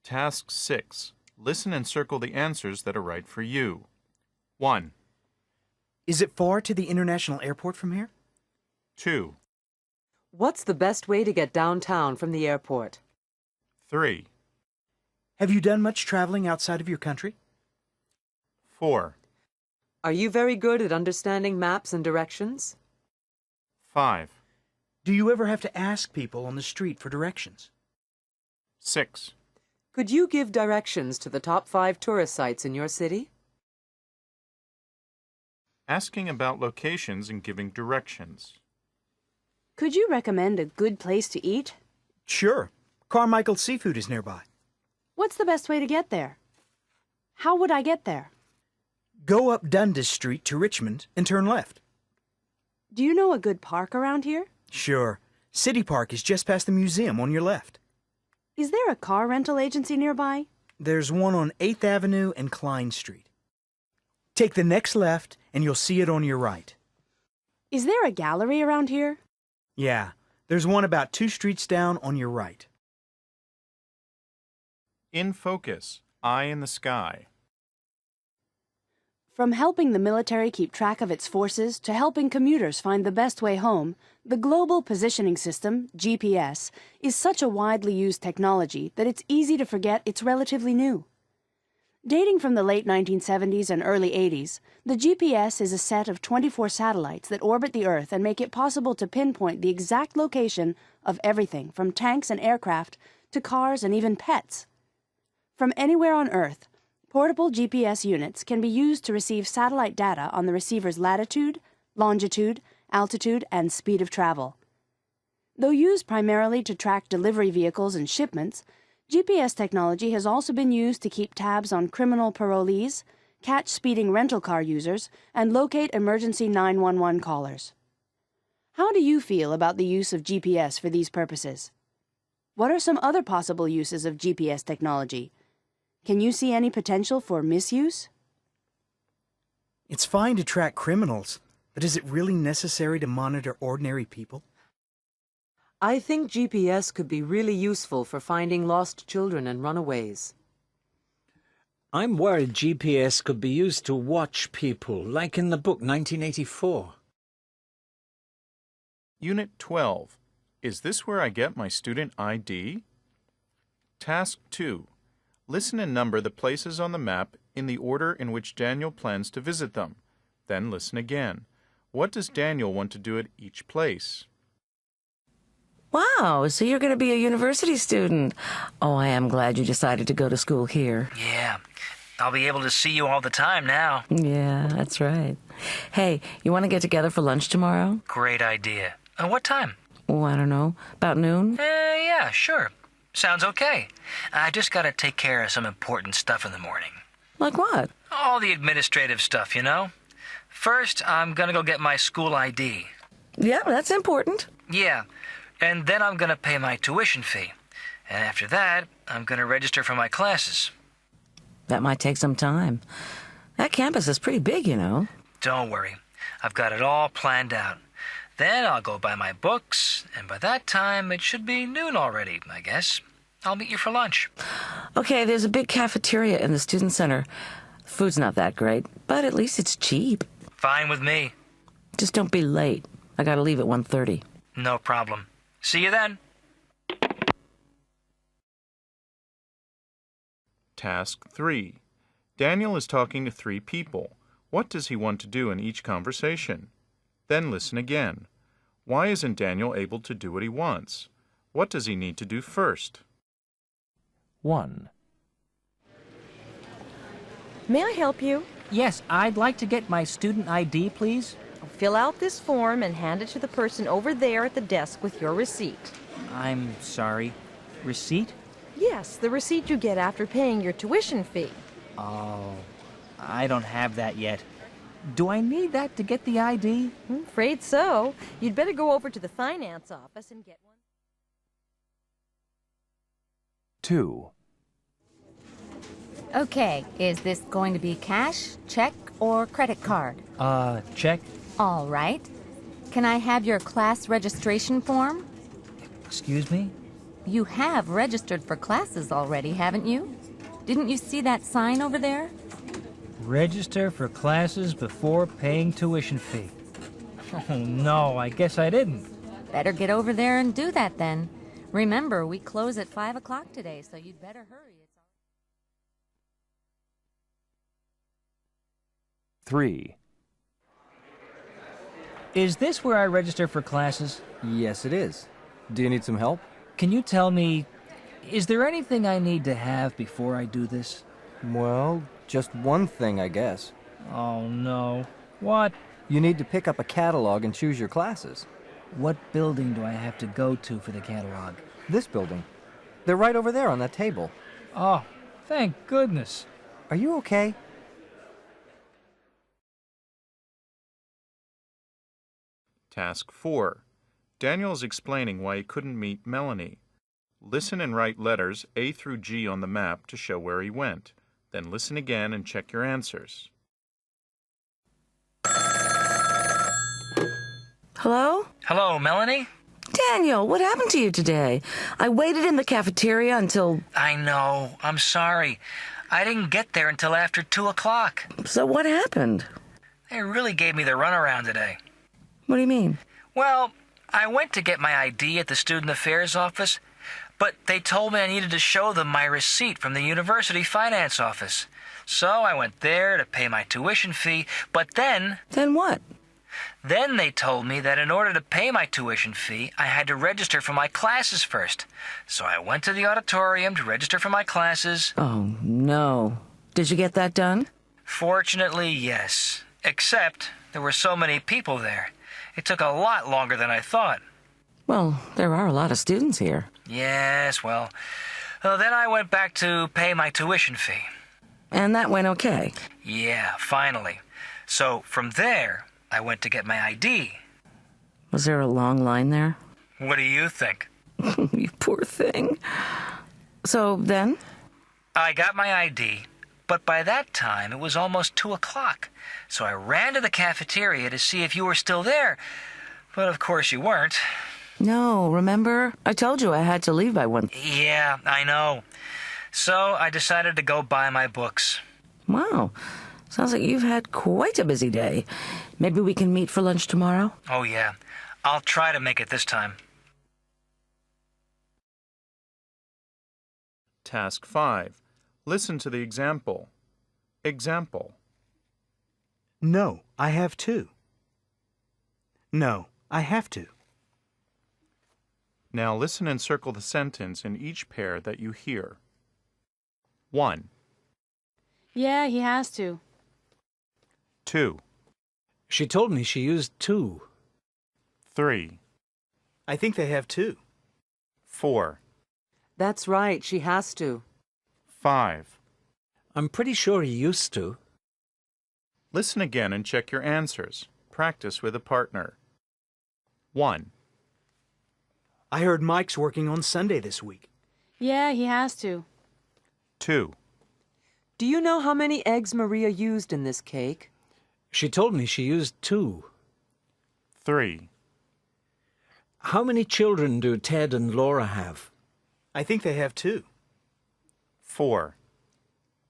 Speaker 1: Task 6. Listen and circle the answers that are right for you. 1.
Speaker 2: Is it far to the international airport from here?
Speaker 1: 2.
Speaker 5: What's the best way to get downtown from the airport?
Speaker 1: 3.
Speaker 2: Have you done much traveling outside of your country?
Speaker 1: 4.
Speaker 5: Are you very good at understanding maps and directions?
Speaker 1: 5.
Speaker 2: Do you ever have to ask people on the street for directions?
Speaker 1: 6.
Speaker 5: Could you give directions to the top 5 tourist sites in your city?
Speaker 1: Asking about locations and giving directions.
Speaker 3: Could you recommend a good place to eat?
Speaker 2: Sure. Carmichael's Seafood is nearby.
Speaker 3: What's the best way to get there? How would I get there?
Speaker 2: Go up Dundas Street to Richmond and turn left.
Speaker 3: Do you know a good park around here?
Speaker 2: Sure. City Park is just past the museum on your left.
Speaker 3: Is there a car rental agency nearby?
Speaker 2: There's one on 8th Avenue and Klein Street. Take the next left and you'll see it on your right.
Speaker 3: Is there a gallery around here?
Speaker 2: Yeah, there's one about 2 streets down on your right.
Speaker 1: In focus. Eye in the sky.
Speaker 3: From helping the military keep track of its forces to helping commuters find the best way home, the Global Positioning System, GPS, is such a widely used technology that it's easy to forget it's relatively new. Dating from the late 1970s and early 80s, the GPS is a set of 24 satellites that orbit the Earth and make it possible to pinpoint the exact location of everything from tanks and aircraft to cars and even pets. From anywhere on Earth, portable GPS units can be used to receive satellite data on the receiver's latitude, longitude, altitude, and speed of travel. Though used primarily to track delivery vehicles and shipments, GPS technology has also been used to keep tabs on criminal parolees, catch speeding rental car users, and locate emergency 911 callers. How do you feel about the use of GPS for these purposes? What are some other possible uses of GPS technology? Can you see any potential for misuse?
Speaker 2: It's fine to track criminals, but is it really necessary to monitor ordinary people?
Speaker 5: I think GPS could be really useful for finding lost children and runaways.
Speaker 4: I'm worried GPS could be used to watch people, like in the book 1984.
Speaker 1: Unit 12. Is this where I get my student ID? Task 2. Listen and number the places on the map in the order in which Daniel plans to visit them. Then listen again. What does Daniel want to do at each place?
Speaker 8: Wow, so you're going to be a university student. Oh, I am glad you decided to go to school here.
Speaker 7: Yeah, I'll be able to see you all the time now.
Speaker 8: Yeah, that's right. Hey, you want to get together for lunch tomorrow?
Speaker 7: Great idea. What time?
Speaker 8: Oh, I don't know. About noon?
Speaker 7: Yeah, sure. Sounds okay. I just gotta take care of some important stuff in the morning.
Speaker 8: Like what?
Speaker 7: All the administrative stuff, you know? First, I'm gonna go get my school ID.
Speaker 8: Yeah, that's important.
Speaker 7: Yeah, and then I'm gonna pay my tuition fee. And after that, I'm gonna register for my classes.
Speaker 8: That might take some time. That campus is pretty big, you know.
Speaker 7: Don't worry. I've got it all planned out. Then I'll go buy my books, and by that time it should be noon already, I guess. I'll meet you for lunch.
Speaker 8: Okay, there's a big cafeteria in the student center. Food's not that great, but at least it's cheap.
Speaker 7: Fine with me.
Speaker 8: Just don't be late. I gotta leave at 1:30.
Speaker 7: No problem. See you then.
Speaker 1: Task 3. Daniel is talking to 3 people. What does he want to do in each conversation? Then listen again. Why isn't Daniel able to do what he wants? What does he need to do first?
Speaker 6: 1.
Speaker 9: May I help you?
Speaker 13: Yes, I'd like to get my student ID, please.
Speaker 9: Fill out this form and hand it to the person over there at the desk with your receipt.
Speaker 13: I'm sorry. Receipt?
Speaker 9: Yes, the receipt you get after paying your tuition fee.
Speaker 13: Oh, I don't have that yet. Do I need that to get the ID?
Speaker 9: I'm afraid so. You'd better go over to the finance office and get one.
Speaker 6: 2.
Speaker 10: Okay, is this going to be cash, check, or credit card?
Speaker 13: Check.
Speaker 10: All right. Can I have your class registration form?
Speaker 13: Excuse me?
Speaker 10: You have registered for classes already, haven't you? Didn't you see that sign over there?
Speaker 13: Register for classes before paying tuition fee. Oh, no, I guess I didn't.
Speaker 10: Better get over there and do that then. Remember, we close at 5 o'clock today, so you'd better hurry.
Speaker 6: 3.
Speaker 13: Is this where I register for classes?
Speaker 15: Yes, it is. Do you need some help?
Speaker 13: Can you tell me, is there anything I need to have before I do this?
Speaker 15: Well, just one thing, I guess.
Speaker 13: Oh, no. What?
Speaker 15: You need to pick up a catalog and choose your classes.
Speaker 13: What building do I have to go to for the catalog?
Speaker 15: This building. They're right over there on that table.
Speaker 13: Oh, thank goodness.
Speaker 15: Are you okay?
Speaker 1: Task 4. Daniel is explaining why he couldn't meet Melanie. Listen and write letters A through G on the map to show where he went. Then listen again and check your answers.
Speaker 8: Hello?
Speaker 7: Hello, Melanie?
Speaker 8: Daniel, what happened to you today? I waited in the cafeteria until...
Speaker 7: I know. I'm sorry. I didn't get there until after 2 o'clock.
Speaker 8: So what happened?
Speaker 7: They really gave me the runaround today.
Speaker 8: What do you mean?
Speaker 7: Well, I went to get my ID at the Student Affairs office, but they told me I needed to show them my receipt from the University Finance office. So I went there to pay my tuition fee, but then...
Speaker 8: Then what?
Speaker 7: Then they told me that in order to pay my tuition fee, I had to register for my classes first. So I went to the auditorium to register for my classes.
Speaker 8: Oh, no. Did you get that done?
Speaker 7: Fortunately, yes. Except there were so many people there. It took a lot longer than I thought.
Speaker 8: Well, there are a lot of students here.
Speaker 7: Yes, well, then I went back to pay my tuition fee.
Speaker 8: And that went okay?
Speaker 7: Yeah, finally. So from there, I went to get my ID.
Speaker 8: Was there a long line there?
Speaker 7: What do you think?
Speaker 8: You poor thing. So then?
Speaker 7: I got my ID, but by that time it was almost 2 o'clock. So I ran to the cafeteria to see if you were still there. But of course you weren't.
Speaker 8: No, remember? I told you I had to leave by 1.
Speaker 7: Yeah, I know. So I decided to go buy my books.
Speaker 8: Wow. Sounds like you've had quite a busy day. Maybe we can meet for lunch tomorrow?
Speaker 7: Oh, yeah. I'll try to make it this time.
Speaker 1: Task 5. Listen to the example. Example.
Speaker 2: No, I have to. No, I have to.
Speaker 1: Now listen and circle the sentence in each pair that you hear. 1,
Speaker 3: Yeah, he has to.
Speaker 1: 2,
Speaker 4: She told me she used 2.
Speaker 1: 3,
Speaker 2: I think they have to.
Speaker 1: 4,
Speaker 5: That's right, she has to.
Speaker 1: 5.
Speaker 4: I'm pretty sure he used to.
Speaker 1: Listen again and check your answers. Practice with a partner. 1,
Speaker 2: I heard Mike's working on Sunday this week.
Speaker 3: Yeah, he has to.
Speaker 1: 2,
Speaker 5: Do you know how many eggs Maria used in this cake?
Speaker 4: She told me she used 2.
Speaker 1: 3,
Speaker 4: How many children do Ted and Laura have?
Speaker 2: I think they have to.
Speaker 1: 4,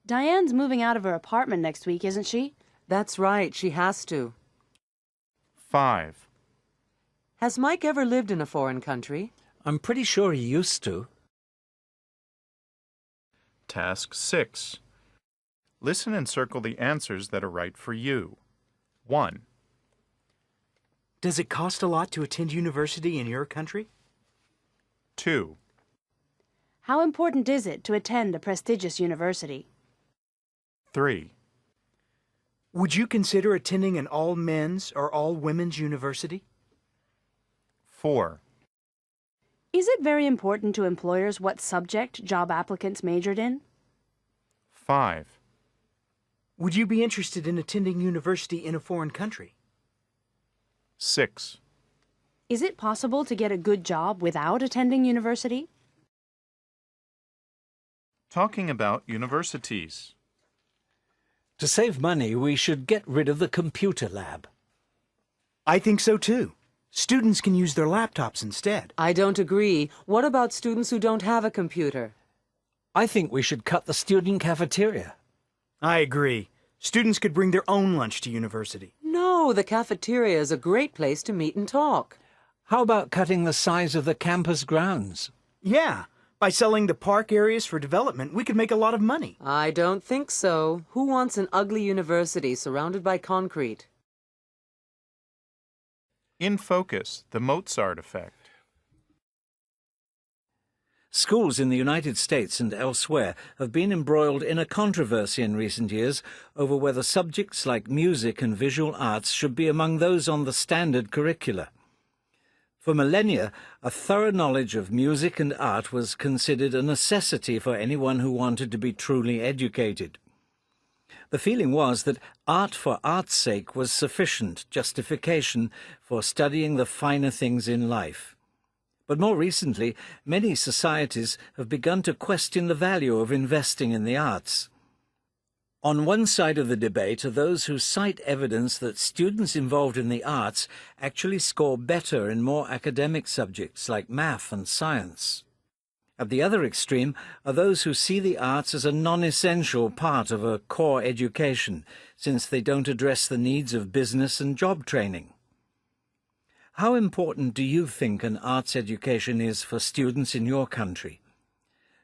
Speaker 3: Diane's moving out of her apartment next week, isn't she?
Speaker 5: That's right, she has to.
Speaker 1: 5,
Speaker 5: Has Mike ever lived in a foreign country?
Speaker 4: I'm pretty sure he used to.
Speaker 1: Task 6. Listen and circle the answers that are right for you. 1,
Speaker 2: Does it cost a lot to attend university in your country?
Speaker 1: 2,
Speaker 3: How important is it to attend a prestigious university?
Speaker 1: 3,
Speaker 2: Would you consider attending an all-men's or all-women's university?
Speaker 1: 4,
Speaker 3: Is it very important to employers what subject job applicants majored in?
Speaker 1: 5,
Speaker 2: Would you be interested in attending university in a foreign country?
Speaker 1: 6.
Speaker 3: Is it possible to get a good job without attending university?
Speaker 1: Talking about universities.
Speaker 4: To save money, we should get rid of the computer lab.
Speaker 2: I think so too. Students can use their laptops instead.
Speaker 5: I don't agree. What about students who don't have a computer?
Speaker 4: I think we should cut the student cafeteria.
Speaker 2: I agree. Students could bring their own lunch to university.
Speaker 5: No, the cafeteria is a great place to meet and talk.
Speaker 4: How about cutting the size of the campus grounds?
Speaker 2: Yeah. By selling the park areas for development, we could make a lot of money.
Speaker 5: I don't think so. Who wants an ugly university surrounded by concrete?
Speaker 1: In Focus, the Mozart Effect.
Speaker 4: Schools in the United States and elsewhere have been embroiled in a controversy in recent years over whether subjects like music and visual arts should be among those on the standard curricula. For millennia, a thorough knowledge of music and art was considered a necessity for anyone who wanted to be truly educated. The feeling was that art for art's sake was sufficient justification for studying the finer things in life. But more recently, many societies have begun to question the value of investing in the arts. On one side of the debate are those who cite evidence that students involved in the arts actually score better in more academic subjects like math and science. At the other extreme are those who see the arts as a non-essential part of a core education, since they don't address the needs of business and job training. How important do you think an arts education is for students in your country?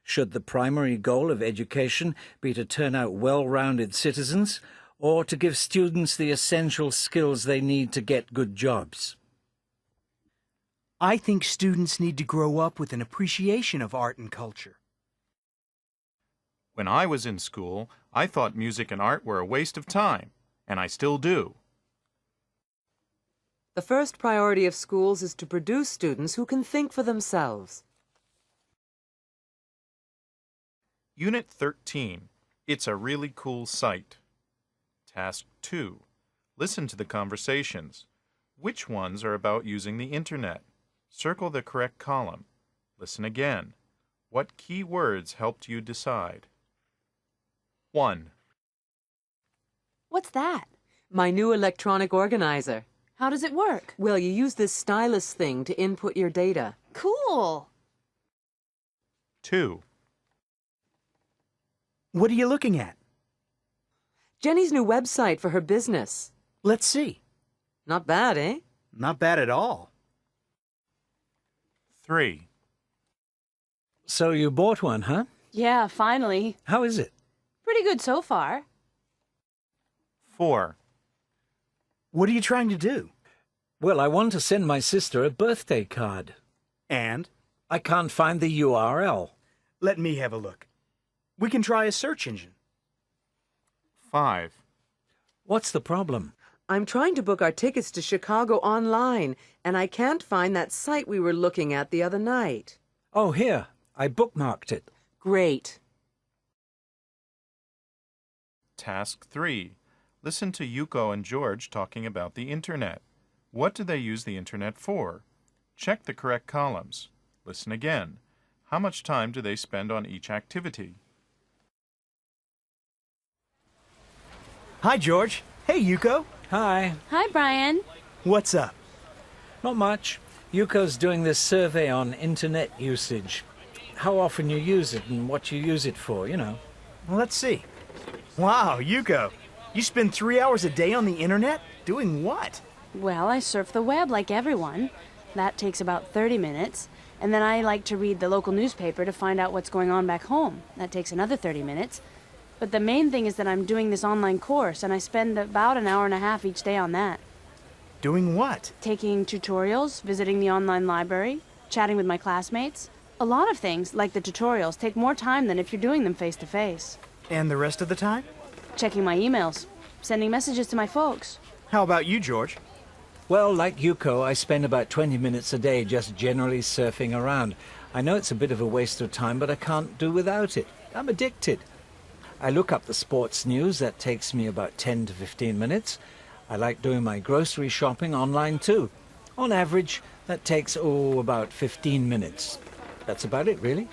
Speaker 4: Should the primary goal of education be to turn out well-rounded citizens, or to give students the essential skills they need to get good jobs?
Speaker 2: I think students need to grow up with an appreciation of art and culture.
Speaker 1: When I was in school, I thought music and art were a waste of time, and I still do.
Speaker 5: The first priority of schools is to produce students who can think for themselves.
Speaker 1: Unit 13. It's a really cool site. Task 2. Listen to the conversations. Which ones are about using the Internet? Circle the correct column. Listen again. What key words helped you decide? 1.
Speaker 3: What's that?
Speaker 5: My new electronic organizer.
Speaker 3: How does it work?
Speaker 5: Well, you use this stylus thing to input your data.
Speaker 3: Cool!
Speaker 1: 2.
Speaker 2: What are you looking at?
Speaker 5: Jenny's new website for her business.
Speaker 2: Let's see.
Speaker 5: Not bad, eh?
Speaker 2: Not bad at all.
Speaker 1: 3.
Speaker 4: So you bought one, huh?
Speaker 3: Yeah, finally.
Speaker 4: How is it?
Speaker 3: Pretty good so far.
Speaker 1: 4.
Speaker 2: What are you trying to do?
Speaker 4: Well, I want to send my sister a birthday card.
Speaker 2: And?
Speaker 4: I can't find the URL.
Speaker 2: Let me have a look. We can try a search engine.
Speaker 1: 5.
Speaker 4: What's the problem?
Speaker 5: I'm trying to book our tickets to Chicago online, and I can't find that site we were looking at the other night.
Speaker 4: Oh, here. I bookmarked it.
Speaker 5: Great.
Speaker 1: Task 3. Listen to Yuko and George talking about the Internet. What do they use the Internet for? Check the correct columns. Listen again. How much time do they spend on each activity?
Speaker 2: Hi, George. Hey, Yuko.
Speaker 4: Hi.
Speaker 3: Hi, Brian.
Speaker 2: What's up?
Speaker 4: Not much. Yuko's doing this survey on Internet usage. How often you use it and what you use it for, you know.
Speaker 2: Well, let's see. Wow, Yuko. You spend 3 hours a day on the Internet? Doing what?
Speaker 3: Well, I surf the web like everyone. That takes about 30 minutes. And then I like to read the local newspaper to find out what's going on back home. That takes another 30 minutes. But the main thing is that I'm doing this online course, and I spend about an hour and a half each day on that.
Speaker 2: Doing what?
Speaker 3: Taking tutorials, visiting the online library, chatting with my classmates. A lot of things, like the tutorials, take more time than if you're doing them face-to-face.
Speaker 2: And the rest of the time?
Speaker 3: Checking my emails, sending messages to my folks.
Speaker 2: How about you, George?
Speaker 4: Well, like Yuko, I spend about 20 minutes a day just generally surfing around. I know it's a bit of a waste of time, but I can't do without it. I'm addicted. I look up the sports news. That takes me about 10 to 15 minutes. I like doing my grocery shopping online too. On average, that takes, about 15 minutes. That's about it, really.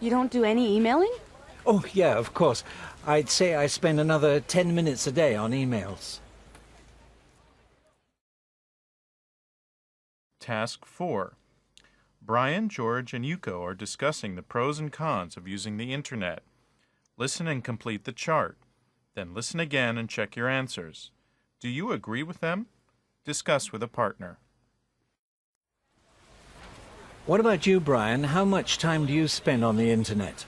Speaker 3: You don't do any emailing?
Speaker 4: Oh, yeah, of course. I'd say I spend another 10 minutes a day on emails.
Speaker 1: Task 4. Brian, George, and Yuko are discussing the pros and cons of using the Internet. Listen and complete the chart. Then listen again and check your answers. Do you agree with them? Discuss with a partner.
Speaker 4: What about you, Brian? How much time do you spend on the Internet?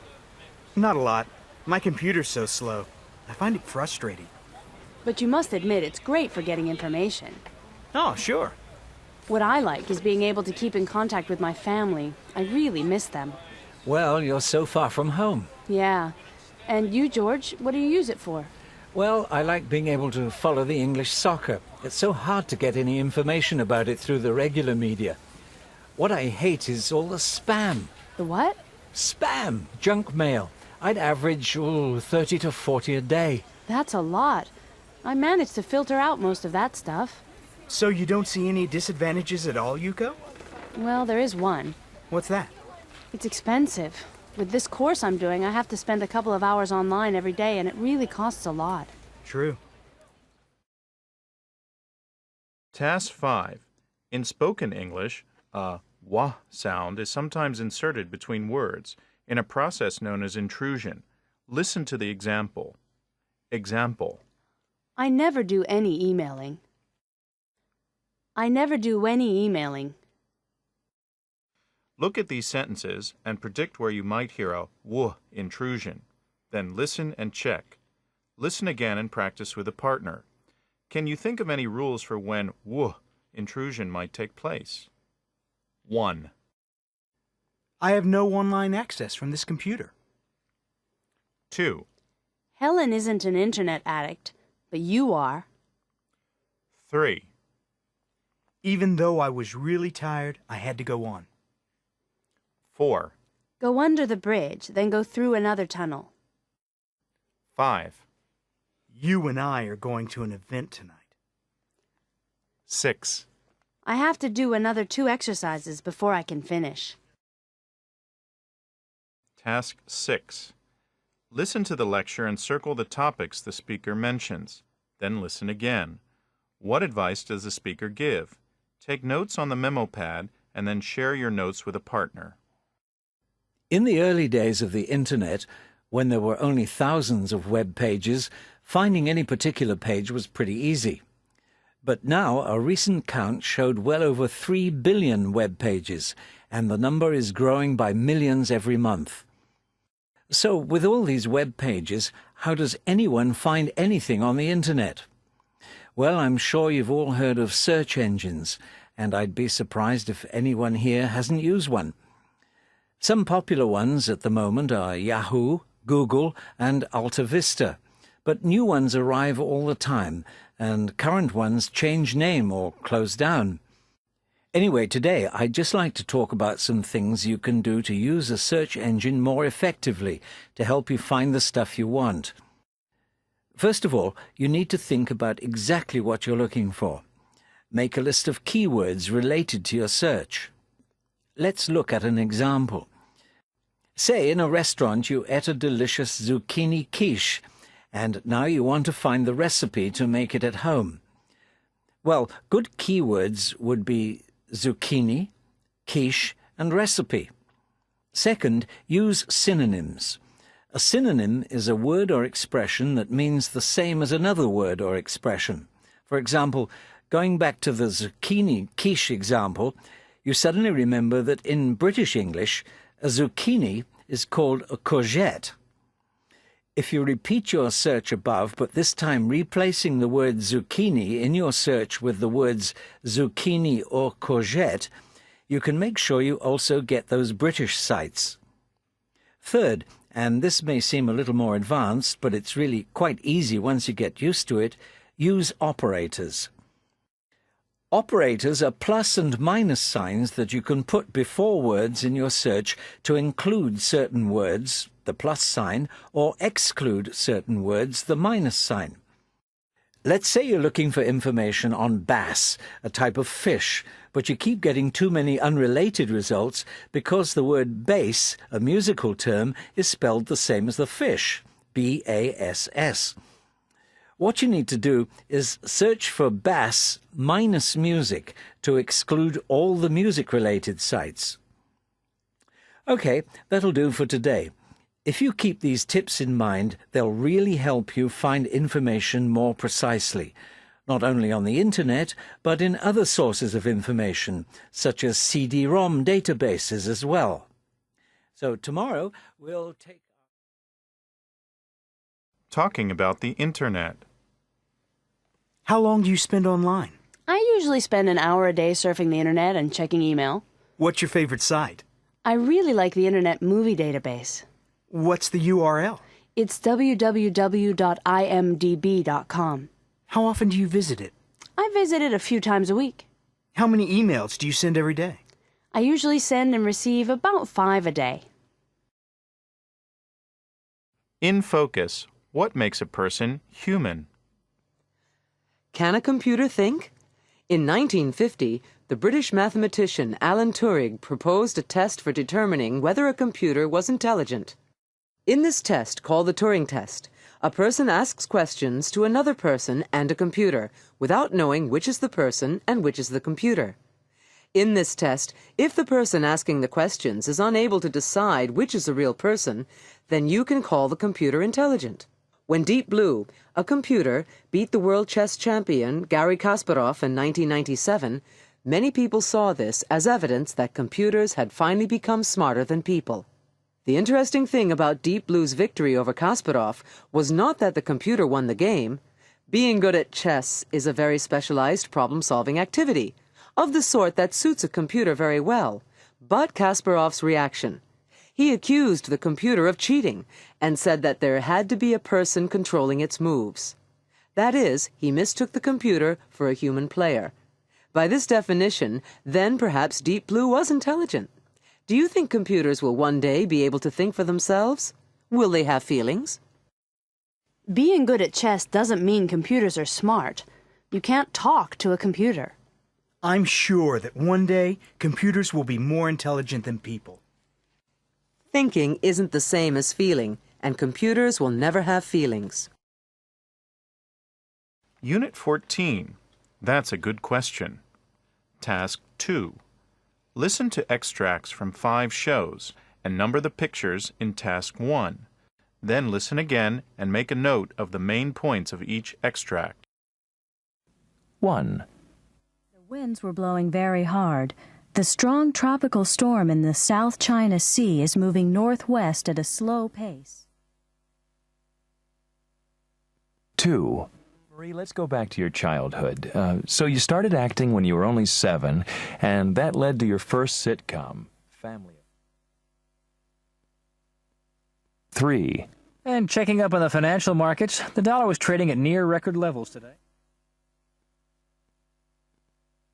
Speaker 2: Not a lot. My computer's so slow. I find it frustrating.
Speaker 3: But you must admit it's great for getting information.
Speaker 2: Oh, sure.
Speaker 3: What I like is being able to keep in contact with my family. I really miss them.
Speaker 4: Well, you're so far from home.
Speaker 3: Yeah. And you, George, what do you use it for?
Speaker 4: Well, I like being able to follow the English soccer. It's so hard to get any information about it through the regular media. What I hate is all the spam.
Speaker 3: The what?
Speaker 4: Spam, junk mail. I'd average 30 to 40 a day.
Speaker 3: That's a lot. I managed to filter out most of that stuff.
Speaker 2: So you don't see any disadvantages at all, Yuko?
Speaker 3: Well, there is one.
Speaker 2: What's that?
Speaker 3: It's expensive. With this course I'm doing, I have to spend a couple of hours online every day, and it really costs a lot.
Speaker 2: True.
Speaker 1: Task 5. In spoken English, a wah sound is sometimes inserted between words in a process known as intrusion. Listen to the example. Example.
Speaker 3: I never do any emailing. I never do any emailing.
Speaker 1: Look at these sentences and predict where you might hear a wuh intrusion. Then listen and check. Listen again and practice with a partner. Can you think of any rules for when wuh intrusion might take place? 1.
Speaker 2: I have no online access from this computer.
Speaker 1: 2.
Speaker 3: Helen isn't an internet addict, but you are.
Speaker 1: 3.
Speaker 2: Even though I was really tired, I had to go on.
Speaker 1: 4.
Speaker 3: Go under the bridge, then go through another tunnel.
Speaker 1: 5.
Speaker 2: You and I are going to an event tonight.
Speaker 1: 6.
Speaker 3: I have to do another 2 exercises before I can finish.
Speaker 1: Task 6. Listen to the lecture and circle the topics the speaker mentions. Then listen again. What advice does the speaker give? Take notes on the memo pad and then share your notes with a partner.
Speaker 4: In the early days of the Internet, when there were only thousands of web pages, finding any particular page was pretty easy. But now a recent count showed well over 3 billion web pages, and the number is growing by millions every month. So, with all these web pages, how does anyone find anything on the Internet? Well, I'm sure you've all heard of search engines, and I'd be surprised if anyone here hasn't used one. Some popular ones at the moment are Yahoo, Google, and AltaVista, but new ones arrive all the time, and current ones change name or close down. Anyway, today I'd just like to talk about some things you can do to use a search engine more effectively to help you find the stuff you want. First of all, you need to think about exactly what you're looking for. Make a list of keywords related to your search. Let's look at an example. Say in a restaurant you ate a delicious zucchini quiche, and now you want to find the recipe to make it at home. Well, good keywords would be zucchini, quiche, and recipe. Second, use synonyms. A synonym is a word or expression that means the same as another word or expression. For example, going back to the zucchini quiche example, you suddenly remember that in British English, a zucchini is called a courgette. If you repeat your search above, but this time replacing the word zucchini in your search with the words zucchini or courgette, you can make sure you also get those British sites. Third, and this may seem a little more advanced, but it's really quite easy once you get used to it, use operators. Operators are plus and minus signs that you can put before words in your search to include certain words, the plus sign, or exclude certain words, the minus sign. Let's say you're looking for information on bass, a type of fish, but you keep getting too many unrelated results because the word bass, a musical term, is spelled the same as the fish, B-A-S-S. What you need to do is search for bass minus music to exclude all the music-related sites. Okay, that'll do for today. If you keep these tips in mind, they'll really help you find information more precisely, not only on the Internet, but in other sources of information, such as CD-ROM databases as well. So tomorrow we'll take...
Speaker 1: Talking about the Internet.
Speaker 2: How long do you spend online?
Speaker 3: I usually spend an hour a day surfing the internet and checking email.
Speaker 2: What's your favorite site?
Speaker 3: I really like the Internet Movie Database.
Speaker 2: What's the URL?
Speaker 3: It's www.imdb.com.
Speaker 2: How often do you visit it?
Speaker 3: I visit it a few times a week.
Speaker 2: How many emails do you send every day?
Speaker 3: I usually send and receive about 5 a day.
Speaker 1: In focus, what makes a person human?
Speaker 5: Can a computer think? In 1950, the British mathematician Alan Turing proposed a test for determining whether a computer was intelligent. In this test, called the Turing test, a person asks questions to another person and a computer without knowing which is the person and which is the computer. In this test, if the person asking the questions is unable to decide which is a real person, then you can call the computer intelligent. When Deep Blue, a computer, beat the world chess champion Garry Kasparov in 1997, many people saw this as evidence that computers had finally become smarter than people. The interesting thing about Deep Blue's victory over Kasparov was not that the computer won the game. Being good at chess is a very specialized problem-solving activity, of the sort that suits a computer very well. But Kasparov's reaction. He accused the computer of cheating and said that there had to be a person controlling its moves. That is, he mistook the computer for a human player. By this definition, then perhaps Deep Blue was intelligent. Do you think computers will one day be able to think for themselves? Will they have feelings?
Speaker 3: Being good at chess doesn't mean computers are smart. You can't talk to a computer.
Speaker 2: I'm sure that one day computers will be more intelligent than people.
Speaker 5: Thinking isn't the same as feeling, and computers will never have feelings.
Speaker 1: Unit 14. That's a good question. Task 2. Listen to extracts from 5 shows and number the pictures in Task 1. Then listen again and make a note of the main points of each extract.
Speaker 6: 1.
Speaker 19: The winds were blowing very hard. The strong tropical storm in the South China Sea is moving northwest at a slow pace.
Speaker 6: 2. Marie, let's go back to your childhood. So you started acting when you were only 7, and that led to your first sitcom, Family. 3.
Speaker 13: And checking up on the financial markets, the dollar was trading at near record levels today.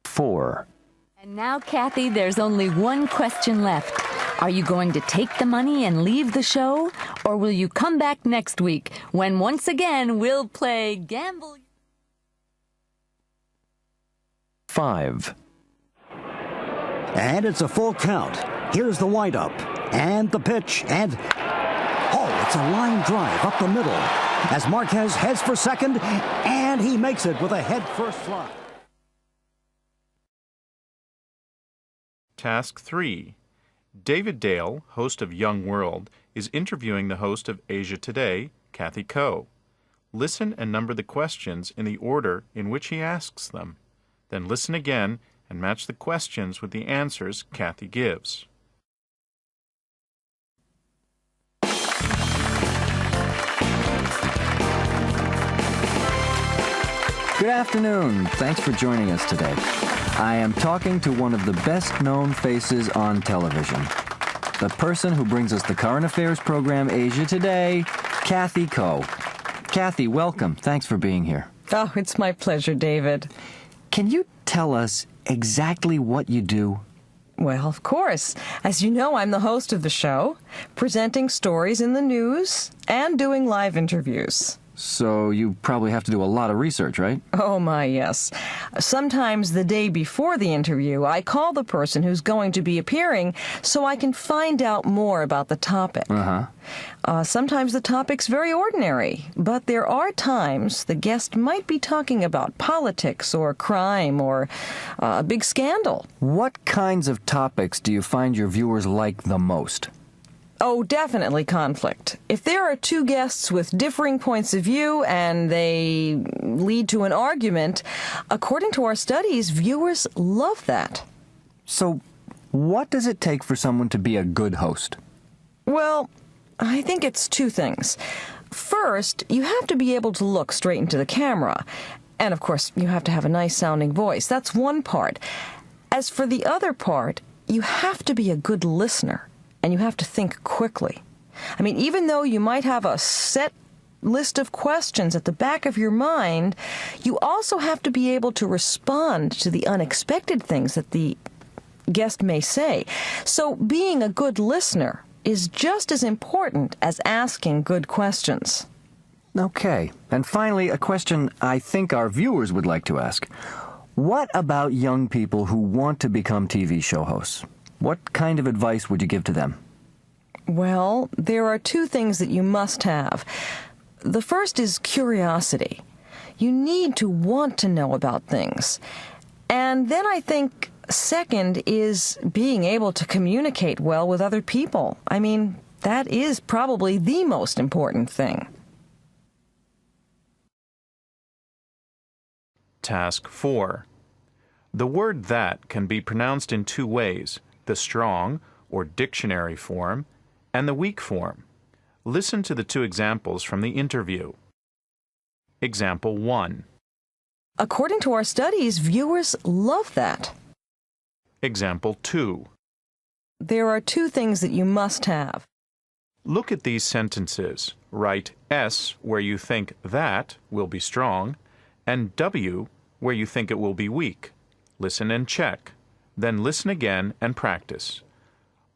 Speaker 6: 4.
Speaker 18: And now, Kathy, there's only one question left. Are you going to take the money and leave the show? Or will you come back next week when once again we'll play Gamble?
Speaker 6: 5.
Speaker 11: And it's a full count. Here's the windup. And the pitch. And... oh, it's a line drive up the middle. As Marquez heads for second. And he makes it with a head-first fly.
Speaker 1: Task 3. David Dale, host of Young World, is interviewing the host of Asia Today, Kathy Koh. Listen and number the questions in the order in which he asks them. Then listen again and match the questions with the answers Kathy gives.
Speaker 15: Good afternoon. Thanks for joining us today. I am talking to one of the best-known faces on television. The person who brings us the current affairs program Asia Today, Kathy Koh. Kathy, welcome. Thanks for being here.
Speaker 12: Oh, it's my pleasure, David.
Speaker 15: Can you tell us exactly what you do?
Speaker 12: Well, of course. As you know, I'm the host of the show, presenting stories in the news and doing live interviews.
Speaker 15: So you probably have to do a lot of research, right?
Speaker 12: Oh, my, yes. Sometimes the day before the interview, I call the person who's going to be appearing so I can find out more about the topic. Sometimes the topic's very ordinary, but there are times the guest might be talking about politics or crime or a big scandal.
Speaker 15: What kinds of topics do you find your viewers like the most?
Speaker 12: Oh, definitely conflict. If there are two guests with differing points of view and they lead to an argument, according to our studies, viewers love that.
Speaker 15: So, what does it take for someone to be a good host?
Speaker 12: Well, I think it's two things. First, you have to be able to look straight into the camera. And of course, you have to have a nice sounding voice. That's one part. As for the other part, you have to be a good listener, and you have to think quickly. I mean, even though you might have a set list of questions at the back of your mind, you also have to be able to respond to the unexpected things that the guest may say. So being a good listener is just as important as asking good questions.
Speaker 15: Okay, and finally, a question I think our viewers would like to ask. What about young people who want to become TV show hosts? What kind of advice would you give to them?
Speaker 12: Well, there are two things that you must have. The first is curiosity. You need to want to know about things. And then I think second is being able to communicate well with other people. I mean, that is probably the most important thing.
Speaker 1: Task 4. The word that can be pronounced in two ways, the strong, or dictionary form, and the weak form. Listen to the two examples from the interview. Example 1.
Speaker 12: According to our studies, viewers love that.
Speaker 1: Example 2.
Speaker 12: There are two things that you must have.
Speaker 1: Look at these sentences. Write S where you think that will be strong, and W where you think it will be weak. Listen and check. Then listen again and practice.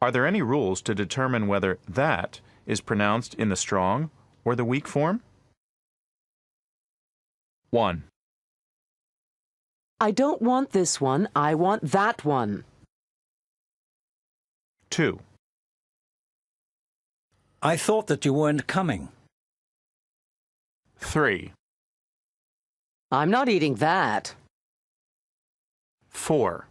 Speaker 1: Are there any rules to determine whether that is pronounced in the strong or the weak form? 1.
Speaker 5: I don't want this one, I want that one.
Speaker 1: 2.
Speaker 4: I thought that you weren't coming.
Speaker 1: 3.
Speaker 5: I'm not eating that.
Speaker 1: 4.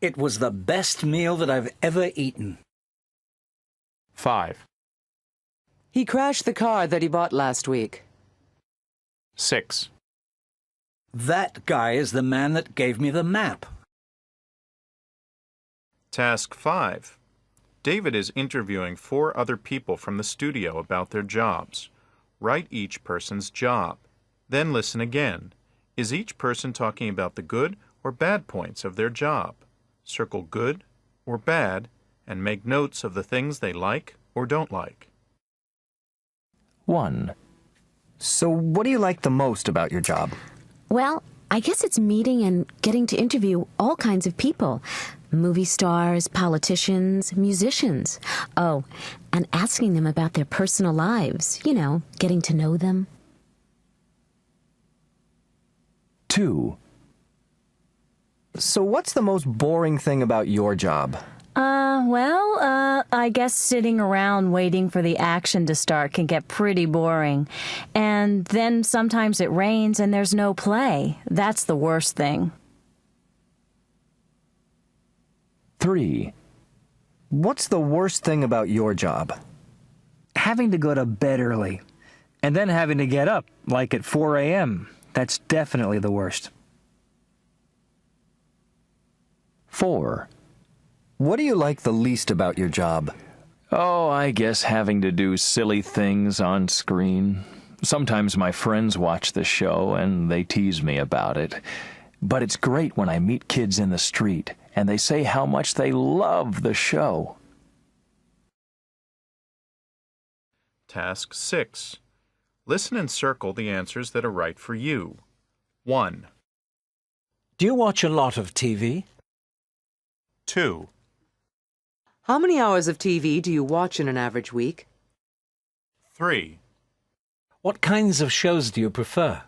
Speaker 4: It was the best meal that I've ever eaten.
Speaker 1: 5.
Speaker 5: He crashed the car that he bought last week.
Speaker 1: 6.
Speaker 4: That guy is the man that gave me the map.
Speaker 1: Task 5. David is interviewing 4 other people from the studio about their jobs. Write each person's job. Then listen again. Is each person talking about the good or bad points of their job? Circle good or bad and make notes of the things they like or don't like.
Speaker 6: 1.
Speaker 15: So what do you like the most about your job?
Speaker 20: Well, I guess it's meeting and getting to interview all kinds of people. Movie stars, politicians, musicians. Oh, and asking them about their personal lives. You know, getting to know them.
Speaker 6: 2.
Speaker 15: So what's the most boring thing about your job?
Speaker 19: I guess sitting around waiting for the action to start can get pretty boring. And then sometimes it rains and there's no play. That's the worst thing.
Speaker 6: 3.
Speaker 15: What's the worst thing about your job?
Speaker 13: Having to go to bed early, and then having to get up, like at 4 a.m. That's definitely the worst.
Speaker 6: 4.
Speaker 15: What do you like the least about your job?
Speaker 6: Oh, I guess having to do silly things on screen. Sometimes my friends watch the show and they tease me about it. But it's great when I meet kids in the street and they say how much they love the show.
Speaker 1: Task 6. Listen and circle the answers that are right for you. 1.
Speaker 4: Do you watch a lot of TV?
Speaker 1: 2.
Speaker 5: How many hours of TV do you watch in an average week?
Speaker 1: 3.
Speaker 4: What kinds of shows do you prefer?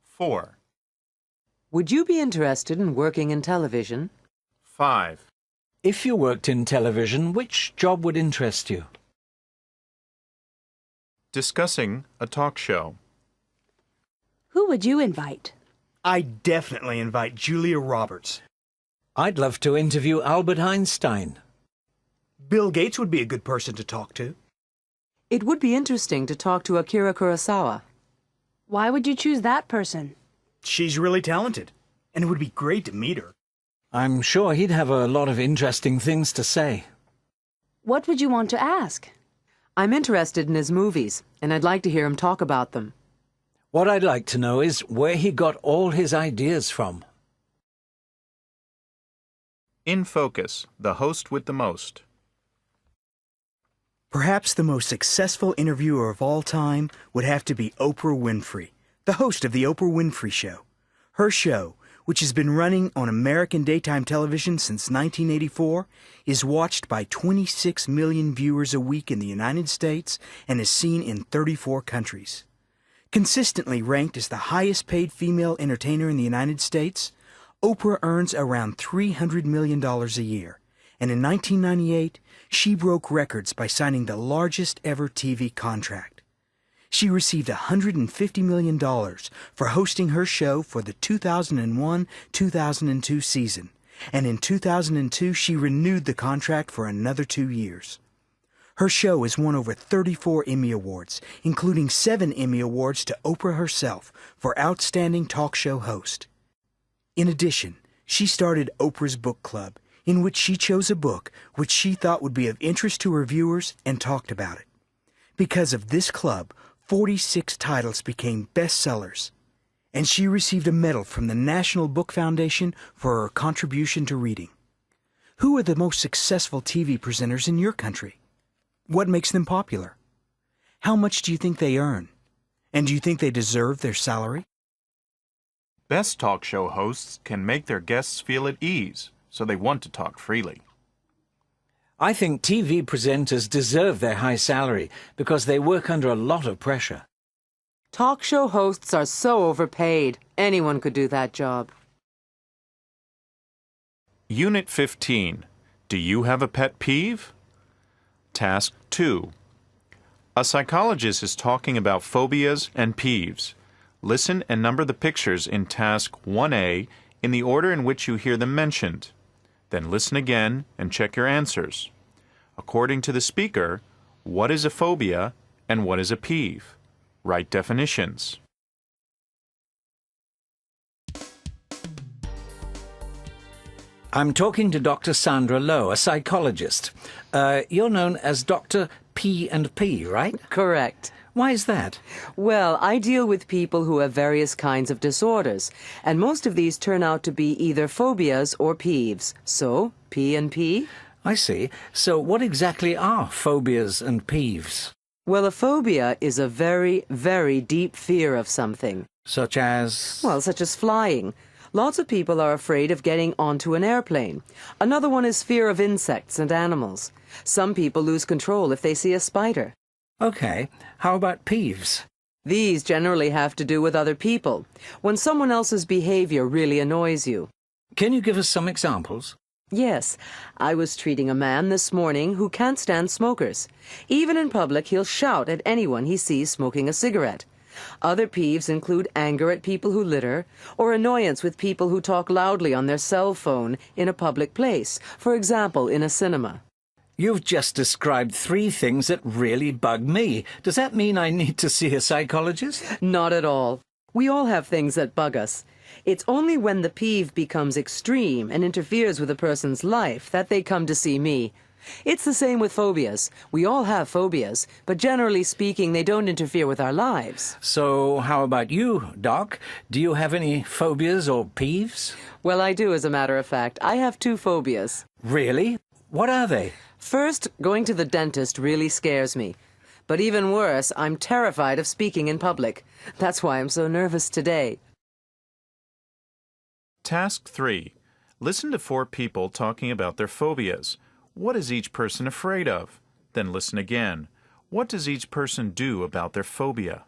Speaker 1: 4.
Speaker 5: Would you be interested in working in television?
Speaker 1: 5.
Speaker 4: If you worked in television, which job would interest you?
Speaker 1: Discussing a talk show.
Speaker 3: Who would you invite?
Speaker 2: I'd definitely invite Julia Roberts.
Speaker 4: I'd love to interview Albert Einstein.
Speaker 2: Bill Gates would be a good person to talk to.
Speaker 5: It would be interesting to talk to Akira Kurosawa.
Speaker 3: Why would you choose that person?
Speaker 2: She's really talented, and it would be great to meet her.
Speaker 4: I'm sure he'd have a lot of interesting things to say.
Speaker 3: What would you want to ask?
Speaker 5: I'm interested in his movies, and I'd like to hear him talk about them.
Speaker 4: What I'd like to know is where he got all his ideas from.
Speaker 1: In Focus, the host with the most.
Speaker 2: Perhaps the most successful interviewer of all time would have to be Oprah Winfrey, the host of The Oprah Winfrey Show. Her show, which has been running on American daytime television since 1984, is watched by 26 million viewers a week in the United States and is seen in 34 countries. Consistently ranked as the highest-paid female entertainer in the United States, Oprah earns around $300 million a year, and in 1998, she broke records by signing the largest ever TV contract. She received $150 million for hosting her show for the 2001-2002 season, and in 2002 she renewed the contract for another 2 years. Her show has won over 34 Emmy Awards, including 7 Emmy Awards to Oprah herself for Outstanding Talk Show Host. In addition, she started Oprah's Book Club, in which she chose a book which she thought would be of interest to her viewers and talked about it. Because of this club, 46 titles became bestsellers, and she received a medal from the National Book Foundation for her contribution to reading. Who are the most successful TV presenters in your country? What makes them popular? How much do you think they earn? And do you think they deserve their salary?
Speaker 1: Best talk show hosts can make their guests feel at ease, so they want to talk freely.
Speaker 4: I think TV presenters deserve their high salary because they work under a lot of pressure.
Speaker 5: Talk show hosts are so overpaid. Anyone could do that job.
Speaker 1: Unit 15. Do you have a pet peeve? Task 2. A psychologist is talking about phobias and peeves. Listen and number the pictures in Task 1A in the order in which you hear them mentioned. Then listen again and check your answers. According to the speaker, what is a phobia and what is a peeve? Write definitions.
Speaker 4: I'm talking to Dr. Sandra Lowe, a psychologist. You're known as Dr. P&P, right?
Speaker 5: Correct.
Speaker 4: Why is that?
Speaker 5: Well, I deal with people who have various kinds of disorders, and most of these turn out to be either phobias or peeves. So, P&P?
Speaker 4: I see. So what exactly are phobias and peeves?
Speaker 5: Well, a phobia is a very, very deep fear of something.
Speaker 4: Such as?
Speaker 5: Well, such as flying. Lots of people are afraid of getting onto an airplane. Another one is fear of insects and animals. Some people lose control if they see a spider.
Speaker 4: Okay. How about peeves?
Speaker 5: These generally have to do with other people, when someone else's behavior really annoys you.
Speaker 4: Can you give us some examples?
Speaker 5: Yes. I was treating a man this morning who can't stand smokers. Even in public, he'll shout at anyone he sees smoking a cigarette. Other peeves include anger at people who litter, or annoyance with people who talk loudly on their cell phone in a public place, for example, in a cinema.
Speaker 4: You've just described 3 things that really bug me. Does that mean I need to see a psychologist?
Speaker 5: Not at all. We all have things that bug us. It's only when the peeve becomes extreme and interferes with a person's life that they come to see me. It's the same with phobias. We all have phobias, but generally speaking, they don't interfere with our lives.
Speaker 4: So how about you, Doc? Do you have any phobias or peeves?
Speaker 5: Well, I do, as a matter of fact. I have 2 phobias.
Speaker 4: Really? What are they?
Speaker 5: First, going to the dentist really scares me. But even worse, I'm terrified of speaking in public. That's why I'm so nervous today.
Speaker 1: Task 3. Listen to 4 people talking about their phobias. What is each person afraid of? Then listen again. What does each person do about their phobia?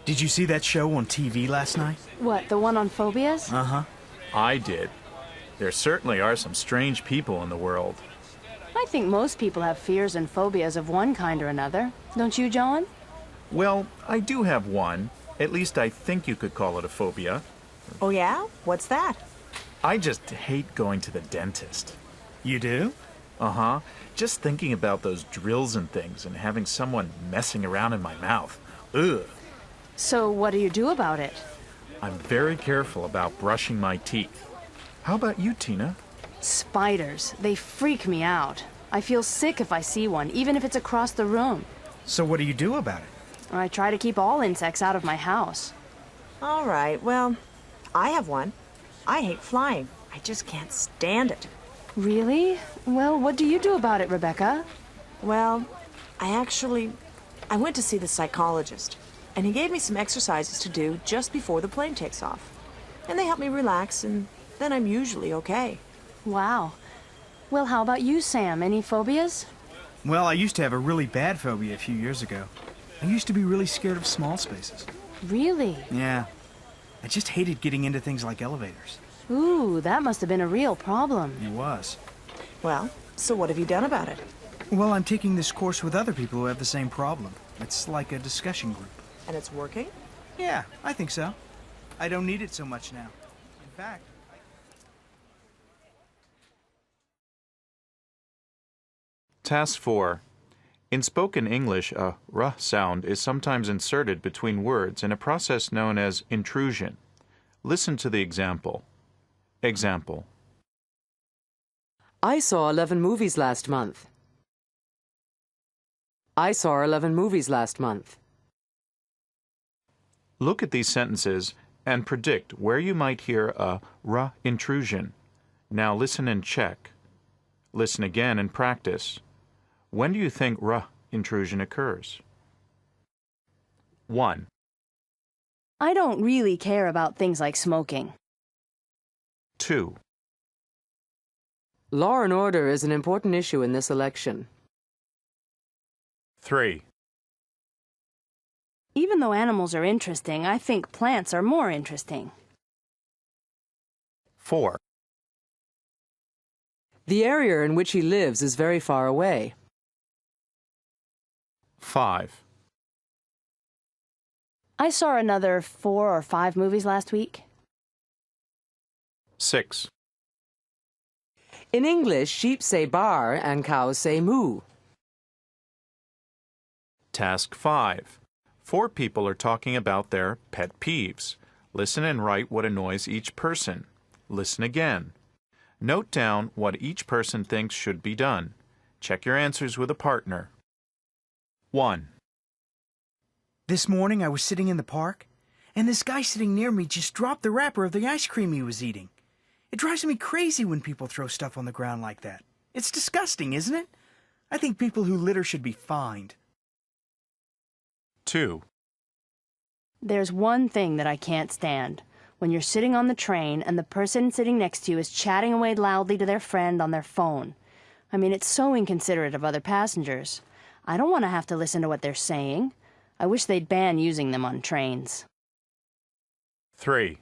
Speaker 2: Did you see that show on TV last night?
Speaker 3: What, the one on phobias?
Speaker 2: Uh-huh.
Speaker 1: I did. There certainly are some strange people in the world.
Speaker 3: I think most people have fears and phobias of one kind or another. Don't you, John?
Speaker 1: Well, I do have one. At least I think you could call it a phobia.
Speaker 16: Oh, yeah? What's that?
Speaker 1: I just hate going to the dentist.
Speaker 2: You do?
Speaker 1: Uh-huh. Just thinking about those drills and things and having someone messing around in my mouth. Ugh.
Speaker 3: So what do you do about it?
Speaker 1: I'm very careful about brushing my teeth. How about you, Tina?
Speaker 3: Spiders. They freak me out. I feel sick if I see one, even if it's across the room.
Speaker 2: So what do you do about it?
Speaker 3: I try to keep all insects out of my house.
Speaker 16: All right, well, I have one. I hate flying. I just can't stand it.
Speaker 3: Really? Well, what do you do about it, Rebecca?
Speaker 16: Well, I went to see the psychologist, and he gave me some exercises to do just before the plane takes off. And they help me relax, and then I'm usually okay.
Speaker 3: Wow. Well, how about you, Sam? Any phobias?
Speaker 2: Well, I used to have a really bad phobia a few years ago. I used to be really scared of small spaces.
Speaker 3: Really?
Speaker 2: Yeah. I just hated getting into things like elevators.
Speaker 3: Ooh, that must have been a real problem.
Speaker 2: It was.
Speaker 16: Well, so what have you done about it?
Speaker 2: Well, I'm taking this course with other people who have the same problem. It's like a discussion group.
Speaker 16: And it's working?
Speaker 2: Yeah, I think so. I don't need it so much now. In fact...
Speaker 1: Task 4. In spoken English, a r sound is sometimes inserted between words in a process known as intrusion. Listen to the example. Example.
Speaker 5: I saw 11 movies last month. I saw 11 movies last month.
Speaker 1: Look at these sentences and predict where you might hear a r intrusion. Now listen and check. Listen again and practice. When do you think r intrusion occurs? 1.
Speaker 3: I don't really care about things like smoking.
Speaker 1: 2.
Speaker 5: Law and order is an important issue in this election.
Speaker 1: 3.
Speaker 3: Even though animals are interesting, I think plants are more interesting.
Speaker 1: 4.
Speaker 5: The area in which he lives is very far away.
Speaker 1: 5.
Speaker 3: I saw another 4 or 5 movies last week.
Speaker 1: 6.
Speaker 5: In English, sheep say bar and cows say moo.
Speaker 1: Task 5. 4 people are talking about their pet peeves. Listen and write what annoys each person. Listen again. Note down what each person thinks should be done. Check your answers with a partner. 1.
Speaker 2: This morning I was sitting in the park, and this guy sitting near me just dropped the wrapper of the ice cream he was eating. It drives me crazy when people throw stuff on the ground like that. It's disgusting, isn't it? I think people who litter should be fined.
Speaker 1: 2.
Speaker 3: There's one thing that I can't stand. When you're sitting on the train and the person sitting next to you is chatting away loudly to their friend on their phone. I mean, it's so inconsiderate of other passengers. I don't want to have to listen to what they're saying. I wish they'd ban using them on trains.
Speaker 1: 3.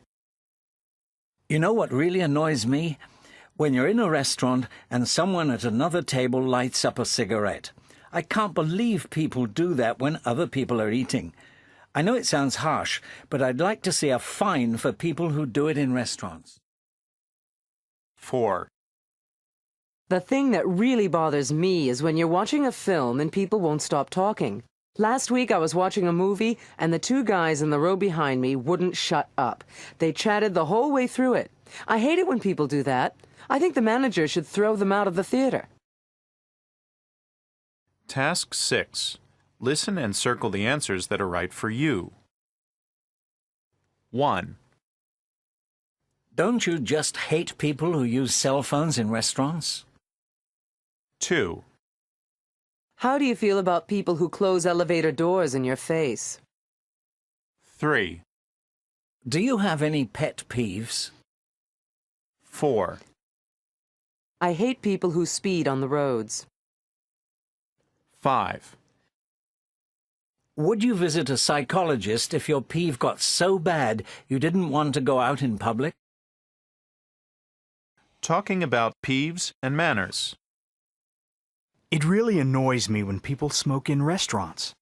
Speaker 4: You know what really annoys me? When you're in a restaurant and someone at another table lights up a cigarette. I can't believe people do that when other people are eating. I know it sounds harsh, but I'd like to see a fine for people who do it in restaurants.
Speaker 1: 4.
Speaker 5: The thing that really bothers me is when you're watching a film and people won't stop talking. Last week I was watching a movie and the 2 guys in the row behind me wouldn't shut up. They chatted the whole way through it. I hate it when people do that. I think the manager should throw them out of the theater.
Speaker 1: Task 6. Listen and circle the answers that are right for you. 1.
Speaker 4: Don't you just hate people who use cell phones in restaurants?
Speaker 1: 2.
Speaker 5: How do you feel about people who close elevator doors in your face?
Speaker 1: 3.
Speaker 4: Do you have any pet peeves?
Speaker 1: 4.
Speaker 5: I hate people who speed on the roads.
Speaker 1: 5.
Speaker 4: Would you visit a psychologist if your peeve got so bad you didn't want to go out in public?
Speaker 1: Talking about peeves and manners.
Speaker 2: It really annoys me when people smoke in restaurants.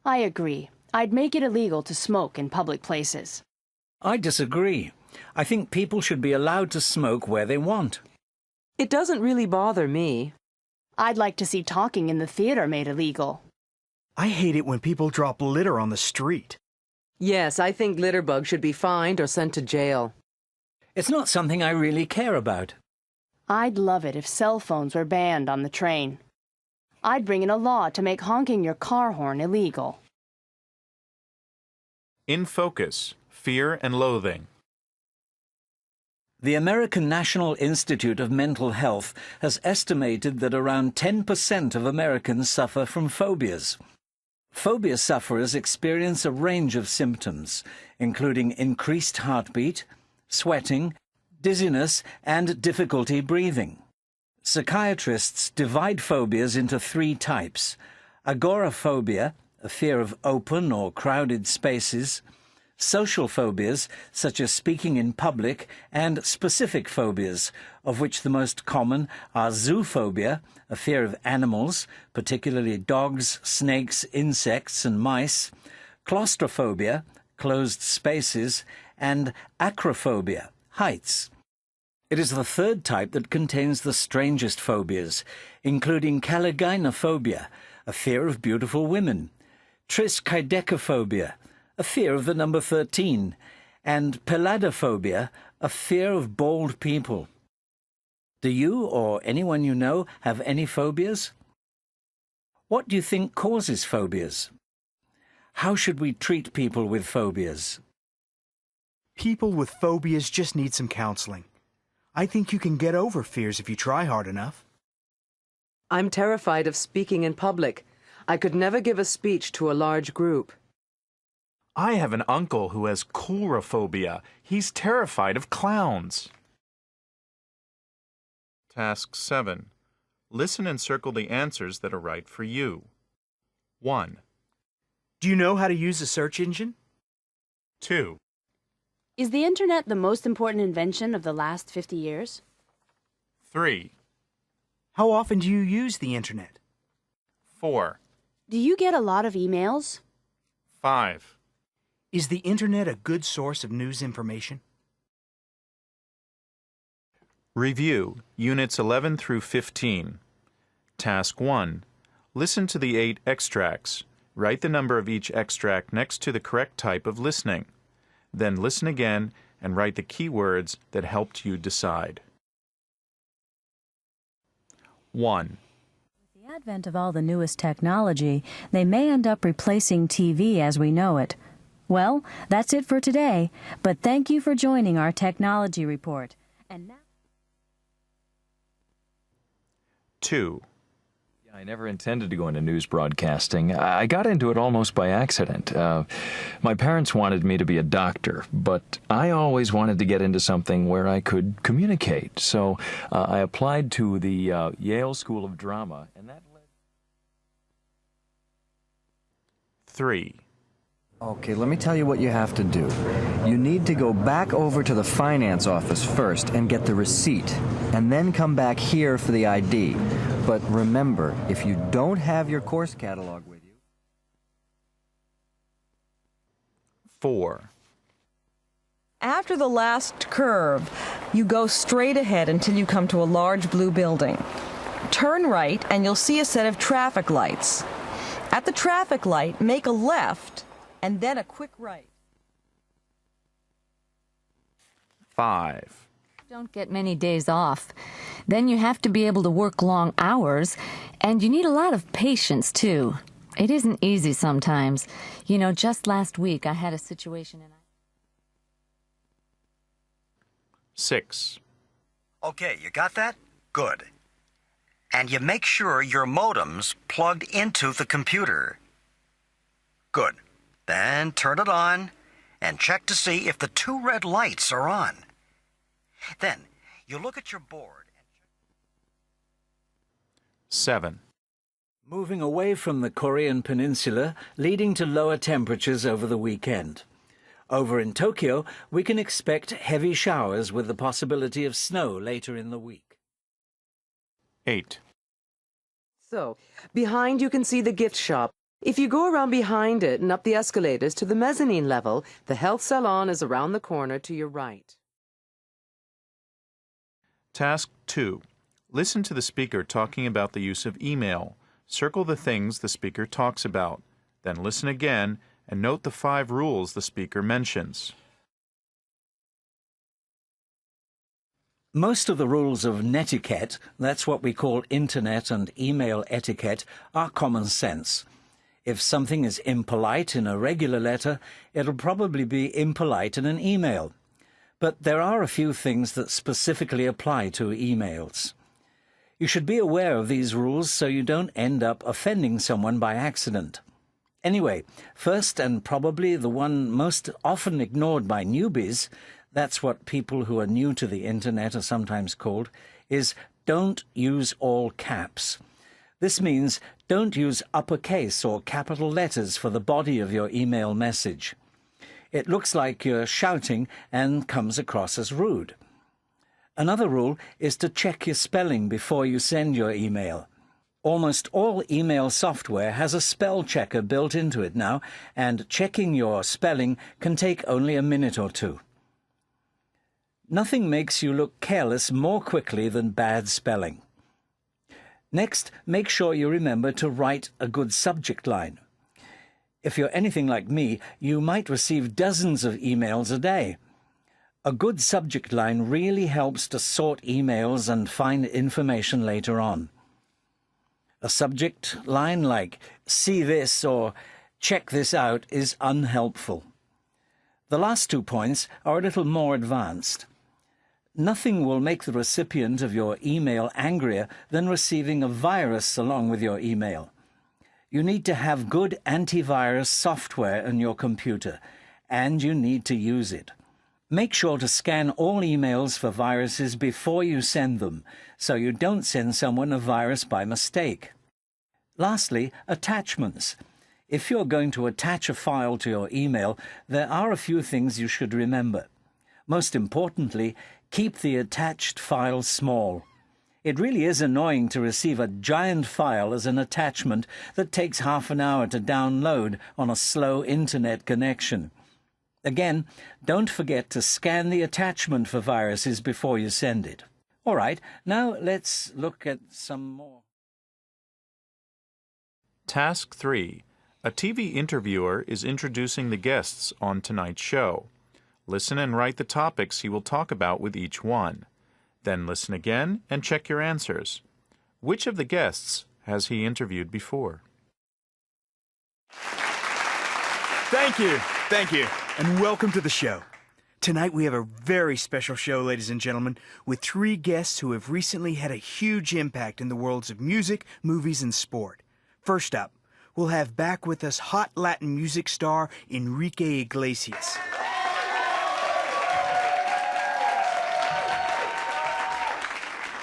Speaker 3: I agree. I'd make it illegal to smoke in public places.
Speaker 4: I disagree. I think people should be allowed to smoke where they want.
Speaker 5: It doesn't really bother me.
Speaker 3: I'd like to see talking in the theater made illegal.
Speaker 2: I hate it when people drop litter on the street.
Speaker 5: Yes, I think litterbugs should be fined or sent to jail.
Speaker 4: It's not something I really care about.
Speaker 3: I'd love it if cell phones were banned on the train. I'd bring in a law to make honking your car horn illegal.
Speaker 1: In focus, fear and loathing.
Speaker 4: The American National Institute of Mental Health has estimated that around 10% of Americans suffer from phobias. Phobia sufferers experience a range of symptoms, including increased heartbeat, sweating, dizziness, and difficulty breathing. Psychiatrists divide phobias into 3 types: agoraphobia, a fear of open or crowded spaces; social phobias, such as speaking in public; and specific phobias, of which the most common are zoophobia, a fear of animals, particularly dogs, snakes, insects, and mice; claustrophobia, closed spaces; and acrophobia, heights. It is the 3rd type that contains the strangest phobias, including caligynophobia, a fear of beautiful women; triskaidekaphobia, a fear of the number 13, and peladophobia, a fear of bald people. Do you or anyone you know have any phobias? What do you think causes phobias? How should we treat people with phobias?
Speaker 2: People with phobias just need some counseling. I think you can get over fears if you try hard enough.
Speaker 5: I'm terrified of speaking in public. I could never give a speech to a large group.
Speaker 1: I have an uncle who has coulrophobia. He's terrified of clowns. Task 7. Listen and circle the answers that are right for you. 1.
Speaker 2: Do you know how to use a search engine?
Speaker 1: 2.
Speaker 3: Is the internet the most important invention of the last 50 years?
Speaker 1: 3.
Speaker 2: How often do you use the internet?
Speaker 1: 4.
Speaker 3: Do you get a lot of emails?
Speaker 1: 5.
Speaker 2: Is the internet a good source of news information?
Speaker 1: Review Units 11 through 15. Task 1. Listen to the 8 extracts. Write the number of each extract next to the correct type of listening. Then listen again and write the keywords that helped you decide. 1.
Speaker 19: With the advent of all the newest technology, they may end up replacing TV as we know it. Well, that's it for today, but thank you for joining our technology report. And now
Speaker 1: 2.
Speaker 6: I never intended to go into news broadcasting. I got into it almost by accident. My parents wanted me to be a doctor, but I always wanted to get into something where I could communicate. So I applied to the Yale School of Drama, and that led...
Speaker 1: 3.
Speaker 15: Okay, let me tell you what you have to do. You need to go back over to the finance office first and get the receipt, and then come back here for the ID. But remember, if you don't have your course catalog with you...
Speaker 1: 4.
Speaker 12: After the last curve, you go straight ahead until you come to a large blue building. Turn right and you'll see a set of traffic lights. At the traffic light, make a left and then a quick right.
Speaker 1: 5.
Speaker 10: Don't get many days off. Then you have to be able to work long hours, and you need a lot of patience, too. It isn't easy sometimes. You know, just last week I had a situation and
Speaker 1: 6.
Speaker 21: Okay, you got that? Good. And you make sure your modem's plugged into the computer. Good. Then turn it on and check to see if the 2 red lights are on. Then you look at your board and check...
Speaker 1: 7.
Speaker 4: Moving away from the Korean peninsula, leading to lower temperatures over the weekend. Over in Tokyo, we can expect heavy showers with the possibility of snow later in the week.
Speaker 1: 8.
Speaker 5: So, behind you can see the gift shop. If you go around behind it and up the escalators to the mezzanine level, the health salon is around the corner to your right.
Speaker 1: Task 2. Listen to the speaker talking about the use of email. Circle the things the speaker talks about. Then listen again and note the 5 rules the speaker mentions.
Speaker 4: Most of the rules of netiquette, that's what we call internet and email etiquette, are common sense. If something is impolite in a regular letter, it'll probably be impolite in an email. But there are a few things that specifically apply to emails. You should be aware of these rules so you don't end up offending someone by accident. Anyway, first and probably the one most often ignored by newbies, that's what people who are new to the internet are sometimes called, is don't use all caps. This means don't use uppercase or capital letters for the body of your email message. It looks like you're shouting and comes across as rude. Another rule is to check your spelling before you send your email. Almost all email software has a spell checker built into it now, and checking your spelling can take only a minute or two. Nothing makes you look careless more quickly than bad spelling. Next, make sure you remember to write a good subject line. If you're anything like me, you might receive dozens of emails a day. A good subject line really helps to sort emails and find information later on. A subject line like "see this" or "check this out" is unhelpful. The last 2 points are a little more advanced. Nothing will make the recipient of your email angrier than receiving a virus along with your email. You need to have good antivirus software in your computer, and you need to use it. Make sure to scan all emails for viruses before you send them, so you don't send someone a virus by mistake. Lastly, attachments. If you're going to attach a file to your email, there are a few things you should remember. Most importantly, keep the attached file small. It really is annoying to receive a giant file as an attachment that takes half an hour to download on a slow internet connection. Again, don't forget to scan the attachment for viruses before you send it. All right, now let's look at some more.
Speaker 1: Task 3. A TV interviewer is introducing the guests on tonight's show. Listen and write the topics he will talk about with each one. Then listen again and check your answers. Which of the guests has he interviewed before?
Speaker 2: Thank you, and welcome to the show. Tonight we have a very special show, ladies and gentlemen, with 3 guests who have recently had a huge impact in the worlds of music, movies, and sport. First up, we'll have back with us hot Latin music star Enrique Iglesias.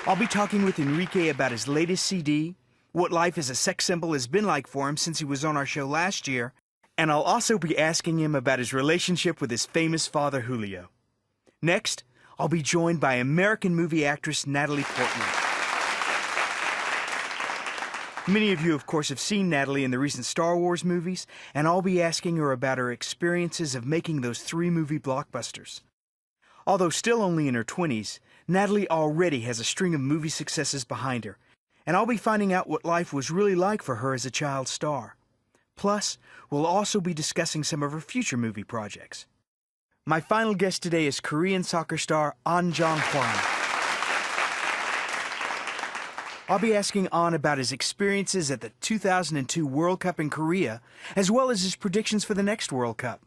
Speaker 2: I'll be talking with Enrique about his latest CD, what life as a sex symbol has been like for him since he was on our show last year, and I'll also be asking him about his relationship with his famous father, Julio. Next, I'll be joined by American movie actress Natalie Portman. Many of you, of course, have seen Natalie in the recent Star Wars movies, and I'll be asking her about her experiences of making those 3 movie blockbusters. Although still only in her 20s, Natalie already has a string of movie successes behind her, and I'll be finding out what life was really like for her as a child star. Plus, we'll also be discussing some of her future movie projects. My final guest today is Korean soccer star An Jong-hwan. I'll be asking An about his experiences at the 2002 World Cup in Korea, as well as his predictions for the next World Cup.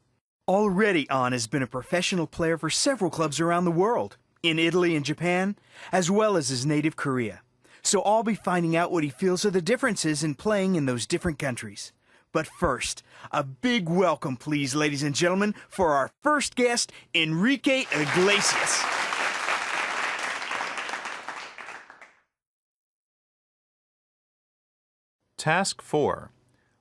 Speaker 2: Already, An has been a professional player for several clubs around the world, in Italy and Japan, as well as his native Korea. So I'll be finding out what he feels are the differences in playing in those different countries. But first, a big welcome, please, ladies and gentlemen, for our first guest, Enrique Iglesias.
Speaker 1: Task 4.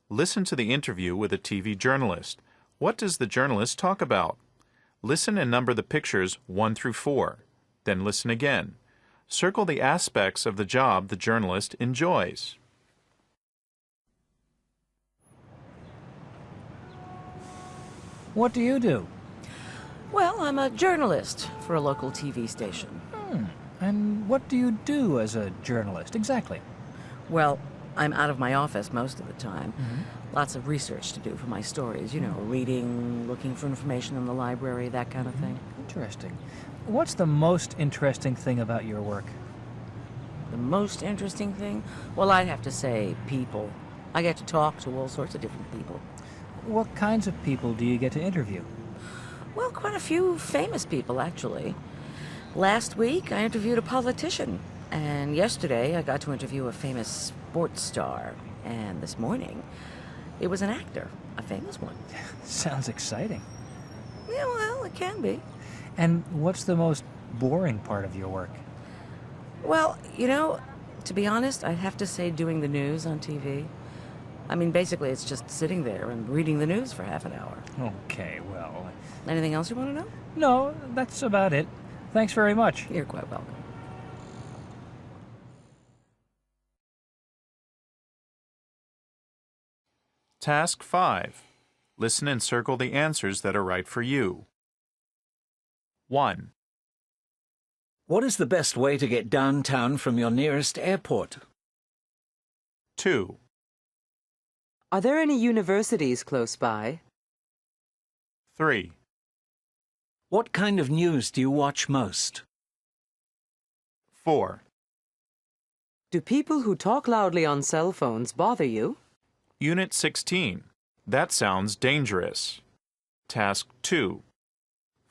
Speaker 1: Listen to the interview with a TV journalist. What does the journalist talk about? Listen and number the pictures 1 through 4. Then listen again. Circle the aspects of the job the journalist enjoys.
Speaker 13: What do you do?
Speaker 8: Well, I'm a journalist for a local TV station.
Speaker 13: And what do you do as a journalist, exactly?
Speaker 8: Well, I'm out of my office most of the time. Lots of research to do for my stories, you know, reading, looking for information in the library, that kind of thing.
Speaker 13: Interesting. What's the most interesting thing about your work?
Speaker 8: The most interesting thing? Well, I'd have to say people. I get to talk to all sorts of different people.
Speaker 13: What kinds of people do you get to interview?
Speaker 8: Well, quite a few famous people, actually. Last week, I interviewed a politician. And yesterday, I got to interview a famous sports star. And this morning, it was an actor, a famous one.
Speaker 13: Sounds exciting.
Speaker 8: Yeah, well, it can be.
Speaker 13: And what's the most boring part of your work?
Speaker 8: Well, you know, to be honest, I'd have to say doing the news on TV. I mean, basically, it's just sitting there and reading the news for half an hour.
Speaker 13: Okay, well...
Speaker 8: Anything else you want to know?
Speaker 13: No, that's about it. Thanks very much.
Speaker 8: You're quite welcome.
Speaker 1: Task 5. Listen and circle the answers that are right for you. 1.
Speaker 4: What is the best way to get downtown from your nearest airport?
Speaker 1: 2.
Speaker 5: Are there any universities close by?
Speaker 1: 3.
Speaker 4: What kind of news do you watch most?
Speaker 1: 4.
Speaker 5: Do people who talk loudly on cell phones bother you?
Speaker 1: Unit 16. That sounds dangerous. Task 2.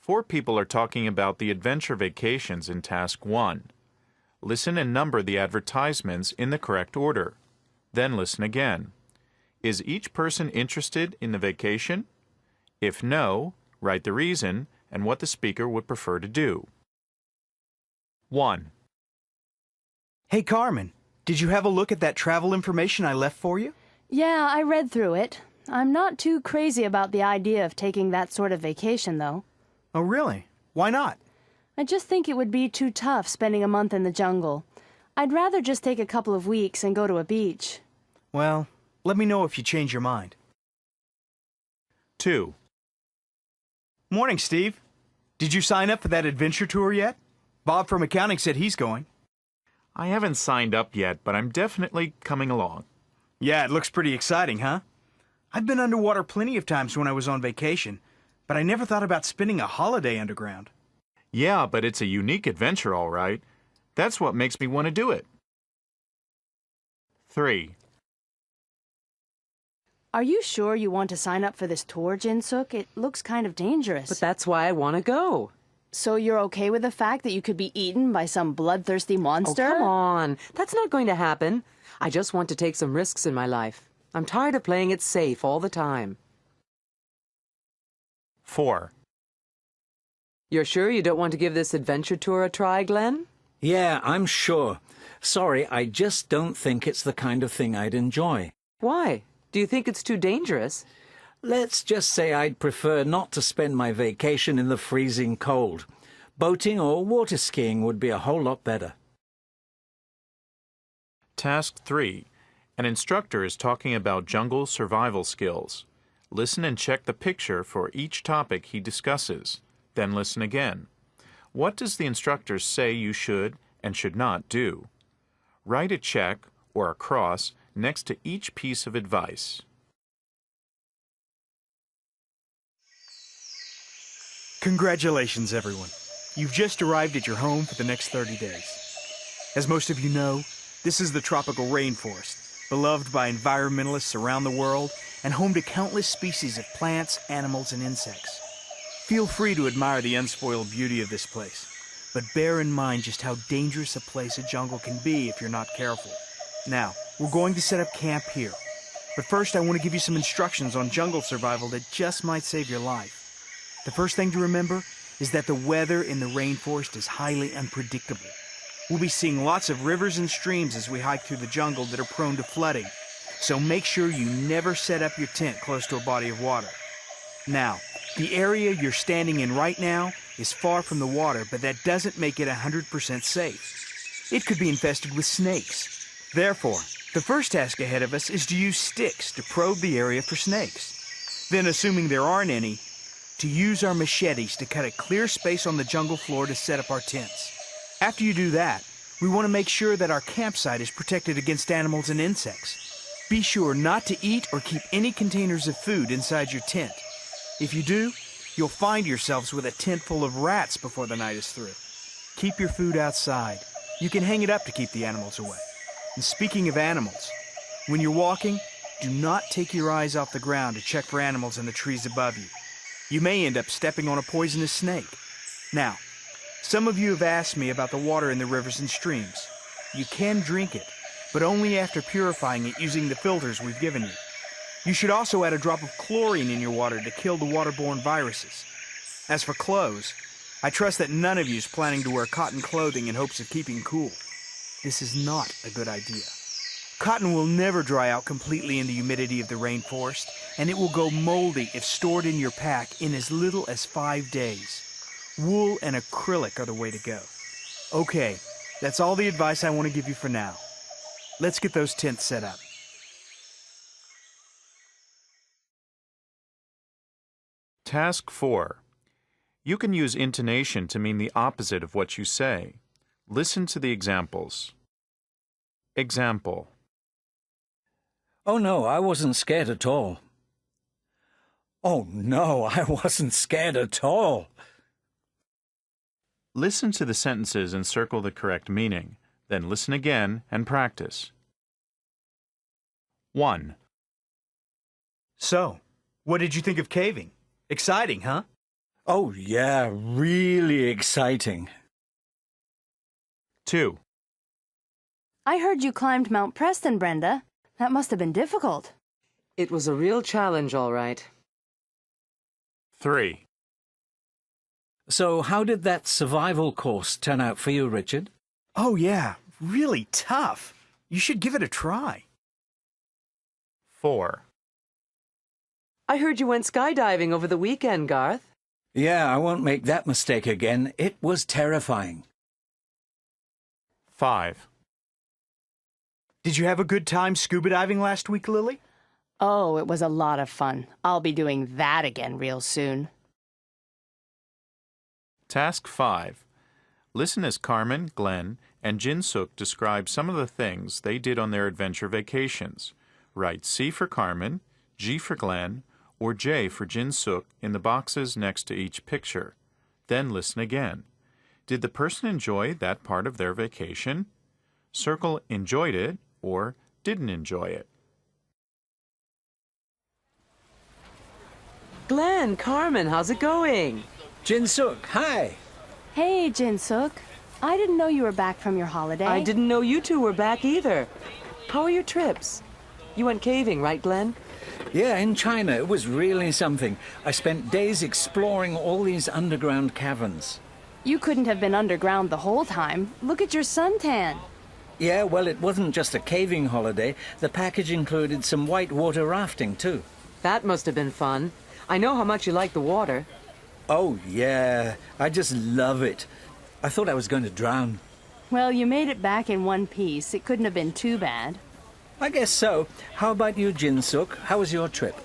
Speaker 1: 4 people are talking about the adventure vacations in Task 1. Listen and number the advertisements in the correct order. Then listen again. Is each person interested in the vacation? If no, write the reason and what the speaker would prefer to do. 1.
Speaker 2: Hey, Carmen, did you have a look at that travel information I left for you?
Speaker 3: Yeah, I read through it. I'm not too crazy about the idea of taking that sort of vacation, though.
Speaker 2: Oh, really? Why not?
Speaker 3: I just think it would be too tough spending a month in the jungle. I'd rather just take a couple of weeks and go to a beach.
Speaker 2: Well, let me know if you change your mind.
Speaker 1: 2.
Speaker 2: Morning, Steve. Did you sign up for that adventure tour yet? Bob from accounting said he's going.
Speaker 1: I haven't signed up yet, but I'm definitely coming along.
Speaker 2: Yeah, it looks pretty exciting, huh? I've been underwater plenty of times when I was on vacation, but I never thought about spending a holiday underground.
Speaker 1: Yeah, but it's a unique adventure, all right. That's what makes me want to do it. 3.
Speaker 3: Are you sure you want to sign up for this tour, Jin-Suk? It looks kind of dangerous.
Speaker 5: But that's why I want to go.
Speaker 3: So you're okay with the fact that you could be eaten by some bloodthirsty monster?
Speaker 5: Oh, come on. That's not going to happen. I just want to take some risks in my life. I'm tired of playing it safe all the time.
Speaker 1: 4.
Speaker 5: You're sure you don't want to give this adventure tour a try, Glenn?
Speaker 4: Yeah, I'm sure. Sorry, I just don't think it's the kind of thing I'd enjoy.
Speaker 5: Why? Do you think it's too dangerous?
Speaker 4: Let's just say I'd prefer not to spend my vacation in the freezing cold. Boating or water skiing would be a whole lot better.
Speaker 1: Task 3. An instructor is talking about jungle survival skills. Listen and check the picture for each topic he discusses. Then listen again. What does the instructor say you should and should not do? Write a check or a cross next to each piece of advice.
Speaker 2: Congratulations, everyone. You've just arrived at your home for the next 30 days. As most of you know, this is the tropical rainforest, beloved by environmentalists around the world and home to countless species of plants, animals, and insects. Feel free to admire the unspoiled beauty of this place, but bear in mind just how dangerous a place a jungle can be if you're not careful. Now, we're going to set up camp here, but first I want to give you some instructions on jungle survival that just might save your life. The first thing to remember is that the weather in the rainforest is highly unpredictable. We'll be seeing lots of rivers and streams as we hike through the jungle that are prone to flooding, so make sure you never set up your tent close to a body of water. Now, the area you're standing in right now is far from the water, but that doesn't make it 100% safe. It could be infested with snakes. Therefore, the first task ahead of us is to use sticks to probe the area for snakes. Then, assuming there aren't any, to use our machetes to cut a clear space on the jungle floor to set up our tents. After you do that, we want to make sure that our campsite is protected against animals and insects. Be sure not to eat or keep any containers of food inside your tent. If you do, you'll find yourselves with a tent full of rats before the night is through. Keep your food outside. You can hang it up to keep the animals away. And speaking of animals, when you're walking, do not take your eyes off the ground to check for animals in the trees above you. You may end up stepping on a poisonous snake. Now, some of you have asked me about the water in the rivers and streams. You can drink it, but only after purifying it using the filters we've given you. You should also add a drop of chlorine in your water to kill the waterborne viruses. As for clothes, I trust that none of you is planning to wear cotton clothing in hopes of keeping cool. This is not a good idea. Cotton will never dry out completely in the humidity of the rainforest, and it will go moldy if stored in your pack in as little as 5 days. Wool and acrylic are the way to go. Okay, that's all the advice I want to give you for now. Let's get those tents set up.
Speaker 1: Task 4. You can use intonation to mean the opposite of what you say. Listen to the examples. Example.
Speaker 4: Oh no, I wasn't scared at all. Oh no, I wasn't scared at all.
Speaker 1: Listen to the sentences and circle the correct meaning. Then listen again and practice. 1.
Speaker 2: So, what did you think of caving? Exciting, huh?
Speaker 4: Oh yeah, really exciting.
Speaker 1: 2.
Speaker 3: I heard you climbed Mount Preston, Brenda. That must have been difficult.
Speaker 5: It was a real challenge, all right.
Speaker 1: 3.
Speaker 4: So how did that survival course turn out for you, Richard?
Speaker 2: Oh yeah, really tough. You should give it a try.
Speaker 1: 4.
Speaker 5: I heard you went skydiving over the weekend, Garth.
Speaker 4: Yeah, I won't make that mistake again. It was terrifying.
Speaker 1: 5.
Speaker 2: Did you have a good time scuba diving last week, Lily?
Speaker 3: Oh, it was a lot of fun. I'll be doing that again real soon.
Speaker 1: Task 5. Listen as Carmen, Glenn, and Jin-Suk describe some of the things they did on their adventure vacations. Write C for Carmen, G for Glenn, or J for Jin-Suk in the boxes next to each picture. Then listen again. Did the person enjoy that part of their vacation? Circle enjoyed it or didn't enjoy it.
Speaker 5: Glenn, Carmen, how's it going?
Speaker 4: Jin-Suk, hi.
Speaker 3: Hey, Jin-Suk. I didn't know you were back from your holiday.
Speaker 5: I didn't know you two were back either. How are your trips? You went caving, right, Glenn?
Speaker 4: Yeah, in China. It was really something. I spent days exploring all these underground caverns.
Speaker 3: You couldn't have been underground the whole time. Look at your suntan.
Speaker 4: Yeah, well, it wasn't just a caving holiday. The package included some whitewater rafting, too.
Speaker 5: That must have been fun. I know how much you like the water.
Speaker 4: Oh, yeah. I just love it. I thought I was going to drown.
Speaker 3: Well, you made it back in one piece. It couldn't have been too bad.
Speaker 4: I guess so. How about you, Jin-Suk? How was your trip?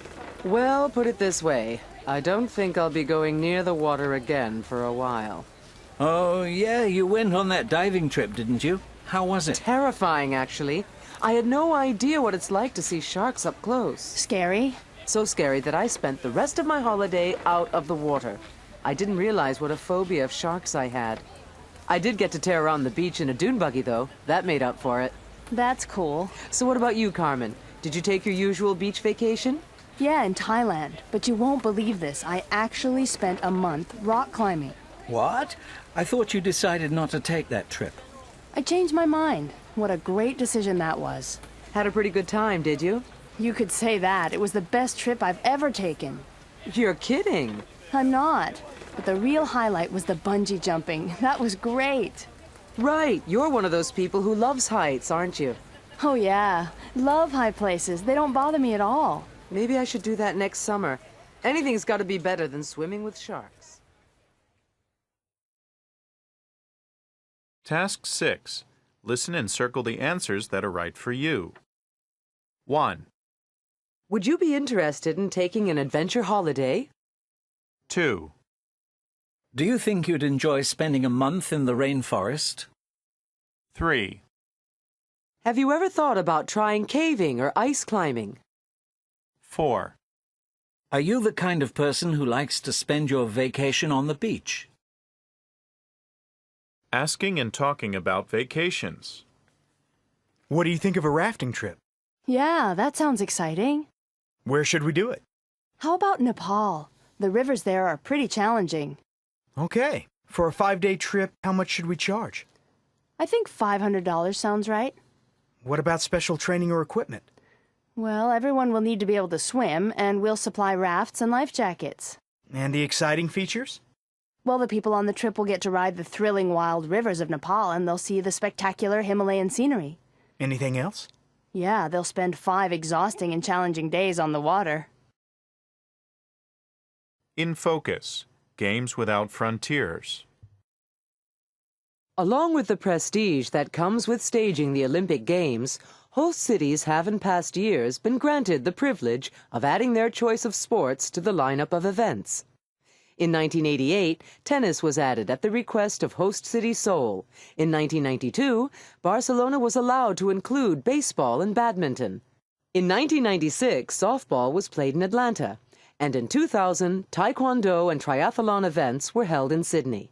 Speaker 5: Well, put it this way. I don't think I'll be going near the water again for a while.
Speaker 4: Oh, yeah, you went on that diving trip, didn't you? How was it?
Speaker 5: Terrifying, actually. I had no idea what it's like to see sharks up close.
Speaker 3: Scary?
Speaker 5: So scary that I spent the rest of my holiday out of the water. I didn't realize what a phobia of sharks I had. I did get to tear around the beach in a dune buggy, though. That made up for it.
Speaker 3: That's cool.
Speaker 5: So what about you, Carmen? Did you take your usual beach vacation?
Speaker 3: Yeah, in Thailand. But you won't believe this. I actually spent a month rock climbing.
Speaker 4: What? I thought you decided not to take that trip.
Speaker 3: I changed my mind. What a great decision that was.
Speaker 5: Had a pretty good time, did you?
Speaker 3: You could say that. It was the best trip I've ever taken.
Speaker 5: You're kidding.
Speaker 3: I'm not. But the real highlight was the bungee jumping. That was great.
Speaker 5: Right. You're one of those people who loves heights, aren't you?
Speaker 3: Oh, yeah. Love high places. They don't bother me at all.
Speaker 5: Maybe I should do that next summer. Anything's got to be better than swimming with sharks.
Speaker 1: Task 6. Listen and circle the answers that are right for you. 1.
Speaker 5: Would you be interested in taking an adventure holiday?
Speaker 1: 2.
Speaker 4: Do you think you'd enjoy spending a month in the rainforest?
Speaker 1: 3.
Speaker 5: Have you ever thought about trying caving or ice climbing?
Speaker 1: 4.
Speaker 4: Are you the kind of person who likes to spend your vacation on the beach?
Speaker 1: Asking and talking about vacations.
Speaker 2: What do you think of a rafting trip?
Speaker 3: Yeah, that sounds exciting.
Speaker 2: Where should we do it?
Speaker 3: How about Nepal? The rivers there are pretty challenging.
Speaker 2: Okay. For a 5-day trip, how much should we charge?
Speaker 3: I think $500 sounds right.
Speaker 2: What about special training or equipment?
Speaker 3: Well, everyone will need to be able to swim, and we'll supply rafts and life jackets.
Speaker 2: And the exciting features?
Speaker 3: Well, the people on the trip will get to ride the thrilling wild rivers of Nepal, and they'll see the spectacular Himalayan scenery.
Speaker 2: Anything else?
Speaker 3: Yeah, they'll spend 5 exhausting and challenging days on the water.
Speaker 1: In Focus, Games Without Frontiers.
Speaker 5: Along with the prestige that comes with staging the Olympic Games, host cities have in past years been granted the privilege of adding their choice of sports to the lineup of events. In 1988, tennis was added at the request of host city Seoul. In 1992, Barcelona was allowed to include baseball and badminton. In 1996, softball was played in Atlanta. And in 2000, taekwondo and triathlon events were held in Sydney.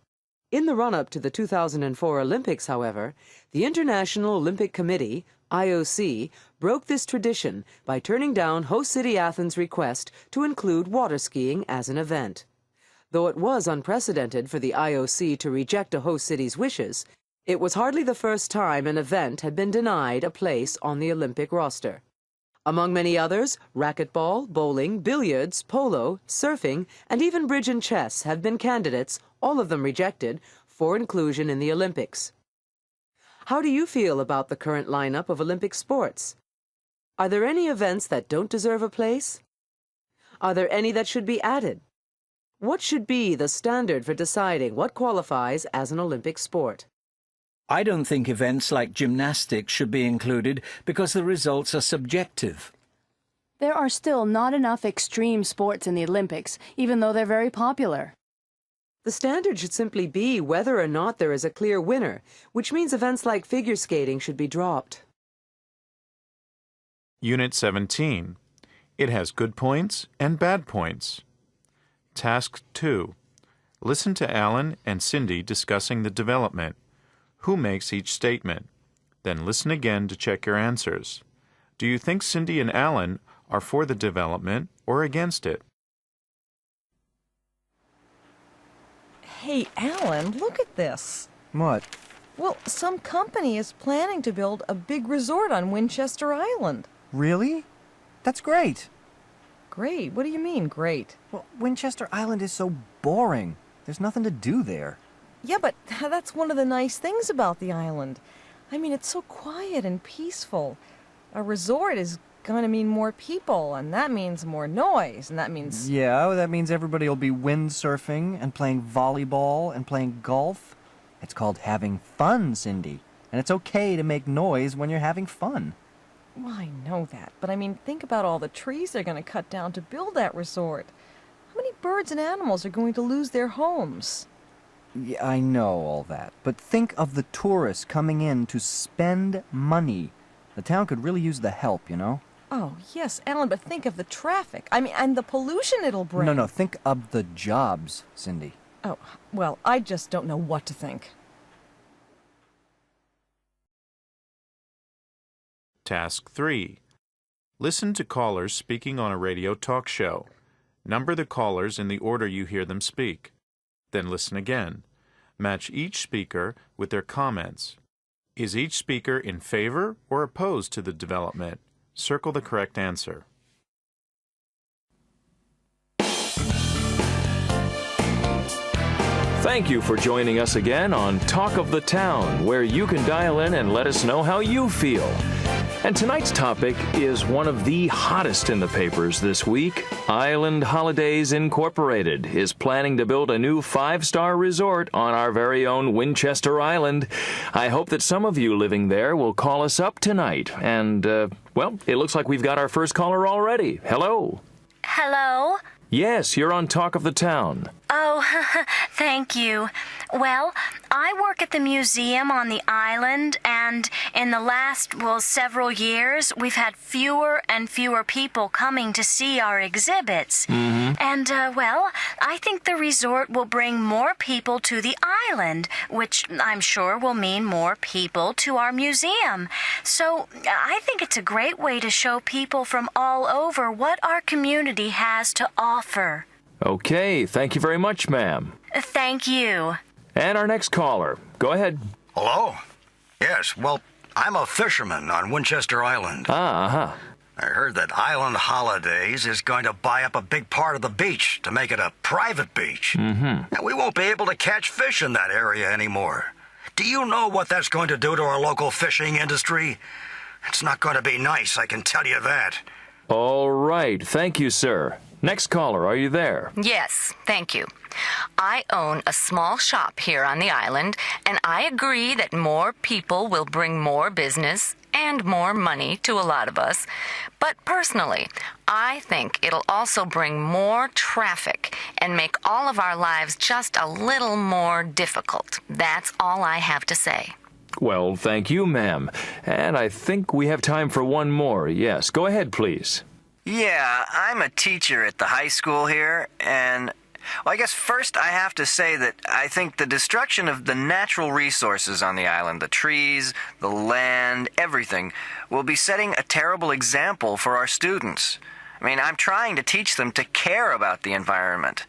Speaker 5: In the run-up to the 2004 Olympics, however, the International Olympic Committee, IOC, broke this tradition by turning down host city Athens' request to include water skiing as an event. Though it was unprecedented for the IOC to reject a host city's wishes, it was hardly the first time an event had been denied a place on the Olympic roster. Among many others, racquetball, bowling, billiards, polo, surfing, and even bridge and chess have been candidates, all of them rejected, for inclusion in the Olympics. How do you feel about the current lineup of Olympic sports? Are there any events that don't deserve a place? Are there any that should be added? What should be the standard for deciding what qualifies as an Olympic sport?
Speaker 4: I don't think events like gymnastics should be included because the results are subjective.
Speaker 3: There are still not enough extreme sports in the Olympics, even though they're very popular.
Speaker 5: The standard should simply be whether or not there is a clear winner, which means events like figure skating should be dropped.
Speaker 1: Unit 17. It has good points and bad points. Task 2. Listen to Alan and Cindy discussing the development. Who makes each statement? Then listen again to check your answers. Do you think Cindy and Alan are for the development or against it?
Speaker 12: Hey, Alan, look at this.
Speaker 15: What?
Speaker 12: Well, some company is planning to build a big resort on Winchester Island.
Speaker 15: Really? That's great.
Speaker 12: Great? What do you mean, great?
Speaker 15: Well, Winchester Island is so boring. There's nothing to do there.
Speaker 12: Yeah, but that's one of the nice things about the island. I mean, it's so quiet and peaceful. A resort is going to mean more people, and that means more noise, and that means...
Speaker 15: Yeah, that means everybody will be windsurfing and playing volleyball and playing golf. It's called having fun, Cindy. And it's okay to make noise when you're having fun.
Speaker 12: Well, I know that, but I mean, think about all the trees they're going to cut down to build that resort. How many birds and animals are going to lose their homes?
Speaker 15: Yeah, I know all that, but think of the tourists coming in to spend money. The town could really use the help, you know?
Speaker 12: Oh, yes, Alan, but think of the traffic. I mean, and the pollution it'll bring.
Speaker 15: No, think of the jobs, Cindy.
Speaker 12: Oh, well, I just don't know what to think.
Speaker 1: Task 3. Listen to callers speaking on a radio talk show. Number the callers in the order you hear them speak. Then listen again. Match each speaker with their comments. Is each speaker in favor or opposed to the development? Circle the correct answer.
Speaker 6: Thank you for joining us again on Talk of the Town, where you can dial in and let us know how you feel. And tonight's topic is one of the hottest in the papers this week. Island Holidays Incorporated is planning to build a new 5-star resort on our very own Winchester Island. I hope that some of you living there will call us up tonight. And, well, it looks like we've got our first caller already. Hello.
Speaker 17: Hello?
Speaker 6: Yes, you're on Talk of the Town.
Speaker 17: Oh, thank you. Well, I work at the museum on the island, and in the last, several years, we've had fewer and fewer people coming to see our exhibits. And, I think the resort will bring more people to the island, which I'm sure will mean more people to our museum. So I think it's a great way to show people from all over what our community has to offer.
Speaker 6: Okay, thank you very much, ma'am.
Speaker 17: Thank you.
Speaker 6: And our next caller. Go ahead.
Speaker 21: Hello? Yes, well, I'm a fisherman on Winchester Island.
Speaker 6: Uh-huh.
Speaker 21: I heard that Island Holidays is going to buy up a big part of the beach to make it a private beach. And we won't be able to catch fish in that area anymore. Do you know what that's going to do to our local fishing industry? It's not going to be nice, I can tell you that.
Speaker 6: All right. Thank you, sir. Next caller, are you there?
Speaker 18: Yes, thank you. I own a small shop here on the island, and I agree that more people will bring more business and more money to a lot of us. But personally, I think it'll also bring more traffic and make all of our lives just a little more difficult. That's all I have to say.
Speaker 6: Well, thank you, ma'am. And I think we have time for one more. Yes, go ahead, please.
Speaker 22: Yeah, I'm a teacher at the high school here, and I guess first I have to say that I think the destruction of the natural resources on the island, the trees, the land, everything, will be setting a terrible example for our students. I mean, I'm trying to teach them to care about the environment.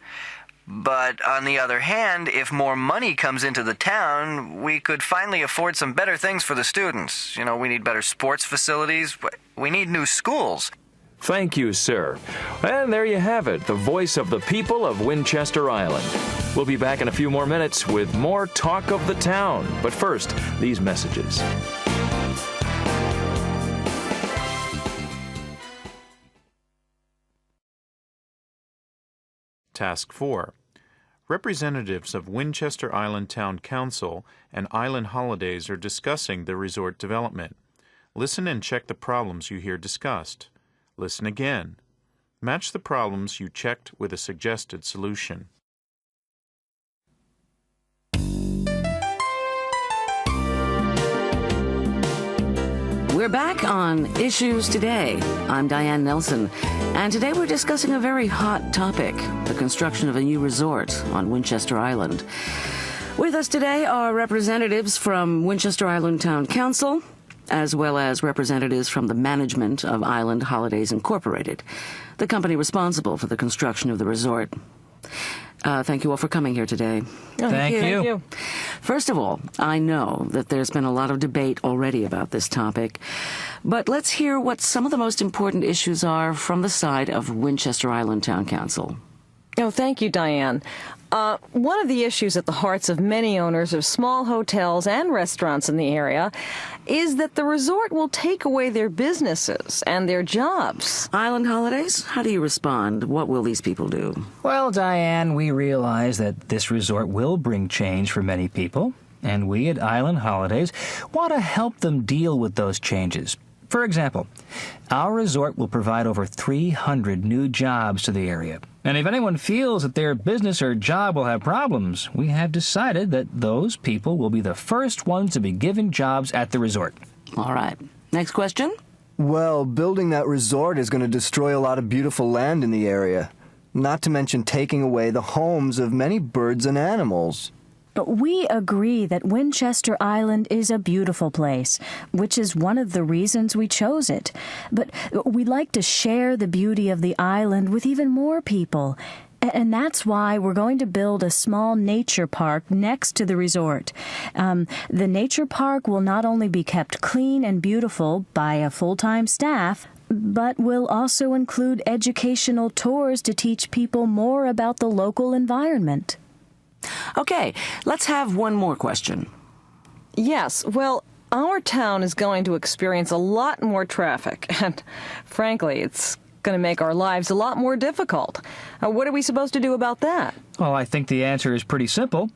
Speaker 22: But on the other hand, if more money comes into the town, we could finally afford some better things for the students. You know, we need better sports facilities. We need new schools.
Speaker 6: Thank you, sir. And there you have it, the voice of the people of Winchester Island. We'll be back in a few more minutes with more Talk of the Town. But first, these messages.
Speaker 1: Task 4. Representatives of Winchester Island Town Council and Island Holidays are discussing the resort development. Listen and check the problems you hear discussed. Listen again. Match the problems you checked with a suggested solution.
Speaker 8: We're back on Issues Today. I'm Diane Nelson, and today we're discussing a very hot topic, the construction of a new resort on Winchester Island. With us today are representatives from Winchester Island Town Council, as well as representatives from the management of Island Holidays Incorporated, the company responsible for the construction of the resort. Thank you all for coming here today.
Speaker 12: Thank you.
Speaker 8: First of all, I know that there's been a lot of debate already about this topic, but let's hear what some of the most important issues are from the side of Winchester Island Town Council.
Speaker 12: Oh, thank you, Diane. One of the issues at the hearts of many owners of small hotels and restaurants in the area is that the resort will take away their businesses and their jobs.
Speaker 8: Island Holidays, how do you respond? What will these people do?
Speaker 13: Well, Diane, we realize that this resort will bring change for many people, and we at Island Holidays want to help them deal with those changes. For example, our resort will provide over 300 new jobs to the area. And if anyone feels that their business or job will have problems, we have decided that those people will be the first ones to be given jobs at the resort.
Speaker 8: All right. Next question?
Speaker 15: Well, building that resort is going to destroy a lot of beautiful land in the area, not to mention taking away the homes of many birds and animals.
Speaker 19: We agree that Winchester Island is a beautiful place, which is one of the reasons we chose it. But we'd like to share the beauty of the island with even more people. And that's why we're going to build a small nature park next to the resort. The nature park will not only be kept clean and beautiful by a full-time staff, but will also include educational tours to teach people more about the local environment.
Speaker 8: Okay, let's have one more question.
Speaker 12: Yes, well, our town is going to experience a lot more traffic, and frankly, it's going to make our lives a lot more difficult. What are we supposed to do about that?
Speaker 13: Well, I think the answer is pretty simple.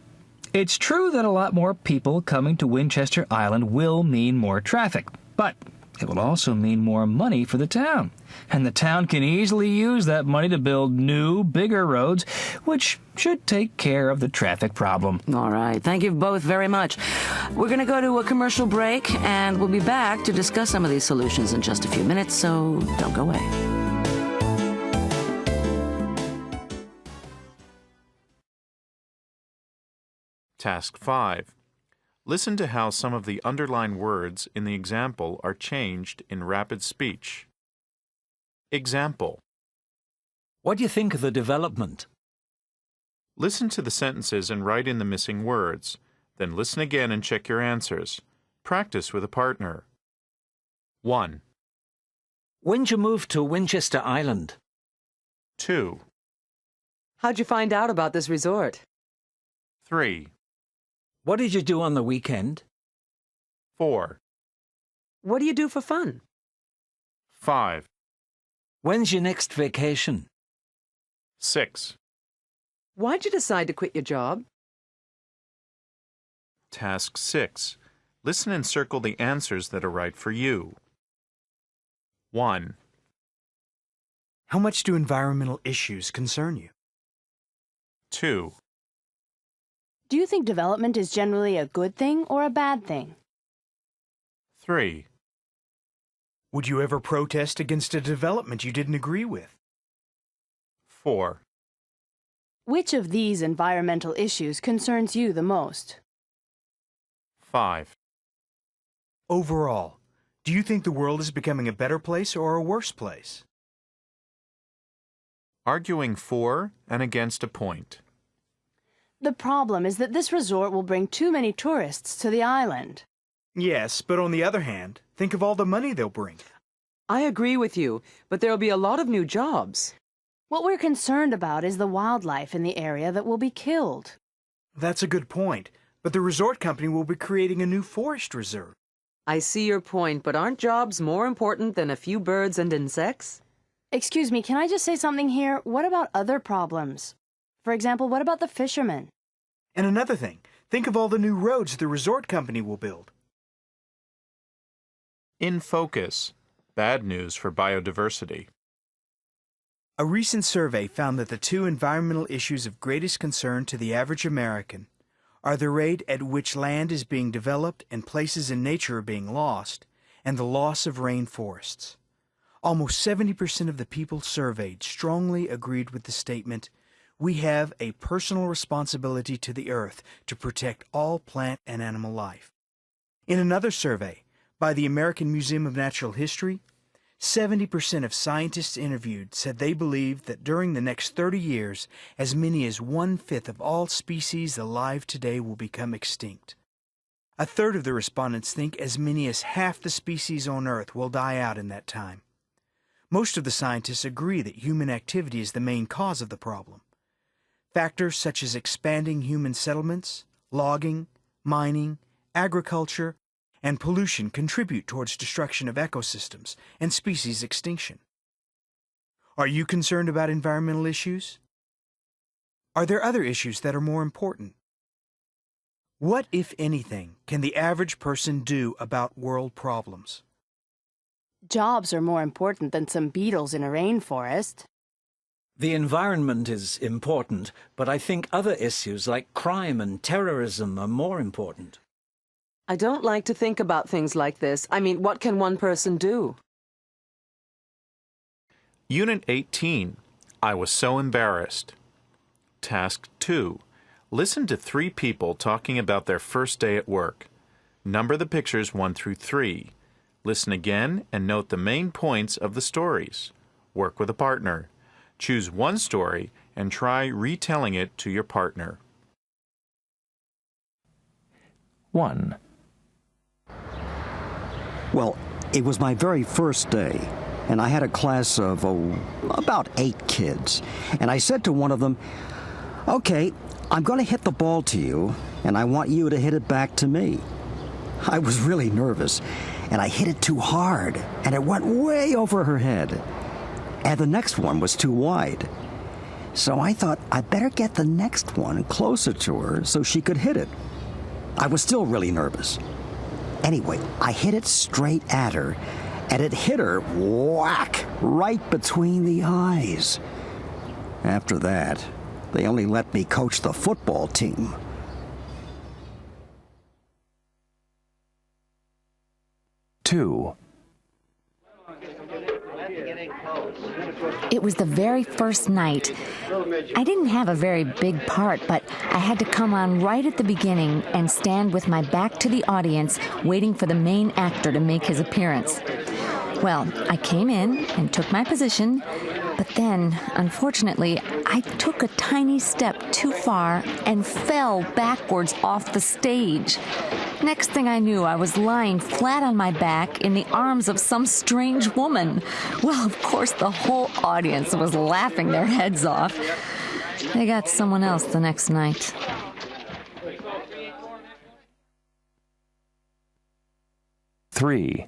Speaker 13: It's true that a lot more people coming to Winchester Island will mean more traffic, but It will also mean more money for the town. And the town can easily use that money to build new, bigger roads, which should take care of the traffic problem.
Speaker 8: All right. Thank you both very much. We're going to go to a commercial break, and we'll be back to discuss some of these solutions in just a few minutes, so don't go away.
Speaker 1: Task 5. Listen to how some of the underlined words in the example are changed in rapid speech. Example.
Speaker 4: What do you think of the development?
Speaker 1: Listen to the sentences and write in the missing words. Then listen again and check your answers. Practice with a partner. 1,
Speaker 4: When'd you move to Winchester Island?
Speaker 1: 2,
Speaker 5: How'd you find out about this resort?
Speaker 1: 3,
Speaker 4: What did you do on the weekend?
Speaker 1: 4,
Speaker 5: What do you do for fun?
Speaker 1: 5,
Speaker 4: When's your next vacation?
Speaker 1: 6.
Speaker 5: Why'd you decide to quit your job?
Speaker 1: Task 6. Listen and circle the answers that are right for you. 1,
Speaker 2: How much do environmental issues concern you?
Speaker 1: 2,
Speaker 3: Do you think development is generally a good thing or a bad thing?
Speaker 1: 3,
Speaker 2: Would you ever protest against a development you didn't agree with?
Speaker 1: 4,
Speaker 3: Which of these environmental issues concerns you the most?
Speaker 1: 5.
Speaker 2: Overall, do you think the world is becoming a better place or a worse place?
Speaker 1: Arguing for and against a point.
Speaker 3: The problem is that this resort will bring too many tourists to the island.
Speaker 2: Yes, but on the other hand, think of all the money they'll bring.
Speaker 5: I agree with you, but there'll be a lot of new jobs.
Speaker 3: What we're concerned about is the wildlife in the area that will be killed.
Speaker 2: That's a good point, but the resort company will be creating a new forest reserve.
Speaker 5: I see your point, but aren't jobs more important than a few birds and insects?
Speaker 3: Excuse me, can I just say something here? What about other problems? For example, what about the fishermen?
Speaker 2: And another thing, think of all the new roads the resort company will build.
Speaker 1: In focus. Bad news for biodiversity.
Speaker 2: A recent survey found that the two environmental issues of greatest concern to the average American are the rate at which land is being developed and places in nature are being lost, and the loss of rainforests. Almost 70% of the people surveyed strongly agreed with the statement, "We have a personal responsibility to the earth to protect all plant and animal life." In another survey by the American Museum of Natural History, 70% of scientists interviewed said they believed that during the next 30 years, as many as 1/5 of all species alive today will become extinct. A third of the respondents think as many as half the species on Earth will die out in that time. Most of the scientists agree that human activity is the main cause of the problem. Factors such as expanding human settlements, logging, mining, agriculture, and pollution contribute towards destruction of ecosystems and species extinction. Are you concerned about environmental issues? Are there other issues that are more important? What, if anything, can the average person do about world problems?
Speaker 3: Jobs are more important than some beetles in a rainforest.
Speaker 4: The environment is important, but I think other issues like crime and terrorism are more important.
Speaker 5: I don't like to think about things like this. I mean, what can one person do?
Speaker 1: Unit 18. I was so embarrassed. Task 2. Listen to 3 people talking about their first day at work. Number the pictures 1 through 3. Listen again and note the main points of the stories. Work with a partner. Choose one story and try retelling it to your partner.
Speaker 6: 1.
Speaker 11: Well, it was my very first day, and I had a class of, about 8 kids. And I said to one of them, "Okay, I'm going to hit the ball to you, and I want you to hit it back to me." I was really nervous, and I hit it too hard, and it went way over her head. And the next one was too wide. So I thought I'd better get the next one closer to her so she could hit it. I was still really nervous. Anyway, I hit it straight at her, and it hit her, whack, right between the eyes. After that, they only let me coach the football team.
Speaker 6: Two.
Speaker 10: It was the very first night. I didn't have a very big part, but I had to come on right at the beginning and stand with my back to the audience, waiting for the main actor to make his appearance. Well, I came in and took my position, but then, unfortunately, I took a tiny step too far and fell backwards off the stage. Next thing I knew, I was lying flat on my back in the arms of some strange woman. Well, of course, the whole audience was laughing their heads off. They got someone else the next night.
Speaker 6: Three.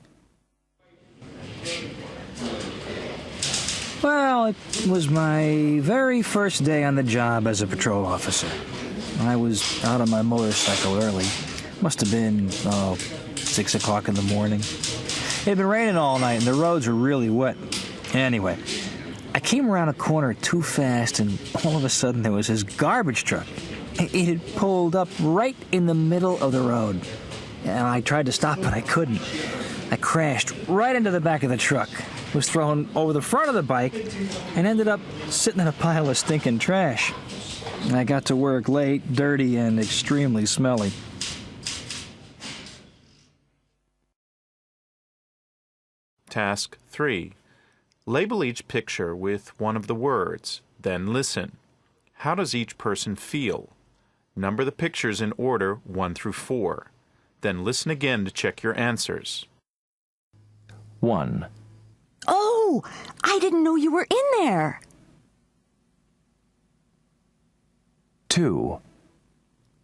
Speaker 13: Well, it was my very first day on the job as a patrol officer. I was out on my motorcycle early. Must have been, 6 o'clock in the morning. It had been raining all night, and the roads were really wet. Anyway, I came around a corner too fast, and all of a sudden there was this garbage truck. It had pulled up right in the middle of the road. And I tried to stop, but I couldn't. I crashed right into the back of the truck, was thrown over the front of the bike, and ended up sitting in a pile of stinking trash. And I got to work late, dirty, and extremely smelly.
Speaker 1: Task 3. Label each picture with one of the words, then listen. How does each person feel? Number the pictures in order 1 through 4. Then listen again to check your answers.
Speaker 6: 1.
Speaker 10: Oh, I didn't know you were in there.
Speaker 6: 2.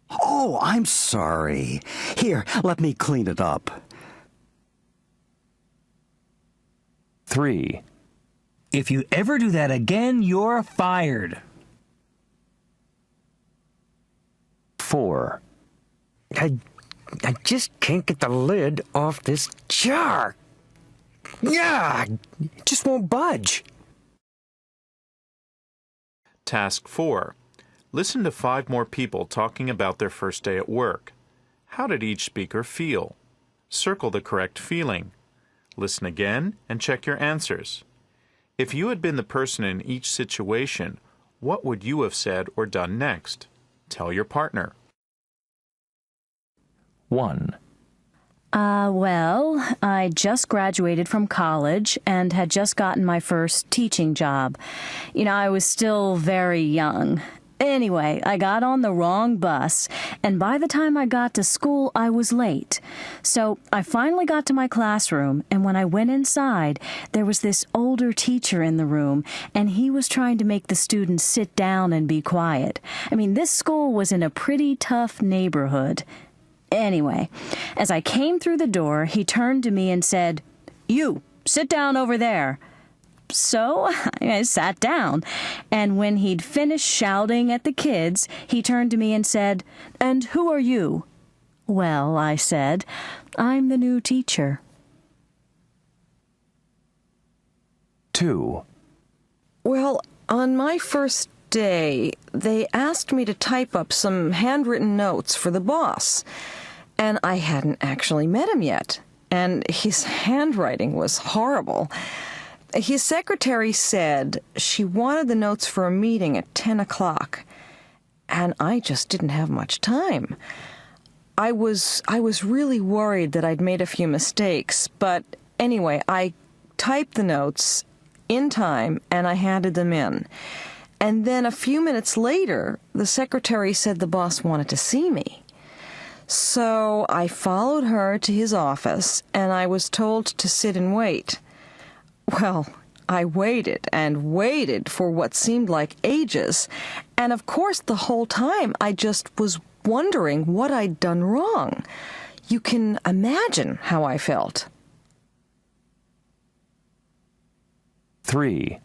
Speaker 11: Oh, I'm sorry. Here, let me clean it up.
Speaker 6: 3.
Speaker 13: If you ever do that again, you're fired.
Speaker 6: 4.
Speaker 9: I just can't get the lid off this jar. Yeah, it just won't budge.
Speaker 1: Task 4. Listen to 5 more people talking about their first day at work. How did each speaker feel? Circle the correct feeling. Listen again and check your answers. If you had been the person in each situation, what would you have said or done next? Tell your partner.
Speaker 6: 1.
Speaker 19: Well, I just graduated from college and had just gotten my first teaching job. I was still very young. Anyway, I got on the wrong bus, and by the time I got to school, I was late. So I finally got to my classroom, and when I went inside, there was this older teacher in the room, and he was trying to make the students sit down and be quiet. This school was in a pretty tough neighborhood. Anyway, as I came through the door, he turned to me and said, "You, sit down over there." So I sat down, and when he'd finished shouting at the kids, he turned to me and said, "And who are you?" "Well," I said, "I'm the new teacher."
Speaker 6: 2.
Speaker 12: Well, on my first day, they asked me to type up some handwritten notes for the boss, and I hadn't actually met him yet, and his handwriting was horrible. His secretary said she wanted the notes for a meeting at 10 o'clock, and I just didn't have much time. I was really worried that I'd made a few mistakes, but anyway, I typed the notes in time, and I handed them in. And then a few minutes later, the secretary said the boss wanted to see me. So I followed her to his office, and I was told to sit and wait. Well, I waited and waited for what seemed like ages, and of course the whole time I just was wondering what I'd done wrong. You can imagine how I felt.
Speaker 6: 3.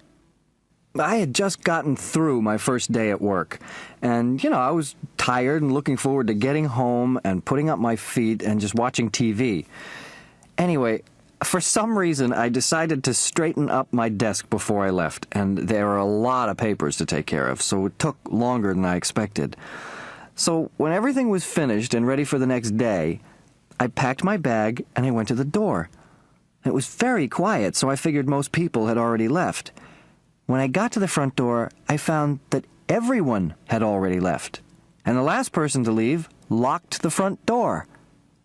Speaker 15: I had just gotten through my first day at work. And, I was tired and looking forward to getting home and putting up my feet and just watching TV. Anyway, for some reason, I decided to straighten up my desk before I left, and there were a lot of papers to take care of, so it took longer than I expected. So when everything was finished and ready for the next day, I packed my bag and I went to the door. It was very quiet, so I figured most people had already left. When I got to the front door, I found that everyone had already left, and the last person to leave locked the front door.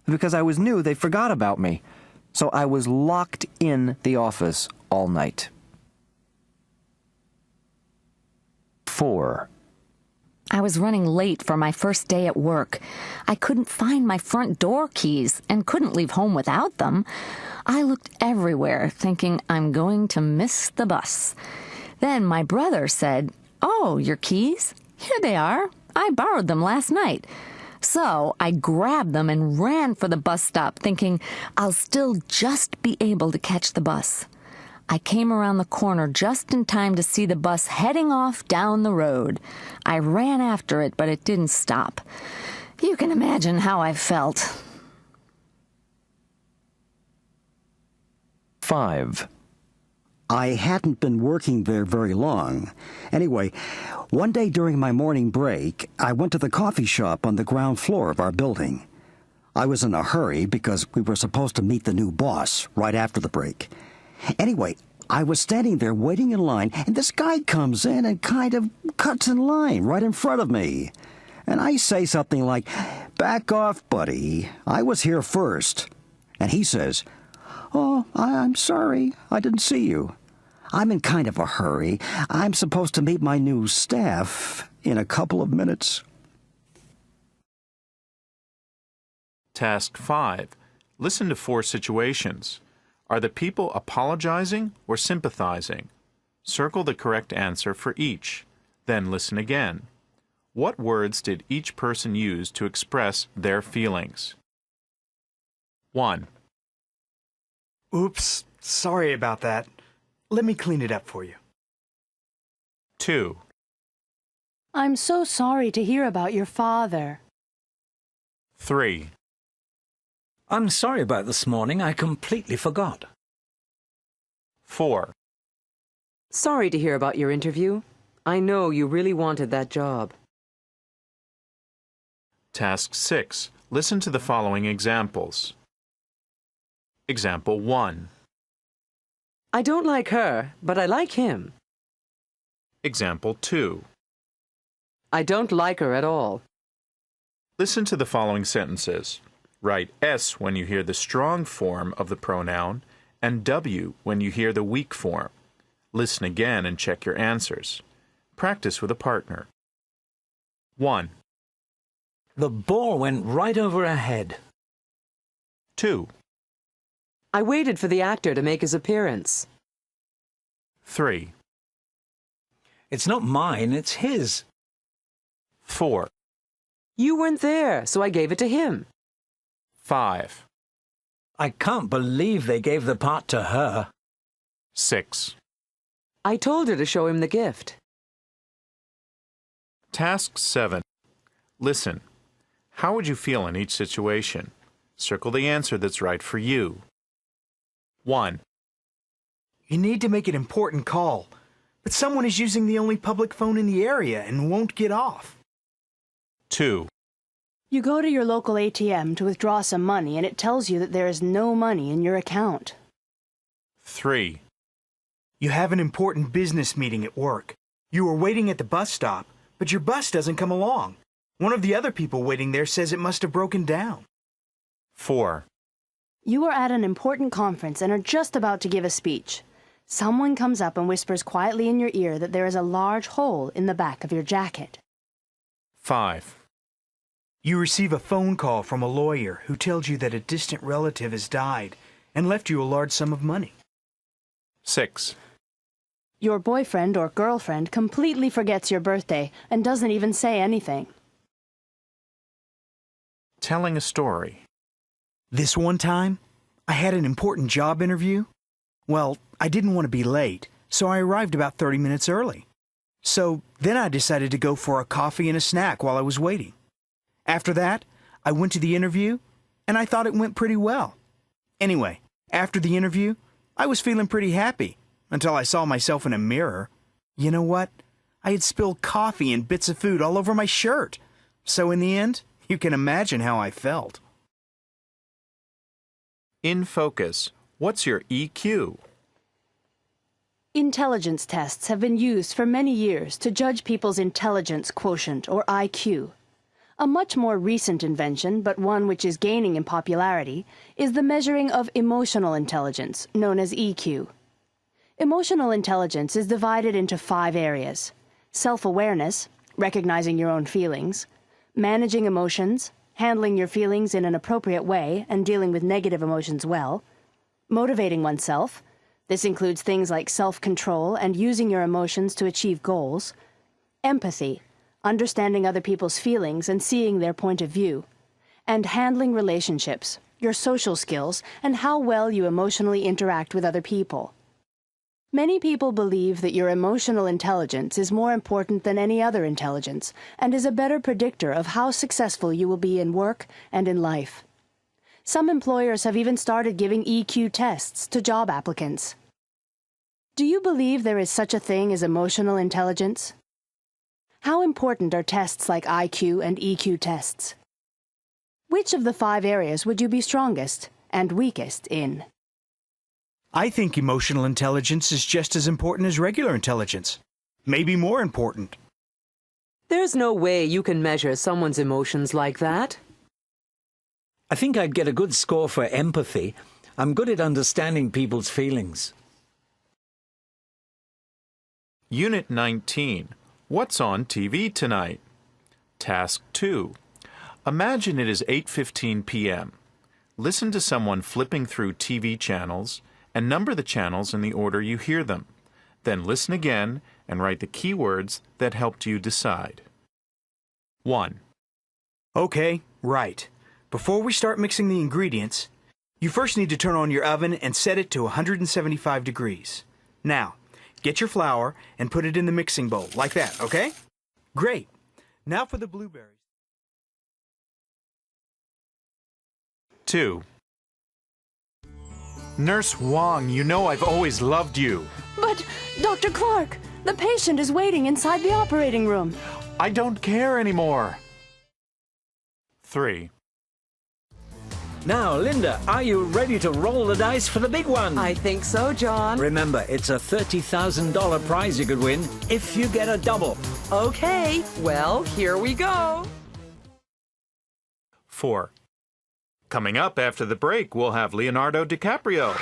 Speaker 15: Because I was new, they forgot about me. So I was locked in the office all night.
Speaker 6: 4.
Speaker 10: I was running late for my first day at work. I couldn't find my front door keys and couldn't leave home without them. I looked everywhere, thinking I'm going to miss the bus. Then my brother said, "Oh, your keys? Here they are. I borrowed them last night." So I grabbed them and ran for the bus stop, thinking I'll still just be able to catch the bus. I came around the corner just in time to see the bus heading off down the road. I ran after it, but it didn't stop. You can imagine how I felt.
Speaker 6: 5.
Speaker 11: I hadn't been working there very long. Anyway, one day during my morning break, I went to the coffee shop on the ground floor of our building. I was in a hurry because we were supposed to meet the new boss right after the break. Anyway, I was standing there waiting in line, and this guy comes in and kind of cuts in line right in front of me. And I say something like, "Back off, buddy. I was here first." And he says, "Oh, I'm sorry. I didn't see you. I'm in kind of a hurry. I'm supposed to meet my new staff in a couple of minutes."
Speaker 1: Task 5. Listen to 4 situations. Are the people apologizing or sympathizing? Circle the correct answer for each. Then listen again. What words did each person use to express their feelings? 1.
Speaker 2: Oops, sorry about that. Let me clean it up for you.
Speaker 1: 2.
Speaker 3: I'm so sorry to hear about your father.
Speaker 1: 3.
Speaker 4: I'm sorry about this morning. I completely forgot.
Speaker 1: 4.
Speaker 5: Sorry to hear about your interview. I know you really wanted that job.
Speaker 1: Task 6. Listen to the following examples. Example 1.
Speaker 5: I don't like her, but I like him.
Speaker 1: Example 2.
Speaker 5: I don't like her at all.
Speaker 1: Listen to the following sentences. Write S when you hear the strong form of the pronoun and W when you hear the weak form. Listen again and check your answers. Practice with a partner. 1.
Speaker 4: The ball went right over her head.
Speaker 1: 2.
Speaker 5: I waited for the actor to make his appearance.
Speaker 1: 3.
Speaker 4: It's not mine, it's his.
Speaker 1: 4.
Speaker 5: You weren't there, so I gave it to him.
Speaker 1: 5.
Speaker 4: I can't believe they gave the part to her.
Speaker 1: 6.
Speaker 5: I told her to show him the gift.
Speaker 1: Task 7. Listen. How would you feel in each situation? Circle the answer that's right for you. 1.
Speaker 2: You need to make an important call, but someone is using the only public phone in the area and won't get off.
Speaker 1: 2.
Speaker 3: You go to your local ATM to withdraw some money and it tells you that there is no money in your account.
Speaker 1: 3.
Speaker 2: You have an important business meeting at work. You are waiting at the bus stop, but your bus doesn't come along. One of the other people waiting there says it must have broken down.
Speaker 1: 4.
Speaker 3: You are at an important conference and are just about to give a speech. Someone comes up and whispers quietly in your ear that there is a large hole in the back of your jacket.
Speaker 1: 5.
Speaker 2: You receive a phone call from a lawyer who tells you that a distant relative has died and left you a large sum of money.
Speaker 1: 6.
Speaker 3: Your boyfriend or girlfriend completely forgets your birthday and doesn't even say anything.
Speaker 1: Telling a story.
Speaker 2: This one time, I had an important job interview. Well, I didn't want to be late, so I arrived about 30 minutes early. So then I decided to go for a coffee and a snack while I was waiting. After that, I went to the interview, and I thought it went pretty well. Anyway, after the interview, I was feeling pretty happy until I saw myself in a mirror. You know what? I had spilled coffee and bits of food all over my shirt. So in the end, you can imagine how I felt.
Speaker 1: In focus, what's your EQ?
Speaker 3: Intelligence tests have been used for many years to judge people's intelligence quotient, or IQ. A much more recent invention, but one which is gaining in popularity, is the measuring of emotional intelligence, known as EQ. Emotional intelligence is divided into 5 areas: self-awareness, recognizing your own feelings; managing emotions, handling your feelings in an appropriate way and dealing with negative emotions well; motivating oneself. This includes things like self-control and using your emotions to achieve goals; empathy, understanding other people's feelings and seeing their point of view; and handling relationships, your social skills, and how well you emotionally interact with other people. Many people believe that your emotional intelligence is more important than any other intelligence and is a better predictor of how successful you will be in work and in life. Some employers have even started giving EQ tests to job applicants. Do you believe there is such a thing as emotional intelligence? How important are tests like IQ and EQ tests? Which of the 5 areas would you be strongest and weakest in?
Speaker 2: I think emotional intelligence is just as important as regular intelligence. Maybe more important.
Speaker 5: There's no way you can measure someone's emotions like that.
Speaker 4: I think I'd get a good score for empathy. I'm good at understanding people's feelings.
Speaker 1: Unit 19. What's on TV tonight? Task 2. Imagine it is 8:15 p.m. Listen to someone flipping through TV channels and number the channels in the order you hear them. Then listen again and write the keywords that helped you decide. 1.
Speaker 2: Okay, right. Before we start mixing the ingredients, you first need to turn on your oven and set it to 175 degrees. Now, get your flour and put it in the mixing bowl, like that, okay? Great. Now for the blueberries.
Speaker 1: 2. Nurse Wong, you know I've always loved you.
Speaker 3: But, Dr. Clark, the patient is waiting inside the operating room.
Speaker 1: I don't care anymore. 3.
Speaker 4: Now, Linda, are you ready to roll the dice for the big one?
Speaker 5: I think so, John.
Speaker 4: Remember, it's a $30,000 prize you could win if you get a double.
Speaker 5: Okay, well, here we go.
Speaker 1: 4. Coming up after the break, we'll have Leonardo DiCaprio.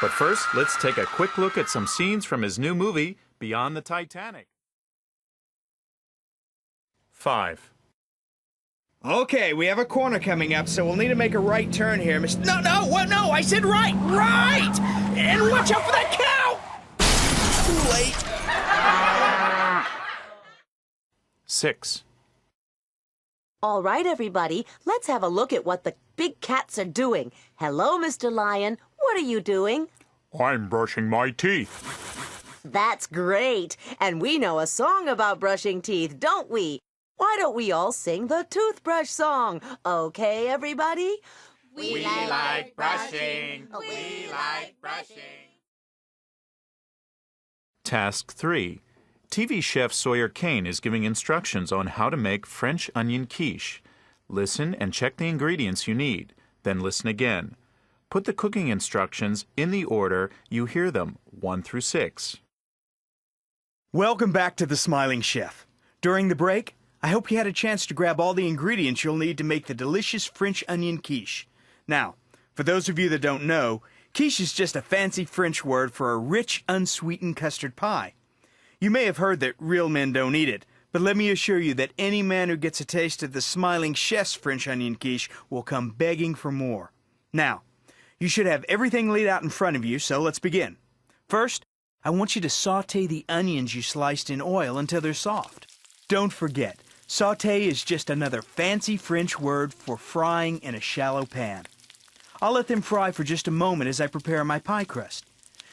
Speaker 1: But first, let's take a quick look at some scenes from his new movie, Beyond the Titanic. 5.
Speaker 2: Okay, we have a corner coming up, so we'll need to make a right turn here, Mr. No, I said right! Right! And watch out for that cow! Too late.
Speaker 1: 6.
Speaker 7: All right, everybody, let's have a look at what the big cats are doing. Hello, Mr. Lion. What are you doing?
Speaker 1: I'm brushing my teeth.
Speaker 7: That's great. And we know a song about brushing teeth, don't we? Why don't we all sing the toothbrush song? Okay, everybody?
Speaker 1: We like brushing. We like brushing. Task 3. TV chef Sawyer Kane is giving instructions on how to make French onion quiche. Listen and check the ingredients you need. Then listen again. Put the cooking instructions in the order you hear them, 1 through 6.
Speaker 2: Welcome back to The Smiling Chef. During the break, I hope you had a chance to grab all the ingredients you'll need to make the delicious French onion quiche. Now, for those of you that don't know, quiche is just a fancy French word for a rich, unsweetened custard pie. You may have heard that real men don't eat it, but let me assure you that any man who gets a taste of the Smiling Chef's French onion quiche will come begging for more. Now, you should have everything laid out in front of you, so let's begin. First, I want you to saute the onions you sliced in oil until they're soft. Don't forget, saute is just another fancy French word for frying in a shallow pan. I'll let them fry for just a moment as I prepare my pie crust.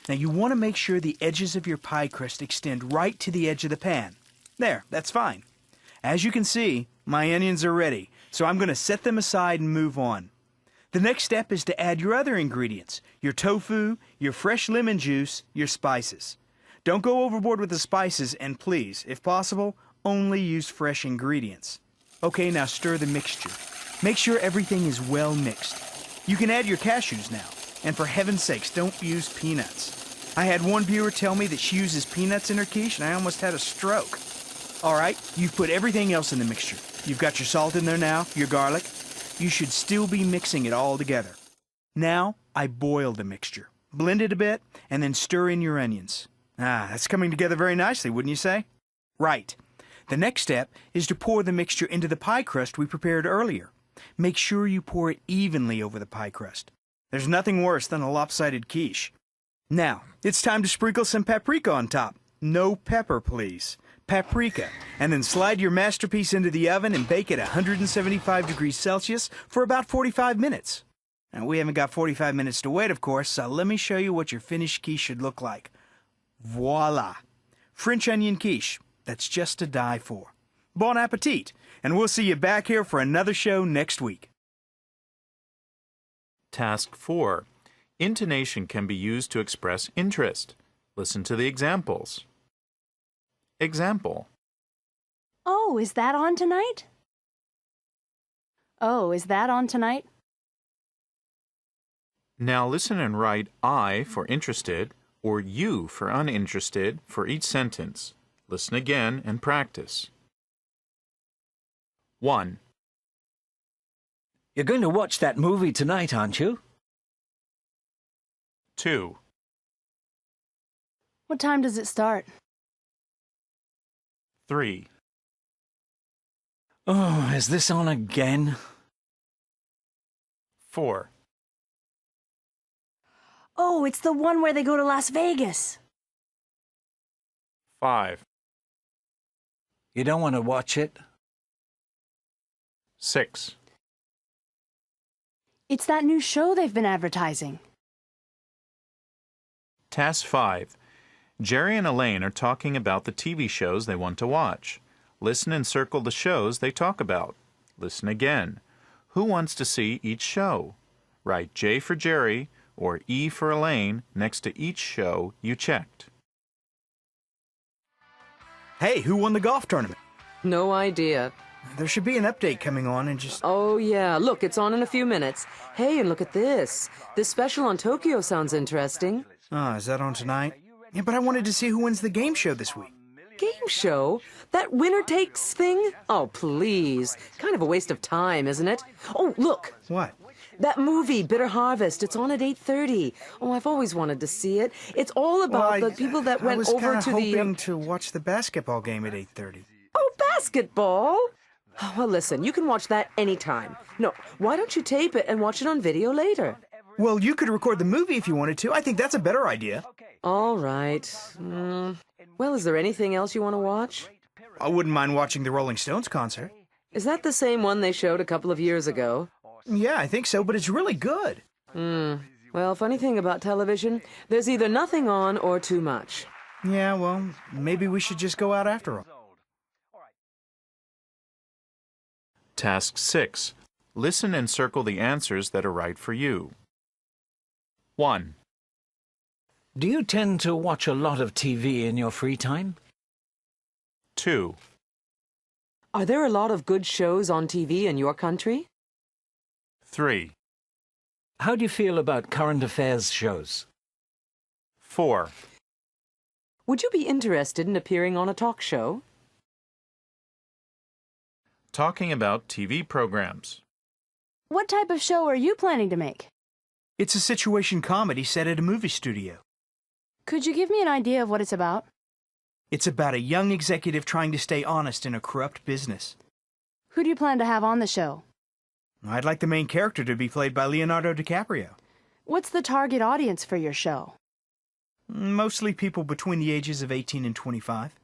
Speaker 2: Now you want to make sure the edges of your pie crust extend right to the edge of the pan. There, that's fine. As you can see, my onions are ready, so I'm going to set them aside and move on. The next step is to add your other ingredients, your tofu, your fresh lemon juice, your spices. Don't go overboard with the spices, and please, if possible, only use fresh ingredients. Okay, now stir the mixture. Make sure everything is well mixed. You can add your cashews now, and for heaven's sakes, don't use peanuts. I had one viewer tell me that she uses peanuts in her quiche, and I almost had a stroke. All right, you've put everything else in the mixture. You've got your salt in there now, your garlic. You should still be mixing it all together. Now, I boil the mixture. Blend it a bit, and then stir in your onions. That's coming together very nicely, wouldn't you say? Right. The next step is to pour the mixture into the pie crust we prepared earlier. Make sure you pour it evenly over the pie crust. There's nothing worse than a lopsided quiche. Now, it's time to sprinkle some paprika on top. No pepper, please. Paprika, and then slide your masterpiece into the oven and bake at 175 degrees Celsius for about 45 minutes. Now, we haven't got 45 minutes to wait, of course, so let me show you what your finished quiche should look like. Voila! French onion quiche. That's just to die for. Bon appetit, and we'll see you back here for another show next week.
Speaker 1: Task 4. Intonation can be used to express interest. Listen to the examples. Example.
Speaker 3: Oh, is that on tonight? Oh, is that on tonight?
Speaker 1: Now listen and write I for interested or you for uninterested for each sentence. Listen again and practice. 1.
Speaker 4: You're going to watch that movie tonight, aren't you?
Speaker 1: 2.
Speaker 3: What time does it start?
Speaker 1: 3.
Speaker 4: Oh, is this on again?
Speaker 1: 4.
Speaker 3: Oh, it's the one where they go to Las Vegas.
Speaker 1: 5.
Speaker 4: You don't want to watch it?
Speaker 1: 6.
Speaker 3: It's that new show they've been advertising.
Speaker 1: Task 5. Jerry and Elaine are talking about the TV shows they want to watch. Listen and circle the shows they talk about. Listen again. Who wants to see each show? Write J for Jerry or E for Elaine next to each show you checked.
Speaker 2: Hey, who won the golf tournament?
Speaker 5: No idea.
Speaker 2: There should be an update coming on in just...
Speaker 5: Oh, yeah. Look, it's on in a few minutes. Hey, and look at this. This special on Tokyo sounds interesting.
Speaker 2: Oh, is that on tonight? Yeah, but I wanted to see who wins the game show this week.
Speaker 5: Game show? That winner takes thing? Oh, please. Kind of a waste of time, isn't it? Oh, look.
Speaker 2: What?
Speaker 5: That movie, Bitter Harvest. It's on at 8:30. Oh, I've always wanted to see it. It's all about the people that went over to the...
Speaker 2: I was hoping to watch the basketball game at 8:30.
Speaker 5: Oh, basketball? Oh, well, listen, you can watch that anytime. No, why don't you tape it and watch it on video later?
Speaker 2: Well, you could record the movie if you wanted to. I think that's a better idea.
Speaker 5: All right. Well, is there anything else you want to watch?
Speaker 2: I wouldn't mind watching the Rolling Stones concert.
Speaker 5: Is that the same one they showed a couple of years ago?
Speaker 2: Yeah, I think so, but it's really good.
Speaker 5: Well, funny thing about television, there's either nothing on or too much.
Speaker 2: Yeah, well, maybe we should just go out after all.
Speaker 1: Task 6. Listen and circle the answers that are right for you. 1.
Speaker 4: Do you tend to watch a lot of TV in your free time?
Speaker 1: 2.
Speaker 5: Are there a lot of good shows on TV in your country?
Speaker 1: 3.
Speaker 4: How do you feel about current affairs shows?
Speaker 1: 4.
Speaker 5: Would you be interested in appearing on a talk show?
Speaker 1: Talking about TV programs.
Speaker 3: What type of show are you planning to make?
Speaker 2: It's a situation comedy set at a movie studio.
Speaker 3: Could you give me an idea of what it's about?
Speaker 2: It's about a young executive trying to stay honest in a corrupt business.
Speaker 3: Who do you plan to have on the show?
Speaker 2: I'd like the main character to be played by Leonardo DiCaprio.
Speaker 3: What's the target audience for your show?
Speaker 2: Mostly people between the ages of 18 and 25.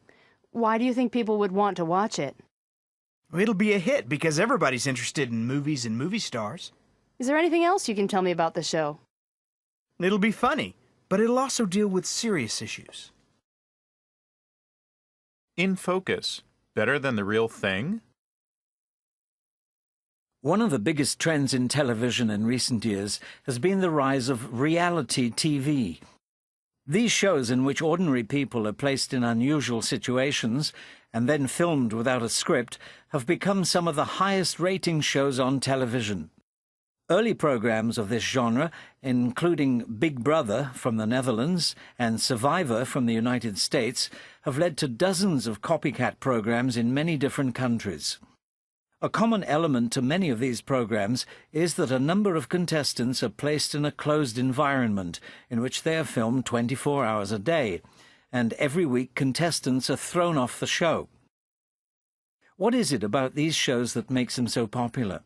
Speaker 3: Why do you think people would want to watch it?
Speaker 2: It'll be a hit because everybody's interested in movies and movie stars.
Speaker 3: Is there anything else you can tell me about the show?
Speaker 2: It'll be funny. but it'll also deal with serious issues.
Speaker 1: In Focus, better than the real thing?
Speaker 4: One of the biggest trends in television in recent years has been the rise of reality TV. These shows in which ordinary people are placed in unusual situations and then filmed without a script have become some of the highest rating shows on television. Early programs of this genre, including Big Brother from the Netherlands and Survivor from the United States, have led to dozens of copycat programs in many different countries. A common element to many of these programs is that a number of contestants are placed in a closed environment in which they are filmed 24 hours a day, and every week contestants are thrown off the show. What is it about these shows that makes them so popular?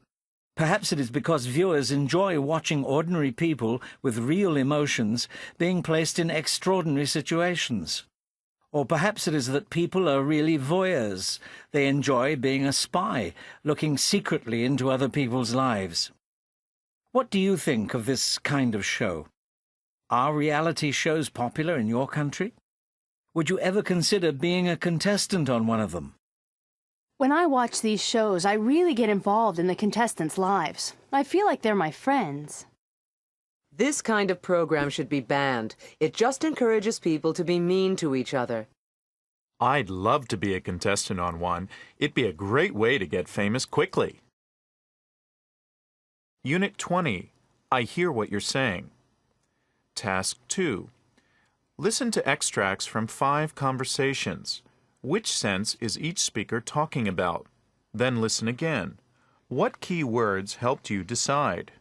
Speaker 4: Perhaps it is because viewers enjoy watching ordinary people with real emotions being placed in extraordinary situations. Or perhaps it is that people are really voyeurs. They enjoy being a spy, looking secretly into other people's lives. What do you think of this kind of show? Are reality shows popular in your country? Would you ever consider being a contestant on one of them?
Speaker 3: When I watch these shows, I really get involved in the contestants' lives. I feel like they're my friends.
Speaker 5: This kind of program should be banned. It just encourages people to be mean to each other.
Speaker 1: I'd love to be a contestant on one. It'd be a great way to get famous quickly. Unit 20. I hear what you're saying. Task 2. Listen to extracts from 5 conversations. Which sense is each speaker talking about? Then listen again. What key words helped you decide?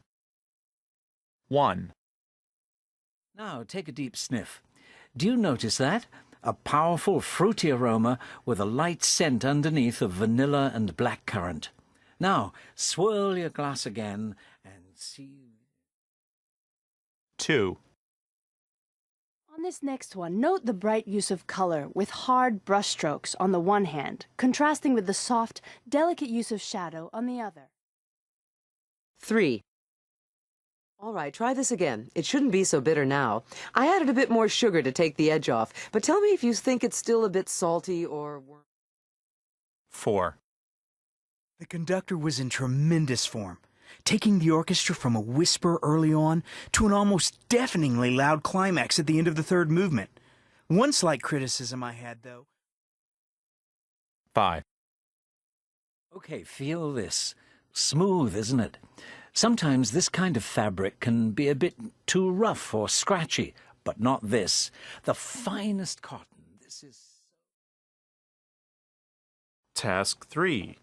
Speaker 1: 1.
Speaker 4: Now take a deep sniff. Do you notice that? A powerful fruity aroma with a light scent underneath of vanilla and blackcurrant. Now swirl your glass again and see.
Speaker 1: 2.
Speaker 3: On this next one, note the bright use of color with hard brushstrokes on the one hand, contrasting with the soft, delicate use of shadow on the other.
Speaker 5: 3. All right, try this again. It shouldn't be so bitter now. I added a bit more sugar to take the edge off, but tell me if you think it's still a bit salty or...
Speaker 1: 4.
Speaker 2: The conductor was in tremendous form, taking the orchestra from a whisper early on to an almost deafeningly loud climax at the end of the third movement. One slight criticism I had, though.
Speaker 1: 5.
Speaker 4: Okay, feel this. Smooth, isn't it? Sometimes this kind of fabric can be a bit too rough or scratchy, but not this. The finest cotton. This is...
Speaker 1: Task 3.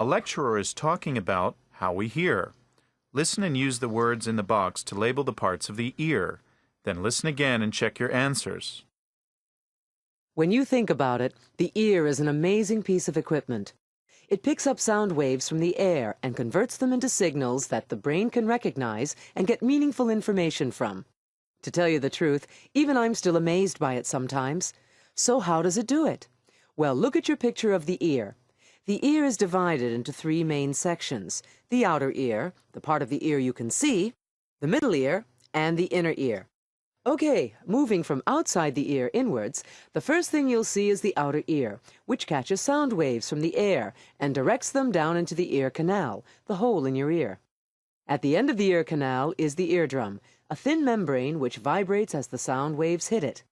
Speaker 1: A lecturer is talking about how we hear. Listen and use the words in the box to label the parts of the ear. Then listen again and check your answers.
Speaker 5: When you think about it, the ear is an amazing piece of equipment. It picks up sound waves from the air and converts them into signals that the brain can recognize and get meaningful information from. To tell you the truth, even I'm still amazed by it sometimes. So how does it do it? Well, look at your picture of the ear. The ear is divided into 3 main sections: the outer ear, the part of the ear you can see, the middle ear, and the inner ear. Okay, moving from outside the ear inwards, the first thing you'll see is the outer ear, which catches sound waves from the air and directs them down into the ear canal, the hole in your ear. At the end of the ear canal is the eardrum, a thin membrane which vibrates as the sound waves hit it.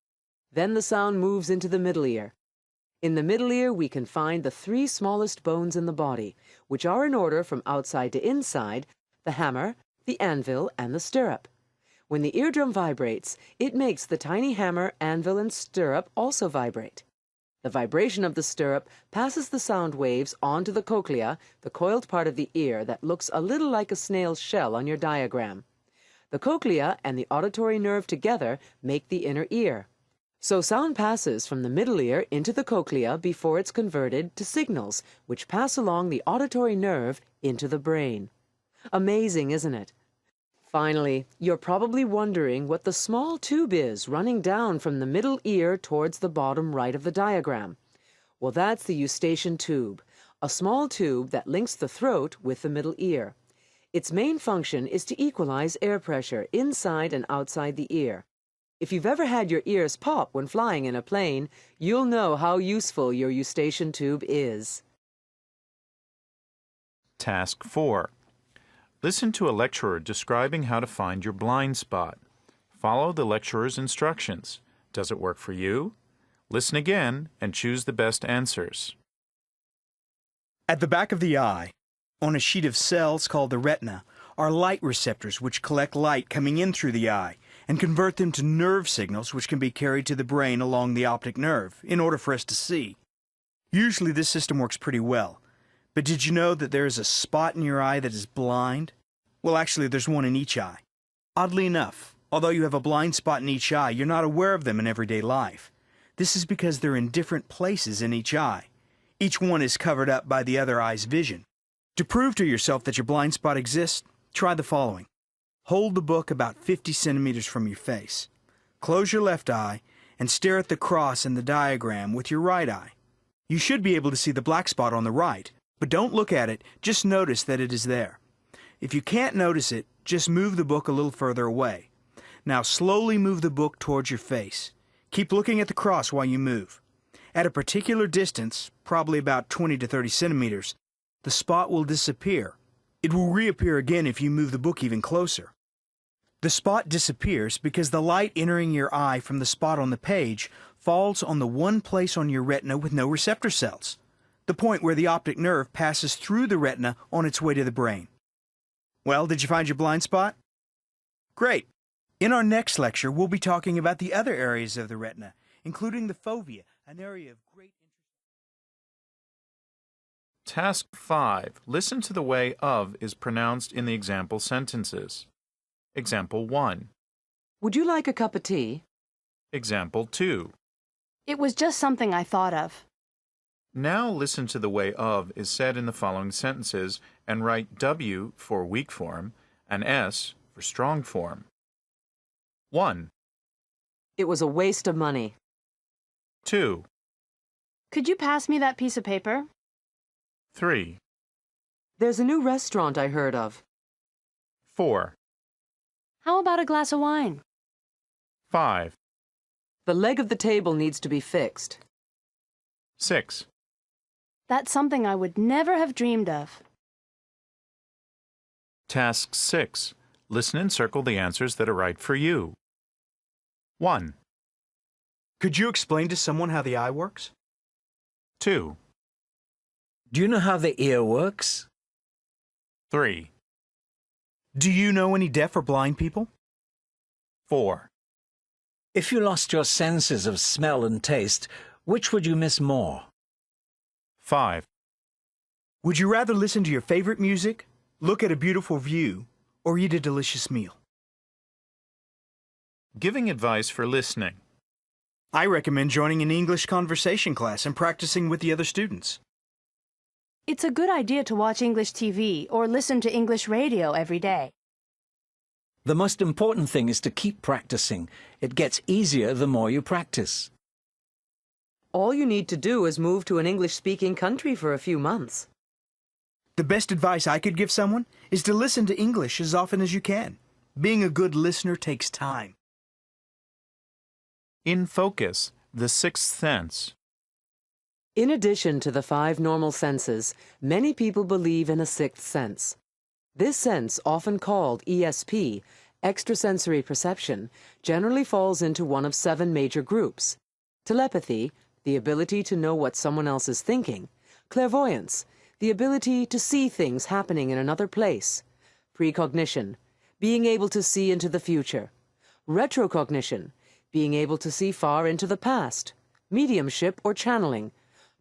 Speaker 5: Then the sound moves into the middle ear. In the middle ear, we can find the 3 smallest bones in the body, which are in order from outside to inside: the hammer, the anvil, and the stirrup. When the eardrum vibrates, it makes the tiny hammer, anvil, and stirrup also vibrate. The vibration of the stirrup passes the sound waves onto the cochlea, the coiled part of the ear that looks a little like a snail's shell on your diagram. The cochlea and the auditory nerve together make the inner ear. So sound passes from the middle ear into the cochlea before it's converted to signals, which pass along the auditory nerve into the brain. Amazing, isn't it? Finally, you're probably wondering what the small tube is running down from the middle ear towards the bottom right of the diagram. Well, that's the eustachian tube, a small tube that links the throat with the middle ear. Its main function is to equalize air pressure inside and outside the ear. If you've ever had your ears pop when flying in a plane, you'll know how useful your eustachian tube is.
Speaker 1: Task 4. Listen to a lecturer describing how to find your blind spot. Follow the lecturer's instructions. Does it work for you? Listen again and choose the best answers.
Speaker 2: At the back of the eye, on a sheet of cells called the retina, are light receptors which collect light coming in through the eye and convert them to nerve signals which can be carried to the brain along the optic nerve in order for us to see. Usually this system works pretty well, but did you know that there is a spot in your eye that is blind? Well, actually there's one in each eye. Oddly enough, although you have a blind spot in each eye, you're not aware of them in everyday life. This is because they're in different places in each eye. Each one is covered up by the other eye's vision. To prove to yourself that your blind spot exists, try the following. Hold the book about 50 centimeters from your face. Close your left eye and stare at the cross in the diagram with your right eye. You should be able to see the black spot on the right, but don't look at it, just notice that it is there. If you can't notice it, just move the book a little further away. Now slowly move the book towards your face. Keep looking at the cross while you move. At a particular distance, probably about 20 to 30 centimeters, the spot will disappear. It will reappear again if you move the book even closer. The spot disappears because the light entering your eye from the spot on the page falls on the one place on your retina with no receptor cells, the point where the optic nerve passes through the retina on its way to the brain. Well, did you find your blind spot? Great! In our next lecture, we'll be talking about the other areas of the retina, including the fovea, an area of great interest.
Speaker 1: Task 5. Listen to the way of is pronounced in the example sentences. Example 1.
Speaker 5: Would you like a cup of tea?
Speaker 1: Example 2.
Speaker 3: It was just something I thought of.
Speaker 1: Now listen to the way of is said in the following sentences and write W for weak form and S for strong form. 1.
Speaker 5: It was a waste of money.
Speaker 1: 2.
Speaker 3: Could you pass me that piece of paper?
Speaker 1: 3.
Speaker 5: There's a new restaurant I heard of.
Speaker 1: 4.
Speaker 3: How about a glass of wine?
Speaker 1: 5.
Speaker 5: The leg of the table needs to be fixed.
Speaker 1: 6.
Speaker 3: That's something I would never have dreamed of.
Speaker 1: Task 6. Listen and circle the answers that are right for you. 1.
Speaker 2: Could you explain to someone how the eye works?
Speaker 1: 2.
Speaker 4: Do you know how the ear works?
Speaker 1: 3.
Speaker 2: Do you know any deaf or blind people?
Speaker 1: 4.
Speaker 4: If you lost your senses of smell and taste, which would you miss more?
Speaker 1: 5.
Speaker 2: Would you rather listen to your favorite music, look at a beautiful view, or eat a delicious meal?
Speaker 1: Giving advice for listening.
Speaker 2: I recommend joining an English conversation class and practicing with the other students.
Speaker 3: It's a good idea to watch English TV or listen to English radio every day.
Speaker 4: The most important thing is to keep practicing. It gets easier the more you practice.
Speaker 5: All you need to do is move to an English-speaking country for a few months.
Speaker 2: The best advice I could give someone is to listen to English as often as you can. Being a good listener takes time.
Speaker 1: In focus, the sixth sense.
Speaker 5: In addition to the 5 normal senses, many people believe in a sixth sense. This sense, often called ESP, extrasensory perception, generally falls into one of 7 major groups. Telepathy, the ability to know what someone else is thinking. Clairvoyance, the ability to see things happening in another place. Precognition, being able to see into the future. Retrocognition, being able to see far into the past. Mediumship or channeling,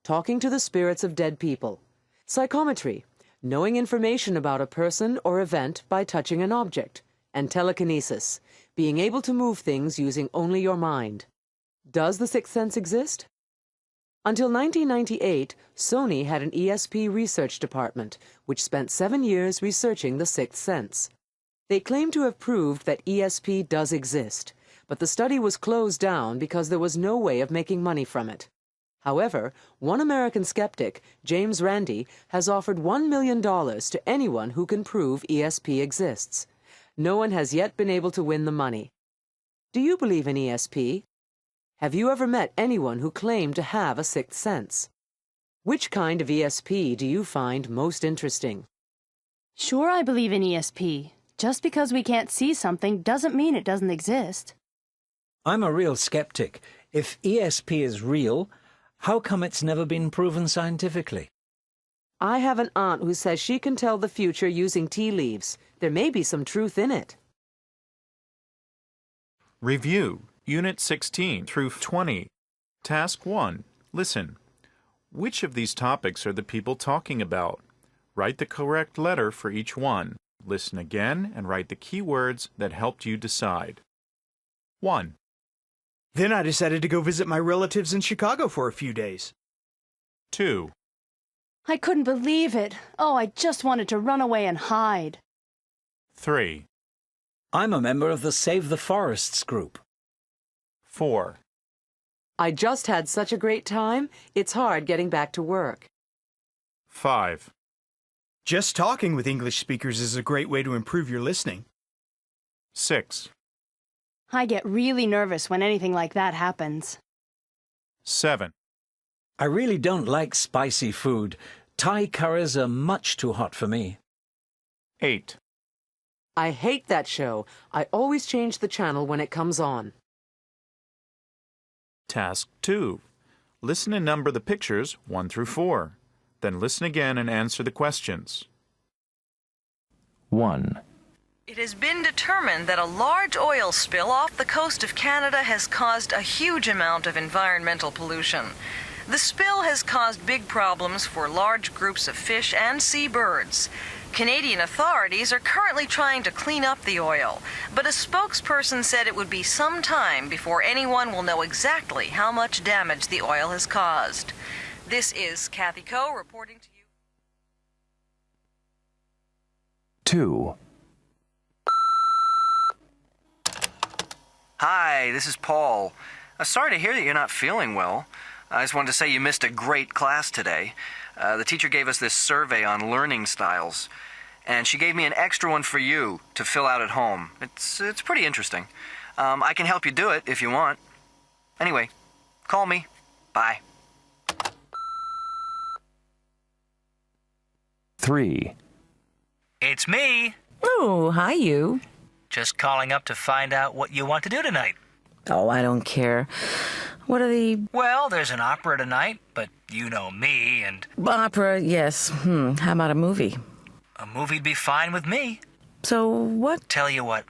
Speaker 5: talking to the spirits of dead people. Psychometry, knowing information about a person or event by touching an object. And telekinesis, being able to move things using only your mind. Does the sixth sense exist? Until 1998, Sony had an ESP research department, which spent 7 years researching the sixth sense. They claim to have proved that ESP does exist, but the study was closed down because there was no way of making money from it. However, one American skeptic, James Randi, has offered $1 million to anyone who can prove ESP exists. No one has yet been able to win the money. Do you believe in ESP? Have you ever met anyone who claimed to have a sixth sense? Which kind of ESP do you find most interesting?
Speaker 3: Sure, I believe in ESP. Just because we can't see something doesn't mean it doesn't exist.
Speaker 4: I'm a real skeptic. If ESP is real, how come it's never been proven scientifically?
Speaker 5: I have an aunt who says she can tell the future using tea leaves. There may be some truth in it.
Speaker 1: Review Unit 16 through 20. Task 1. Listen. Which of these topics are the people talking about? Write the correct letter for each one. Listen again and write the key words that helped you decide. 1.
Speaker 2: Then I decided to go visit my relatives in Chicago for a few days.
Speaker 1: 2.
Speaker 3: I couldn't believe it. Oh, I just wanted to run away and hide.
Speaker 1: 3.
Speaker 4: I'm a member of the Save the Forests group.
Speaker 1: 4.
Speaker 5: I just had such a great time, it's hard getting back to work.
Speaker 1: 5.
Speaker 2: Just talking with English speakers is a great way to improve your listening.
Speaker 1: 6.
Speaker 3: I get really nervous when anything like that happens.
Speaker 1: 7.
Speaker 4: I really don't like spicy food. Thai curries are much too hot for me.
Speaker 1: 8.
Speaker 5: I hate that show. I always change the channel when it comes on.
Speaker 1: Task 2. Listen and number the pictures 1 through 4. Then listen again and answer the questions.
Speaker 6: 1.
Speaker 14: It has been determined that a large oil spill off the coast of Canada has caused a huge amount of environmental pollution. The spill has caused big problems for large groups of fish and seabirds. Canadian authorities are currently trying to clean up the oil, but a spokesperson said it would be some time before anyone will know exactly how much damage the oil has caused. This is Kathy Coe reporting to you.
Speaker 6: 2.
Speaker 22: Hi, this is Paul. Sorry to hear that you're not feeling well. I just wanted to say you missed a great class today. The teacher gave us this survey on learning styles, and she gave me an extra one for you to fill out at home. It's pretty interesting. I can help you do it if you want. Anyway, call me. Bye.
Speaker 6: 3.
Speaker 20: It's me.
Speaker 8: Oh, hi, you.
Speaker 20: Just calling up to find out what you want to do tonight.
Speaker 8: Oh, I don't care. What are the...
Speaker 20: Well, there's an opera tonight, but you know me, and...
Speaker 8: Opera, yes. How about a movie?
Speaker 20: A movie'd be fine with me.
Speaker 8: So what?
Speaker 20: Tell you what,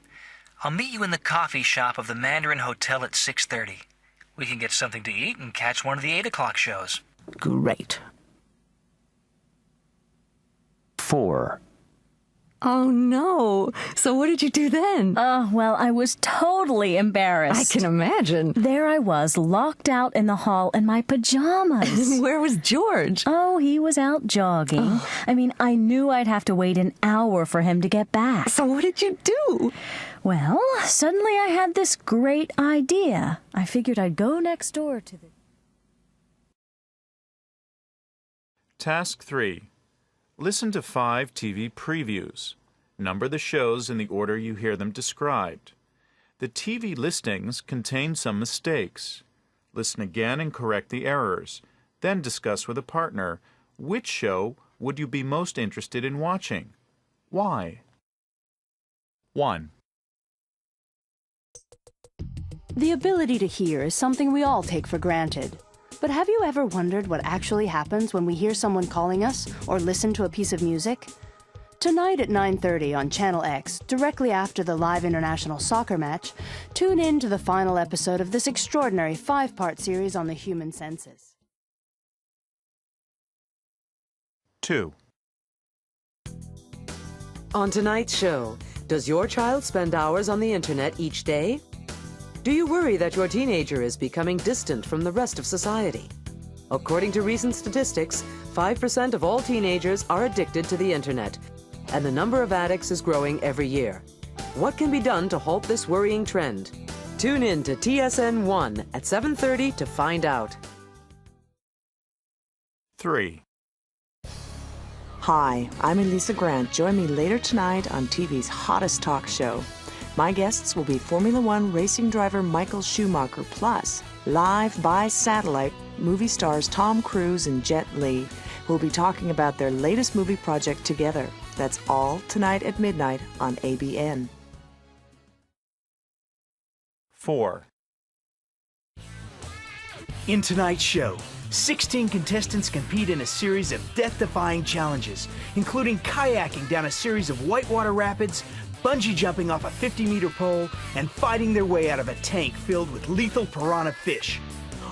Speaker 20: I'll meet you in the coffee shop of the Mandarin Hotel at 6:30. We can get something to eat and catch one of the 8 o'clock shows.
Speaker 8: Great.
Speaker 6: 4.
Speaker 10: Oh, no. So what did you do then?
Speaker 19: Oh, well, I was totally embarrassed.
Speaker 10: I can imagine.
Speaker 19: There I was, locked out in the hall in my pajamas.
Speaker 10: Where was George?
Speaker 19: Oh, he was out jogging. I mean, I knew I'd have to wait an hour for him to get back.
Speaker 10: So what did you do?
Speaker 19: Well, suddenly I had this great idea. I figured I'd go next door to the...
Speaker 1: Task 3. Listen to 5 TV previews. Number the shows in the order you hear them described. The TV listings contain some mistakes. Listen again and correct the errors. Then discuss with a partner, which show would you be most interested in watching? Why? 1.
Speaker 3: The ability to hear is something we all take for granted. But have you ever wondered what actually happens when we hear someone calling us or listen to a piece of music? Tonight at 9:30 on Channel X, directly after the live international soccer match, tune in to the final episode of this extraordinary 5-part series on the human senses.
Speaker 1: 2.
Speaker 5: On tonight's show, does your child spend hours on the internet each day? Do you worry that your teenager is becoming distant from the rest of society? According to recent statistics, 5% of all teenagers are addicted to the internet, and the number of addicts is growing every year. What can be done to halt this worrying trend? Tune in to TSN 1 at 7:30 to find out.
Speaker 1: 3.
Speaker 16: Hi, I'm Elisa Grant. Join me later tonight on TV's hottest talk show. My guests will be Formula One racing driver Michael Schumacher, plus live by satellite movie stars Tom Cruise and Jet Li, who will be talking about their latest movie project together. That's all tonight at midnight on ABN.
Speaker 1: 4.
Speaker 2: In tonight's show, 16 contestants compete in a series of death-defying challenges, including kayaking down a series of whitewater rapids, bungee jumping off a 50-meter pole, and fighting their way out of a tank filled with lethal piranha fish.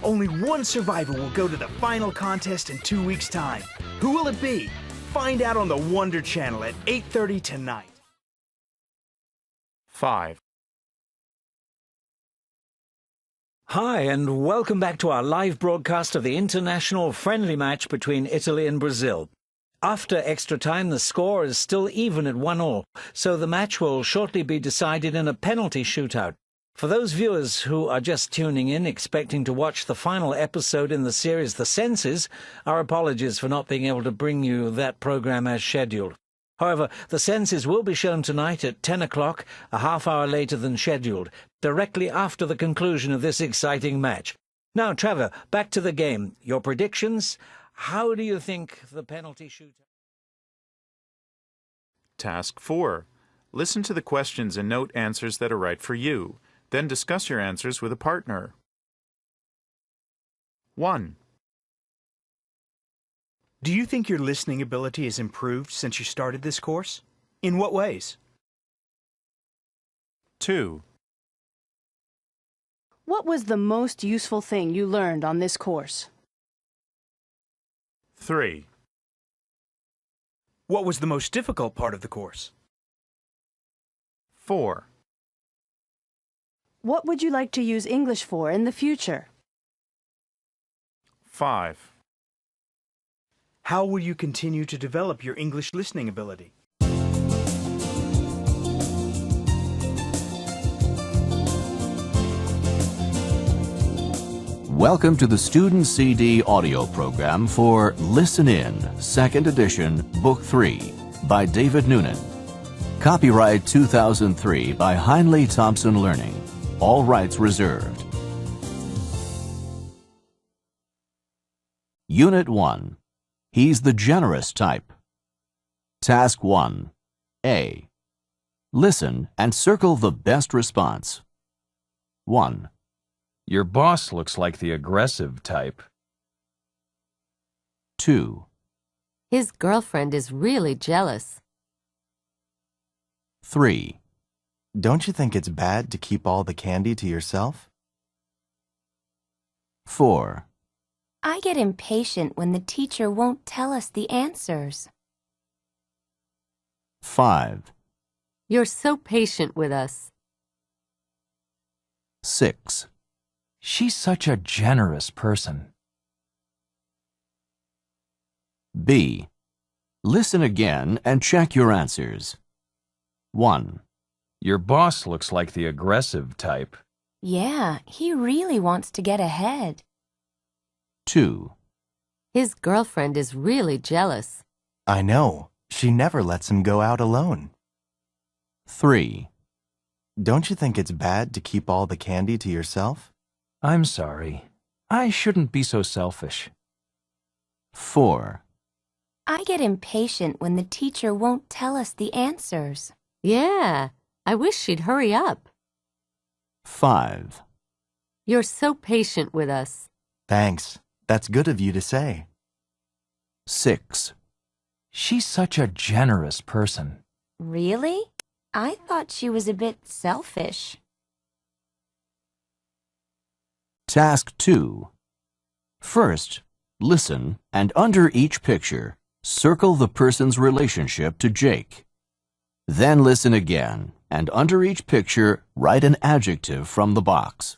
Speaker 2: Only one survivor will go to the final contest in 2 weeks' time. Who will it be? Find out on the Wonder Channel at 8:30 tonight.
Speaker 1: 5.
Speaker 4: Hi, and welcome back to our live broadcast of the international friendly match between Italy and Brazil. After extra time, the score is still even at 1-1, so the match will shortly be decided in a penalty shootout. For those viewers who are just tuning in, expecting to watch the final episode in the series The Senses, our apologies for not being able to bring you that program as scheduled. However, The Senses will be shown tonight at 10 o'clock, a half hour later than scheduled, directly after the conclusion of this exciting match. Now, Trevor, back to the game. Your predictions? How do you think the penalty shootout?
Speaker 1: Task 4. Listen to the questions and note answers that are right for you. Then discuss your answers with a partner. 1.
Speaker 2: Do you think your listening ability has improved since you started this course? In what ways?
Speaker 1: 2.
Speaker 3: What was the most useful thing you learned on this course?
Speaker 1: 3.
Speaker 2: What was the most difficult part of the course?
Speaker 1: 4.
Speaker 3: What would you like to use English for in the future?
Speaker 1: 5.
Speaker 2: How will you continue to develop your English listening ability?
Speaker 17: Welcome to the Student CD audio program for Listen In, 2nd edition, Book 3, by David Noonan. Copyright 2003 by Heinley Thompson Learning. All rights reserved. Unit 1. He's the generous type. Task 1. A. Listen and circle the best response. 1.
Speaker 6: Your boss looks like the aggressive type.
Speaker 17: 2.
Speaker 18: His girlfriend is really jealous.
Speaker 17: 3.
Speaker 21: Don't you think it's bad to keep all the candy to yourself?
Speaker 17: 4.
Speaker 23: I get impatient when the teacher won't tell us the answers.
Speaker 17: 5.
Speaker 18: You're so patient with us.
Speaker 17: 6.
Speaker 6: She's such a generous person.
Speaker 17: B. Listen again and check your answers. 1.
Speaker 6: Your boss looks like the aggressive type.
Speaker 23: Yeah, he really wants to get ahead.
Speaker 17: 2.
Speaker 18: His girlfriend is really jealous.
Speaker 21: I know. She never lets him go out alone.
Speaker 17: 3.
Speaker 21: Don't you think it's bad to keep all the candy to yourself?
Speaker 6: I'm sorry. I shouldn't be so selfish.
Speaker 17: 4.
Speaker 23: I get impatient when the teacher won't tell us the answers.
Speaker 18: Yeah, I wish she'd hurry up.
Speaker 17: 5.
Speaker 18: You're so patient with us.
Speaker 21: Thanks. That's good of you to say.
Speaker 17: 6.
Speaker 6: She's such a generous person.
Speaker 23: Really? I thought she was a bit selfish.
Speaker 17: Task 2. First, listen and under each picture, circle the person's relationship to Jake. Then listen again and under each picture, write an adjective from the box.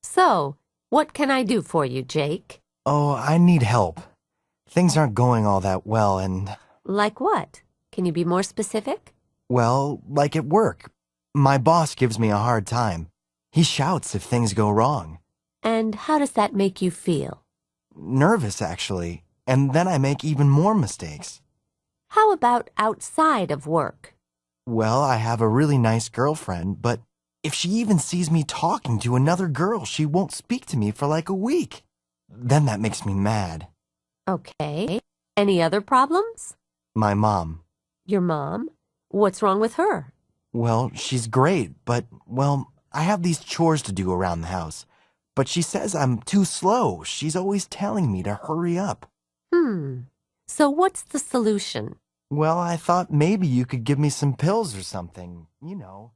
Speaker 18: So, what can I do for you, Jake?
Speaker 21: Oh, I need help. Things aren't going all that well and...
Speaker 18: Like what? Can you be more specific?
Speaker 21: Well, like at work. My boss gives me a hard time. He shouts if things go wrong.
Speaker 18: And how does that make you feel?
Speaker 21: Nervous, actually. And then I make even more mistakes.
Speaker 18: How about outside of work?
Speaker 21: Well, I have a really nice girlfriend, but if she even sees me talking to another girl, she won't speak to me for like a week. Then that makes me mad.
Speaker 9: Okay. Any other problems?
Speaker 21: My mom.
Speaker 9: Your mom? What's wrong with her?
Speaker 21: Well, she's great, but, well, I have these chores to do around the house. But she says I'm too slow. She's always telling me to hurry up.
Speaker 9: So what's the solution?
Speaker 21: Well, I thought maybe you could give me some pills or something, you know.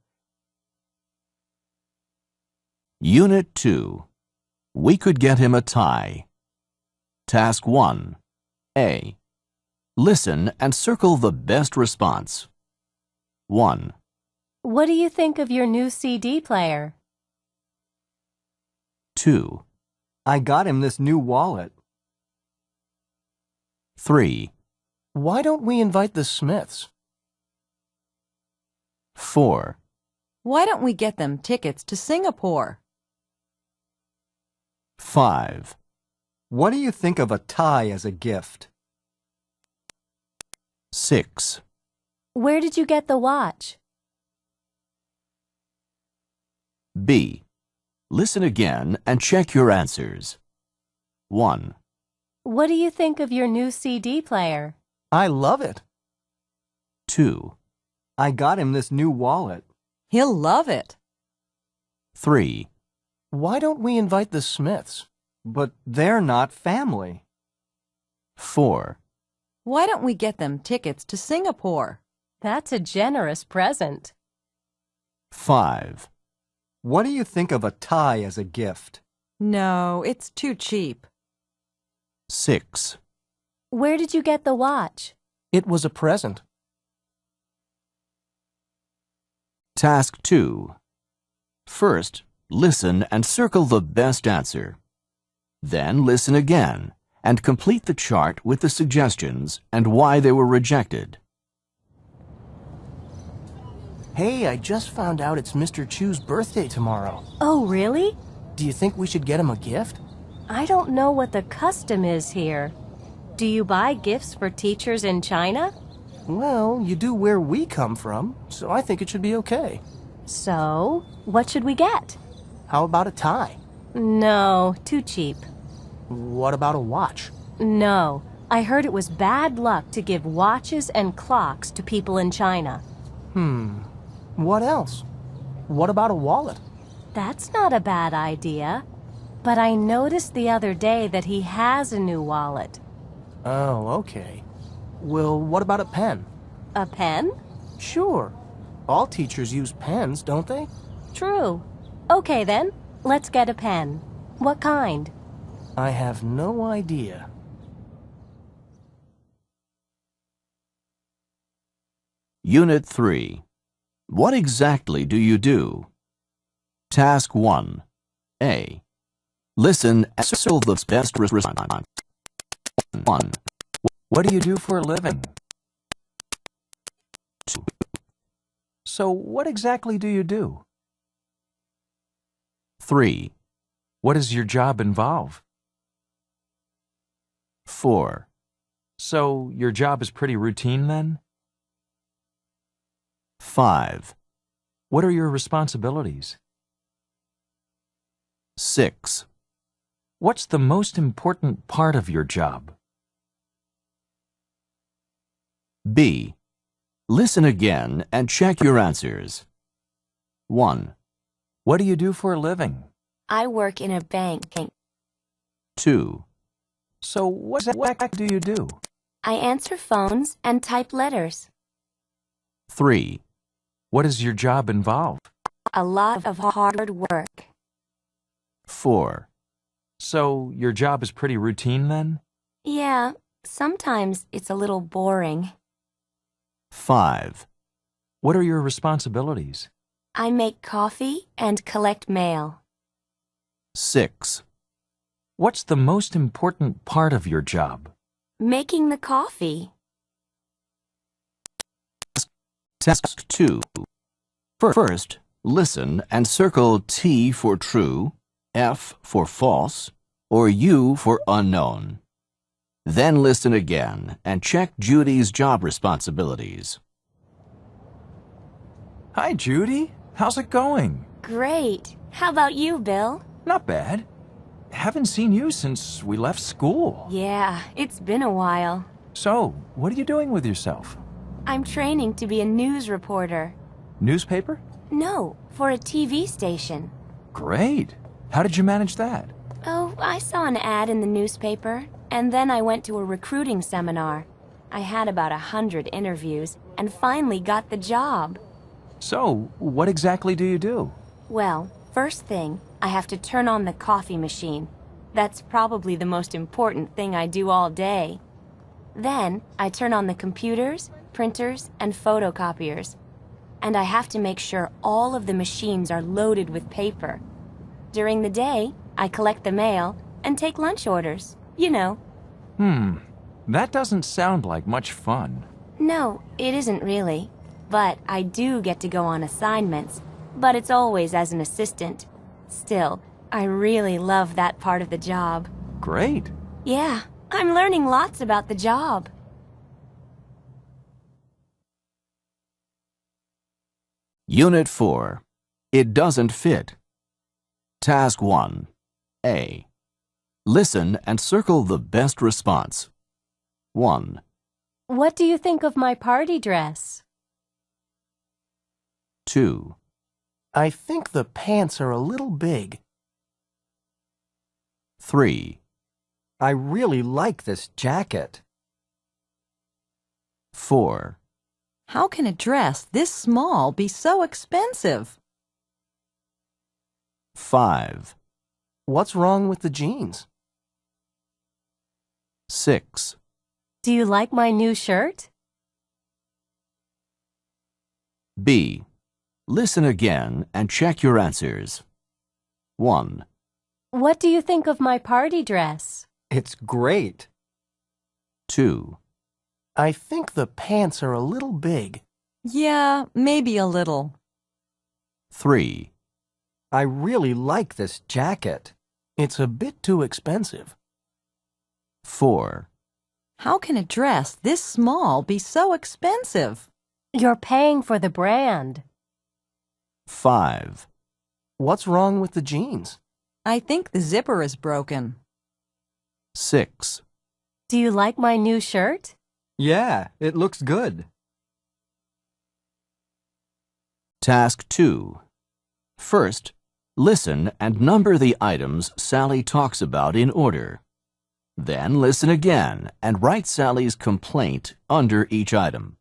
Speaker 17: Unit 2. We could get him a tie. Task 1. A. Listen and circle the best response. 1.
Speaker 19: What do you think of your new CD player?
Speaker 17: 2.
Speaker 15: I got him this new wallet.
Speaker 17: 3.
Speaker 12: Why don't we invite the Smiths?
Speaker 17: 4.
Speaker 13: Why don't we get them tickets to Singapore?
Speaker 17: 5.
Speaker 15: What do you think of a tie as a gift?
Speaker 17: 6.
Speaker 19: Where did you get the watch?
Speaker 17: B. Listen again and check your answers. 1.
Speaker 19: What do you think of your new CD player?
Speaker 12: I love it.
Speaker 17: 2.
Speaker 15: I got him this new wallet.
Speaker 13: He'll love it.
Speaker 17: 3.
Speaker 12: Why don't we invite the Smiths?
Speaker 15: But they're not family.
Speaker 17: 4.
Speaker 13: Why don't we get them tickets to Singapore?
Speaker 19: That's a generous present.
Speaker 17: 5.
Speaker 15: What do you think of a tie as a gift?
Speaker 13: No, it's too cheap.
Speaker 17: 6.
Speaker 19: Where did you get the watch?
Speaker 12: It was a present.
Speaker 17: Task 2. First, listen and circle the best answer. Then listen again and complete the chart with the suggestions and why they were rejected.
Speaker 12: Hey, I just found out it's Mr. Chu's birthday tomorrow.
Speaker 19: Oh, really?
Speaker 12: Do you think we should get him a gift?
Speaker 19: I don't know what the custom is here. Do you buy gifts for teachers in China?
Speaker 12: Well, you do where we come from, so I think it should be okay.
Speaker 19: So, what should we get?
Speaker 12: How about a tie?
Speaker 19: No, too cheap.
Speaker 12: What about a watch?
Speaker 19: No, I heard it was bad luck to give watches and clocks to people in China.
Speaker 12: What else? What about a wallet?
Speaker 19: That's not a bad idea. But I noticed the other day that he has a new wallet.
Speaker 12: Oh, okay. Well, what about a pen?
Speaker 19: A pen?
Speaker 12: Sure. All teachers use pens, don't they?
Speaker 19: True. Okay then, let's get a pen. What kind?
Speaker 12: I have no idea.
Speaker 17: Unit 3. What exactly do you do? Task 1. A. Listen and circle the best response. 1.
Speaker 12: What do you do for a living?
Speaker 17: 2.
Speaker 12: So, what exactly do you do?
Speaker 17: 3.
Speaker 12: What does your job involve?
Speaker 17: 4.
Speaker 12: So, your job is pretty routine then?
Speaker 17: 5.
Speaker 12: What are your responsibilities?
Speaker 17: 6.
Speaker 12: What's the most important part of your job?
Speaker 17: B. Listen again and check your answers. 1.
Speaker 12: What do you do for a living?
Speaker 23: I work in a bank.
Speaker 17: 2.
Speaker 12: So, what exactly do you do?
Speaker 23: I answer phones and type letters.
Speaker 17: 3.
Speaker 12: What does your job involve?
Speaker 23: A lot of hard work.
Speaker 17: 4.
Speaker 12: So, your job is pretty routine then?
Speaker 23: Yeah, sometimes it's a little boring.
Speaker 17: 5.
Speaker 12: What are your responsibilities?
Speaker 23: I make coffee and collect mail.
Speaker 17: 6.
Speaker 12: What's the most important part of your job?
Speaker 23: Making the coffee.
Speaker 17: Task 2. First, listen and circle T for true, F for false, or U for unknown. Then listen again and check Judy's job responsibilities.
Speaker 7: Hi, Judy. How's it going?
Speaker 23: Great. How about you, Bill?
Speaker 7: Not bad. Haven't seen you since we left school.
Speaker 23: Yeah, it's been a while.
Speaker 7: So, what are you doing with yourself?
Speaker 23: I'm training to be a news reporter.
Speaker 7: Newspaper?
Speaker 23: No, for a TV station.
Speaker 7: Great. How did you manage that?
Speaker 23: Oh, I saw an ad in the newspaper, and then I went to a recruiting seminar. I had about 100 interviews, and finally got the job.
Speaker 7: So, what exactly do you do?
Speaker 23: Well, first thing, I have to turn on the coffee machine. That's probably the most important thing I do all day. Then, I turn on the computers, printers, and photocopiers. And I have to make sure all of the machines are loaded with paper. During the day, I collect the mail and take lunch orders. You know.
Speaker 7: That doesn't sound like much fun.
Speaker 23: No, it isn't really. But I do get to go on assignments. But it's always as an assistant. Still, I really love that part of the job.
Speaker 7: Great.
Speaker 23: Yeah, I'm learning lots about the job.
Speaker 17: Unit 4. It doesn't fit. Task 1. A. Listen and circle the best response. 1,
Speaker 9: What do you think of my party dress?
Speaker 17: 2,
Speaker 12: I think the pants are a little big.
Speaker 17: 3,
Speaker 15: I really like this jacket.
Speaker 17: 4,
Speaker 13: How can a dress this small be so expensive?
Speaker 17: 5,
Speaker 12: What's wrong with the jeans?
Speaker 17: 6,
Speaker 9: Do you like my new shirt?
Speaker 17: B. Listen again and check your answers. 1,
Speaker 9: What do you think of my party dress?
Speaker 15: It's great.
Speaker 17: 2,
Speaker 12: I think the pants are a little big.
Speaker 13: Yeah, maybe a little.
Speaker 17: 3,
Speaker 15: I really like this jacket.
Speaker 12: It's a bit too expensive.
Speaker 17: 4,
Speaker 13: How can a dress this small be so expensive?
Speaker 9: You're paying for the brand.
Speaker 17: 5,
Speaker 12: What's wrong with the jeans?
Speaker 13: I think the zipper is broken.
Speaker 17: 6,
Speaker 9: Do you like my new shirt?
Speaker 15: Yeah, it looks good.
Speaker 17: Task 2. First, listen and number the items Sally talks about in order. Then listen again and write Sally's complaint under each item.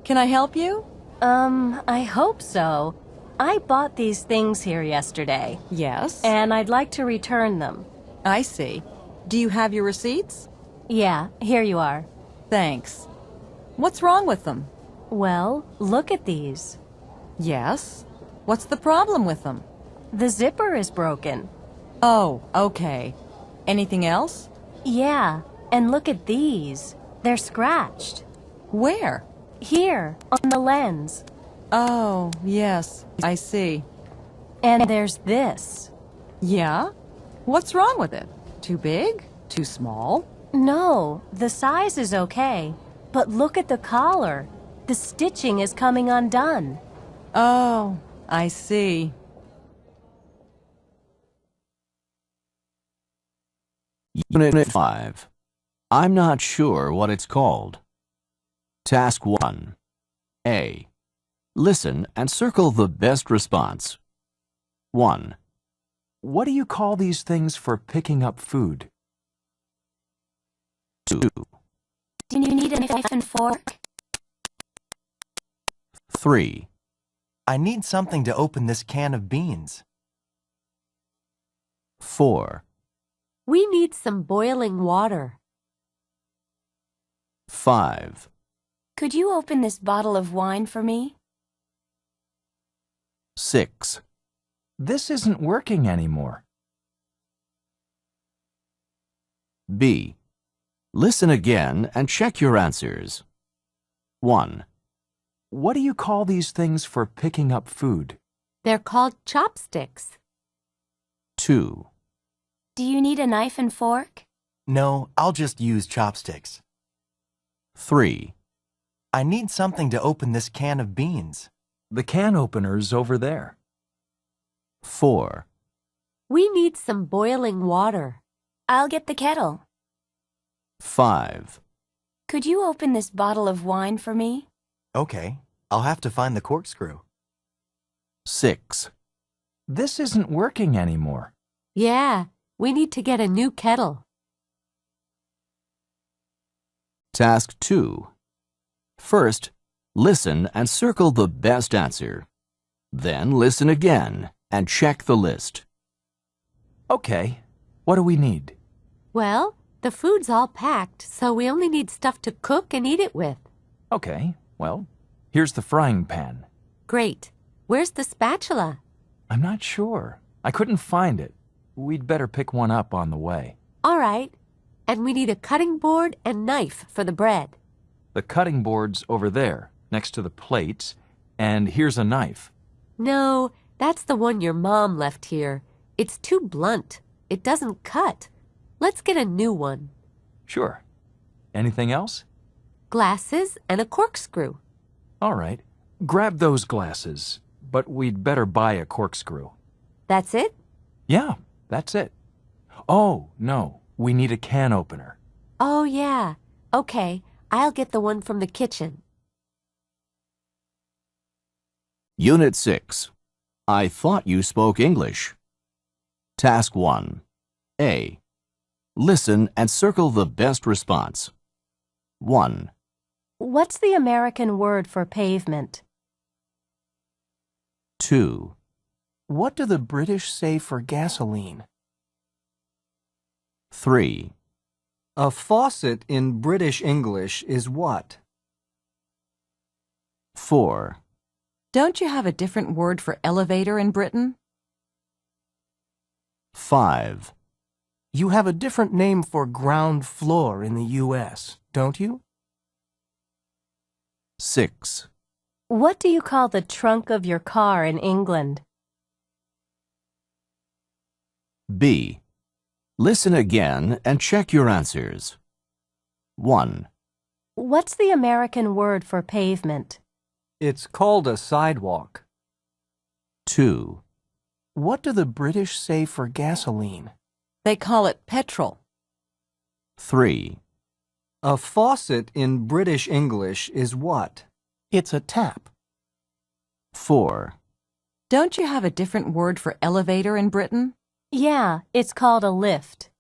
Speaker 13: Can I help you?
Speaker 9: I hope so. I bought these things here yesterday.
Speaker 13: Yes.
Speaker 9: And I'd like to return them.
Speaker 13: I see. Do you have your receipts?
Speaker 9: Yeah, here you are.
Speaker 13: Thanks. What's wrong with them?
Speaker 9: Well, look at these.
Speaker 13: Yes. What's the problem with them?
Speaker 9: The zipper is broken.
Speaker 13: Oh, okay. Anything else?
Speaker 9: Yeah, and look at these. They're scratched.
Speaker 13: Where?
Speaker 9: Here, on the lens.
Speaker 13: Oh, yes, I see.
Speaker 9: And there's this.
Speaker 13: Yeah? What's wrong with it? Too big? Too small?
Speaker 9: No, the size is okay. But look at the collar. The stitching is coming undone.
Speaker 13: Oh, I see.
Speaker 17: Unit 5. I'm not sure what it's called. Task 1. A. Listen and circle the best response. 1,
Speaker 7: What do you call these things for picking up food?
Speaker 17: 2,
Speaker 23: Do you need a knife and fork?
Speaker 17: 3,
Speaker 21: I need something to open this can of beans.
Speaker 17: 4,
Speaker 9: We need some boiling water.
Speaker 17: 5,
Speaker 23: Could you open this bottle of wine for me?
Speaker 17: 6,
Speaker 7: This isn't working anymore.
Speaker 17: B. Listen again and check your answers. 1,
Speaker 7: What do you call these things for picking up food?
Speaker 9: They're called chopsticks.
Speaker 17: 2,
Speaker 23: Do you need a knife and fork?
Speaker 21: No, I'll just use chopsticks.
Speaker 17: 3,
Speaker 21: I need something to open this can of beans.
Speaker 7: The can opener's over there.
Speaker 17: 4.
Speaker 9: We need some boiling water.
Speaker 23: I'll get the kettle.
Speaker 17: 5.
Speaker 23: Could you open this bottle of wine for me?
Speaker 21: Okay, I'll have to find the corkscrew.
Speaker 17: 6.
Speaker 7: This isn't working anymore.
Speaker 9: Yeah, we need to get a new kettle.
Speaker 17: Task 2. First, listen and circle the best answer. Then listen again and check the list.
Speaker 7: Okay, what do we need?
Speaker 9: Well, the food's all packed, so we only need stuff to cook and eat it with.
Speaker 7: Okay, well, here's the frying pan.
Speaker 9: Great. Where's the spatula?
Speaker 7: I'm not sure. I couldn't find it. We'd better pick one up on the way.
Speaker 9: All right. And we need a cutting board and knife for the bread.
Speaker 7: The cutting board's over there, next to the plates, and here's a knife.
Speaker 9: No, that's the one your mom left here. It's too blunt. It doesn't cut. Let's get a new one.
Speaker 7: Sure. Anything else?
Speaker 9: Glasses and a corkscrew.
Speaker 7: All right. Grab those glasses, but we'd better buy a corkscrew.
Speaker 9: That's it?
Speaker 7: Yeah, that's it. Oh, no, we need a can opener.
Speaker 9: Oh, yeah. Okay, I'll get the one from the kitchen.
Speaker 17: Unit 6. I thought you spoke English. Task 1. A. Listen and circle the best response. 1.
Speaker 9: What's the American word for pavement?
Speaker 17: 2.
Speaker 12: What do the British say for gasoline?
Speaker 17: 3.
Speaker 15: A faucet in British English is what?
Speaker 17: 4.
Speaker 13: Don't you have a different word for elevator in Britain?
Speaker 17: 5.
Speaker 12: You have a different name for ground floor in the U.S., don't you?
Speaker 17: 6.
Speaker 9: What do you call the trunk of your car in England?
Speaker 17: B. Listen again and check your answers. 1.
Speaker 9: What's the American word for pavement?
Speaker 15: It's called a sidewalk.
Speaker 17: 2.
Speaker 12: What do the British say for gasoline?
Speaker 13: They call it petrol.
Speaker 17: 3.
Speaker 15: A faucet in British English is what?
Speaker 12: It's a tap.
Speaker 17: 4.
Speaker 13: Don't you have a different word for elevator in Britain?
Speaker 9: Yeah, it's called a lift.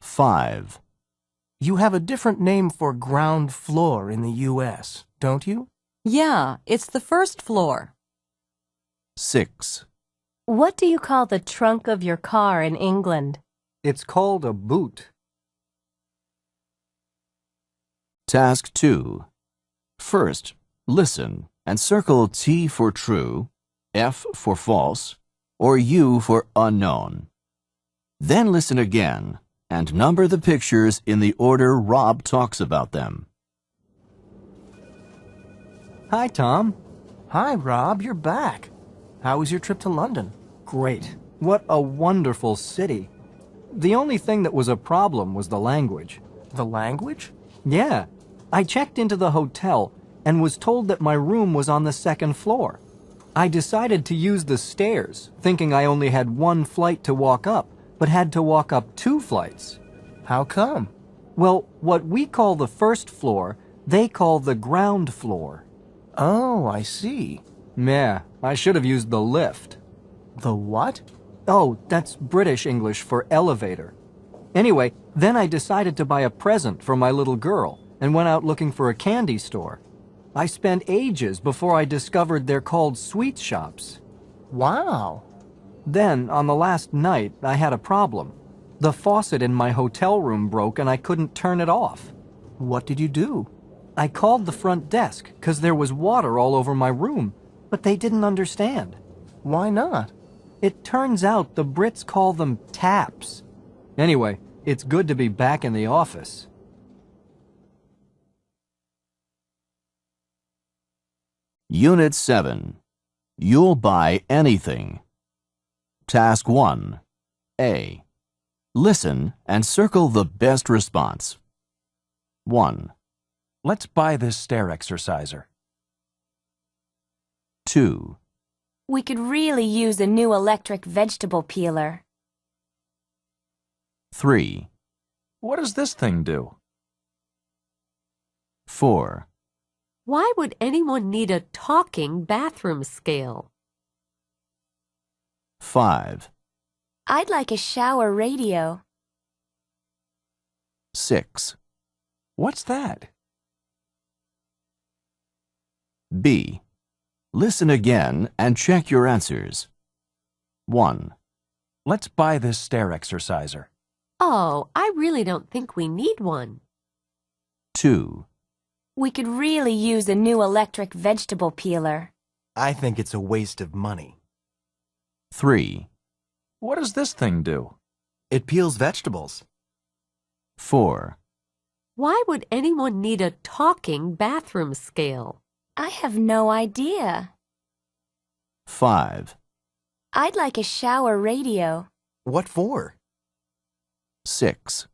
Speaker 17: 5.
Speaker 12: You have a different name for ground floor in the U.S., don't you?
Speaker 13: Yeah, it's the first floor.
Speaker 17: 6.
Speaker 9: What do you call the trunk of your car in England?
Speaker 15: It's called a boot.
Speaker 17: Task 2. First, listen and circle T for true, F for false, or U for unknown. Then listen again and number the pictures in the order Rob talks about them.
Speaker 15: Hi, Tom.
Speaker 12: Hi, Rob, you're back. How was your trip to London?
Speaker 15: Great. What a wonderful city. The only thing that was a problem was the language.
Speaker 12: The language?
Speaker 15: Yeah. I checked into the hotel and was told that my room was on the second floor. I decided to use the stairs, thinking I only had one flight to walk up, but had to walk up 2 flights.
Speaker 12: How come?
Speaker 15: Well, what we call the first floor, they call the ground floor.
Speaker 12: Oh, I see.
Speaker 15: Yeah, I should have used the lift.
Speaker 12: The what?
Speaker 15: Oh, that's British English for elevator. Anyway, then I decided to buy a present for my little girl and went out looking for a candy store. I spent ages before I discovered they're called sweet shops.
Speaker 12: Wow.
Speaker 15: Then, on the last night, I had a problem. The faucet in my hotel room broke and I couldn't turn it off.
Speaker 12: What did you do?
Speaker 15: I called the front desk because there was water all over my room, but they didn't understand.
Speaker 12: Why not?
Speaker 15: It turns out the Brits call them taps. Anyway, it's good to be back in the office.
Speaker 17: Unit 7. You'll buy anything. Task 1. A. Listen and circle the best response. 1.
Speaker 7: Let's buy this stair exerciser.
Speaker 17: 2,
Speaker 23: We could really use a new electric vegetable peeler.
Speaker 17: 3,
Speaker 7: What does this thing do?
Speaker 17: 4,
Speaker 9: Why would anyone need a talking bathroom scale?
Speaker 17: 5,
Speaker 23: I'd like a shower radio.
Speaker 17: 6.
Speaker 7: What's that?
Speaker 17: B. Listen again and check your answers. 1,
Speaker 7: Let's buy this stair exerciser.
Speaker 9: Oh, I really don't think we need one.
Speaker 17: 2,
Speaker 23: We could really use a new electric vegetable peeler.
Speaker 21: I think it's a waste of money.
Speaker 17: 3,
Speaker 7: What does this thing do?
Speaker 21: It peels vegetables.
Speaker 17: 4,
Speaker 9: Why would anyone need a talking bathroom scale?
Speaker 23: I have no idea.
Speaker 17: 5,
Speaker 23: I'd like a shower radio.
Speaker 21: What for?
Speaker 17: 6.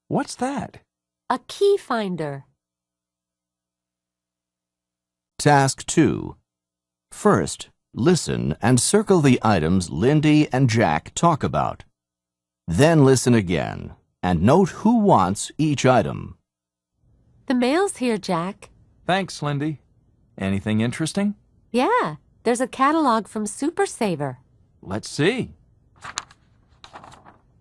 Speaker 7: What's that?
Speaker 9: A key finder.
Speaker 17: Task 2. First, listen and circle the items Lindy and Jack talk about. Then listen again and note who wants each item.
Speaker 9: The mail's here, Jack.
Speaker 7: Thanks, Lindy. Anything interesting?
Speaker 9: Yeah, there's a catalog from Super Saver.
Speaker 7: Let's see.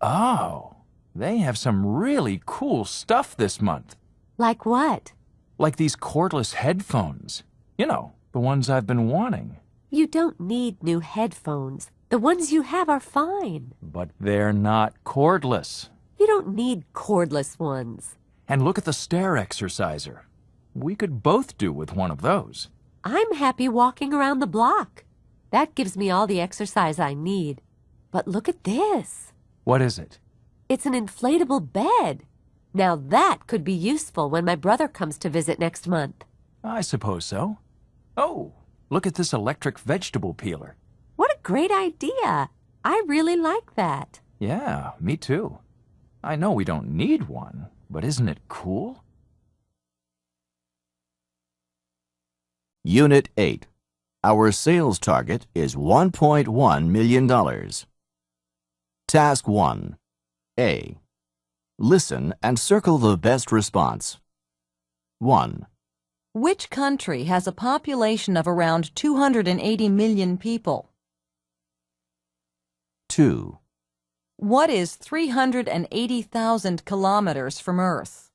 Speaker 7: Oh, they have some really cool stuff this month.
Speaker 9: Like what?
Speaker 7: Like these cordless headphones. You know, the ones I've been wanting.
Speaker 9: You don't need new headphones. The ones you have are fine.
Speaker 7: But they're not cordless.
Speaker 9: You don't need cordless ones.
Speaker 7: And look at the stair exerciser. We could both do with one of those.
Speaker 9: I'm happy walking around the block. That gives me all the exercise I need. But look at this.
Speaker 7: What is it?
Speaker 9: It's an inflatable bed. Now that could be useful when my brother comes to visit next month.
Speaker 7: I suppose so. Oh, look at this electric vegetable peeler.
Speaker 9: What a great idea. I really like that.
Speaker 7: Yeah, me too. I know we don't need one, but isn't it cool?
Speaker 17: Unit 8. Our sales target is $1.1 million. Task 1. A. Listen and circle the best response. 1,
Speaker 13: Which country has a population of around 280 million people?
Speaker 17: 2,
Speaker 13: What is 380,000 kilometers from Earth?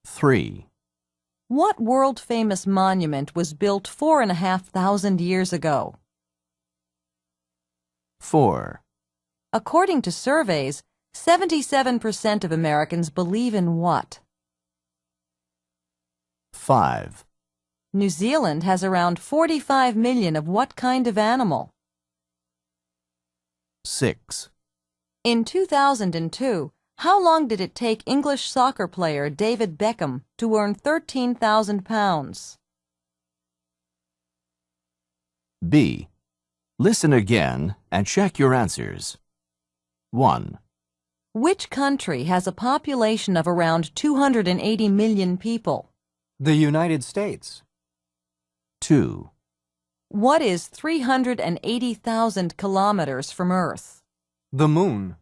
Speaker 17: 3,
Speaker 13: What world-famous monument was built 4,500 years ago?
Speaker 17: 4,
Speaker 13: According to surveys, 77% of Americans believe in what?
Speaker 17: 5,
Speaker 13: New Zealand has around 45 million of what kind of animal?
Speaker 17: 6,
Speaker 13: In 2002, how long did it take English soccer player David Beckham to earn £13,000?
Speaker 17: B. Listen again and check your answers. 1,
Speaker 13: Which country has a population of around 280 million people?
Speaker 12: The United States.
Speaker 17: 2,
Speaker 13: What is 380,000 kilometers from Earth?
Speaker 12: The moon.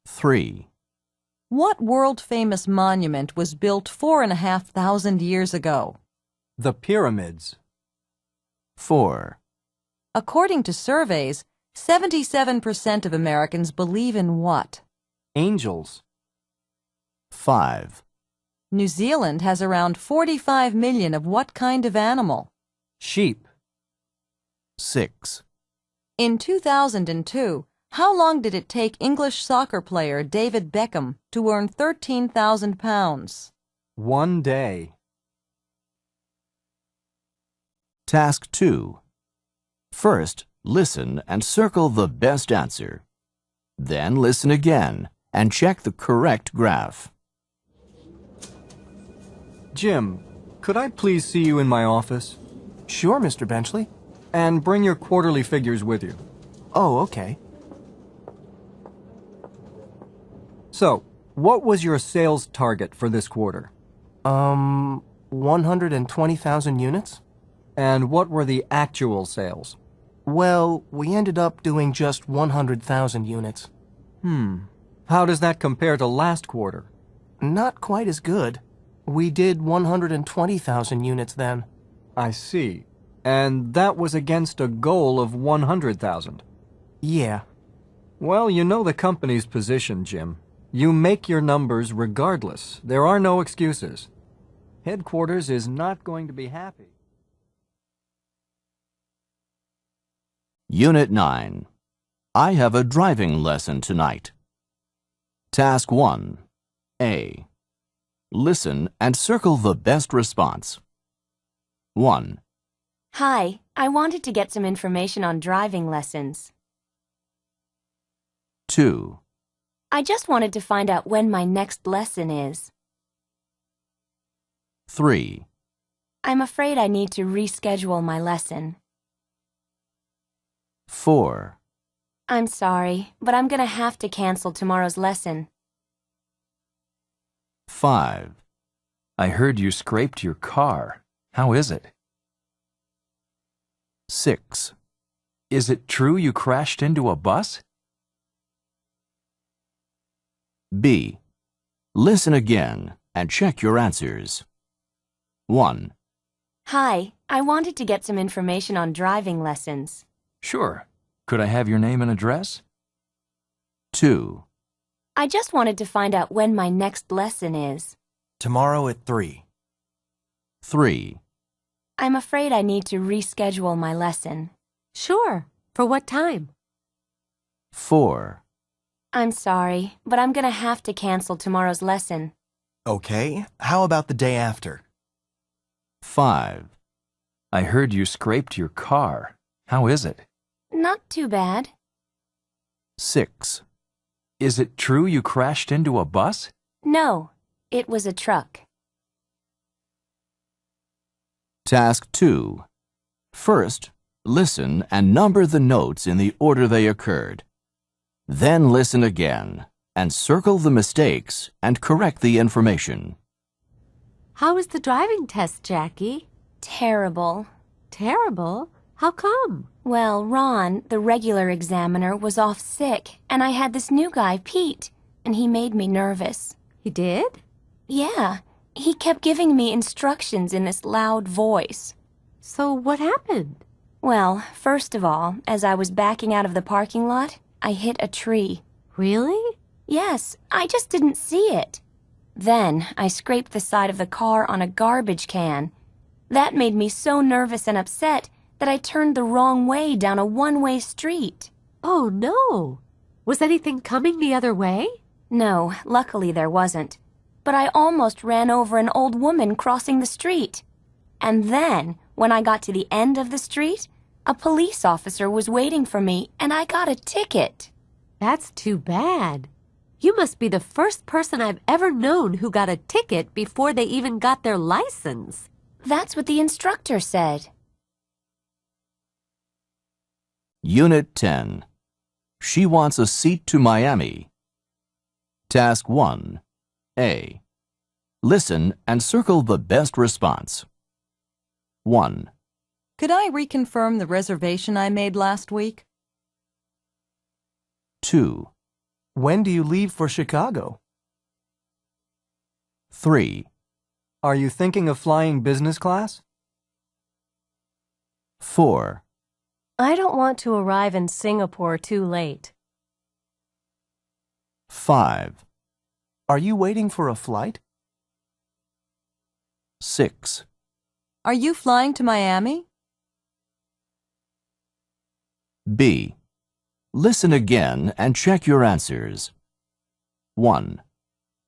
Speaker 17: 3,
Speaker 13: What world-famous monument was built 4,500 years ago?
Speaker 12: The pyramids.
Speaker 17: 4,
Speaker 13: According to surveys, 77% of Americans believe in what?
Speaker 12: Angels.
Speaker 17: 5,
Speaker 13: New Zealand has around 45 million of what kind of animal?
Speaker 12: Sheep.
Speaker 17: 6,
Speaker 13: In 2002, how long did it take English soccer player David Beckham to earn £13,000?
Speaker 12: 1 day.
Speaker 17: Task 2. First, listen and circle the best answer. Then listen again and check the correct graph.
Speaker 12: Jim, could I please see you in my office?
Speaker 21: Sure, Mr. Benchley.
Speaker 12: And bring your quarterly figures with you.
Speaker 21: Oh, okay.
Speaker 12: So,
Speaker 15: What was your sales target for this quarter?
Speaker 12: 120,000 units?
Speaker 15: And what were the actual sales?
Speaker 12: Well, we ended up doing just 100,000 units.
Speaker 15: How does that compare to last quarter?
Speaker 12: Not quite as good. We did 120,000 units then.
Speaker 15: I see. And that was against a goal of 100,000.
Speaker 12: Yeah.
Speaker 15: Well, you know the company's position, Jim. You make your numbers regardless. There are no excuses. Headquarters is not going to be happy.
Speaker 17: Unit 9. I have a driving lesson tonight. Task 1. A. Listen and circle the best response. 1.
Speaker 23: Hi, I wanted to get some information on driving lessons.
Speaker 17: 2.
Speaker 23: I just wanted to find out when my next lesson is.
Speaker 17: 3.
Speaker 23: I'm afraid I need to reschedule my lesson.
Speaker 17: 4.
Speaker 23: I'm sorry, but I'm gonna have to cancel tomorrow's lesson.
Speaker 17: 5.
Speaker 7: I heard you scraped your car. How is it?
Speaker 17: 6.
Speaker 7: Is it true you crashed into a bus?
Speaker 17: B. Listen again and check your answers. 1.
Speaker 23: Hi, I wanted to get some information on driving lessons.
Speaker 7: Sure. Could I have your name and address?
Speaker 17: 2.
Speaker 23: I just wanted to find out when my next lesson is.
Speaker 21: Tomorrow at 3.
Speaker 17: 3.
Speaker 23: I'm afraid I need to reschedule my lesson.
Speaker 9: Sure. For what time?
Speaker 17: 4.
Speaker 23: I'm sorry, but I'm gonna have to cancel tomorrow's lesson.
Speaker 21: Okay, how about the day after?
Speaker 17: 5.
Speaker 7: I heard you scraped your car. How is it?
Speaker 23: Not too bad.
Speaker 17: 6.
Speaker 7: Is it true you crashed into a bus?
Speaker 23: No, it was a truck.
Speaker 17: Task 2. First, listen and number the notes in the order they occurred. Then listen again and circle the mistakes and correct the information.
Speaker 9: How was the driving test, Jackie?
Speaker 23: Terrible.
Speaker 9: Terrible? How come?
Speaker 23: Well, Ron, the regular examiner, was off sick, and I had this new guy, Pete, and he made me nervous.
Speaker 9: He did?
Speaker 23: Yeah. He kept giving me instructions in this loud voice.
Speaker 9: So what happened?
Speaker 23: Well, first of all, as I was backing out of the parking lot, I hit a tree.
Speaker 9: Really?
Speaker 23: Yes, I just didn't see it. Then I scraped the side of the car on a garbage can. That made me so nervous and upset that I turned the wrong way down a one-way street.
Speaker 9: Oh, no. Was anything coming the other way?
Speaker 23: No, luckily there wasn't. But I almost ran over an old woman crossing the street. And then, when I got to the end of the street, a police officer was waiting for me, and I got a ticket.
Speaker 9: That's too bad. You must be the first person I've ever known who got a ticket before they even got their license.
Speaker 23: That's what the instructor said.
Speaker 17: Unit 10. She wants a seat to Miami. Task 1. A. Listen and circle the best response. 1.
Speaker 13: Could I reconfirm the reservation I made last week?
Speaker 17: 2.
Speaker 12: When do you leave for Chicago?
Speaker 17: 3.
Speaker 15: Are you thinking of flying business class?
Speaker 17: 4.
Speaker 11: I don't want to arrive in Singapore too late.
Speaker 17: 5.
Speaker 12: Are you waiting for a flight?
Speaker 17: 6.
Speaker 13: Are you flying to Miami?
Speaker 17: B. Listen again and check your answers. 1.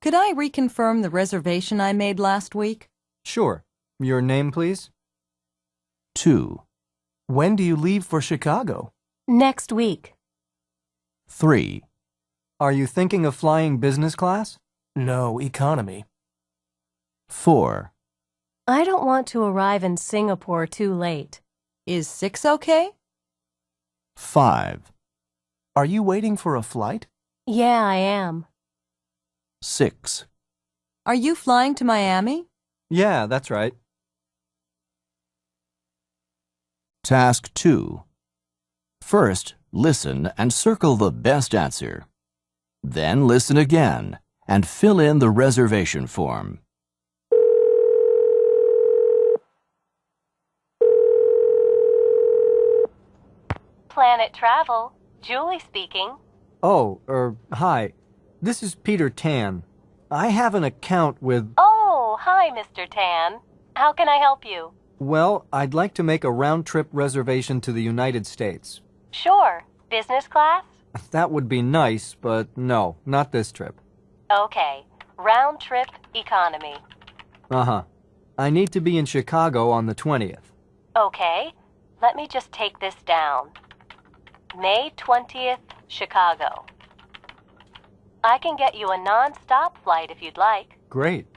Speaker 13: Could I reconfirm the reservation I made last week?
Speaker 15: Sure. Your name, please?
Speaker 17: 2.
Speaker 12: When do you leave for Chicago?
Speaker 11: Next week.
Speaker 17: 3.
Speaker 15: Are you thinking of flying business class?
Speaker 12: No, economy.
Speaker 17: 4.
Speaker 11: I don't want to arrive in Singapore too late.
Speaker 13: Is 6 okay?
Speaker 17: 5.
Speaker 12: Are you waiting for a flight?
Speaker 11: Yeah, I am.
Speaker 17: 6.
Speaker 13: Are you flying to Miami?
Speaker 15: Yeah, that's right.
Speaker 17: Task 2. First, listen and circle the best answer. Then listen again and fill in the reservation form.
Speaker 11: Planet Travel. Julie speaking.
Speaker 15: Oh, hi. This is Peter Tan. I have an account with...
Speaker 11: Oh, hi, Mr. Tan. How can I help you?
Speaker 15: Well, I'd like to make a round-trip reservation to the United States.
Speaker 11: Sure. Business class?
Speaker 15: That would be nice, but no, not this trip.
Speaker 11: Okay. Round trip economy.
Speaker 15: Uh-huh. I need to be in Chicago on the 20th.
Speaker 11: Okay. Let me just take this down. May 20th, Chicago. I can get you a non-stop flight if you'd like.
Speaker 15: Great.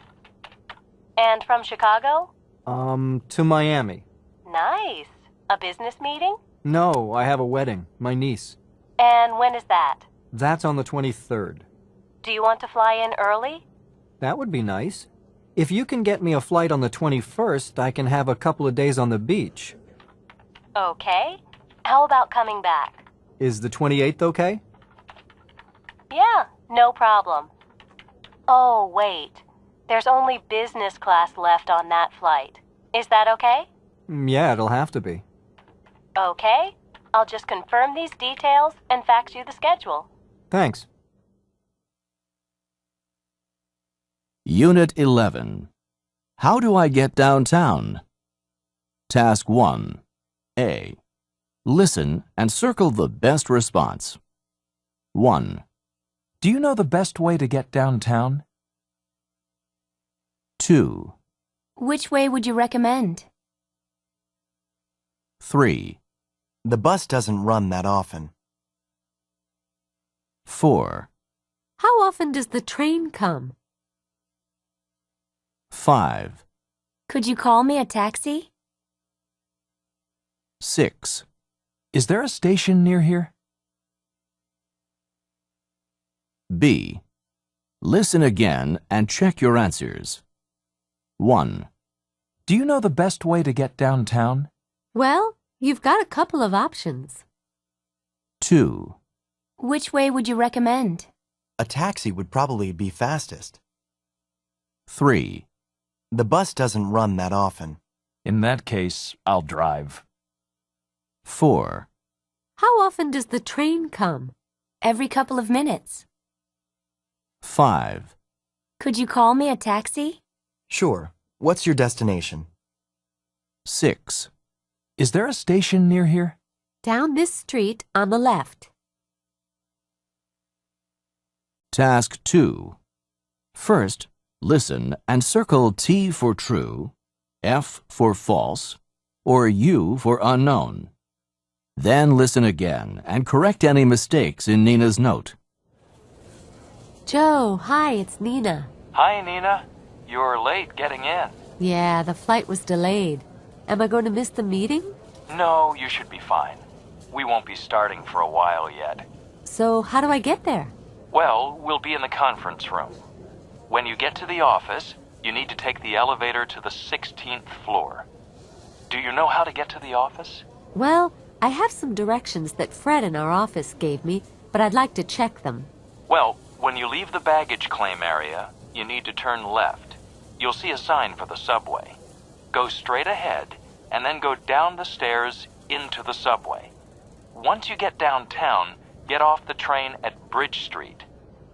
Speaker 11: And from Chicago?
Speaker 15: To Miami.
Speaker 11: Nice. A business meeting?
Speaker 15: No, I have a wedding. My niece.
Speaker 11: And when is that?
Speaker 15: That's on the 23rd.
Speaker 11: Do you want to fly in early?
Speaker 15: That would be nice. If you can get me a flight on the 21st, I can have a couple of days on the beach.
Speaker 11: Okay. How about coming back?
Speaker 15: Is the 28th okay?
Speaker 11: Yeah, no problem. Oh, wait. There's only business class left on that flight. Is that okay?
Speaker 15: Yeah, it'll have to be.
Speaker 11: Okay. I'll just confirm these details and fax you the schedule.
Speaker 15: Thanks.
Speaker 17: Unit 11. How do I get downtown? Task 1. A. Listen and circle the best response. 1.
Speaker 7: Do you know the best way to get downtown?
Speaker 17: 2.
Speaker 3: Which way would you recommend?
Speaker 17: 3.
Speaker 21: The bus doesn't run that often.
Speaker 17: 4.
Speaker 9: How often does the train come?
Speaker 17: 5.
Speaker 3: Could you call me a taxi?
Speaker 17: 6.
Speaker 7: Is there a station near here?
Speaker 17: B. Listen again and check your answers. 1.
Speaker 7: Do you know the best way to get downtown?
Speaker 9: Well, you've got a couple of options.
Speaker 17: 2.
Speaker 3: Which way would you recommend?
Speaker 21: A taxi would probably be fastest.
Speaker 17: 3.
Speaker 21: The bus doesn't run that often.
Speaker 7: In that case, I'll drive.
Speaker 17: 4.
Speaker 9: How often does the train come?
Speaker 3: Every couple of minutes.
Speaker 17: 5.
Speaker 3: Could you call me a taxi?
Speaker 21: Sure. What's your destination?
Speaker 17: 6.
Speaker 7: Is there a station near here?
Speaker 9: Down this street on the left.
Speaker 17: Task 2. First, listen and circle T for true, F for false, or U for unknown. Then listen again and correct any mistakes in Nina's note.
Speaker 9: Joe, hi, it's Nina.
Speaker 14: Hi, Nina. You were late getting in.
Speaker 9: Yeah, the flight was delayed. Am I going to miss the meeting?
Speaker 14: No, you should be fine. We won't be starting for a while yet.
Speaker 9: So how do I get there?
Speaker 14: Well, we'll be in the conference room. When you get to the office, you need to take the elevator to the 16th floor. Do you know how to get to the office?
Speaker 9: Well, I have some directions that Fred in our office gave me, but I'd like to check them.
Speaker 14: Well, when you leave the baggage claim area, you need to turn left. You'll see a sign for the subway. Go straight ahead, and then go down the stairs into the subway. Once you get downtown, get off the train at Bridge Street.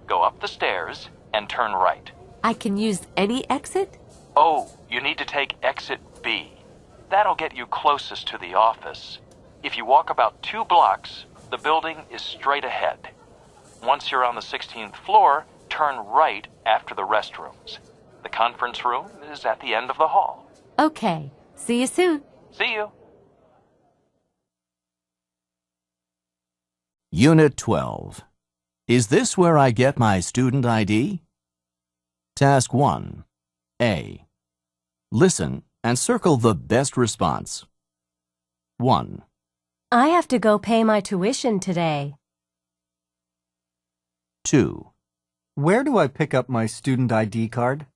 Speaker 14: Go up the stairs and turn right.
Speaker 9: I can use any exit?
Speaker 14: Oh, you need to take exit B. That'll get you closest to the office. If you walk about 2 blocks, the building is straight ahead. Once you're on the 16th floor, turn right after the restrooms. The conference room is at the end of the hall.
Speaker 9: Okay. See you soon.
Speaker 14: See you.
Speaker 17: Unit 12. Is this where I get my student ID? Task 1. A. Listen and circle the best response. 1.
Speaker 11: I have to go pay my tuition today.
Speaker 17: 2.
Speaker 15: Where do I pick up my student ID card?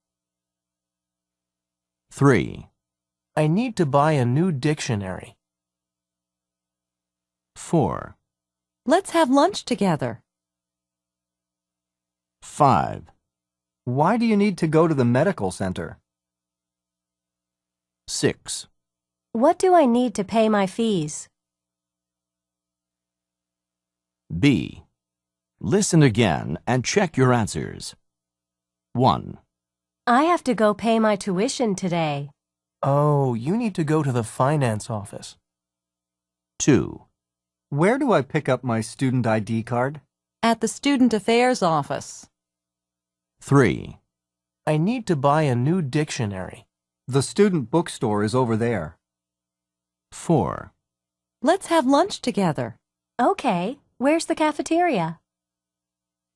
Speaker 17: 3,
Speaker 12: I need to buy a new dictionary.
Speaker 17: 4,
Speaker 13: Let's have lunch together.
Speaker 17: 5,
Speaker 15: Why do you need to go to the medical center?
Speaker 17: 6,
Speaker 11: What do I need to pay my fees?
Speaker 17: B. Listen again and check your answers. 1,
Speaker 11: I have to go pay my tuition today.
Speaker 12: Oh, you need to go to the finance office.
Speaker 17: 2,
Speaker 15: Where do I pick up my student ID card?
Speaker 13: At the Student Affairs office.
Speaker 17: 3,
Speaker 12: I need to buy a new dictionary.
Speaker 15: The student bookstore is over there.
Speaker 17: 4,
Speaker 13: Let's have lunch together.
Speaker 11: Okay, where's the cafeteria?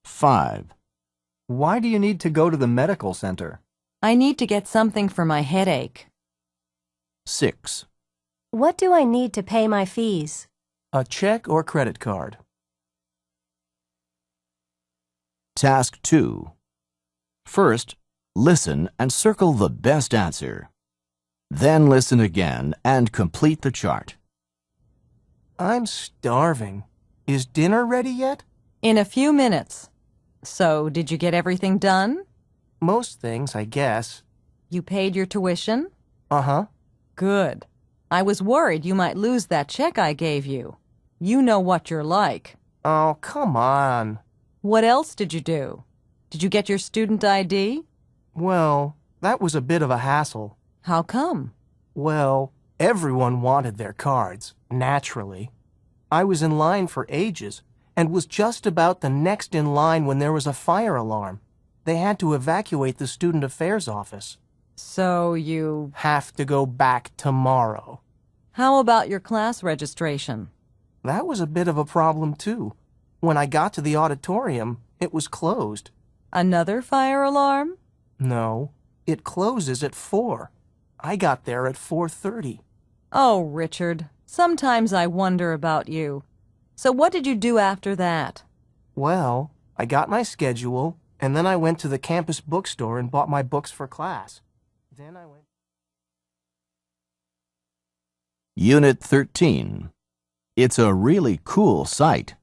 Speaker 17: 5,
Speaker 15: Why do you need to go to the medical center?
Speaker 13: I need to get something for my headache.
Speaker 17: 6,
Speaker 11: What do I need to pay my fees?
Speaker 12: A check or credit card.
Speaker 17: Task 2. First, listen and circle the best answer. Then listen again and complete the chart.
Speaker 12: I'm starving. Is dinner ready yet?
Speaker 13: In a few minutes. So, did you get everything done?
Speaker 12: Most things, I guess.
Speaker 13: You paid your tuition?
Speaker 12: Uh-huh.
Speaker 13: Good. I was worried you might lose that check I gave you. You know what you're like.
Speaker 12: Oh, come on.
Speaker 13: What else did you do? Did you get your student ID?
Speaker 12: Well, that was a bit of a hassle.
Speaker 13: How come?
Speaker 12: Well, everyone wanted their cards, naturally. I was in line for ages and was just about the next in line when there was a fire alarm. They had to evacuate the Student Affairs office.
Speaker 13: So you
Speaker 12: have to go back tomorrow.
Speaker 13: How about your class registration?
Speaker 12: That was a bit of a problem, too. When I got to the auditorium, it was closed.
Speaker 13: Another fire alarm?
Speaker 12: No, it closes at 4. I got there at 4:30.
Speaker 13: Oh, Richard, sometimes I wonder about you. So what did you do after that?
Speaker 12: Well, I got my schedule, and then I went to the campus bookstore and bought my books for class. Then I went...
Speaker 17: Unit 13. It's a really cool site.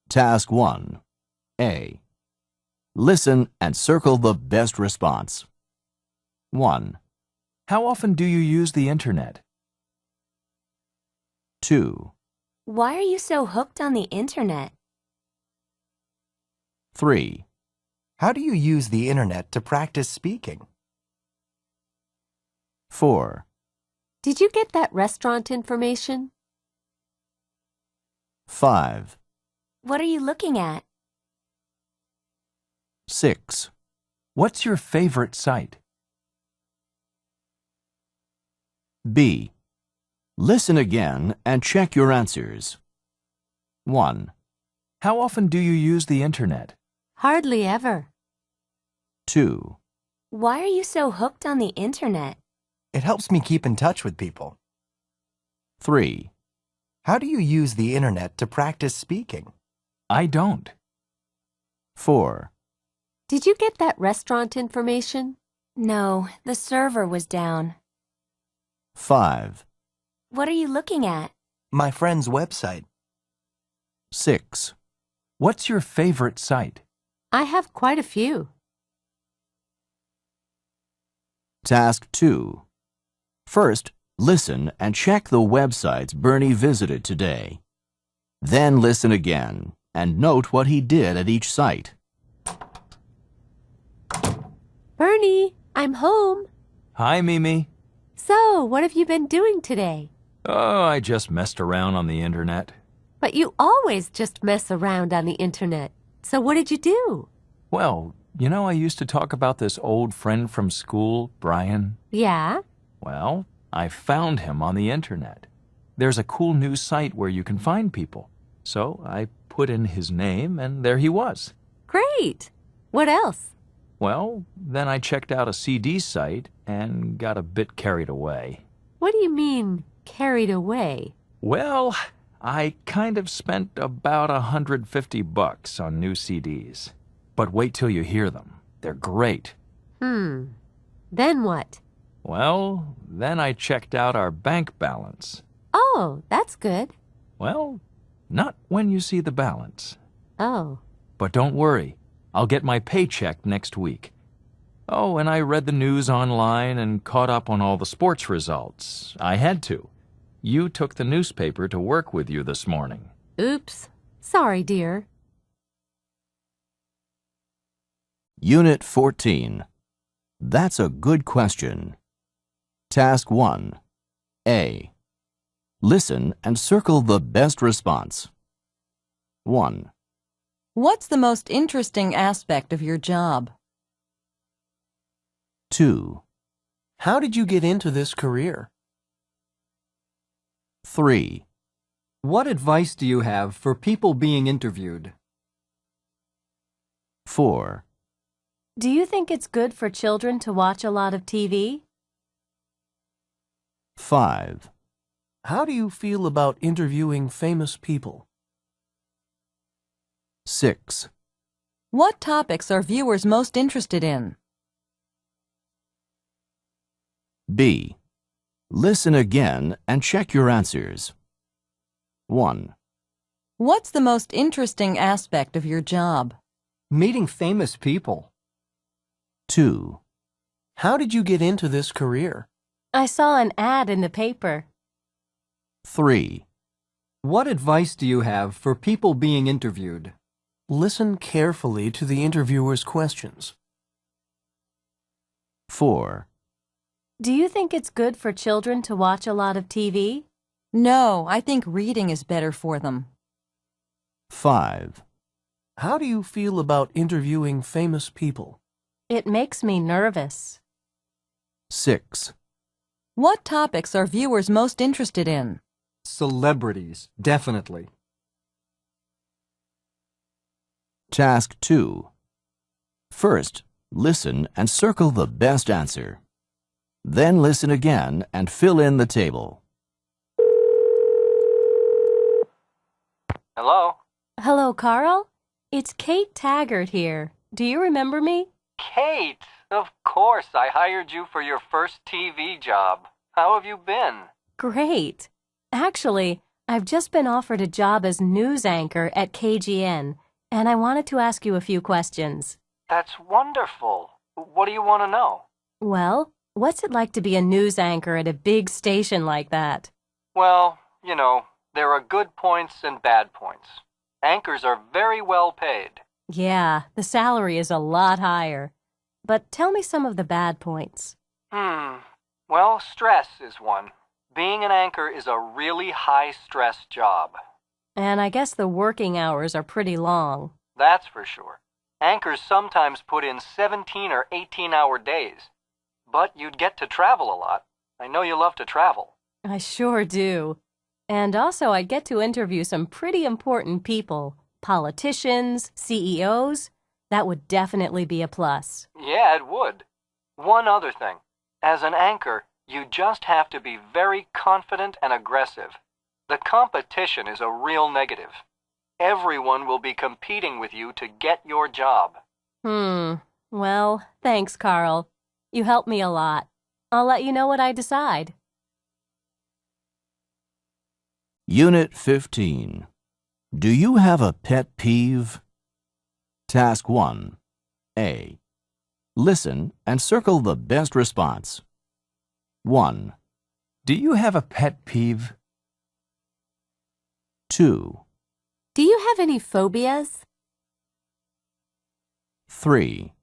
Speaker 17: Task 1. A. Listen and circle the best response. 1,
Speaker 7: How often do you use the internet?
Speaker 17: 2,
Speaker 11: Why are you so hooked on the internet?
Speaker 17: 3,
Speaker 21: How do you use the internet to practice speaking?
Speaker 17: 4,
Speaker 9: Did you get that restaurant information?
Speaker 17: 5,
Speaker 11: What are you looking at?
Speaker 17: 6,
Speaker 7: What's your favorite site?
Speaker 17: B. Listen again and check your answers. 1,
Speaker 7: How often do you use the internet?
Speaker 9: Hardly ever.
Speaker 17: 2,
Speaker 11: Why are you so hooked on the internet?
Speaker 21: It helps me keep in touch with people.
Speaker 17: 3,
Speaker 21: How do you use the internet to practice speaking?
Speaker 7: I don't.
Speaker 17: 4,
Speaker 9: Did you get that restaurant information?
Speaker 11: No, the server was down.
Speaker 17: 5,
Speaker 11: What are you looking at?
Speaker 21: My friend's website.
Speaker 17: 6,
Speaker 7: What's your favorite site?
Speaker 9: I have quite a few.
Speaker 17: Task 2. First, listen and check the websites Bernie visited today. Then listen again and note what he did at each site.
Speaker 9: Bernie, I'm home.
Speaker 7: Hi, Mimi.
Speaker 9: So, what have you been doing today?
Speaker 7: Oh, I just messed around on the internet.
Speaker 9: But you always just mess around on the internet. So what did you do?
Speaker 7: Well, I used to talk about this old friend from school, Brian.
Speaker 9: Yeah?
Speaker 7: Well, I found him on the internet. There's a cool new site where you can find people. So I put in his name, and there he was.
Speaker 9: Great. What else?
Speaker 7: Well, then I checked out a CD site and got a bit carried away.
Speaker 9: What do you mean, carried away?
Speaker 7: Well, I kind of spent about $150 on new CDs. but wait till you hear them. They're great.
Speaker 9: Then what?
Speaker 7: Well, then I checked out our bank balance.
Speaker 9: Oh, that's good.
Speaker 7: Well, not when you see the balance.
Speaker 9: Oh.
Speaker 7: But don't worry, I'll get my paycheck next week. Oh, and I read the news online and caught up on all the sports results. I had to. You took the newspaper to work with you this morning.
Speaker 9: Oops. Sorry, dear.
Speaker 17: Unit 14. That's a good question. Task 1. A. Listen and circle the best response. 1.
Speaker 13: What's the most interesting aspect of your job?
Speaker 17: 2.
Speaker 12: How did you get into this career?
Speaker 17: 3.
Speaker 15: What advice do you have for people being interviewed?
Speaker 17: 4.
Speaker 11: Do you think it's good for children to watch a lot of TV?
Speaker 17: 5.
Speaker 12: How do you feel about interviewing famous people?
Speaker 17: 6.
Speaker 13: What topics are viewers most interested in?
Speaker 17: B. Listen again and check your answers. 1.
Speaker 13: What's the most interesting aspect of your job?
Speaker 15: Meeting famous people.
Speaker 17: 2.
Speaker 12: How did you get into this career?
Speaker 11: I saw an ad in the paper.
Speaker 17: 3.
Speaker 15: What advice do you have for people being interviewed?
Speaker 12: Listen carefully to the interviewer's questions.
Speaker 17: 4.
Speaker 11: Do you think it's good for children to watch a lot of TV?
Speaker 13: No, I think reading is better for them.
Speaker 17: 5.
Speaker 12: How do you feel about interviewing famous people?
Speaker 11: It makes me nervous.
Speaker 17: 6.
Speaker 13: What topics are viewers most interested in?
Speaker 15: Celebrities, definitely.
Speaker 17: Task 2. First, listen and circle the best answer. Then listen again and fill in the table.
Speaker 14: Hello?
Speaker 11: Hello, Carl. It's Kate Taggart here. Do you remember me?
Speaker 14: Kate! Of course, I hired you for your first TV job. How have you been?
Speaker 11: Great. Actually, I've just been offered a job as news anchor at KGN, and I wanted to ask you a few questions.
Speaker 14: That's wonderful. What do you want to know?
Speaker 11: Well, what's it like to be a news anchor at a big station like that?
Speaker 14: Well, you know, there are good points and bad points. Anchors are very well paid.
Speaker 11: Yeah, the salary is a lot higher. But tell me some of the bad points.
Speaker 14: Well, stress is one. Being an anchor is a really high-stress job.
Speaker 11: And I guess the working hours are pretty long.
Speaker 14: That's for sure. Anchors sometimes put in 17 or 18-hour days. But you'd get to travel a lot. I know you love to travel.
Speaker 11: I sure do. And also I'd get to interview some pretty important people. Politicians, CEOs. That would definitely be a plus.
Speaker 14: Yeah, it would. One other thing. As an anchor, you just have to be very confident and aggressive. The competition is a real negative. Everyone will be competing with you to get your job.
Speaker 11: Well, thanks, Carl. You helped me a lot. I'll let you know what I decide.
Speaker 17: Unit 15. Do you have a pet peeve? Task 1. A. Listen and circle the best response. 1.
Speaker 7: Do you have a pet peeve?
Speaker 17: 2.
Speaker 9: Do you have any phobias?
Speaker 17: 3.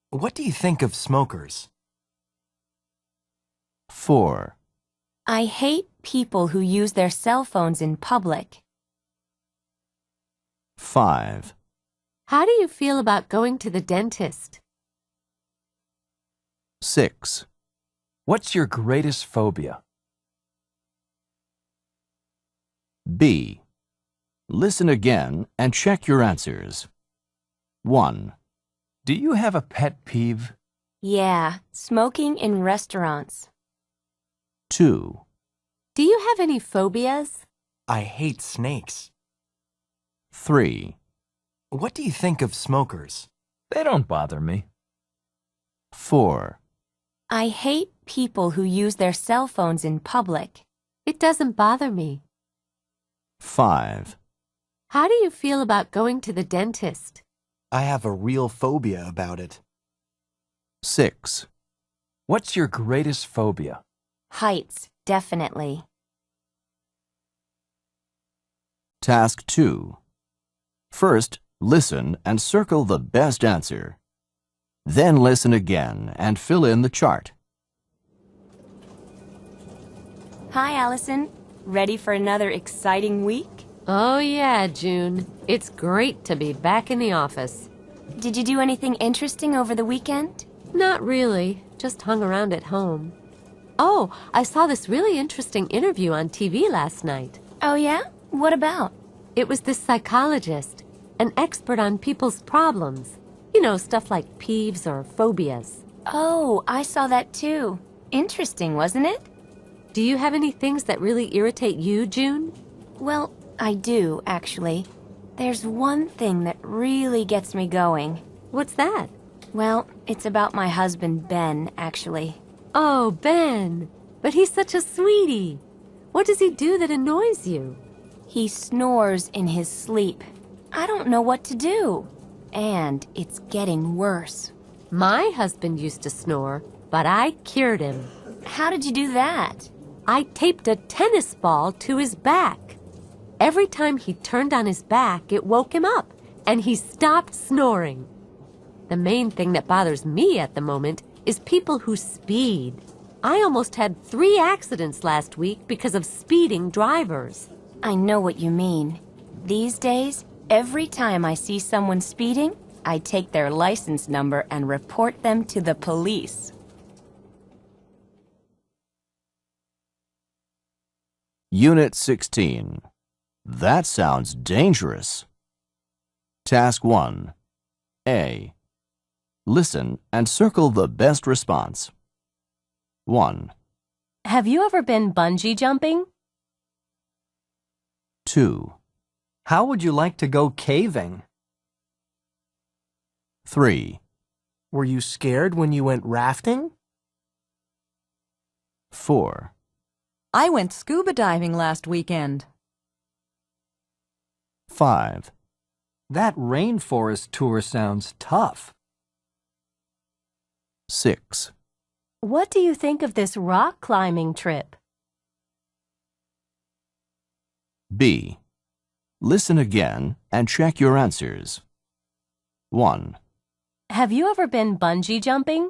Speaker 21: What do you think of smokers?
Speaker 17: 4.
Speaker 23: I hate people who use their cell phones in public.
Speaker 17: 5.
Speaker 9: How do you feel about going to the dentist?
Speaker 17: 6.
Speaker 7: What's your greatest phobia?
Speaker 17: B. Listen again and check your answers. 1.
Speaker 7: Do you have a pet peeve?
Speaker 23: Yeah, smoking in restaurants.
Speaker 17: 2.
Speaker 9: Do you have any phobias?
Speaker 21: I hate snakes.
Speaker 17: 3.
Speaker 21: What do you think of smokers?
Speaker 7: They don't bother me.
Speaker 17: 4,
Speaker 23: I hate people who use their cell phones in public.
Speaker 9: It doesn't bother me.
Speaker 17: 5,
Speaker 9: How do you feel about going to the dentist?
Speaker 21: I have a real phobia about it.
Speaker 17: 6,
Speaker 8: What's your greatest phobia?
Speaker 23: Heights, definitely.
Speaker 17: Task 2. First, listen and circle the best answer. Then listen again and fill in the chart.
Speaker 23: Hi, Allison. Ready for another exciting week?
Speaker 9: Oh, yeah, June. It's great to be back in the office.
Speaker 23: Did you do anything interesting over the weekend?
Speaker 9: Not really. Just hung around at home. Oh, I saw this really interesting interview on TV last night.
Speaker 23: Oh, yeah? What about?
Speaker 9: It was this psychologist, an expert on people's problems. You know, stuff like peeves or phobias.
Speaker 23: Oh, I saw that too. Interesting, wasn't it?
Speaker 9: Do you have any things that really irritate you, June?
Speaker 23: Well, I do, actually. There's one thing that really gets me going.
Speaker 9: What's that?
Speaker 23: Well, it's about my husband, Ben, actually.
Speaker 9: Oh, Ben. But he's such a sweetie. What does he do that annoys you?
Speaker 23: He snores in his sleep. I don't know what to do. And it's getting worse.
Speaker 9: My husband used to snore, but I cured him.
Speaker 23: How did you do that?
Speaker 9: I taped a tennis ball to his back. Every time he turned on his back, it woke him up, and he stopped snoring. The main thing that bothers me at the moment is people who speed. I almost had 3 accidents last week because of speeding drivers.
Speaker 23: I know what you mean. These days, every time I see someone speeding, I take their license number and report them to the police.
Speaker 17: Unit 16. That sounds dangerous. Task 1. A. Listen and circle the best response. 1,
Speaker 11: Have you ever been bungee jumping?
Speaker 17: 2,
Speaker 12: How would you like to go caving?
Speaker 17: 3,
Speaker 12: Were you scared when you went rafting?
Speaker 17: 4,
Speaker 13: I went scuba diving last weekend.
Speaker 17: 5,
Speaker 12: That rainforest tour sounds tough.
Speaker 17: 6,
Speaker 11: What do you think of this rock climbing trip?
Speaker 17: B. Listen again and check your answers. 1,
Speaker 11: Have you ever been bungee jumping?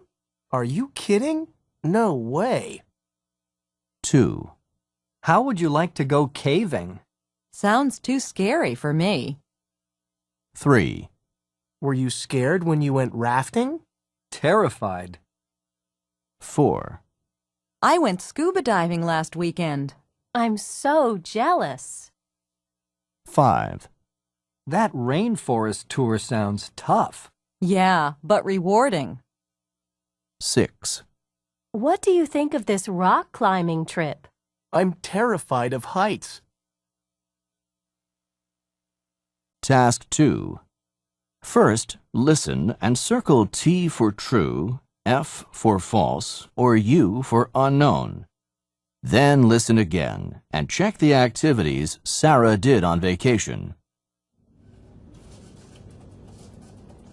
Speaker 12: Are you kidding? No way.
Speaker 17: 2,
Speaker 12: How would you like to go caving?
Speaker 13: Sounds too scary for me.
Speaker 17: 3,
Speaker 12: Were you scared when you went rafting? Terrified.
Speaker 17: 4,
Speaker 13: I went scuba diving last weekend.
Speaker 11: I'm so jealous.
Speaker 17: 5,
Speaker 12: That rainforest tour sounds tough.
Speaker 13: Yeah, but rewarding.
Speaker 17: 6,
Speaker 11: What do you think of this rock climbing trip?
Speaker 12: I'm terrified of heights.
Speaker 17: Task 2. First, listen and circle T for true, F for false, or U for unknown. Then listen again and check the activities Sarah did on vacation.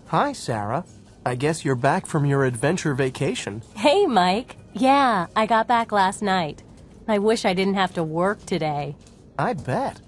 Speaker 12: Hi, Sarah. I guess you're back from your adventure vacation.
Speaker 11: Hey, Mike. Yeah, I got back last night. I wish I didn't have to work today.
Speaker 12: I bet.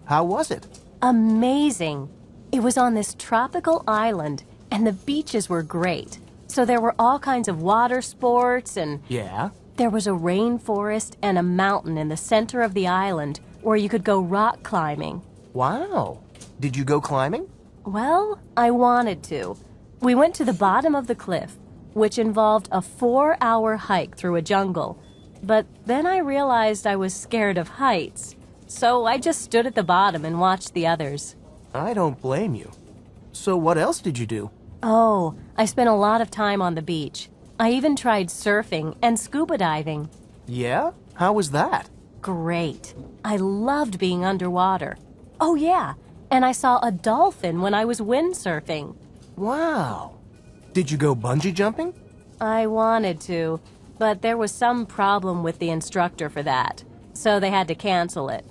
Speaker 12: How was it?
Speaker 11: Amazing. It was on this tropical island, and the beaches were great. So there were all kinds of water sports, and
Speaker 12: Yeah?
Speaker 11: there was a rainforest and a mountain in the center of the island where you could go rock climbing.
Speaker 12: Wow. Did you go climbing?
Speaker 11: Well, I wanted to. We went to the bottom of the cliff, which involved a 4-hour hike through a jungle. But then I realized I was scared of heights, so I just stood at the bottom and watched the others.
Speaker 12: I don't blame you. So what else did you do?
Speaker 11: Oh, I spent a lot of time on the beach. I even tried surfing and scuba diving.
Speaker 12: Yeah? How was that?
Speaker 11: Great. I loved being underwater. Oh, yeah, and I saw a dolphin when I was windsurfing.
Speaker 12: Wow. Did you go bungee jumping?
Speaker 11: I wanted to, but there was some problem with the instructor for that, so they had to cancel it.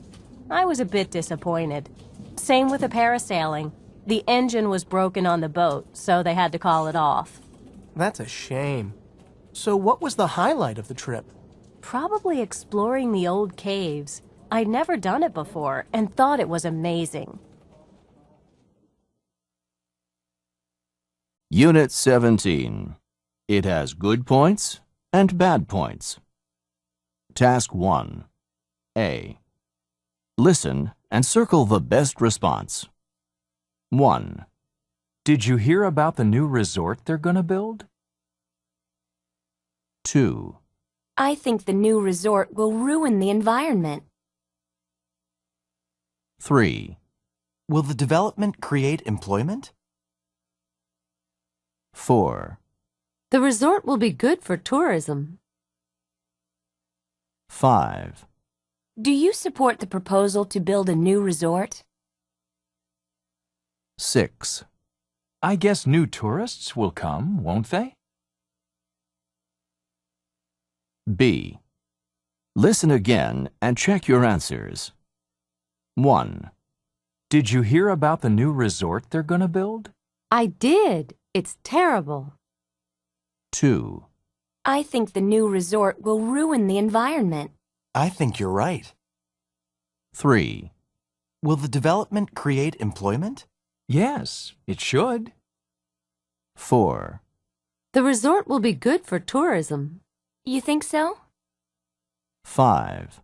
Speaker 11: I was a bit disappointed. Same with the parasailing. The engine was broken on the boat, so they had to call it off.
Speaker 12: That's a shame. So what was the highlight of the trip?
Speaker 11: Probably exploring the old caves. I'd never done it before and thought it was amazing.
Speaker 17: Unit 17. It has good points and bad points. Task 1. A. Listen and circle the best response. 1.
Speaker 7: Did you hear about the new resort they're going to build?
Speaker 17: 2.
Speaker 23: I think the new resort will ruin the environment.
Speaker 17: 3.
Speaker 21: Will the development create employment?
Speaker 17: 4.
Speaker 9: The resort will be good for tourism.
Speaker 17: 5.
Speaker 23: Do you support the proposal to build a new resort?
Speaker 17: 6.
Speaker 7: I guess new tourists will come, won't they?
Speaker 17: B. Listen again and check your answers. 1.
Speaker 7: Did you hear about the new resort they're going to build?
Speaker 9: I did. It's terrible.
Speaker 17: 2.
Speaker 23: I think the new resort will ruin the environment.
Speaker 21: I think you're right.
Speaker 17: 3.
Speaker 21: Will the development create employment?
Speaker 7: Yes, it should.
Speaker 17: 4.
Speaker 9: The resort will be good for tourism.
Speaker 23: You think so?
Speaker 17: 5.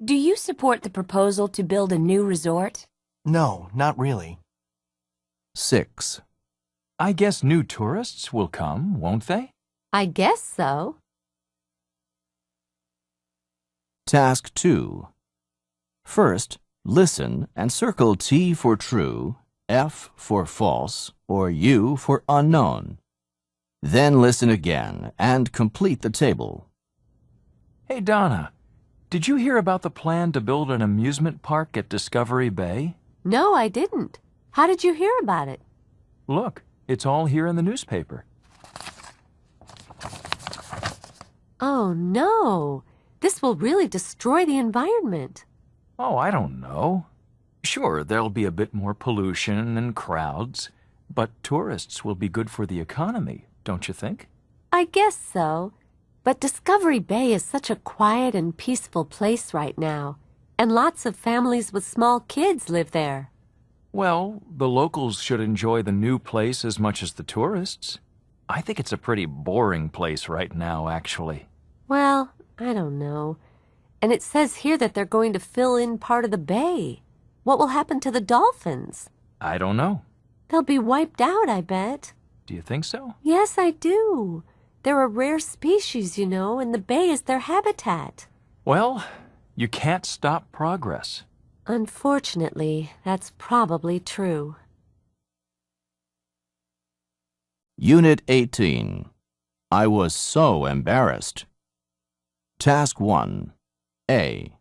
Speaker 23: Do you support the proposal to build a new resort?
Speaker 21: No, not really.
Speaker 17: 6.
Speaker 7: I guess new tourists will come, won't they?
Speaker 9: I guess so.
Speaker 17: Task 2. First, listen and circle T for true, F for false, or U for unknown. Then listen again and complete the table.
Speaker 7: Hey, Donna, did you hear about the plan to build an amusement park at Discovery Bay?
Speaker 9: No, I didn't. How did you hear about it?
Speaker 7: Look, it's all here in the newspaper.
Speaker 9: Oh, no. This will really destroy the environment.
Speaker 7: Oh, I don't know. Sure, there'll be a bit more pollution and crowds, but tourists will be good for the economy, don't you think?
Speaker 9: I guess so. But Discovery Bay is such a quiet and peaceful place right now, and lots of families with small kids live there.
Speaker 7: Well, the locals should enjoy the new place as much as the tourists. I think it's a pretty boring place right now, actually.
Speaker 9: Well, I don't know. And it says here that they're going to fill in part of the bay. What will happen to the dolphins?
Speaker 7: I don't know.
Speaker 9: They'll be wiped out, I bet.
Speaker 7: Do you think so?
Speaker 9: Yes, I do. They're a rare species, you know, and the bay is their habitat.
Speaker 7: Well, you can't stop progress.
Speaker 9: Unfortunately, that's probably true.
Speaker 17: Unit 18. I was so embarrassed. Task 1. A.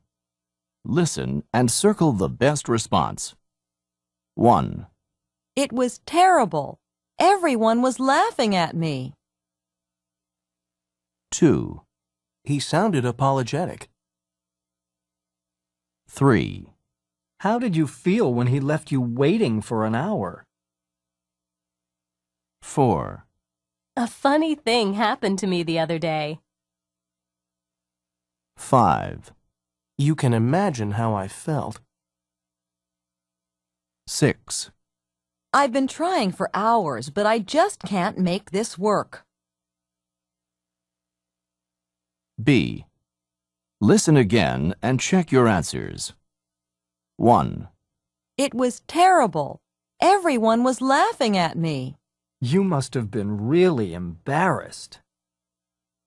Speaker 17: Listen and circle the best response. 1.
Speaker 13: It was terrible. Everyone was laughing at me.
Speaker 17: 2.
Speaker 12: He sounded apologetic.
Speaker 17: 3.
Speaker 4: How did you feel when he left you waiting for an hour?
Speaker 17: 4.
Speaker 11: A funny thing happened to me the other day.
Speaker 17: 5.
Speaker 12: You can imagine how I felt.
Speaker 17: 6.
Speaker 13: I've been trying for hours, but I just can't make this work.
Speaker 17: B. Listen again and check your answers. 1.
Speaker 13: It was terrible. Everyone was laughing at me.
Speaker 4: You must have been really embarrassed.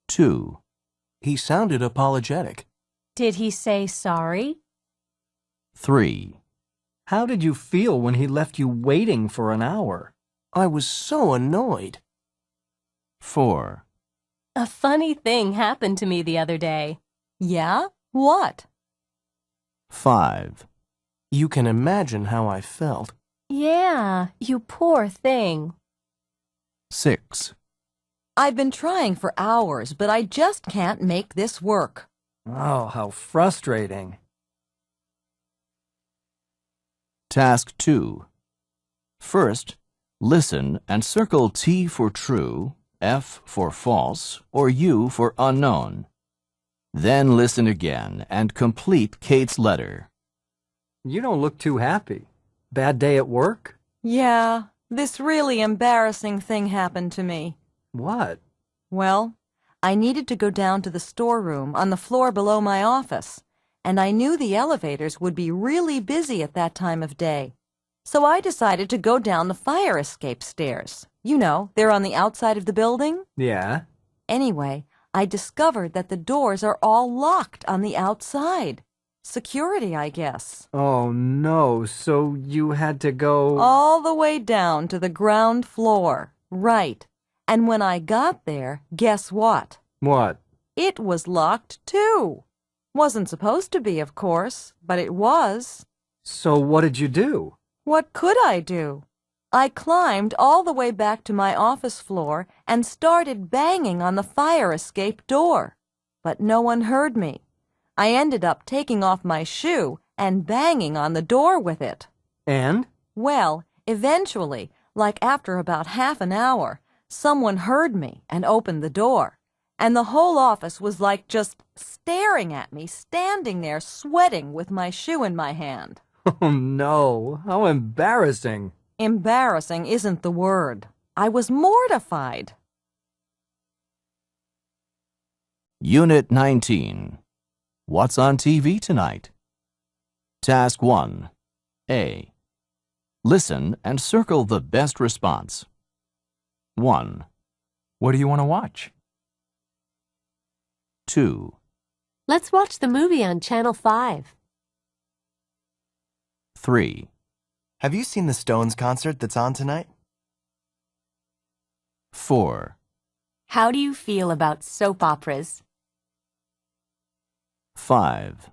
Speaker 17: 2.
Speaker 12: He sounded apologetic.
Speaker 11: Did he say sorry?
Speaker 17: 3.
Speaker 4: How did you feel when he left you waiting for an hour?
Speaker 12: I was so annoyed.
Speaker 17: 4.
Speaker 11: A funny thing happened to me the other day.
Speaker 13: Yeah? What?
Speaker 17: 5.
Speaker 12: You can imagine how I felt.
Speaker 11: Yeah, you poor thing.
Speaker 17: 6.
Speaker 13: I've been trying for hours, but I just can't make this work.
Speaker 15: Oh, how frustrating.
Speaker 17: Task 2. First, listen and circle T for true, F for false, or U for unknown. Then listen again and complete Kate's letter.
Speaker 15: You don't look too happy. Bad day at work?
Speaker 13: Yeah, this really embarrassing thing happened to me.
Speaker 15: What?
Speaker 13: Well, I needed to go down to the storeroom on the floor below my office, and I knew the elevators would be really busy at that time of day. So I decided to go down the fire escape stairs. You know, they're on the outside of the building.
Speaker 15: Yeah.
Speaker 13: Anyway, I discovered that the doors are all locked on the outside. Security, I guess.
Speaker 15: Oh no, so you had to go...
Speaker 13: All the way down to the ground floor. Right. And when I got there, guess what?
Speaker 15: What?
Speaker 13: It was locked too. Wasn't supposed to be, of course, but it was.
Speaker 15: So what did you do?
Speaker 13: What could I do? I climbed all the way back to my office floor and started banging on the fire escape door. But no one heard me. I ended up taking off my shoe and banging on the door with it.
Speaker 15: And?
Speaker 13: Well, eventually, like after about half an hour, someone heard me and opened the door. And the whole office was like just staring at me, standing there sweating with my shoe in my hand.
Speaker 15: Oh no, how embarrassing.
Speaker 13: Embarrassing isn't the word. I was mortified.
Speaker 17: Unit 19. What's on TV tonight? Task 1. A. Listen and circle the best response. 1.
Speaker 7: What do you want to watch?
Speaker 17: 2.
Speaker 9: Let's watch the movie on Channel 5.
Speaker 17: 3.
Speaker 21: Have you seen the Stones concert that's on tonight?
Speaker 17: 4.
Speaker 23: How do you feel about soap operas?
Speaker 17: 5.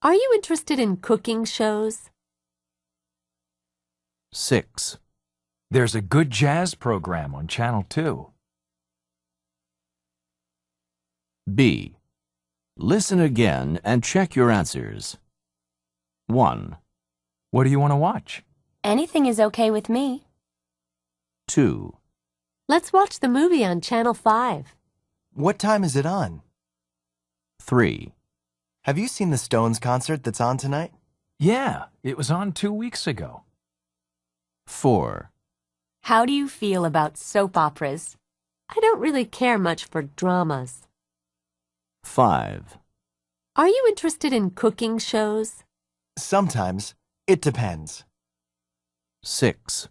Speaker 9: Are you interested in cooking shows?
Speaker 17: 6.
Speaker 7: There's a good jazz program on Channel 2.
Speaker 17: B. Listen again and check your answers. 1.
Speaker 7: What do you want to watch?
Speaker 23: Anything is okay with me.
Speaker 17: 2.
Speaker 9: Let's watch the movie on Channel 5.
Speaker 21: What time is it on?
Speaker 17: 3.
Speaker 21: Have you seen the Stones concert that's on tonight?
Speaker 7: Yeah, it was on 2 weeks ago.
Speaker 17: 4.
Speaker 23: How do you feel about soap operas?
Speaker 9: I don't really care much for dramas.
Speaker 17: 5.
Speaker 9: Are you interested in cooking shows?
Speaker 21: Sometimes. It depends.
Speaker 17: 6.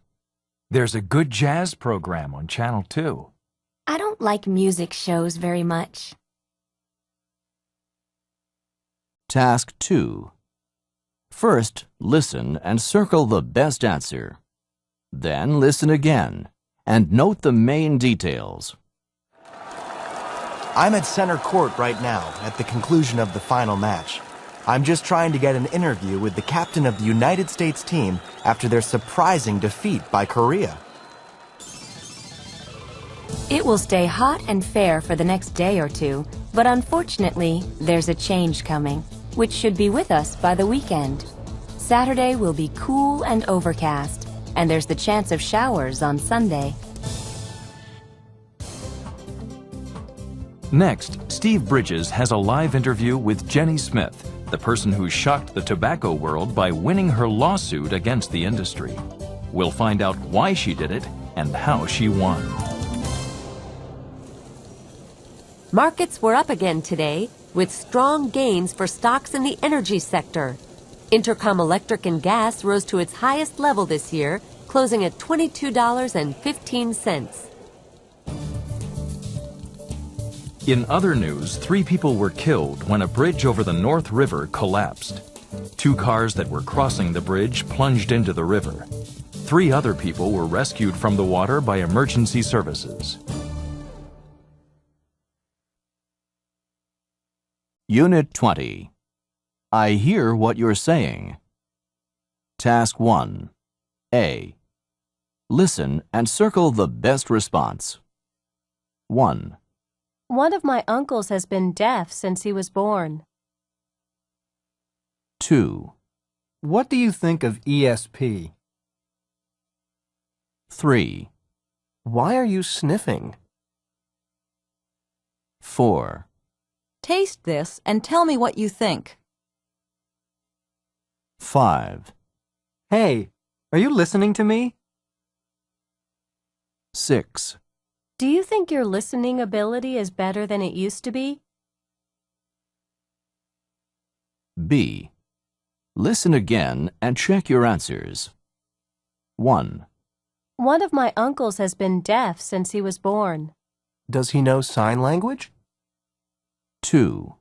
Speaker 7: There's a good jazz program on Channel 2.
Speaker 23: I don't like music shows very much.
Speaker 17: Task 2. First, listen and circle the best answer. Then listen again and note the main details.
Speaker 21: I'm at center court right now at the conclusion of the final match. I'm just trying to get an interview with the captain of the United States team after their surprising defeat by Korea.
Speaker 23: It will stay hot and fair for the next day or two, but unfortunately, there's a change coming, which should be with us by the weekend. Saturday will be cool and overcast, and there's the chance of showers on Sunday.
Speaker 7: Next, Steve Bridges has a live interview with Jenny Smith, the person who shocked the tobacco world by winning her lawsuit against the industry. We'll find out why she did it and how she won.
Speaker 9: Markets were up again today, with strong gains for stocks in the energy sector. Intercom Electric and Gas rose to its highest level this year, closing at $22.15.
Speaker 7: In other news, 3 people were killed when a bridge over the North River collapsed. 2 cars that were crossing the bridge plunged into the river. 3 other people were rescued from the water by emergency services.
Speaker 17: Unit 20. I hear what you're saying. Task 1. A. Listen and circle the best response. 1,
Speaker 11: One of my uncles has been deaf since he was born.
Speaker 17: 2,
Speaker 12: What do you think of ESP?
Speaker 17: 3,
Speaker 12: Why are you sniffing?
Speaker 17: 4,
Speaker 13: Taste this and tell me what you think.
Speaker 17: 5,
Speaker 12: Hey, are you listening to me?
Speaker 17: 6,
Speaker 11: Do you think your listening ability is better than it used to be?
Speaker 17: B. Listen again and check your answers. 1,
Speaker 11: One of my uncles has been deaf since he was born.
Speaker 12: Does he know sign language?
Speaker 17: 2,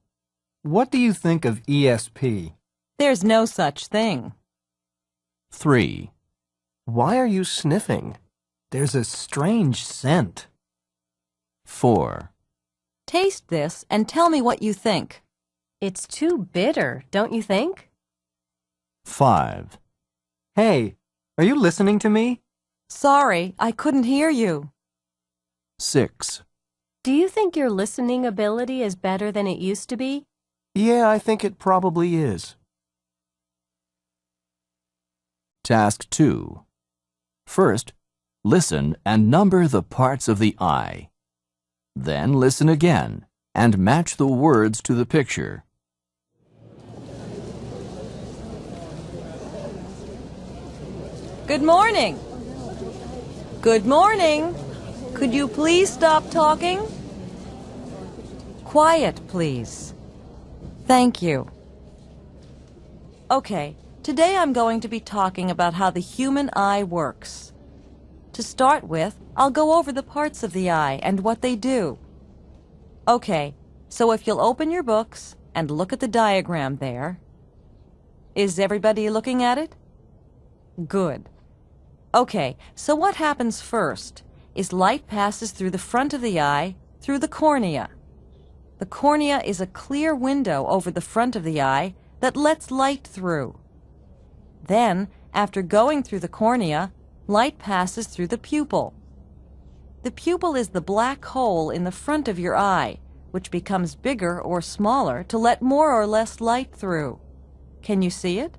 Speaker 12: What do you think of ESP?
Speaker 13: There's no such thing.
Speaker 17: 3,
Speaker 12: Why are you sniffing? There's a strange scent.
Speaker 17: 4,
Speaker 13: Taste this and tell me what you think.
Speaker 11: It's too bitter, don't you think?
Speaker 17: 5,
Speaker 12: Hey, are you listening to me?
Speaker 13: Sorry, I couldn't hear you.
Speaker 17: 6,
Speaker 11: Do you think your listening ability is better than it used to be?
Speaker 12: Yeah, I think it probably is.
Speaker 17: Task 2. First, listen and number the parts of the eye. Then listen again and match the words to the picture.
Speaker 13: Good morning. Good morning. Could you please stop talking? Quiet, please. Thank you. Okay, today I'm going to be talking about how the human eye works. To start with, I'll go over the parts of the eye and what they do. Okay, so if you'll open your books and look at the diagram there. Is everybody looking at it? Good. Okay, so what happens first is light passes through the front of the eye, through the cornea. The cornea is a clear window over the front of the eye that lets light through. Then, after going through the cornea, light passes through the pupil. The pupil is the black hole in the front of your eye, which becomes bigger or smaller to let more or less light through. Can you see it?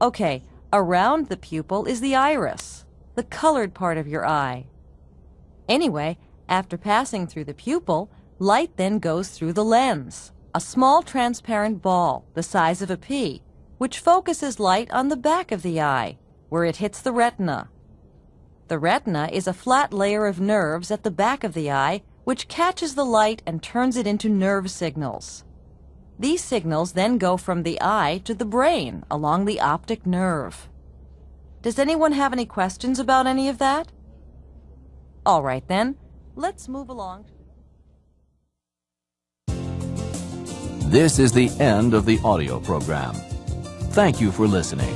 Speaker 13: Okay, around the pupil is the iris, the colored part of your eye. Anyway, after passing through the pupil, light then goes through the lens, a small transparent ball the size of a pea, which focuses light on the back of the eye, where it hits the retina. The retina is a flat layer of nerves at the back of the eye, which catches the light and turns it into nerve signals. These signals then go from the eye to the brain along the optic nerve. Does anyone have any questions about any of that? All right then, let's move along.
Speaker 17: This is the end of the audio program. Thank you for listening.